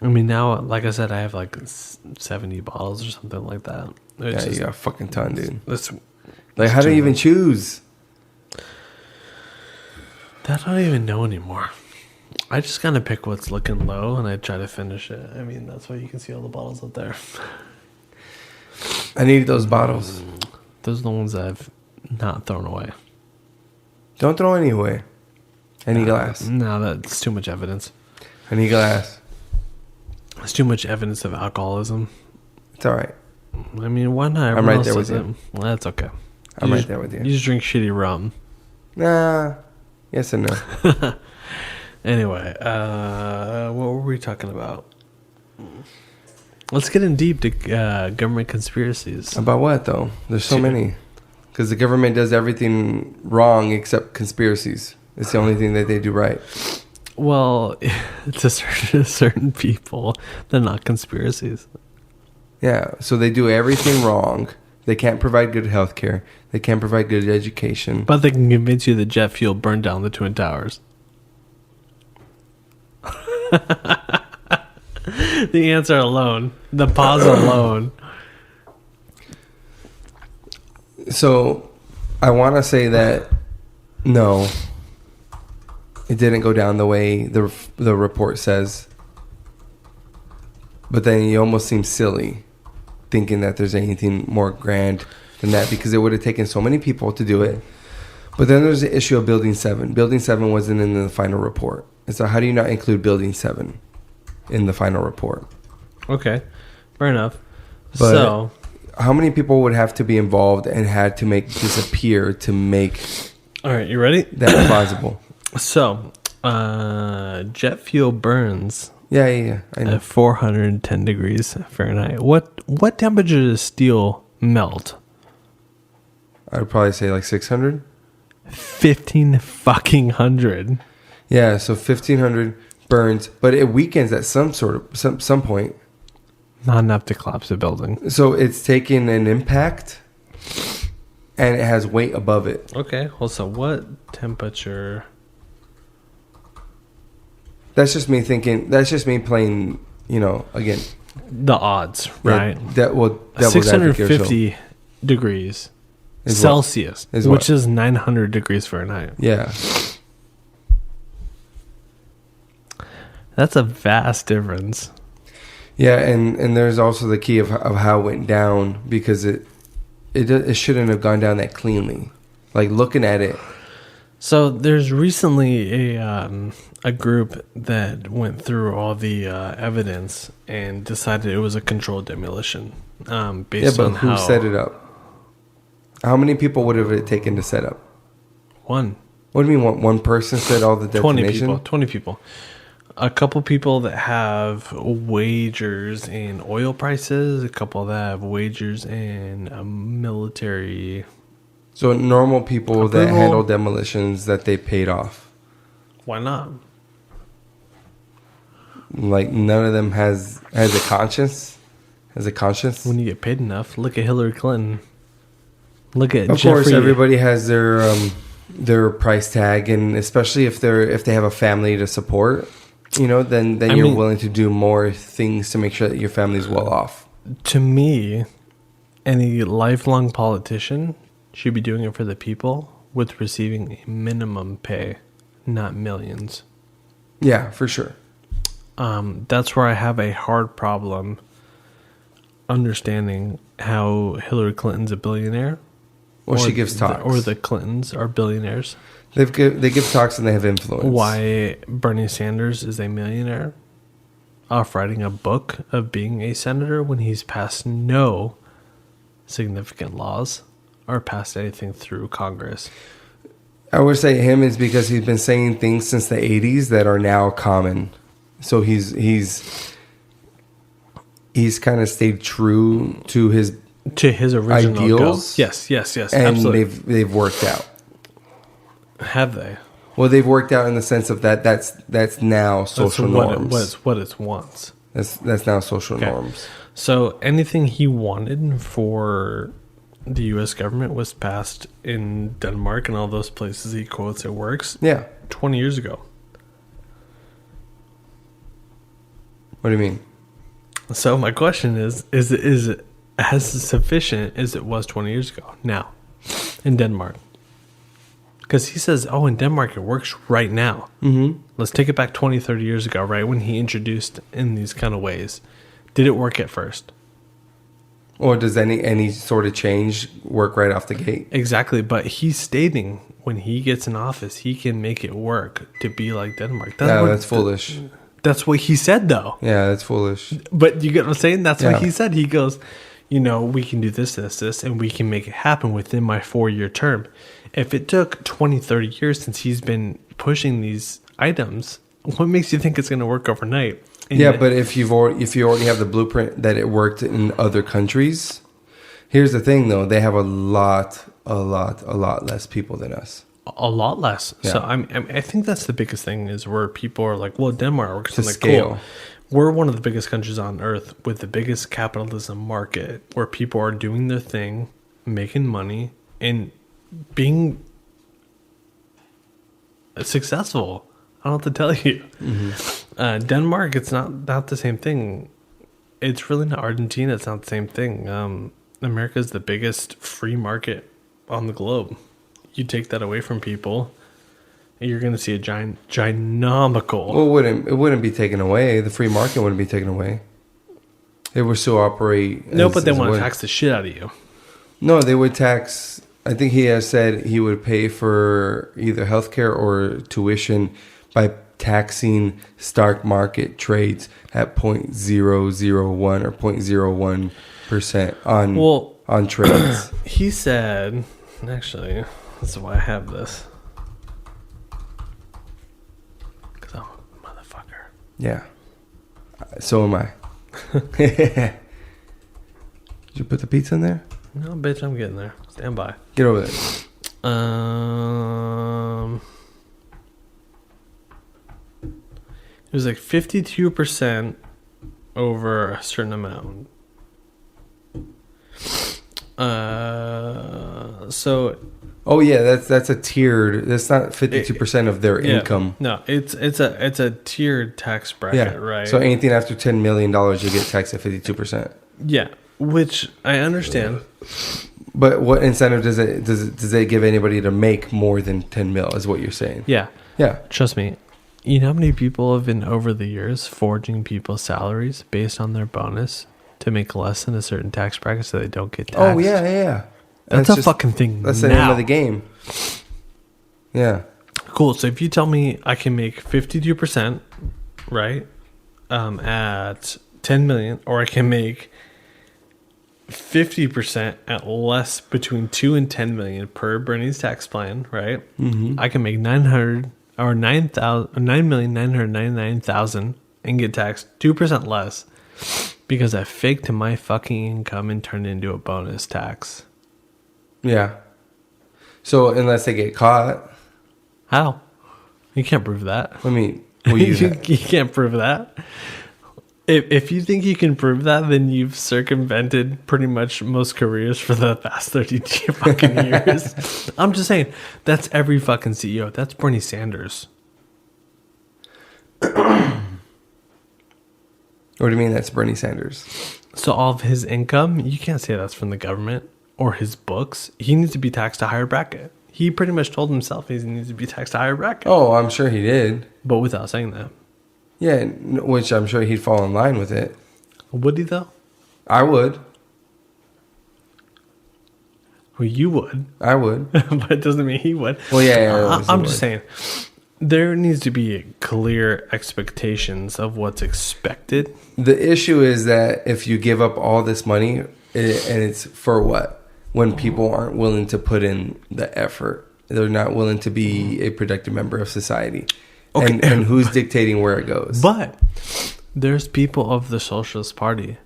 S1: I mean, now, like I said, I have like 70 bottles or something like that. It's
S2: you got a fucking ton, dude.
S1: That's
S2: like, how do you even choose?
S1: That I don't even know anymore. I just kind of pick what's looking low and I try to finish it. I mean, that's why you can see all the bottles up there.
S2: I need those bottles.
S1: Those are the ones I've not thrown away.
S2: Don't throw any away. Any glass.
S1: No, that's too much evidence.
S2: Any glass.
S1: It's too much evidence of alcoholism.
S2: It's all right.
S1: I mean, why not?
S2: I'm right there with you.
S1: Well, that's okay.
S2: I'm right there with you.
S1: You just drink shitty rum.
S2: Nah. Yes and no.
S1: Anyway, what were we talking about? Let's get in deep to government conspiracies.
S2: About what, though? There's so many. Because the government does everything wrong except conspiracies. It's the only thing that they do right.
S1: Well, to certain people, they're not conspiracies.
S2: Yeah, so they do everything wrong. They can't provide good health care. They can't provide good education.
S1: But they can convince you that jet fuel burned down the Twin Towers. The answer alone, the pause alone.
S2: So, I want to say that no, it didn't go down the way the report says. But then you almost seem silly thinking that there's anything more grand than that, because it would have taken so many people to do it. But then there's the issue of Building 7. Building 7 wasn't in the final report. And so how do you not include Building 7 in the final report? Okay,
S1: fair enough.
S2: But so, how many people would have to be involved and had to make disappear to make...
S1: All right, you ready?
S2: That plausible.
S1: So, jet fuel burns...
S2: Yeah. I know.
S1: At 410 degrees Fahrenheit. What temperature does steel melt?
S2: I would probably say like 600.
S1: 1,500.
S2: Yeah, so 1,500 burns, but it weakens at some point.
S1: Not enough to collapse a building.
S2: So it's taking an impact and it has weight above it.
S1: Okay. Well, so what temperature?
S2: That's just me thinking. That's just me playing. Again,
S1: The odds, right?
S2: That will
S1: 650 degrees
S2: is
S1: Celsius,
S2: Is
S1: which
S2: what?
S1: is 900 degrees Fahrenheit.
S2: Yeah.
S1: That's a vast difference.
S2: Yeah, and there's also the key of how it went down, because it shouldn't have gone down that cleanly. Like, looking at it.
S1: So there's recently a group that went through all the evidence and decided it was a controlled demolition. Based on
S2: who set it up? How many people would have it taken to set up?
S1: One.
S2: What do you mean one person said all the detonation?
S1: 20 people. A couple people that have wagers in oil prices. A couple that have wagers in military.
S2: So normal people
S1: Approval.
S2: that handle demolitions that they paid off.
S1: Why not?
S2: Like, none of them has a conscience. Has a conscience.
S1: When you get paid enough, look at Hillary Clinton. Look at
S2: Of
S1: Jeffrey.
S2: course, everybody has their price tag, and especially if they have a family to support, then you're willing to do more things to make sure that your family's well off.
S1: To me, any lifelong politician should be doing it for the people with receiving a minimum pay, not millions.
S2: Yeah, for sure.
S1: That's where I have a hard problem understanding how Hillary Clinton's a billionaire.
S2: Well, she gives talks.
S1: Or the Clintons are billionaires.
S2: They give talks and they have influence.
S1: Why Bernie Sanders is a millionaire off writing a book of being a senator when he's passed no significant laws or passed anything through Congress.
S2: I would say him is because he's been saying things since the 80s that are now common. So he's kind of stayed true to his
S1: original
S2: ideals.
S1: Goals. Yes,
S2: And
S1: absolutely.
S2: they've worked out.
S1: Have they?
S2: Well, they've worked out in the sense of that's now social norms.
S1: What it wants.
S2: That's now social norms.
S1: So anything he wanted for the U.S. government was passed in Denmark and all those places he quotes it works.
S2: Yeah.
S1: 20 years ago.
S2: What do you mean?
S1: So my question is it as sufficient as it was 20 years ago now in Denmark? Because he says, in Denmark it works right now. Mm-hmm. Let's take it back 20, 30 years ago, right, when he introduced in these kind of ways. Did it work at first?
S2: Or does any sort of change work right off the gate?
S1: Exactly, but he's stating when he gets in office, he can make it work to be like Denmark.
S2: That's foolish.
S1: That's what he said, though.
S2: Yeah, that's foolish.
S1: But you get what I'm saying? That's what he said. He goes, we can do this, and we can make it happen within my 4-year term. If it took 20, 30 years since he's been pushing these items, what makes you think it's going to work overnight? And
S2: but if you already have the blueprint that it worked in other countries, here's the thing though, they have a lot less people than us.
S1: A lot less.
S2: Yeah.
S1: So I think that's the biggest thing is where people are like, well, Denmark works
S2: To
S1: on the
S2: scale.
S1: cool. We're one of the biggest countries on earth with the biggest capitalism market where people are doing their thing, making money, and being successful. I don't have to tell you. Mm-hmm. Denmark, it's not the same thing. It's really not Argentina. It's not the same thing. America is the biggest free market on the globe. You take that away from people, and you're going to see a ginomical.
S2: Well, it wouldn't be taken away. The free market wouldn't be taken away. It would still operate.
S1: But they want to tax the shit out of you.
S2: No, they would tax. I think he has said he would pay for either healthcare or tuition by taxing stock market trades at 0.001 or 0.01% on trades.
S1: He said, actually, that's why I have this. Because I'm a motherfucker.
S2: Yeah. So am I. Did you put the pizza in there?
S1: No, bitch, I'm getting there. Stand by.
S2: Get over there.
S1: It was like 52% over a certain amount. So
S2: Oh yeah, that's a tiered. That's not 52% of their income.
S1: No, it's a tiered tax bracket, right?
S2: So anything after $10 million, you get taxed at 52%.
S1: Yeah, which I understand.
S2: But what incentive does it give anybody to make more than 10 mil? Is what you're saying?
S1: Yeah,
S2: Yeah.
S1: trust me. You know how many people have been over the years forging people's salaries based on their bonus to make less than a certain tax bracket so they don't get taxed?
S2: Oh yeah.
S1: That's a fucking thing.
S2: That's the name of the game. Yeah.
S1: Cool. So if you tell me I can make 52%, right, at 10 million, or I can make 50% at less between 2 and 10 million per Bernie's tax plan, right? Mm-hmm. I can make 9,999,000 and get taxed 2% less because I faked my fucking income and turned it into a bonus tax.
S2: Yeah. So unless they get caught.
S1: How? You can't prove that.
S2: I mean, you
S1: can't prove that. If you think you can prove that, then you've circumvented pretty much most careers for the past 30 fucking years. I'm just saying, that's every fucking CEO. That's Bernie Sanders.
S2: What do you mean that's Bernie Sanders?
S1: So all of his income, you can't say that's from the government or his books. He needs to be taxed a higher bracket. He pretty much told himself he needs to be taxed a higher bracket.
S2: Oh, I'm sure he did.
S1: But without saying that.
S2: Yeah, which I'm sure he'd fall in line with it.
S1: Would he, though?
S2: I would.
S1: Well, you would.
S2: I would.
S1: But it doesn't mean he would.
S2: Well, yeah.
S1: I'm just saying, there needs to be clear expectations of what's expected.
S2: The issue is that if you give up all this money, and it's for what? When people aren't willing to put in the effort. They're not willing to be a productive member of society. Okay. And who's dictating where it goes?
S1: But there's people of the Socialist Party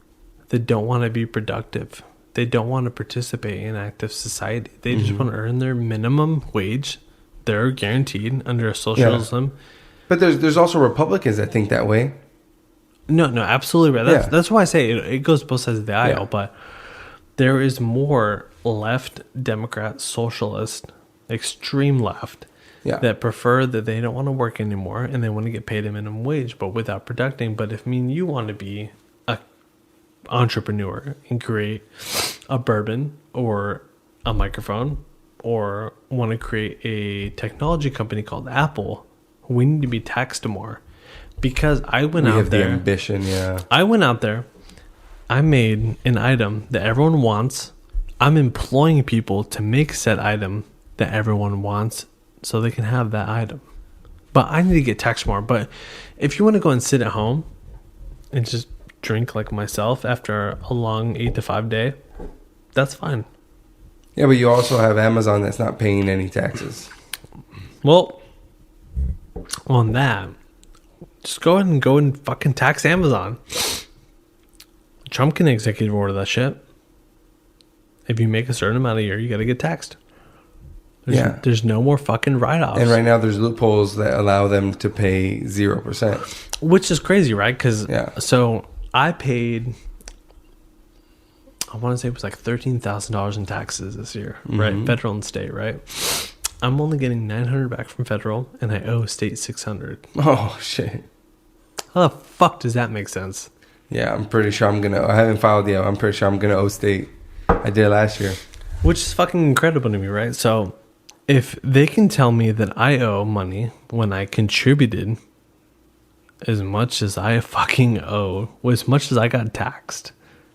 S1: that don't want to be productive. They don't want to participate in active society. They just want to earn their minimum wage. They're guaranteed under a socialism.
S2: Yeah. But there's also Republicans that think that way.
S1: No, absolutely right. That's why I say it goes both sides of the aisle. But there is more left, Democrat, socialist, extreme left that prefer that they don't want to work anymore and they want to get paid a minimum wage, but without producing. But if you want to be an entrepreneur and create a bourbon or a microphone or want to create a technology company called Apple, we need to be taxed more. Because I went out there. We have the
S2: ambition,
S1: I went out there. I made an item that everyone wants. I'm employing people to make said item that everyone wants so they can have that item. But I need to get taxed more. But if you want to go and sit at home and just drink like myself after a long 8 to 5 day, that's fine.
S2: Yeah, but you also have Amazon that's not paying any taxes.
S1: Well, on that, just go ahead and fucking tax Amazon. Trump can executive order that shit. If you make a certain amount a year, you got to get taxed. There's no more fucking write-offs.
S2: And right now there's loopholes that allow them to pay 0%.
S1: Which is crazy, right? Because so I paid, I want to say it was like $13,000 in taxes this year, right? Federal and state, right? I'm only getting $900 back from federal, and I owe state $600.
S2: Oh, shit.
S1: How the fuck does that make sense?
S2: Yeah, I'm pretty sure I haven't filed yet. I'm pretty sure I'm going to owe state. I did last year.
S1: Which is fucking incredible to me, right? So if they can tell me that I owe money when I contributed as much as I fucking owe, as much as I got taxed,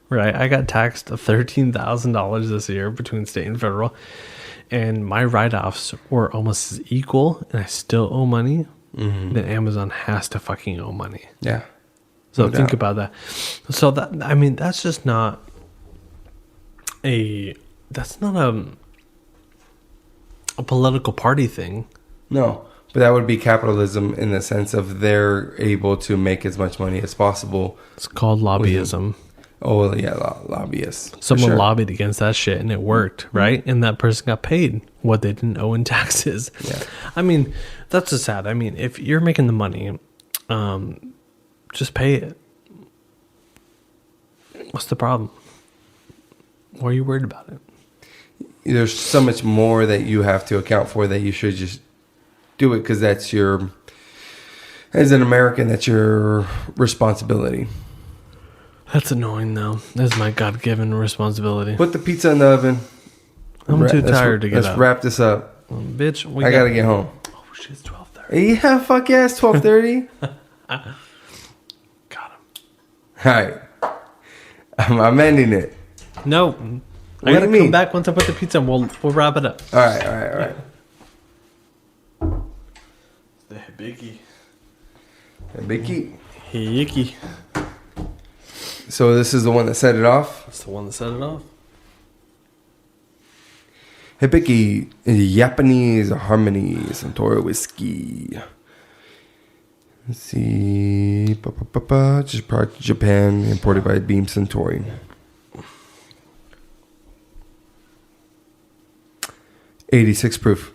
S1: right? I got taxed $13,000 this year between state and federal, and my write-offs were almost as equal, and I still owe money, then Amazon has to fucking owe money.
S2: Yeah.
S1: So think about that. So that, I mean, that's just not a political party thing.
S2: No, but that would be capitalism in the sense of they're able to make as much money as possible.
S1: It's called lobbyism.
S2: Oh, yeah, lobbyists.
S1: Someone lobbied against that shit and it worked, right? And that person got paid what they didn't owe in taxes.
S2: Yeah.
S1: I mean, that's just sad. I mean, if you're making the money, just pay it. What's the problem? Why are you worried about it?
S2: there's so much more that you have to account for that you should just do it because that's your, as an American, that's your responsibility.
S1: That's annoying, though. That's my God-given responsibility.
S2: Put the pizza in the oven.
S1: I'm too tired to get up.
S2: Let's wrap this up.
S1: Bitch,
S2: I gotta get home.
S1: Oh, shit, it's 12:30.
S2: Yeah, fuck yeah, it's 12:30.
S1: Got him.
S2: All right. I'm ending it.
S1: No. I gotta come back once I put the pizza in. We'll wrap it up.
S2: All right.
S1: The hibiki.
S2: Hibiki. So this is the one that set it off?
S1: That's the one that set it off.
S2: Hibiki, Japanese Harmony Suntory whiskey. Let's see. Just product Japan, imported by Beam Suntory. .86 proof.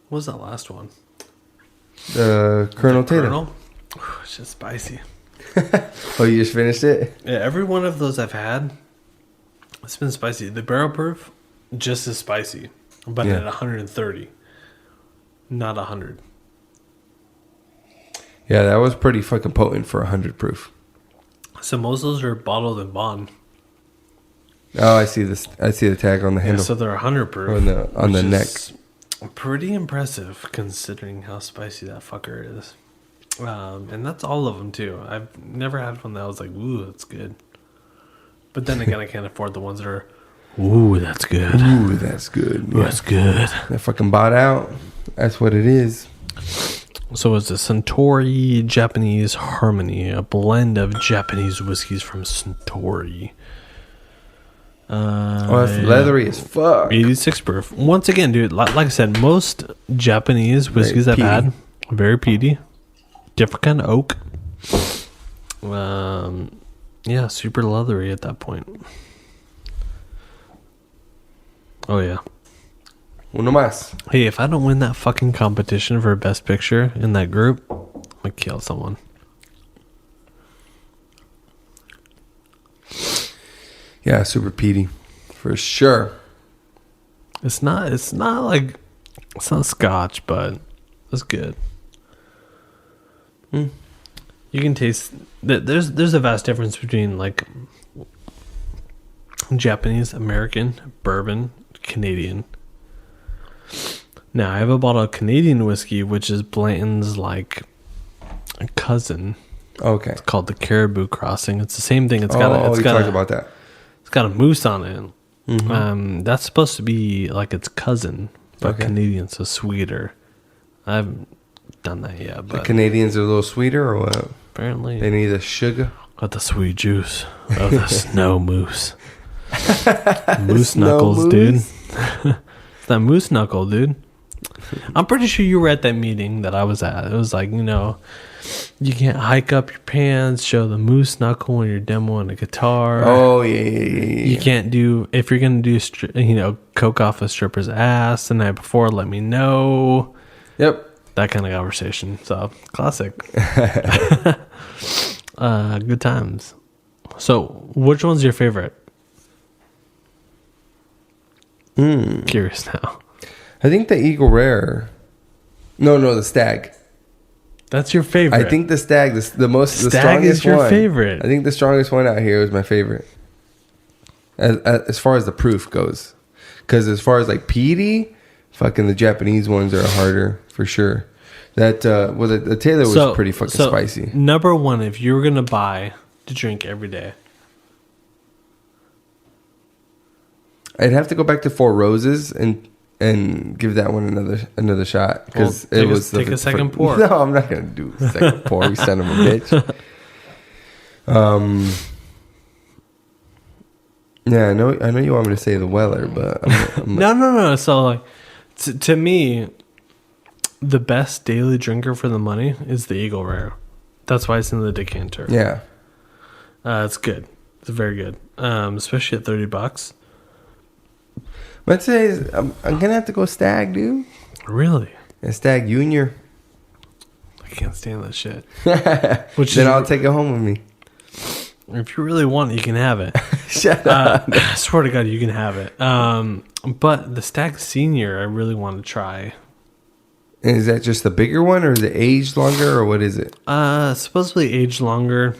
S1: What was that last one?
S2: Colonel Taylor.
S1: Colonel? It's just spicy.
S2: Oh, you just finished it?
S1: Yeah, every one of those I've had, it's been spicy. The barrel proof, just as spicy, but at 130, not 100.
S2: Yeah, that was pretty fucking potent for 100 proof.
S1: So most of those are bottled in bond.
S2: Oh, I see this. I see the tag on the handle.
S1: Yeah, so they're 100 proof.
S2: Or on the neck.
S1: Pretty impressive considering how spicy that fucker is. And that's all of them too. I've never had one that was like, ooh, that's good. But then again, I can't afford the ones that are, ooh, that's good.
S2: Ooh, that's good.
S1: Yeah. That's good.
S2: That fucking bought out. That's what it is.
S1: So it's a Suntory Japanese Harmony, a blend of Japanese whiskeys from Suntory.
S2: That's leathery as fuck.
S1: 86 proof. Once again, dude, like I said, most Japanese whiskeys I've had, very peaty. Different kind of oak. Yeah, super leathery at that point. Oh, yeah.
S2: Uno más.
S1: Hey, if I don't win that fucking competition for best picture in that group, I'm going to kill someone.
S2: Yeah, super peaty. For sure.
S1: It's not scotch, but it's good. You can taste there's a vast difference between like Japanese, American, bourbon, Canadian. Now I have a bottle of Canadian whiskey, which is Blanton's like a cousin.
S2: Okay.
S1: It's called the Caribou Crossing. It's the same thing. It's got
S2: talked about that.
S1: It's got a moose on it.
S2: Mm-hmm.
S1: That's supposed to be like its cousin, but Canadian, so sweeter. I haven't done that yet. But
S2: the Canadians are a little sweeter, or what?
S1: Apparently,
S2: they need the sugar.
S1: Got the sweet juice of the snow moose. Moose knuckles, dude. It's that moose knuckle, dude. I'm pretty sure you were at that meeting that I was at. It was like, you can't hike up your pants, show the moose knuckle when you're demoing a guitar.
S2: Oh, yeah.
S1: You can't do, if you're going to do, coke off a stripper's ass the night before, let me know.
S2: Yep.
S1: That kind of conversation. So, classic. Good times. So, which one's your favorite? Curious now.
S2: I think the Eagle Rare. No, the Stag.
S1: That's your favorite.
S2: I think the Stag, the strongest
S1: is your
S2: one.
S1: favorite.
S2: I think the strongest one out here is my favorite. As far as the proof goes. Because as far as like peaty, fucking the Japanese ones are harder for sure. That, the Taylor was pretty fucking spicy.
S1: Number one, if you were going to buy to drink every day.
S2: I'd have to go back to Four Roses and give that one another shot because it was
S1: take a second pour.
S2: No, I'm not gonna do a second pour. You son of a bitch. Yeah, I know you want me to say the Weller, but I'm
S1: no. So like, to me, the best daily drinker for the money is the Eagle Rare. That's why it's in the decanter.
S2: Yeah.
S1: It's good. It's very good. Especially at $30.
S2: But today, I'm gonna have to go Stag, dude.
S1: Really?
S2: And Stag Junior.
S1: I can't stand that shit.
S2: Then I'll take it home with me.
S1: If you really want it, you can have it.
S2: Shut up.
S1: I swear to God, you can have it. But the Stag Senior, I really want to try.
S2: And is that just the bigger one, or is it aged longer, or what is it?
S1: Supposedly aged longer.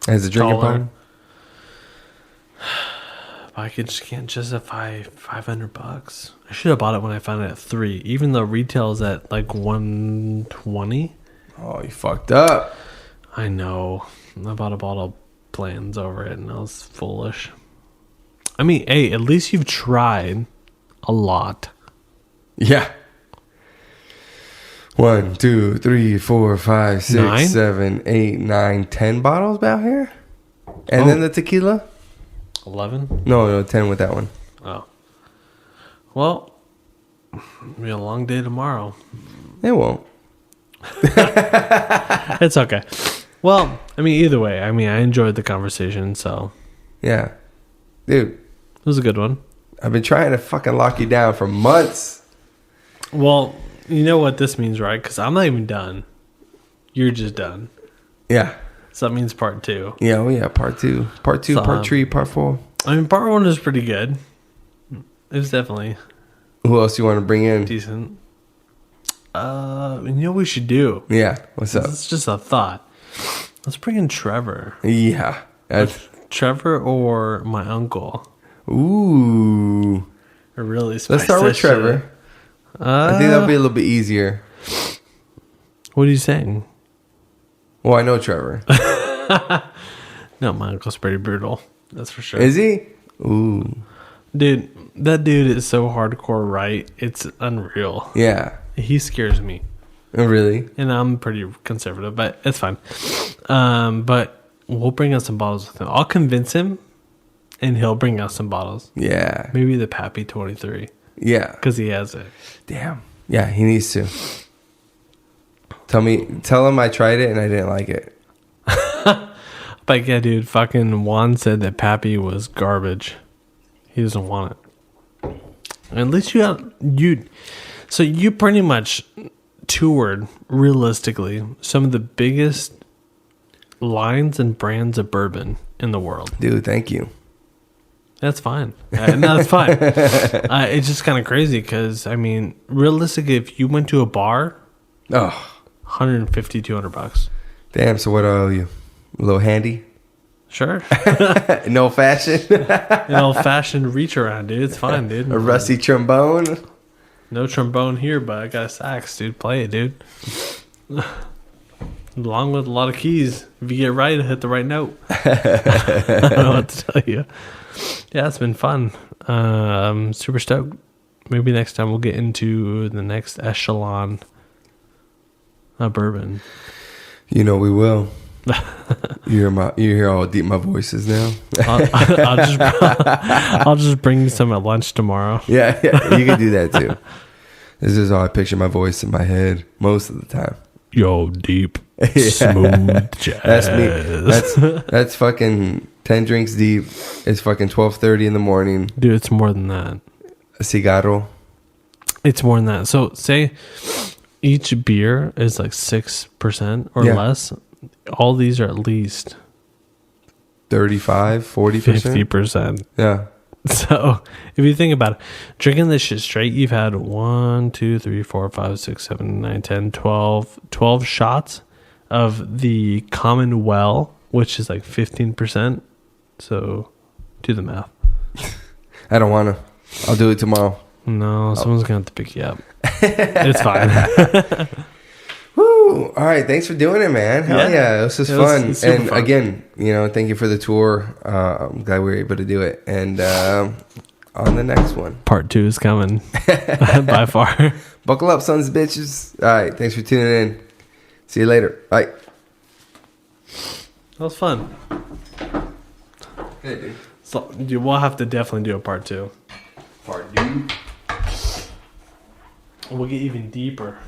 S2: As a drinking
S1: Taller.
S2: pong?
S1: I just can't justify $500. I should have bought it when I found it at $3, even though retail is at like $120.
S2: Oh, you fucked up.
S1: I know. I bought a bottle of plans over it, and I was foolish. I mean, hey, at least you've tried a lot.
S2: Yeah. 1, 2, 3, 4, 5, 6,
S1: 9?
S2: 7, 8, 9, 10 bottles out here? And then the tequila?
S1: 11?
S2: No, 10 with that one.
S1: Oh. Well, it'll be a long day tomorrow.
S2: It won't.
S1: It's okay. Well, I mean, either way, I enjoyed the conversation, so.
S2: Yeah. Dude.
S1: It was a good one.
S2: I've been trying to fucking lock you down for months.
S1: Well, you know what this means, right? Because I'm not even done. You're just done.
S2: Yeah.
S1: So that means part 2.
S2: Yeah, oh yeah, part 2. Part 2,
S1: So,
S2: part 3, part 4.
S1: I mean, part 1 was pretty good. It was definitely
S2: Who else you want to bring in?
S1: decent. You know what we should do?
S2: Yeah, what's up?
S1: It's just a thought. Let's bring in Trevor.
S2: Yeah.
S1: Trevor or my uncle.
S2: Ooh.
S1: Really spice
S2: Let's start with
S1: that shit
S2: Trevor.
S1: up.
S2: I think that'll be a little bit easier.
S1: What are you saying?
S2: Well, I know Trevor.
S1: No, my uncle's pretty brutal. That's for sure.
S2: Is he? Ooh.
S1: Dude, that dude is so hardcore right. It's unreal.
S2: Yeah.
S1: He scares me.
S2: Oh, really?
S1: And I'm pretty conservative, but it's fine. But we'll bring out some bottles with him. I'll convince him, and he'll bring out some bottles.
S2: Yeah.
S1: Maybe the Pappy 23.
S2: Yeah.
S1: Because he has it.
S2: Damn. Yeah, he needs to. Tell him I tried it and I didn't like it.
S1: But yeah, dude, fucking Juan said that Pappy was garbage. He doesn't want it. At least so you pretty much toured, realistically, some of the biggest lines and brands of bourbon in the world.
S2: Dude, thank you.
S1: That's fine. No, that's fine. It's just kind of crazy because, I mean, realistically, if you went to a bar,
S2: Oh.
S1: $150, $200.
S2: Damn, so what do I owe you? A little handy?
S1: Sure.
S2: No fashion?
S1: An old-fashioned reach around, dude. It's fine, dude.
S2: A rusty trombone?
S1: No trombone here, but I got a sax, dude. Play it, dude. Along with a lot of keys. If you get right, hit the right note. I don't know what to tell you. Yeah, it's been fun. I'm super stoked. Maybe next time we'll get into the next echelon of bourbon.
S2: You know we will. You hear how deep my voice is now?
S1: I'll just bring you some at lunch tomorrow.
S2: Yeah, you can do that too. This is how I picture my voice in my head most of the time.
S1: Yo, deep,
S2: Yeah.
S1: smooth jazz.
S2: That's me. That's fucking 10 drinks deep. It's fucking 12:30 in the morning.
S1: Dude, it's more than that.
S2: A cigarro.
S1: It's more than that. So say each beer is like 6% or less. All these are at least
S2: 35, 40%.
S1: 50%.
S2: Yeah.
S1: So if you think about it, drinking this shit straight, you've had 1, 2, 3, 4, 5, 6, 7, 9, 10, 12 shots of the common well, which is like 15%. So do the math.
S2: I don't want to. I'll do it tomorrow.
S1: No, someone's going to have to pick you up. It's fine.
S2: Woo! All right, thanks for doing it, man. Hell yeah, this was fun.
S1: Super fun.
S2: Again, thank you for the tour. I'm glad we were able to do it. And on the next one,
S1: Part 2 is coming by far.
S2: buckle up, sons of bitches. All right, thanks for tuning in. See you later. Bye.
S1: That was fun.
S2: Hey, dude.
S1: So we'll have to definitely do a part 2.
S2: Part 2.
S1: We'll get even deeper.